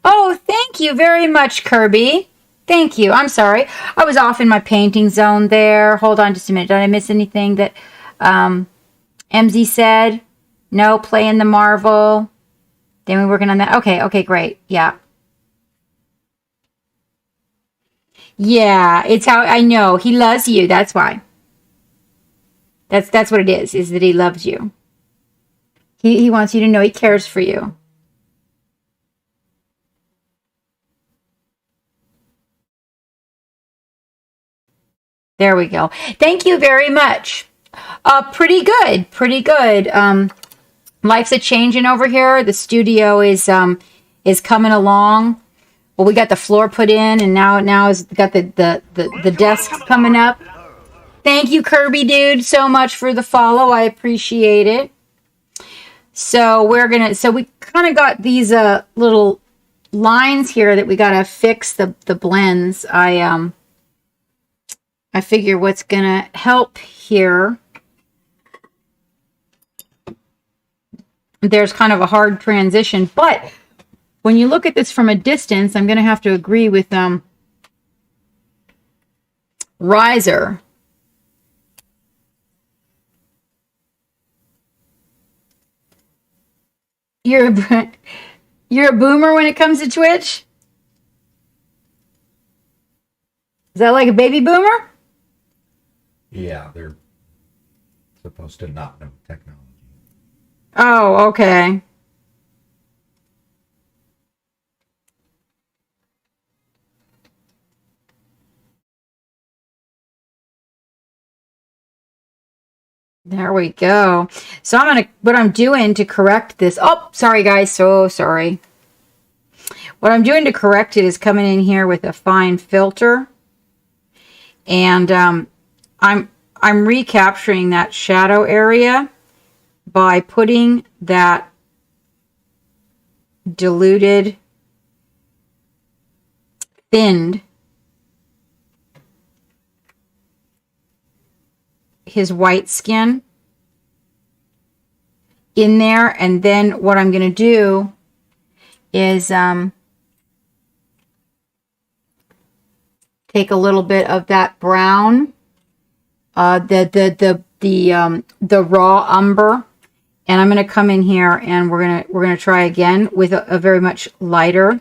Oh, thank you very much, Kirby. Thank you. I'm sorry. I was off in my painting zone there. Hold on just a minute. Did I miss anything that MZ said? No, playing the Marvel. Then we're working on that. Okay, great. Yeah. Yeah, it's how I know. He loves you. That's why. That's what it is that he loves you. He wants you to know he cares for you. There we go. Thank you very much. Pretty good. Pretty good. Life's a changing over here. The studio is coming along. Well, we got the floor put in, and now is got the desks coming up. Thank you, Kirby dude, so much for the follow. I appreciate it. So we kind of got these little lines here that we gotta fix the blends. I figure what's gonna help here. There's kind of a hard transition, but when you look at this from a distance, I'm gonna have to agree with Riser. You're a boomer when it comes to Twitch? Is that like a baby boomer? Yeah, they're supposed to not know technology. Oh, okay. There we go. So what I'm doing to correct this. Oh, sorry guys. So sorry. What I'm doing to correct it is coming in here with a fine filter. And I'm recapturing that shadow area by putting that diluted, thinned his white skin in there. And then what I'm going to do is take a little bit of that brown, the raw umber, and I'm going to come in here and we're going to try again with a very much lighter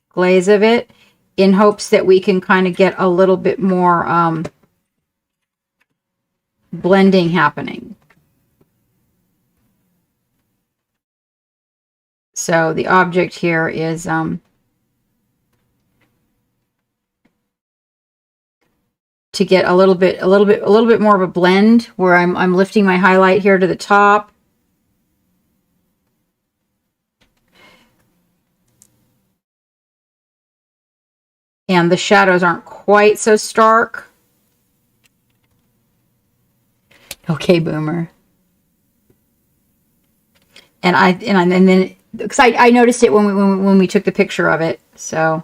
glaze of it, in hopes that we can kind of get a little bit more blending happening. So the object here is to get a little bit more of a blend, where I'm lifting my highlight here to the top. And the shadows aren't quite so stark. Okay, Boomer. And then because I noticed it when we took the picture of it, so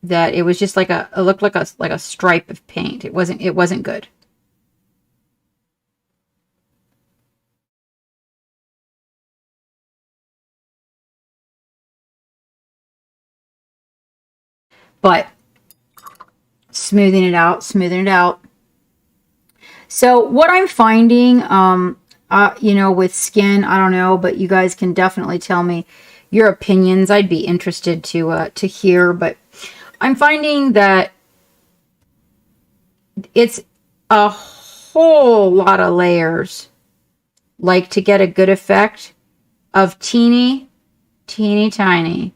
that it was just like it looked like a stripe of paint. It wasn't good. But smoothing it out. So what I'm finding, with skin, I don't know, but you guys can definitely tell me your opinions. I'd be interested to hear, but I'm finding that it's a whole lot of layers, like to get a good effect of teeny tiny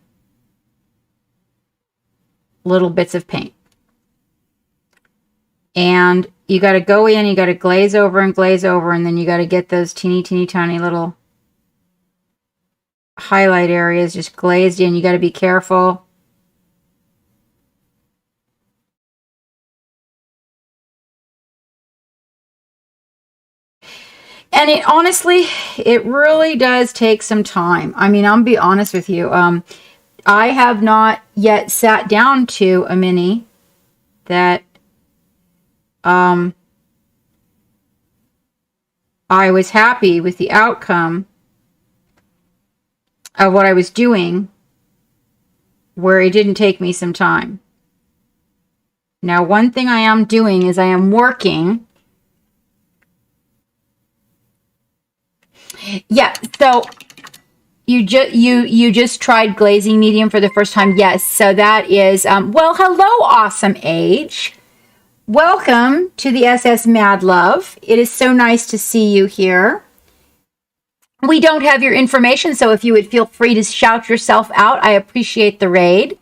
little bits of paint. And you got to go in, you got to glaze over, and then you got to get those teeny tiny little highlight areas just glazed in. You got to be careful. And it honestly, it really does take some time. I mean, I'll be honest with you. I have not yet sat down to a mini that I was happy with the outcome of what I was doing, where it didn't take me some time. Now, one thing I am doing is I am working. Yeah, so you just tried glazing medium for the first time. Yes, so that is well, hello, Awesome Age. Welcome to the SS Mad Love. It is so nice to see you here. We don't have your information, so if you would feel free to shout yourself out, I appreciate the raid.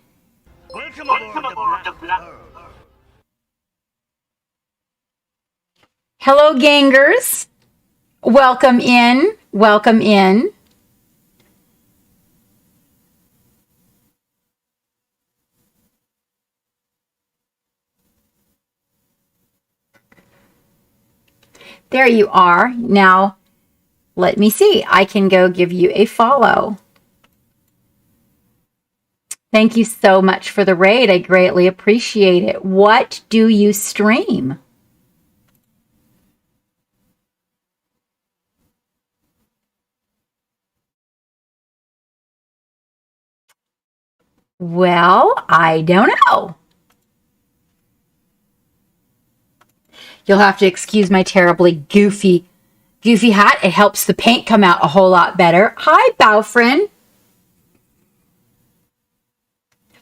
Welcome aboard the Black. Hello, gangers. Welcome in. Welcome in. There you are. Now, let me see. I can go give you a follow. Thank you so much for the raid. I greatly appreciate it. What do you stream? Well, I don't know. You'll have to excuse my terribly goofy hat. It helps the paint come out a whole lot better. Hi, Bowfrin.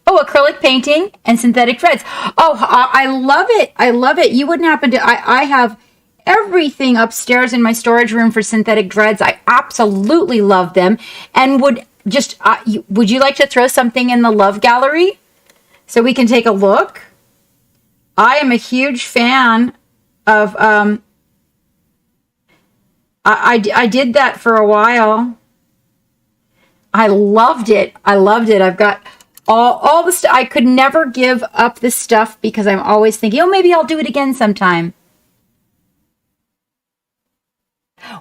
Oh, acrylic painting and synthetic threads. Oh, I love it. I love it. You wouldn't happen to... I have everything upstairs in my storage room for synthetic threads. I absolutely love them. And would you like to throw something in the love gallery so we can take a look? I am a huge fan of... I did that for a while. I loved it. I've got all the stuff. I could never give up this stuff because I'm always thinking, oh, maybe I'll do it again sometime.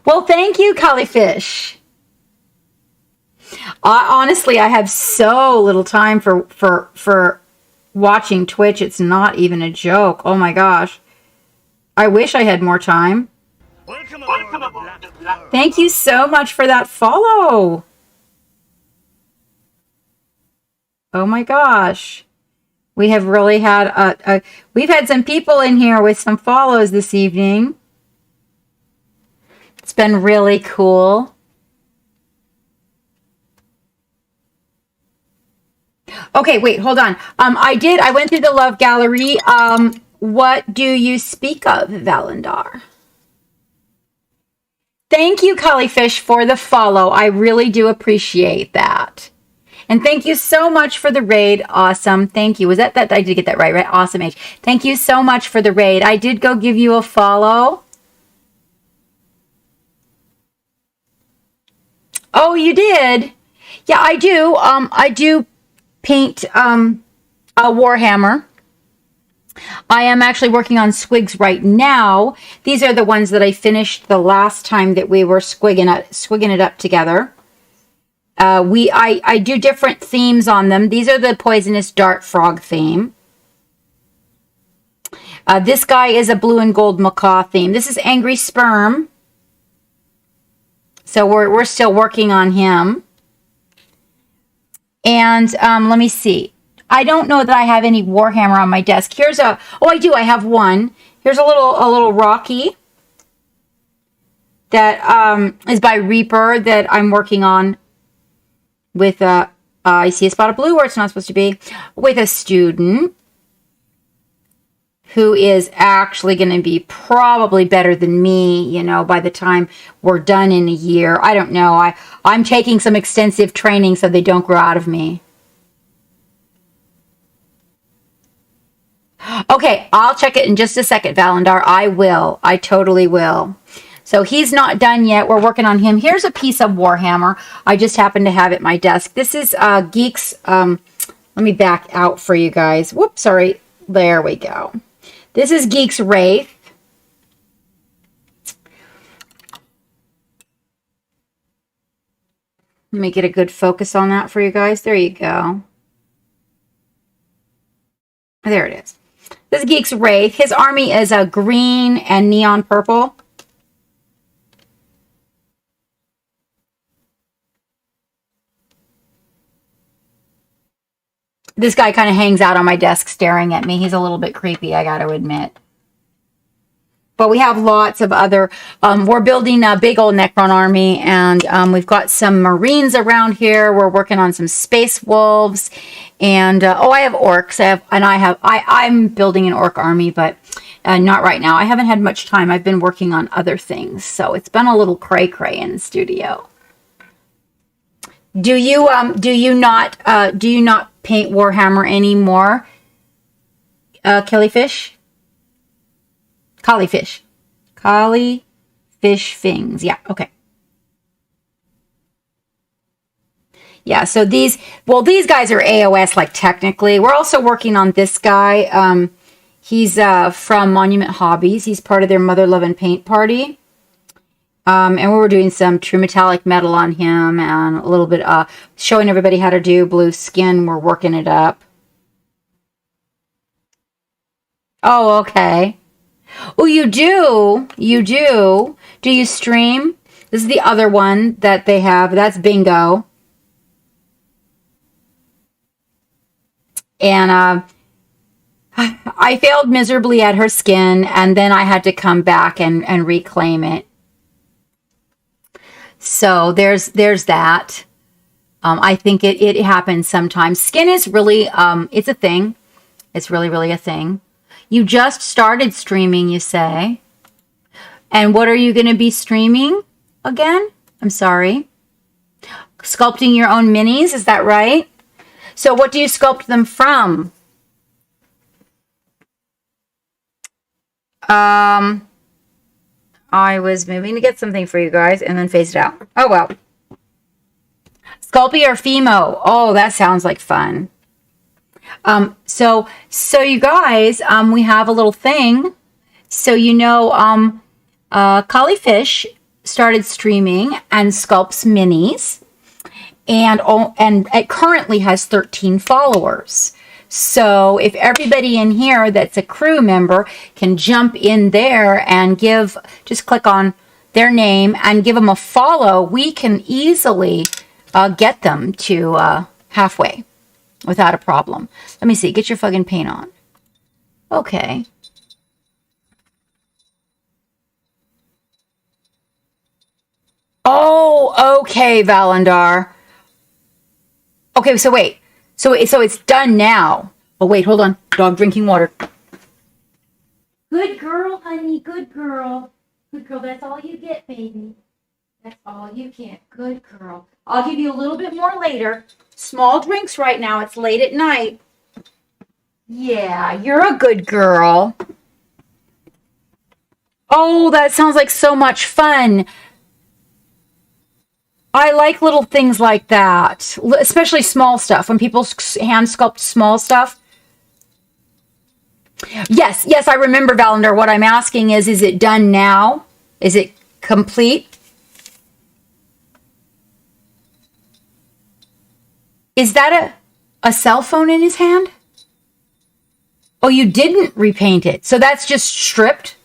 Well, thank you, Culleyfish. Honestly, I have so little time for watching Twitch. It's not even a joke. Oh my gosh. I wish I had more time. Welcome aboard the Black. Thank you so much for that follow. Oh my gosh. We have really had we've had some people in here with some follows this evening. It's been really cool. Okay, wait, hold on. I went through the love gallery. What do you speak of, Valendar? Thank you, Culleyfish, for the follow. I really do appreciate that. And thank you so much for the raid. Awesome. Thank you. Was that I did get that right? Awesome Age. Thank you so much for the raid. I did go give you a follow. Oh, you did? Yeah, I do. I do paint a Warhammer. I am actually working on squigs right now. These are the ones that I finished the last time that we were squigging it up together. I do different themes on them. These are the poisonous dart frog theme. This guy is a blue and gold macaw theme. This is angry sperm. So we're still working on him. And let me see. I don't know that I have any Warhammer on my desk. Here's a, oh, I do. I have one. Here's a little Rocky that is by Reaper that I'm working on with I see a spot of blue where it's not supposed to be, with a student who is actually going to be probably better than me, you know, by the time we're done in a year. I don't know. I'm taking some extensive training so they don't grow out of me. Okay, I'll check it in just a second, Valandar. I will. I totally will. So he's not done yet. We're working on him. Here's a piece of Warhammer. I just happen to have it at my desk. This is Geeks. Let me back out for you guys. Whoops, sorry. There we go. This is Geeks Wraith. Let me get a good focus on that for you guys. There you go. There it is. This is Geeks Wraith. His army is a green and neon purple. This guy kind of hangs out on my desk staring at me. He's a little bit creepy, I got to admit. But we have lots of other... we're building a big old Necron army, and we've got some Marines around here. We're working on some Space Wolves. And, I have Orcs. I'm building an Orc army, but not right now. I haven't had much time. I've been working on other things. So it's been a little cray-cray in the studio. Do you not paint Warhammer anymore? Kellyfish? Collyfish. Collyfish Fings. Yeah, okay. Yeah, so these guys are AOS, like, technically. We're also working on this guy. He's from Monument Hobbies. He's part of their Mother Love and Paint party. And we were doing some true metallic metal on him and a little bit showing everybody how to do blue skin. We're working it up. Oh, okay. Oh, you do? You do? Do you stream? This is the other one that they have. That's Bingo. And I failed miserably at her skin, and then I had to come back and reclaim it. So there's that. I think it happens sometimes. Skin is really, it's a thing. It's really, really a thing. You just started streaming, you say. And what are you going to be streaming again? I'm sorry. Sculpting your own minis, is that right? So what do you sculpt them from? I was moving to get something for you guys and then phased it out. Oh, well. Sculpey or Fimo? Oh, that sounds like fun. So you guys, we have a little thing. So, you know, Collyfish started streaming and sculpts minis. And it currently has 13 followers. So if everybody in here that's a crew member can jump in there and just click on their name and give them a follow, we can easily get them to halfway without a problem. Let me see. Get your fucking paint on. Okay. Oh, okay, Valandar. Okay, so wait. So it's done now. Oh, wait, hold on. Dog drinking water. Good girl, honey. Good girl. Good girl. That's all you get, baby. That's all you get. Good girl. I'll give you a little bit more later. Small drinks right now. It's late at night. Yeah, you're a good girl. Oh, that sounds like so much fun. I like little things like that, especially small stuff. When people hand sculpt small stuff. Yes, yes, I remember, Valender. What I'm asking is it done now? Is it complete? Is that a cell phone in his hand? Oh, you didn't repaint it. So that's just stripped?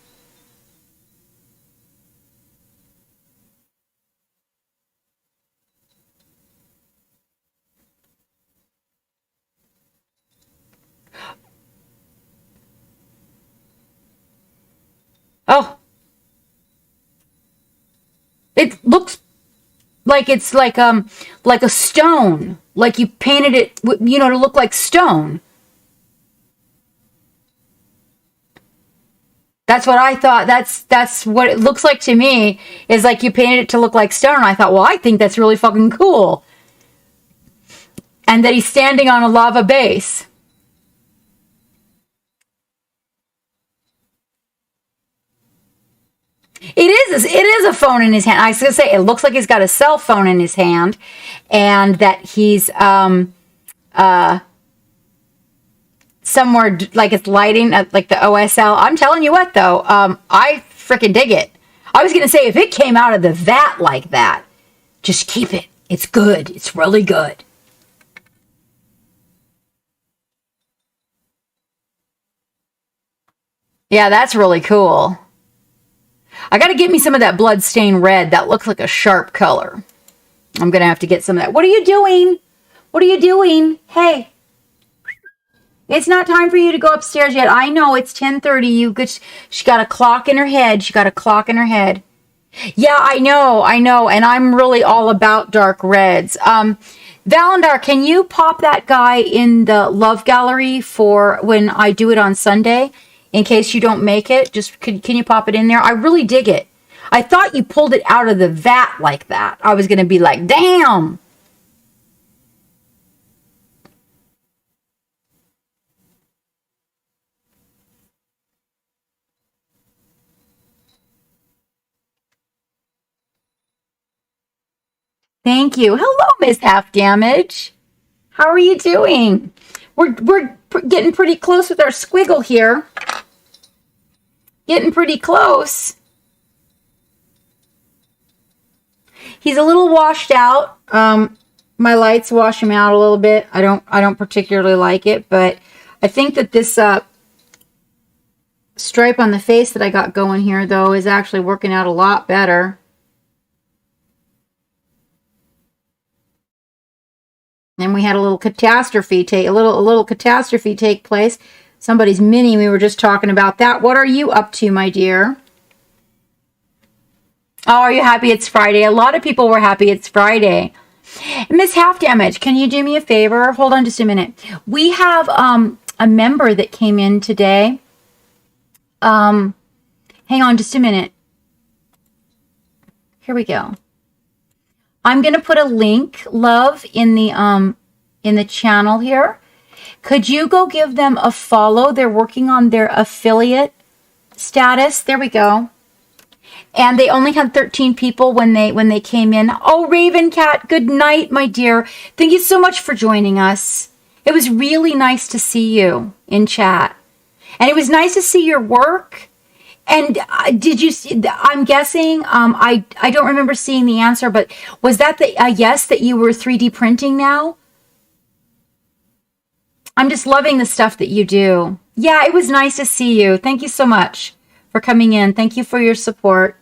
Oh. It looks like it's like a stone. Like you painted it, to look like stone. That's what I thought. That's what it looks like to me, is like you painted it to look like stone. And I thought, well, I think that's really fucking cool. And that he's standing on a lava base. It is a phone in his hand. I was going to say, it looks like he's got a cell phone in his hand, and that he's somewhere, like it's lighting, like the OSL. I'm telling you what, though, I freaking dig it. I was going to say, if it came out of the vat like that, just keep it. It's good. It's really good. Yeah, that's really cool. I got to get me some of that bloodstained red. That looks like a sharp color. I'm going to have to get some of that. What are you doing? What are you doing? Hey. It's not time for you to go upstairs yet. I know it's 10:30. She got a clock in her head. She got a clock in her head. Yeah, I know. And I'm really all about dark reds. Valendar, can you pop that guy in the love gallery for when I do it on Sunday? In case you don't make it, just can you pop it in there? I really dig it. I thought you pulled it out of the vat like that. I was going to be like, damn. Thank you. Hello, Miss Half Damage. How are you doing? We're getting pretty close with our squiggle here. Getting pretty close. He's a little washed out. My lights wash him out a little bit. I don't particularly like it, but I think that this stripe on the face that I got going here, though, is actually working out a lot better. And we had a little catastrophe take place. Somebody's mini, we were just talking about that. What are you up to, my dear? Oh, are you happy it's Friday? A lot of people were happy it's Friday. Miss Half Damage, can you do me a favor? Hold on just a minute. We have a member that came in today. Hang on just a minute. Here we go. I'm going to put a link, love, in the channel here. Could you go give them a follow? They're working on their affiliate status. There we go. And they only had 13 people when they came in. Oh, Raven Cat, good night, my dear. Thank you so much for joining us. It was really nice to see you in chat. And it was nice to see your work. And did you see, I'm guessing, I don't remember seeing the answer, but was that the yes, that you were 3D printing now? I'm just loving the stuff that you do. Yeah, it was nice to see you. Thank you so much for coming in. Thank you for your support.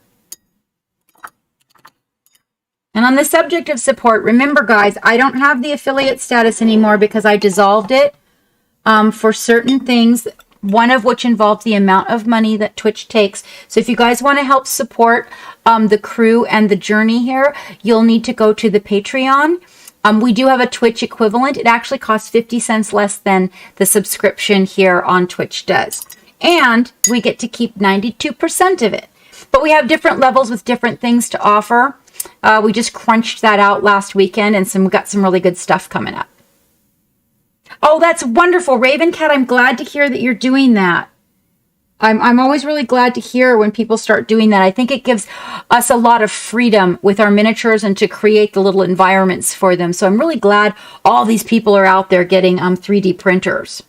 And on the subject of support, remember, guys, I don't have the affiliate status anymore because I dissolved it for certain things, one of which involves the amount of money that Twitch takes. So if you guys want to help support the crew and the journey here, you'll need to go to the Patreon. We do have a Twitch equivalent. It actually costs 50 cents less than the subscription here on Twitch does. And we get to keep 92% of it. But we have different levels with different things to offer. We just crunched that out last weekend, and we got some really good stuff coming up. Oh, that's wonderful, Raven Cat. I'm glad to hear that you're doing that. I'm always really glad to hear when people start doing that. I think it gives us a lot of freedom with our miniatures and to create the little environments for them. So I'm really glad all these people are out there getting 3D printers.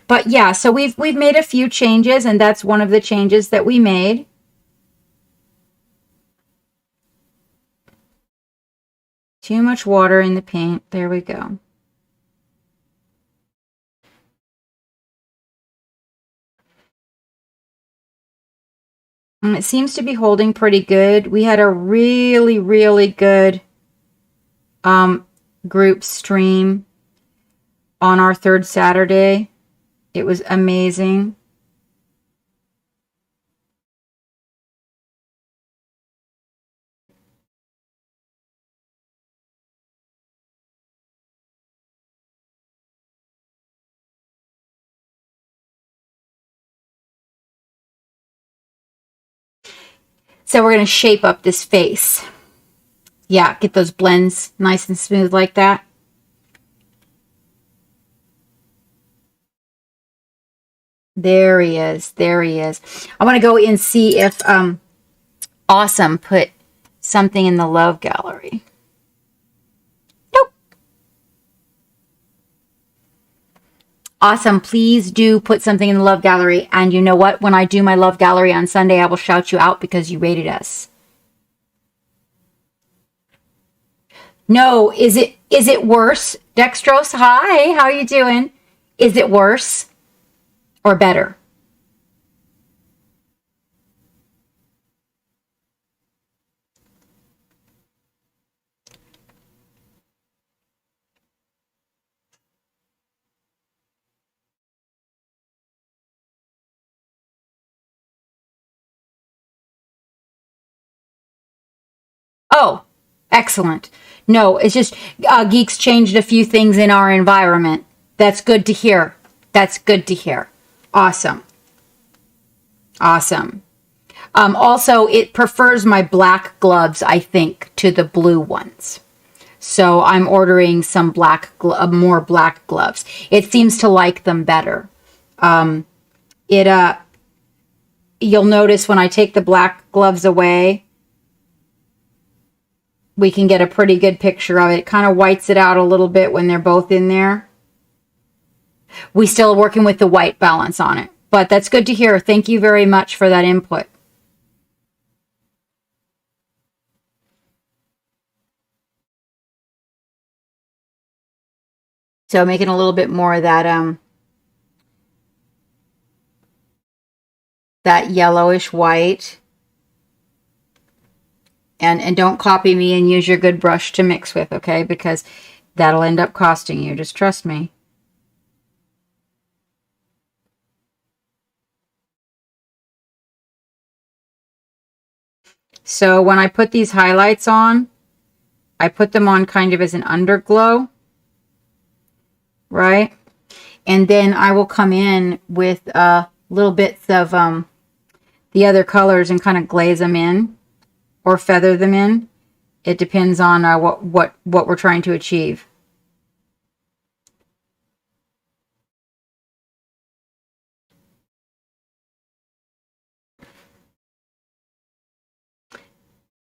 But yeah, so we've made a few changes, and that's one of the changes that we made. Too much water in the paint. There we go. And it seems to be holding pretty good. We had a really, really good group stream on our third Saturday. It was amazing. So we're going to shape up this face. Yeah, get those blends nice and smooth like that. There he is. There he is. I want to go and see if Awesome put something in the love gallery. Nope. Awesome, please do put something in the love gallery. And you know what? When I do my love gallery on Sunday, I will shout you out because you rated us. No, is it worse? Dextrose, hi, how are you doing? Is it worse or better? Oh, excellent. No, it's just Geeks changed a few things in our environment. That's good to hear. That's good to hear. Awesome. Awesome. Also, it prefers my black gloves, I think, to the blue ones. So I'm ordering some more black gloves. It seems to like them better. You'll notice when I take the black gloves away, we can get a pretty good picture of it. It kind of whites it out a little bit when they're both in there. We still working with the white balance on it, but that's good to hear. Thank you very much for that input. So making a little bit more of that that yellowish white. And don't copy me and use your good brush to mix with, okay? Because that'll end up costing you. Just trust me. So when I put these highlights on, I put them on kind of as an underglow, right? And then I will come in with little bits of the other colors and kind of glaze them in or feather them in. It depends on what we're trying to achieve.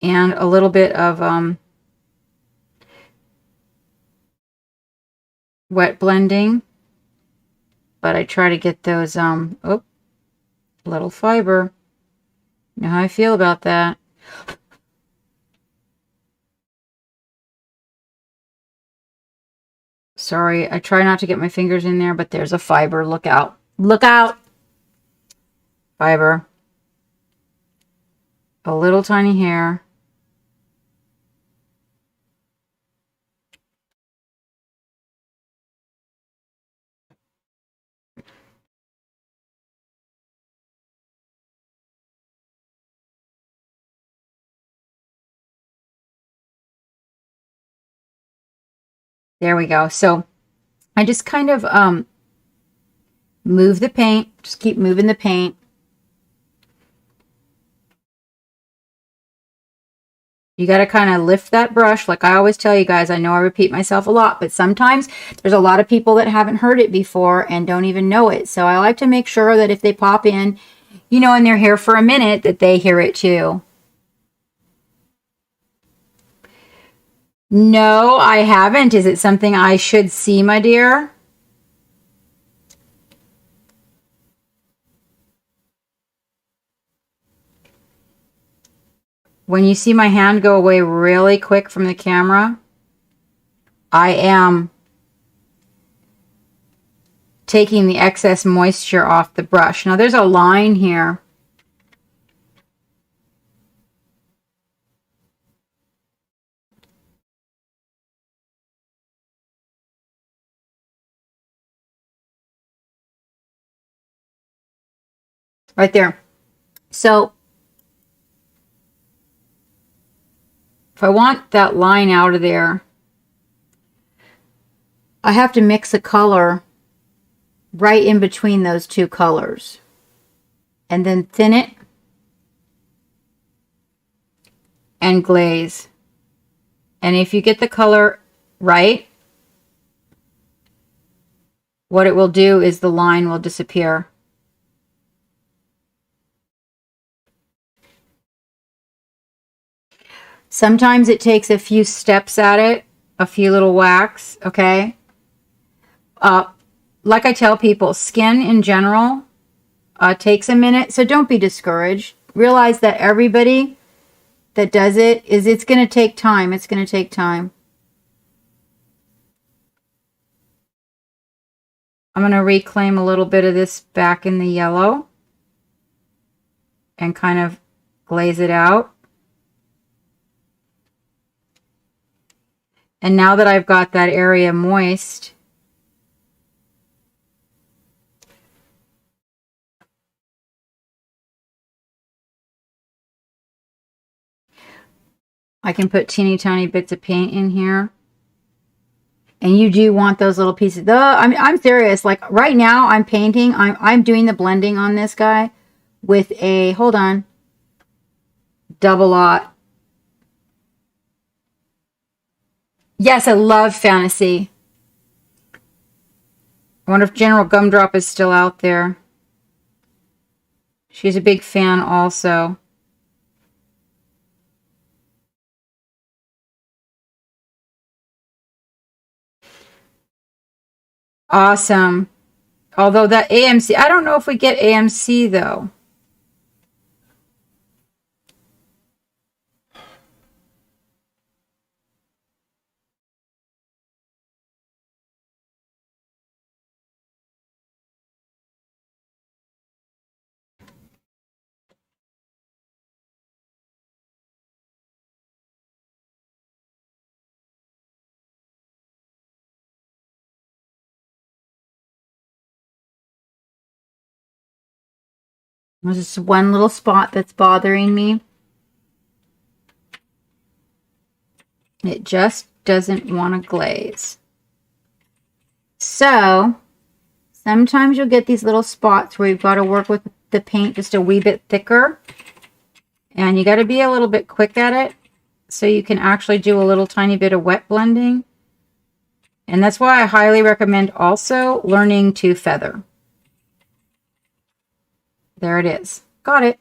And a little bit of wet blending, but I try to get those little fiber. You know how I feel about that. Sorry, I try not to get my fingers in there, but there's a fiber. Look out. Look out! Fiber. A little tiny hair. There we go. So I just kind of move the paint. Just keep moving the paint. You got to kind of lift that brush. Like I always tell you guys, I know I repeat myself a lot, but sometimes there's a lot of people that haven't heard it before and don't even know it. So I like to make sure that if they pop in, you know, and they're here for a minute, that they hear it too. No, I haven't. Is it something I should see, my dear? when you see my hand go away really quick from the camera, I am taking the excess moisture off the brush. Now there's a line here. Right there. So if I want that line out of there, I have to mix a color right in between those two colors and then thin it and glaze. And if you get the color right, what it will do is the line will disappear. Sometimes it takes a few steps at it, a few little whacks, okay? Like I tell people, skin in general takes a minute, so don't be discouraged. Realize that everybody that does it's going to take time. It's going to take time. I'm going to reclaim a little bit of this back in the yellow and kind of glaze it out. And now that I've got that area moist, I can put teeny tiny bits of paint in here. And you do want those little pieces. I'm serious. Like right now I'm painting, I'm doing the blending on this guy with a, hold on, double aught. Yes, I love fantasy. I wonder if General Gumdrop is still out there. She's a big fan also. Awesome. Although that AMC, I don't know if we get AMC though. There's just one little spot that's bothering me. It just doesn't want to glaze. So, sometimes you'll get these little spots where you've got to work with the paint just a wee bit thicker. And you got to be a little bit quick at it so you can actually do a little tiny bit of wet blending. And that's why I highly recommend also learning to feather. There it is. Got it.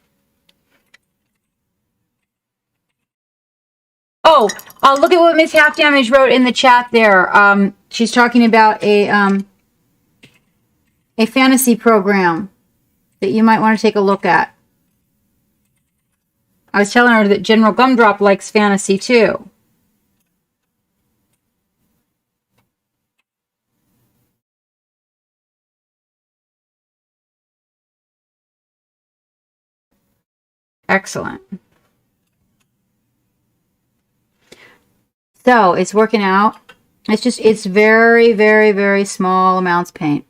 Oh, look at what Miss Half Damage wrote in the chat there. She's talking about a fantasy program that you might want to take a look at. I was telling her that General Gumdrop likes fantasy too. Excellent. So it's working out. It's very, very, very small amounts paint.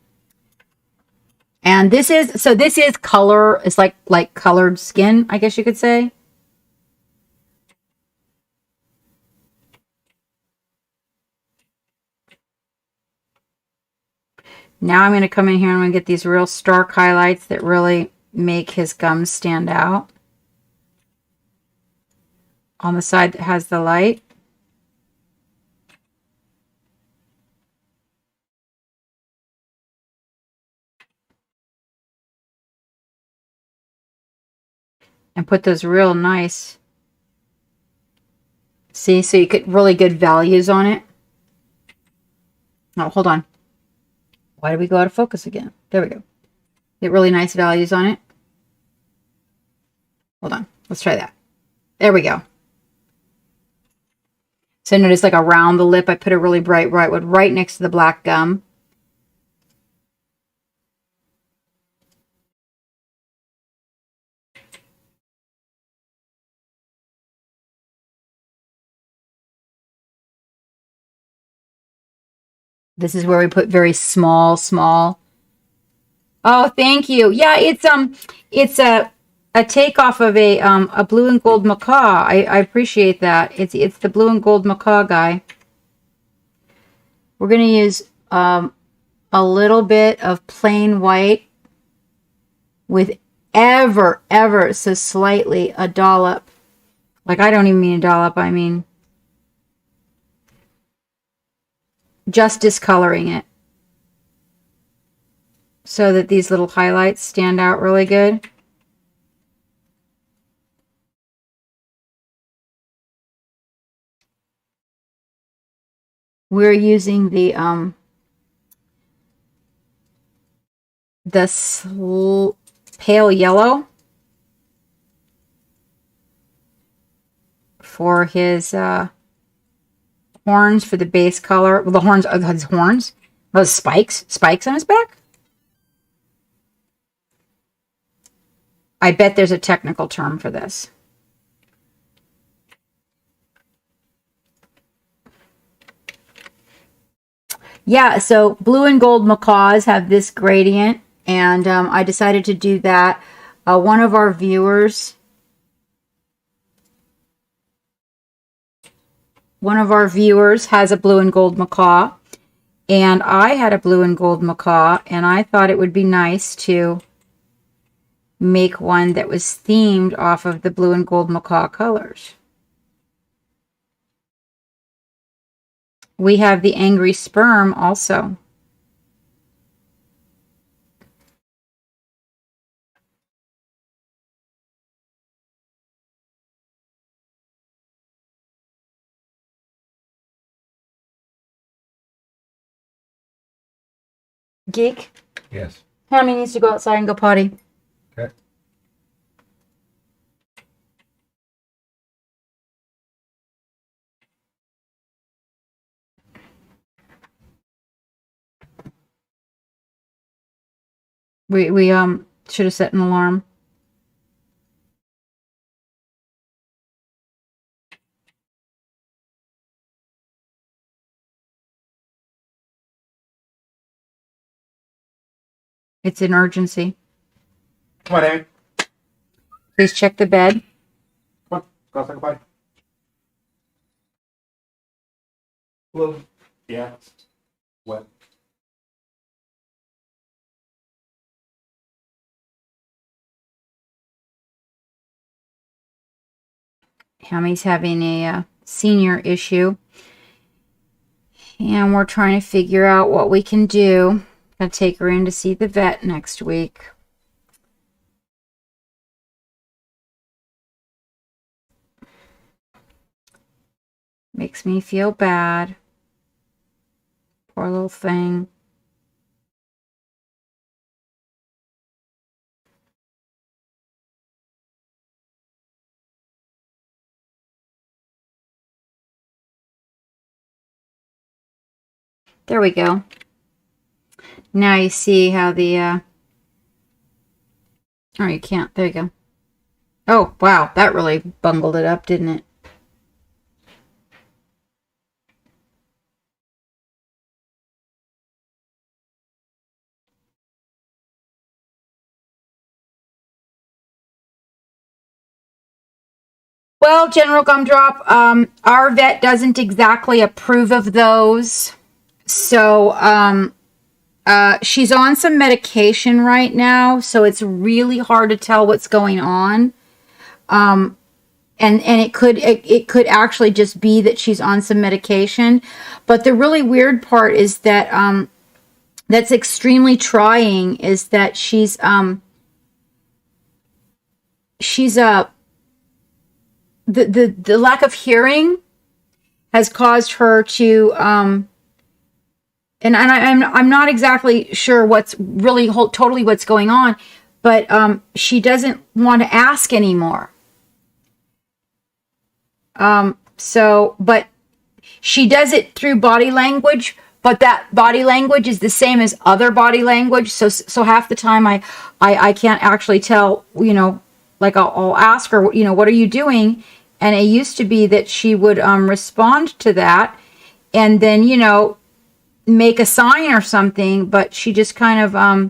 And this is color. It's like colored skin, I guess you could say. Now I'm going to come in here and I'm going to get these real stark highlights that really make his gums stand out. On the side that has the light. And put those real nice, see, so you get really good values on it. Oh, hold on. Why did we go out of focus again? There we go. Get really nice values on it. Hold on. Let's try that. There we go. So notice like around the lip, I put a really bright whitewood right next to the black gum. This is where we put very small. Oh, thank you. Yeah, it's a takeoff of a blue and gold macaw. I appreciate that. It's the blue and gold macaw guy. We're gonna use a little bit of plain white with ever so slightly a dollop. Like I don't even mean a dollop. I mean just discoloring it so that these little highlights stand out really good. We're using the pale yellow for his horns, for the base color. Well, the horns are his horns. Those spikes on his back. I bet there's a technical term for this. Yeah, so blue and gold macaws have this gradient, and I decided to do that. One of our viewers has a blue and gold macaw, and I had a blue and gold macaw, and I thought it would be nice to make one that was themed off of the blue and gold macaw colors. We have the angry sperm also. Geek? Yes. Hammy needs to go outside and go potty. Okay. We should have set an alarm. It's an emergency. Come on, Amy. Please check the bed. Come on. Go say goodbye. Well, yeah. Wet. Hammy's having a senior issue, and we're trying to figure out what we can do. Gonna take her in to see the vet next week. Makes me feel bad. Poor little thing. There we go. Now you see how the, oh, you can't. There you go. Oh, wow. That really bungled it up, didn't it? Well, General Gumdrop, our vet doesn't exactly approve of those. So, she's on some medication right now, so it's really hard to tell what's going on. And it could actually just be that she's on some medication. But the really weird part is that that's extremely trying is that she's the lack of hearing has caused her to and I'm not exactly sure what's really totally what's going on, but she doesn't want to ask anymore. But she does it through body language, but that body language is the same as other body language. So half the time I can't actually tell, like I'll ask her, what are you doing? And it used to be that she would respond to that and then, make a sign or something, but she just kind of, I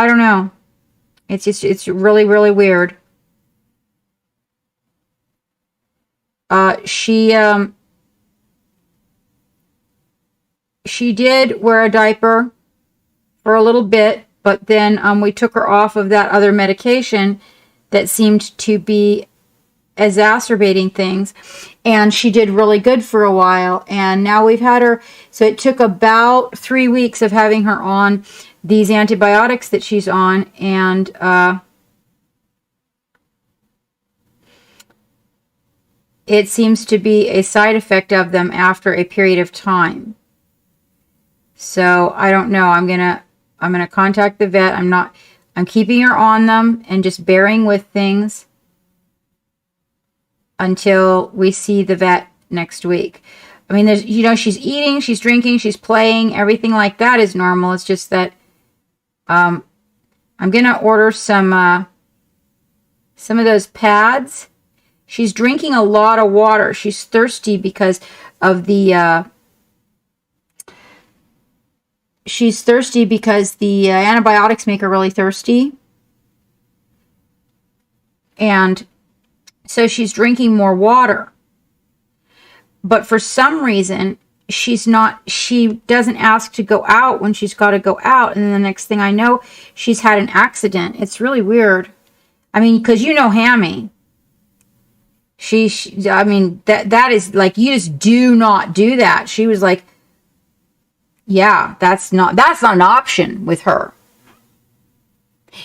don't know. It's really, really weird. She did wear a diaper for a little bit, but then we took her off of that other medication that seemed to be exacerbating things, and she did really good for a while, and now we've had her, so it took about 3 weeks of having her on these antibiotics that she's on, and it seems to be a side effect of them after a period of time. So I don't know. I'm gonna contact the vet. I'm keeping her on them and just bearing with things until we see the vet next week. I mean, she's eating, she's drinking, she's playing, everything like that is normal. It's just that I'm gonna order some of those pads. She's drinking a lot of water. She's thirsty because of the antibiotics make her really thirsty. And so she's drinking more water. But for some reason, she doesn't ask to go out when she's got to go out. And then the next thing I know, she's had an accident. It's really weird. I mean, because Hammy. That is like, you just do not do that. She was like, yeah, that's not an option with her.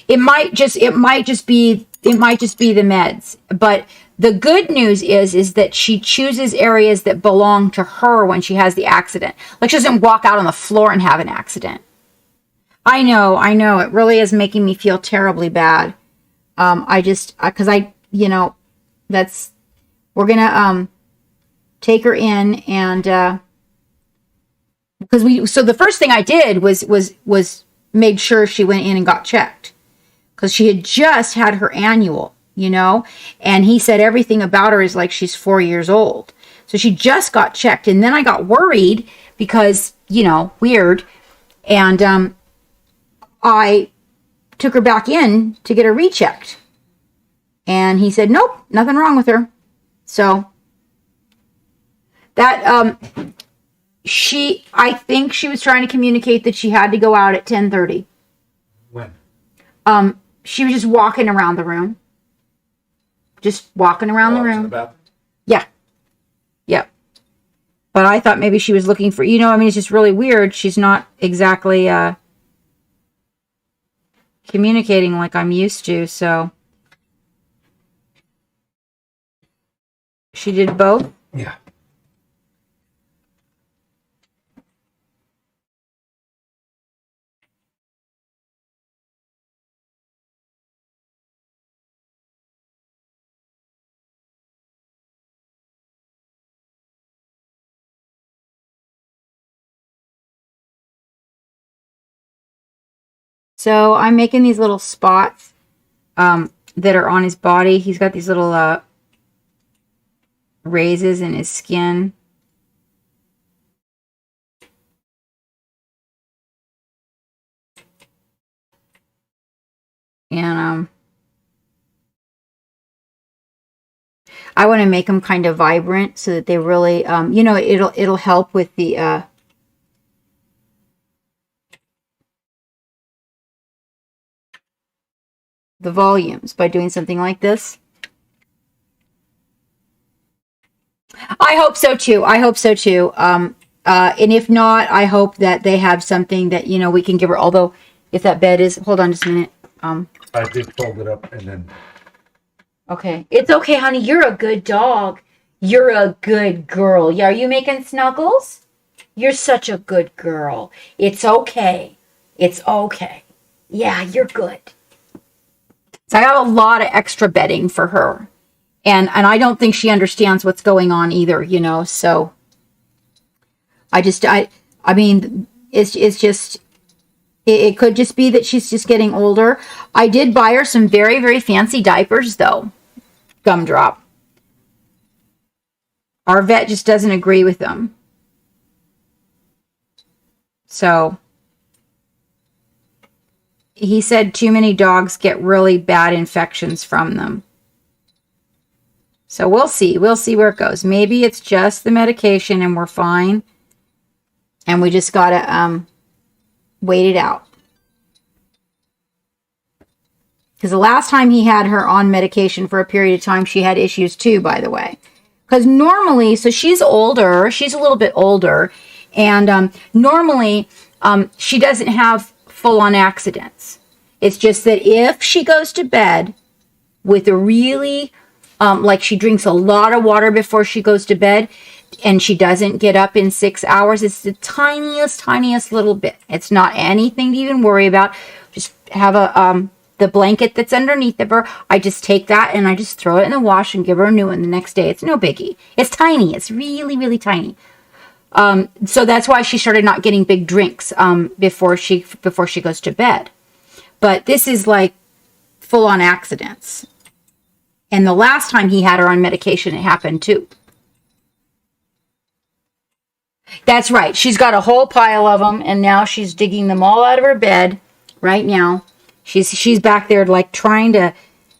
It might just be the meds. But the good news is that she chooses areas that belong to her when she has the accident. Like, she doesn't walk out on the floor and have an accident. I know. It really is making me feel terribly bad. We're gonna take her in, and so the first thing I did was made sure she went in and got checked, because she had just had her annual, and he said everything about her is like she's 4 years old. So she just got checked, and then I got worried because, weird, and I took her back in to get her rechecked, and he said, nope, nothing wrong with her. So that I think she was trying to communicate that she had to go out at 10:30. When? She was just walking around the room. Just walking around the room. Yeah. Yep. But I thought maybe she was looking for, it's just really weird. She's not exactly communicating like I'm used to, so. She did both? Yeah. So I'm making these little spots that are on his body. He's got these little raises in his skin. And I want to make them kind of vibrant so that they really, it'll help with the volumes by doing something like this. I hope so too. And if not, I hope that they have something that, we can give her. Although, if that bed is, hold on just a minute. I did fold it up and then. Okay. It's okay, honey. You're a good dog. You're a good girl. Yeah, are you making snuggles? You're such a good girl. It's okay. It's okay. Yeah, you're good. So I got a lot of extra bedding for her. And I don't think she understands what's going on either, you know. So I mean, it's just, it could just be that she's just getting older. I did buy her some very, very fancy diapers, though. Gumdrop. Our vet just doesn't agree with them. So he said too many dogs get really bad infections from them. So we'll see. We'll see where it goes. Maybe it's just the medication and we're fine. And we just got to wait it out. Because the last time he had her on medication for a period of time, she had issues too, by the way. Because normally, so she's older. She's a little bit older. And normally, she doesn't have full-on accidents. It's just that if she goes to bed with a really, like she drinks a lot of water before she goes to bed, and she doesn't get up in 6 hours, it's the tiniest little bit. It's not anything to even worry about. Just have the blanket that's underneath of her. I just take that and I just throw it in the wash and give her a new one the next day. It's no biggie. It's tiny. It's really, really tiny. So that's why she started not getting big drinks before she goes to bed. But this is like full-on accidents. And the last time he had her on medication, it happened too. That's right. She's got a whole pile of them, and now she's digging them all out of her bed right now. She's back there like trying to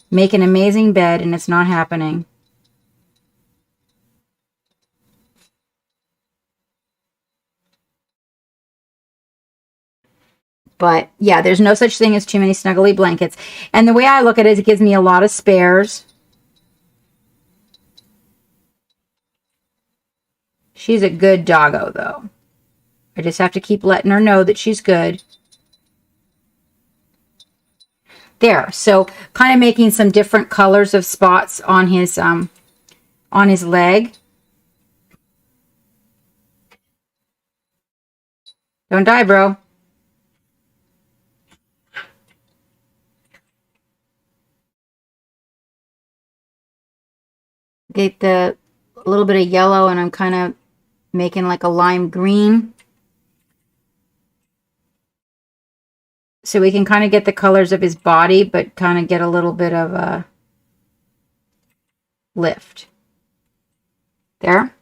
make an amazing bed, and it's not happening. But yeah, there's no such thing as too many snuggly blankets. And the way I look at it, it gives me a lot of spares. She's a good doggo, though. I just have to keep letting her know that she's good. There. So kind of making some different colors of spots on his leg. Don't die, bro. Get a little bit of yellow, and I'm kind of making like a lime green. So we can kind of get the colors of his body, but kind of get a little bit of a lift. There.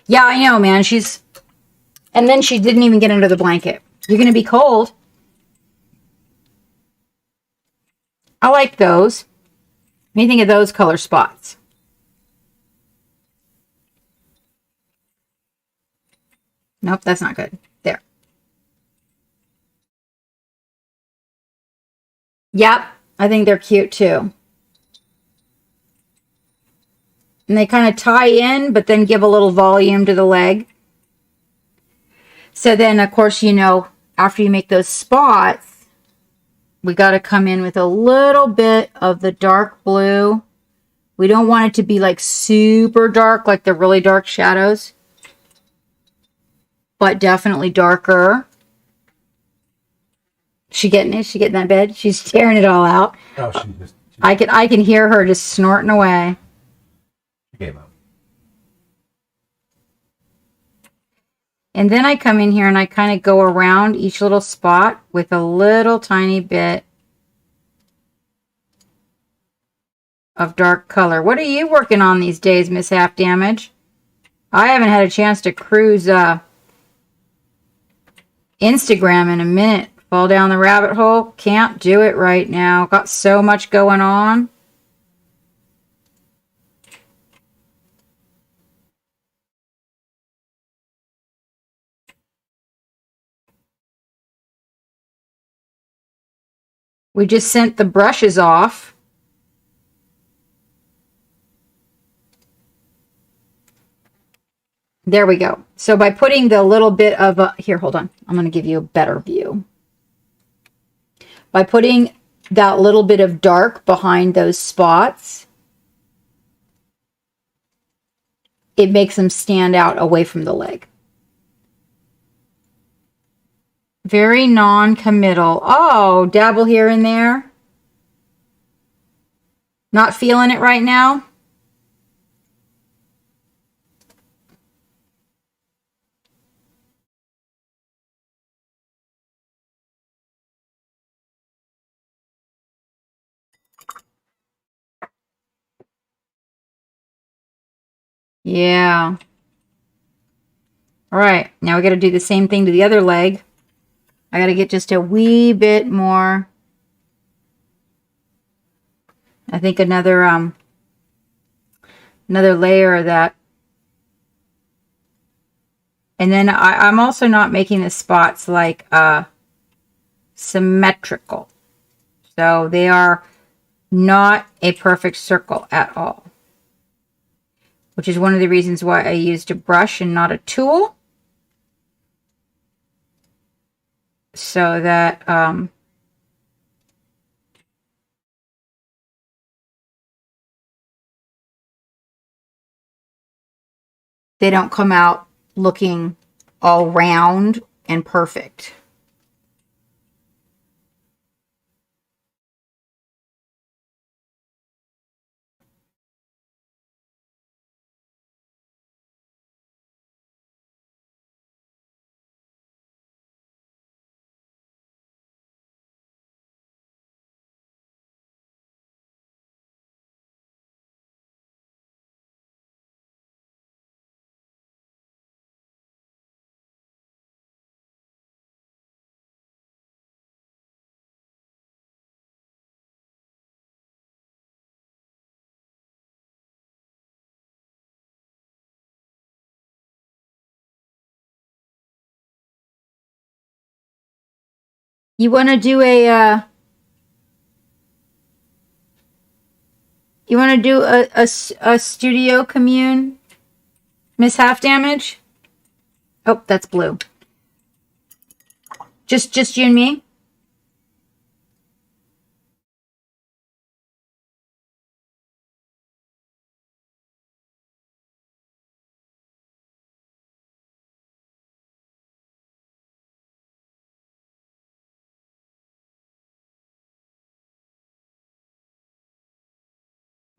Yeah, I know, man. And then she didn't even get under the blanket. You're going to be cold. I like those. What do you think of those color spots? Nope, that's not good. There. Yep, I think they're cute too. And they kind of tie in, but then give a little volume to the leg. So then, of course, you know, after you make those spots, we got to come in with a little bit of the dark blue. We don't want it to be like super dark, like the really dark shadows, but definitely darker. She getting it? She getting that bed? She's tearing it all out. Oh, I can hear her just snorting away. She gave up. And then I come in here and I kind of go around each little spot with a little tiny bit of dark color. What are you working on these days, Miss Half Damage? I haven't had a chance to cruise Instagram in a minute. Fall down the rabbit hole. Can't do it right now. Got so much going on. We just sent the brushes off. There we go. So by putting the little bit of here, hold on. I'm going to give you a better view. By putting that little bit of dark behind those spots, it makes them stand out away from the leg. Very non-committal. Oh, dabble here and there. Not feeling it right now? Yeah. All right. Now we got to do the same thing to the other leg. I got to get just a wee bit more. I think another layer of that. And then I'm also not making the spots like symmetrical. So they are not a perfect circle at all. Which is one of the reasons why I used a brush and not a tool. So that they don't come out looking all round and perfect. You want to do a a studio commune, Miss Half Damage? Oh, that's blue. Just you and me?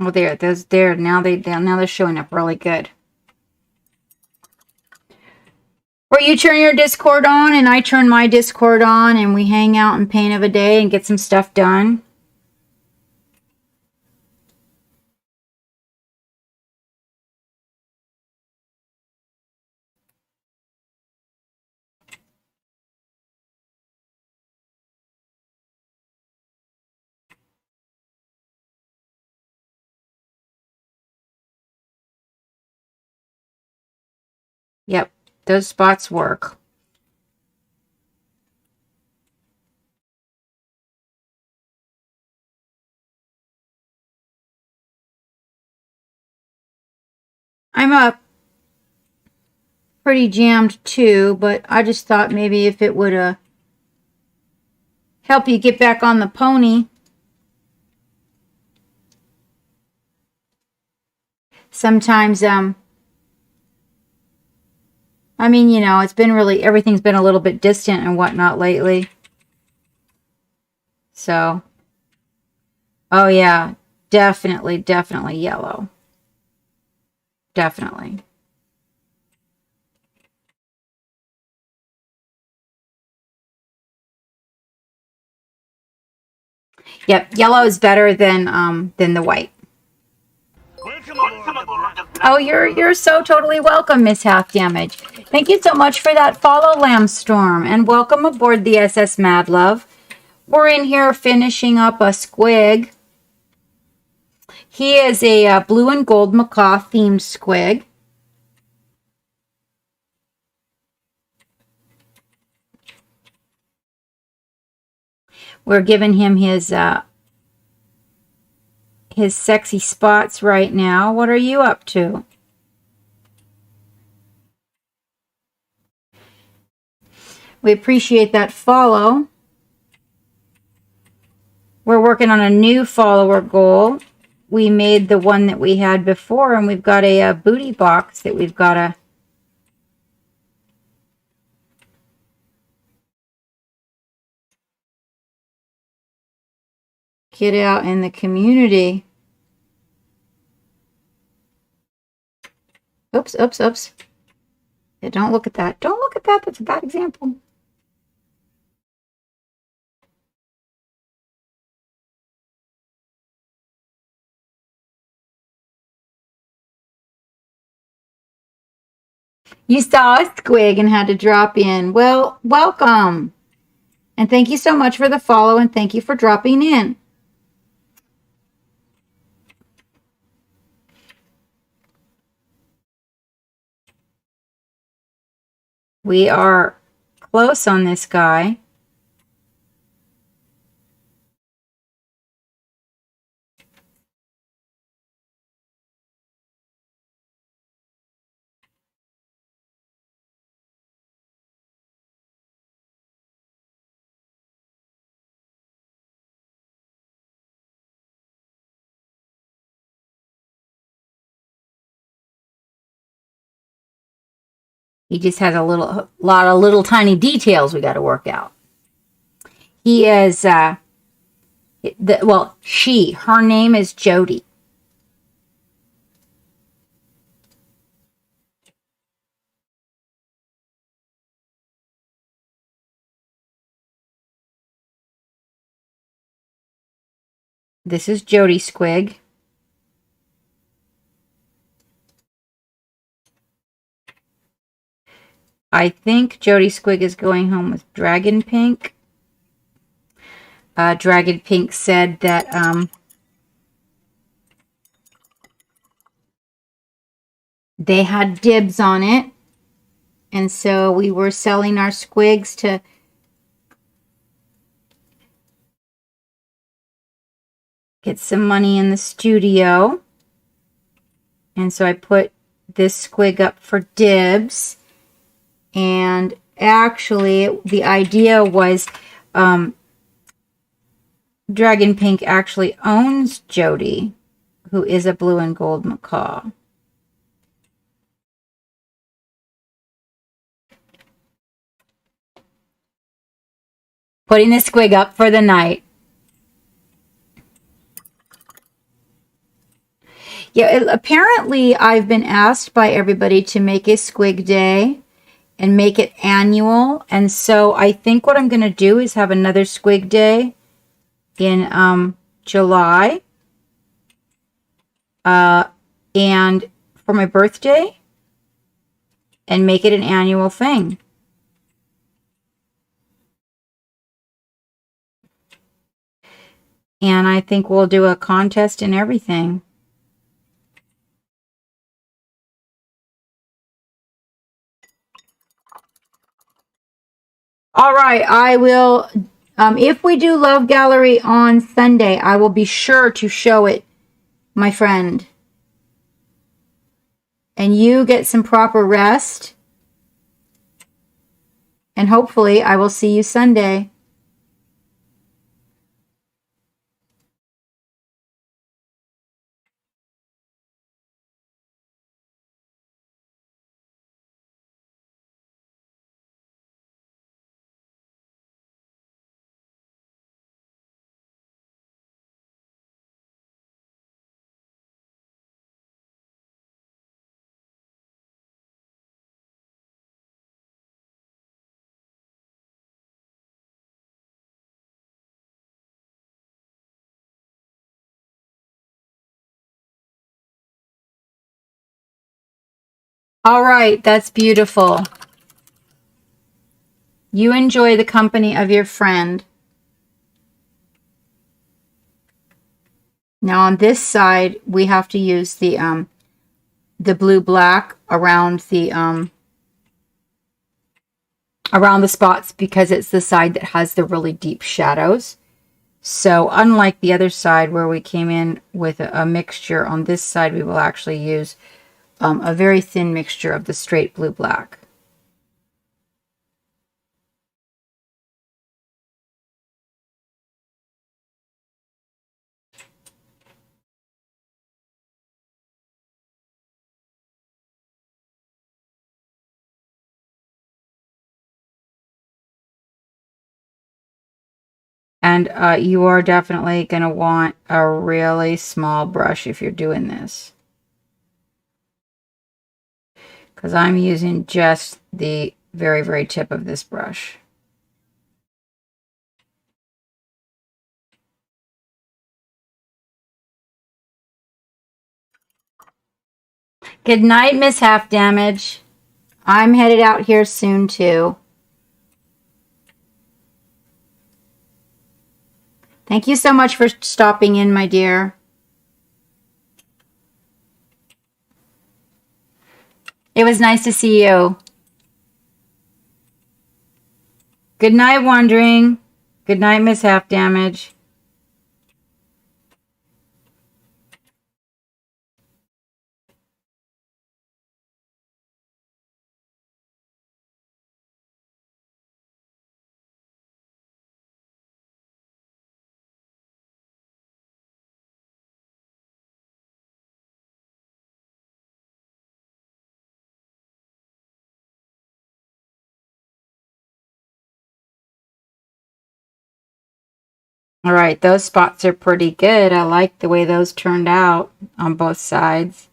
Oh, there, those there. Now they're showing up really good. Or you turn your Discord on and I turn my Discord on and we hang out and paint of a day and get some stuff done. Yep, those spots work. I'm up pretty jammed too, but I just thought maybe if it would help you get back on the pony. Sometimes I mean, you know, it's been really, everything's been a little bit distant and whatnot lately. So, oh yeah, definitely yellow. Definitely. Yep, yellow is better than the white. Welcome aboard the Black. Oh, you're so totally welcome, Miss Half Damage. Thank you so much for that follow, Lambstorm, and welcome aboard the SS Mad Love. We're in here finishing up a squig. He is a blue and gold macaw themed squig. We're giving him his sexy spots right now. What are you up to? We appreciate that follow. We're working on a new follower goal. We made the one that we had before, and we've got a booty box that we've got to get out in the community. Oops, oops, oops. Yeah, don't look at that. Don't look at that. That's a bad example. You saw a squig and had to drop in. Well, welcome. And thank you so much for the follow and thank you for dropping in. We are close on this guy. He just has a lot of little tiny details we got to work out. He is, her name is Jody. This is Jody Squig. I think Jody Squig is going home with Dragon Pink. Dragon Pink said that they had dibs on it. And so we were selling our squigs to get some money in the studio. And so I put this squig up for dibs. And actually, the idea was Dragon Pink actually owns Jody, who is a blue and gold macaw. Putting the squig up for the night. Yeah, apparently I've been asked by everybody to make a squig day and make it annual. And so I think what I'm going to do is have another squig day in July. And for my birthday. And make it an annual thing. And I think we'll do a contest and everything. All right, I will, if we do Love Gallery on Sunday, I will be sure to show it, my friend. And you get some proper rest. And hopefully I will see you Sunday. All right, that's beautiful. You enjoy the company of your friend. Now on this side, we have to use the blue black around the spots because it's the side that has the really deep shadows. So unlike the other side where we came in with a mixture, on this side we will actually use a very thin mixture of the straight blue black. And you are definitely going to want a really small brush if you're doing this. because I'm using just the very, very tip of this brush. Good night, Miss Half Damage. I'm headed out here soon, too. Thank you so much for stopping in, my dear. It was nice to see you. Good night, Wandering. Good night, Miss Half Damage. All right, those spots are pretty good. I like the way those turned out on both sides.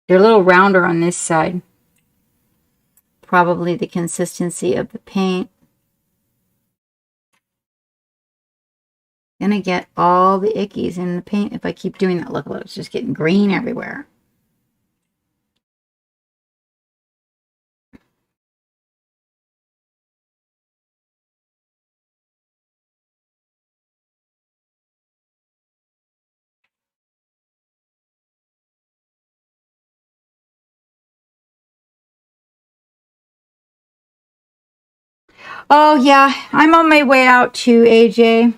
They're a little rounder on this side. Probably the consistency of the paint. Gonna get all the ickies in the paint if I keep doing that. Look, it's just getting green everywhere. Oh yeah, I'm on my way out too, AJ.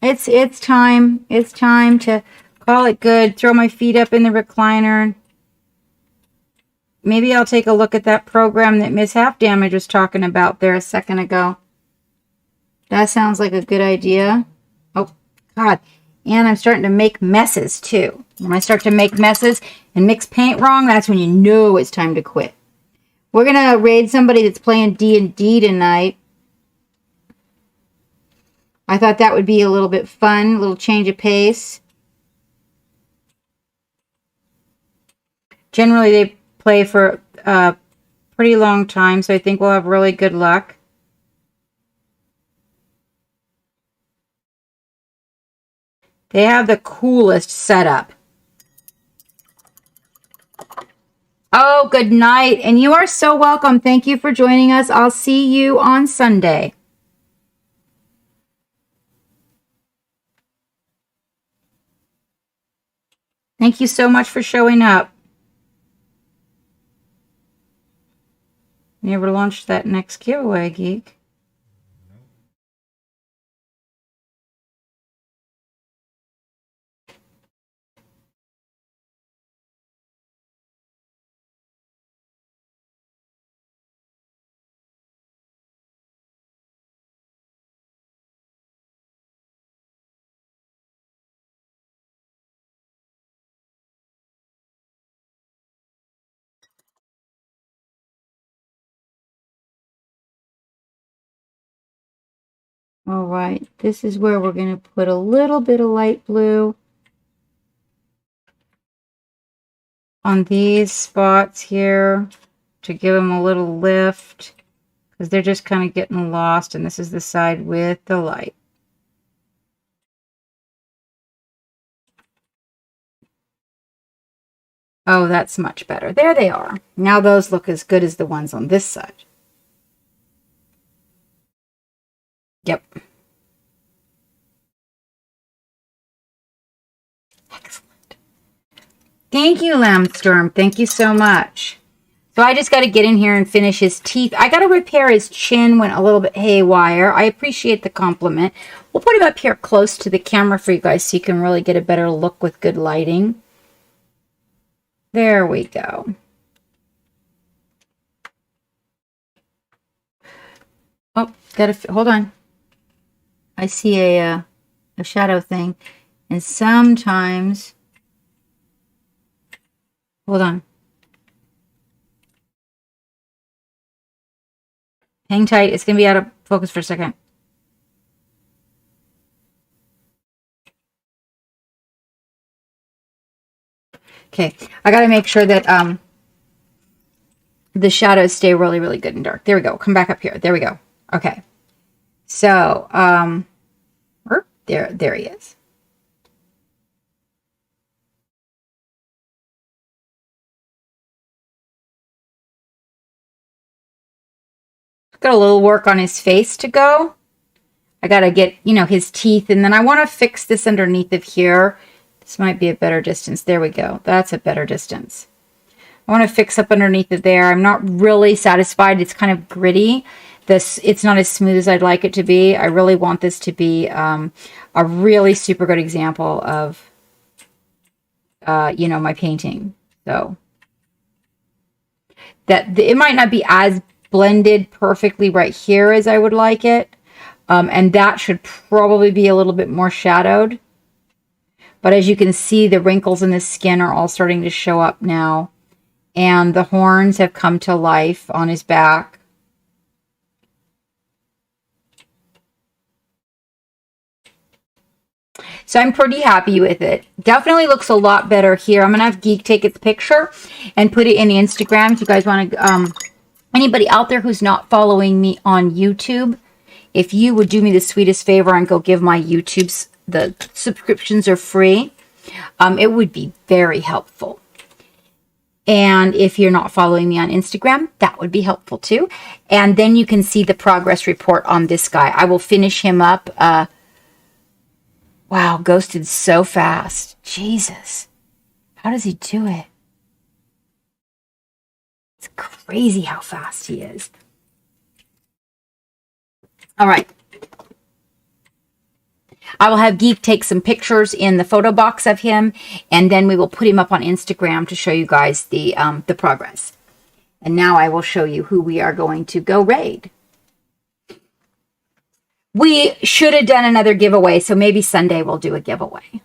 It's time. It's time to call it good. Throw my feet up in the recliner. Maybe I'll take a look at that program that Miss Half Damage was talking about there a second ago. That sounds like a good idea. Oh, God. And I'm starting to make messes, too. When I start to make messes and mix paint wrong, that's when you know it's time to quit. We're going to raid somebody that's playing D&D tonight. I thought that would be a little bit fun, a little change of pace. Generally, they play for a pretty long time, so I think we'll have really good luck. They have the coolest setup. Oh, good night. And you are so welcome. Thank you for joining us. I'll see you on Sunday. Thank you so much for showing up. You ever launched that next giveaway, Geek? All right, this is where we're going to put a little bit of light blue on these spots here to give them a little lift because they're just kind of getting lost, and this is the side with the light. Oh, that's much better. There they are. Now those look as good as the ones on this side. Yep. Excellent. Thank you, Lambstorm. Thank you so much. So I just got to get in here and finish his teeth. I got to repair his chin, went a little bit haywire. I appreciate the compliment. We'll put him up here close to the camera for you guys so you can really get a better look with good lighting. There we go. Oh, hold on. I see a shadow thing. And sometimes, hold on. Hang tight. It's going to be out of focus for a second. Okay, I got to make sure that the shadows stay really, really good and dark. There we go. Come back up here. There we go. Okay. So, there he is. Got a little work on his face to go. I got to get, his teeth, and then I want to fix this underneath of here. This might be a better distance. There we go. That's a better distance. I want to fix up underneath of there. I'm not really satisfied. It's kind of gritty. It's not as smooth as I'd like it to be. I really want this to be a really super good example of, my painting. So that it might not be as blended perfectly right here as I would like it. And that should probably be a little bit more shadowed. But as you can see, the wrinkles in the skin are all starting to show up now. And the horns have come to life on his back. So I'm pretty happy with it. Definitely looks a lot better here. I'm going to have Geek take its picture and put it in the Instagram. If you guys want to, anybody out there who's not following me on YouTube, if you would do me the sweetest favor and go give my YouTube's, the subscriptions are free, it would be very helpful. And if you're not following me on Instagram, that would be helpful too. And then you can see the progress report on this guy. I will finish him up. Wow, ghosted so fast. Jesus. How does he do it? It's crazy how fast he is. All right. I will have Geek take some pictures in the photo box of him, and then we will put him up on Instagram to show you guys the progress. And now I will show you who we are going to go raid. We should have done another giveaway, so maybe Sunday we'll do a giveaway.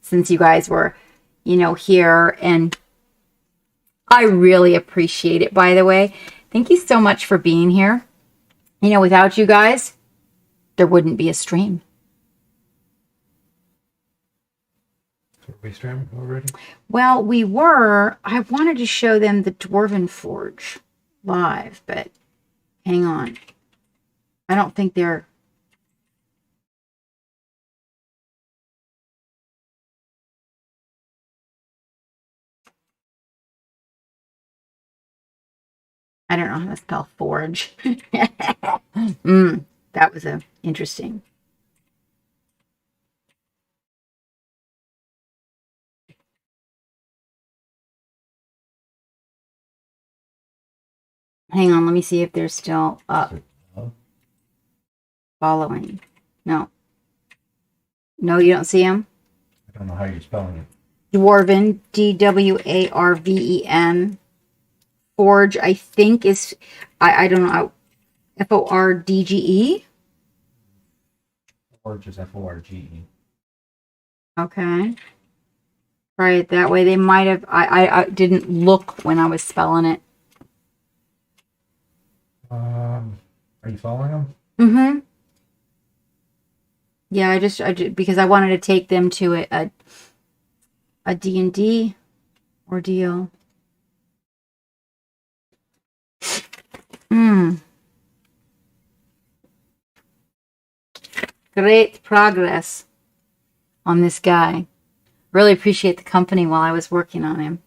Since you guys were, here, and I really appreciate it, by the way. Thank you so much for being here. Without you guys, there wouldn't be a stream. So are we streaming already? Well, we were. I wanted to show them the Dwarven Forge live, but hang on. I don't think they're... I don't know how to spell forge. That was interesting. Hang on, let me see if they're still up. Following. No. No, you don't see them? I don't know how you're spelling it. Dwarven, Dwarven. Forge, I think is, I don't know, Fordge. Forge is Forge. Okay. Try it that way. They might have, I didn't look when I was spelling it. Are you following them? Mm-hmm. Yeah, I just because I wanted to take them to a D&D ordeal. Great progress on this guy. Really appreciate the company while I was working on him.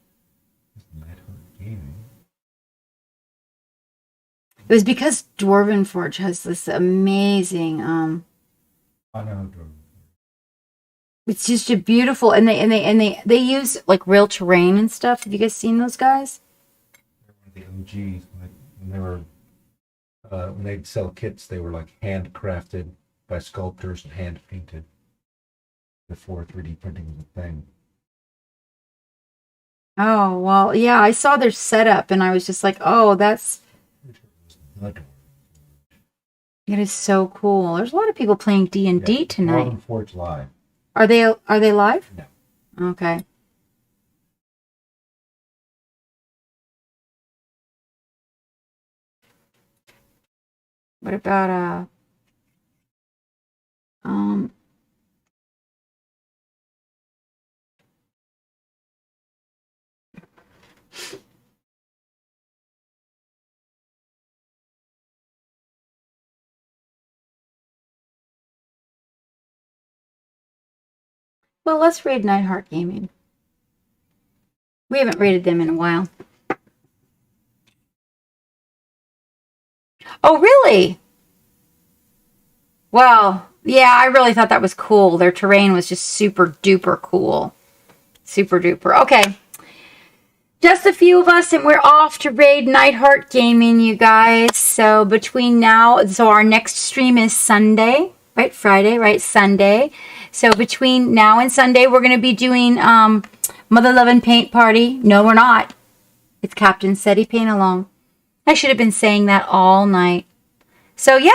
It was because Dwarven Forge has this amazing I know Dwarven. it's just a beautiful, and they use like real terrain and stuff. Have you guys seen those guys? They're one of the OGs. When they were when they'd sell kits, they were like handcrafted by sculptors and hand painted before 3D printing was a thing. Oh, well, yeah, I saw their setup and I was just like, oh, that's it is so cool. There's a lot of people playing D&D tonight. Dwarven Forge Live. Are they live? No. Okay. What about Well, let's raid Nightheart Gaming. We haven't raided them in a while. Oh, really? Well, yeah, I really thought that was cool. Their terrain was just super duper cool. Super duper. Okay. Just a few of us, and we're off to raid Nightheart Gaming, you guys. So between now, our next stream is Sunday, right? Friday, right? Sunday. So between now and Sunday, we're going to be doing Mother Lovin' Paint Party. No, we're not. It's Captain SETI Paint Along. I should have been saying that all night. So yeah,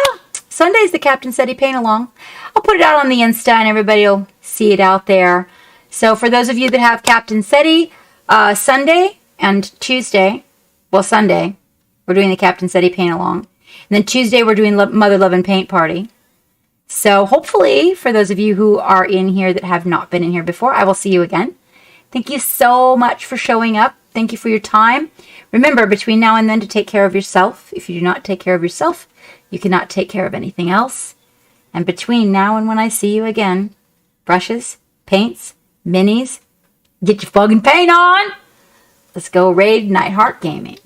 Sunday's the Captain SETI Paint Along. I'll put it out on the Insta and everybody will see it out there. So for those of you that have Captain SETI, Sunday and Tuesday, well, Sunday, we're doing the Captain SETI Paint Along. And then Tuesday, we're doing Mother Lovin' Paint Party. So hopefully, for those of you who are in here that have not been in here before, I will see you again. Thank you so much for showing up. Thank you for your time. Remember, between now and then, to take care of yourself. If you do not take care of yourself, you cannot take care of anything else. And between now and when I see you again, brushes, paints, minis, get your fucking paint on. Let's go raid Nightheart Gaming.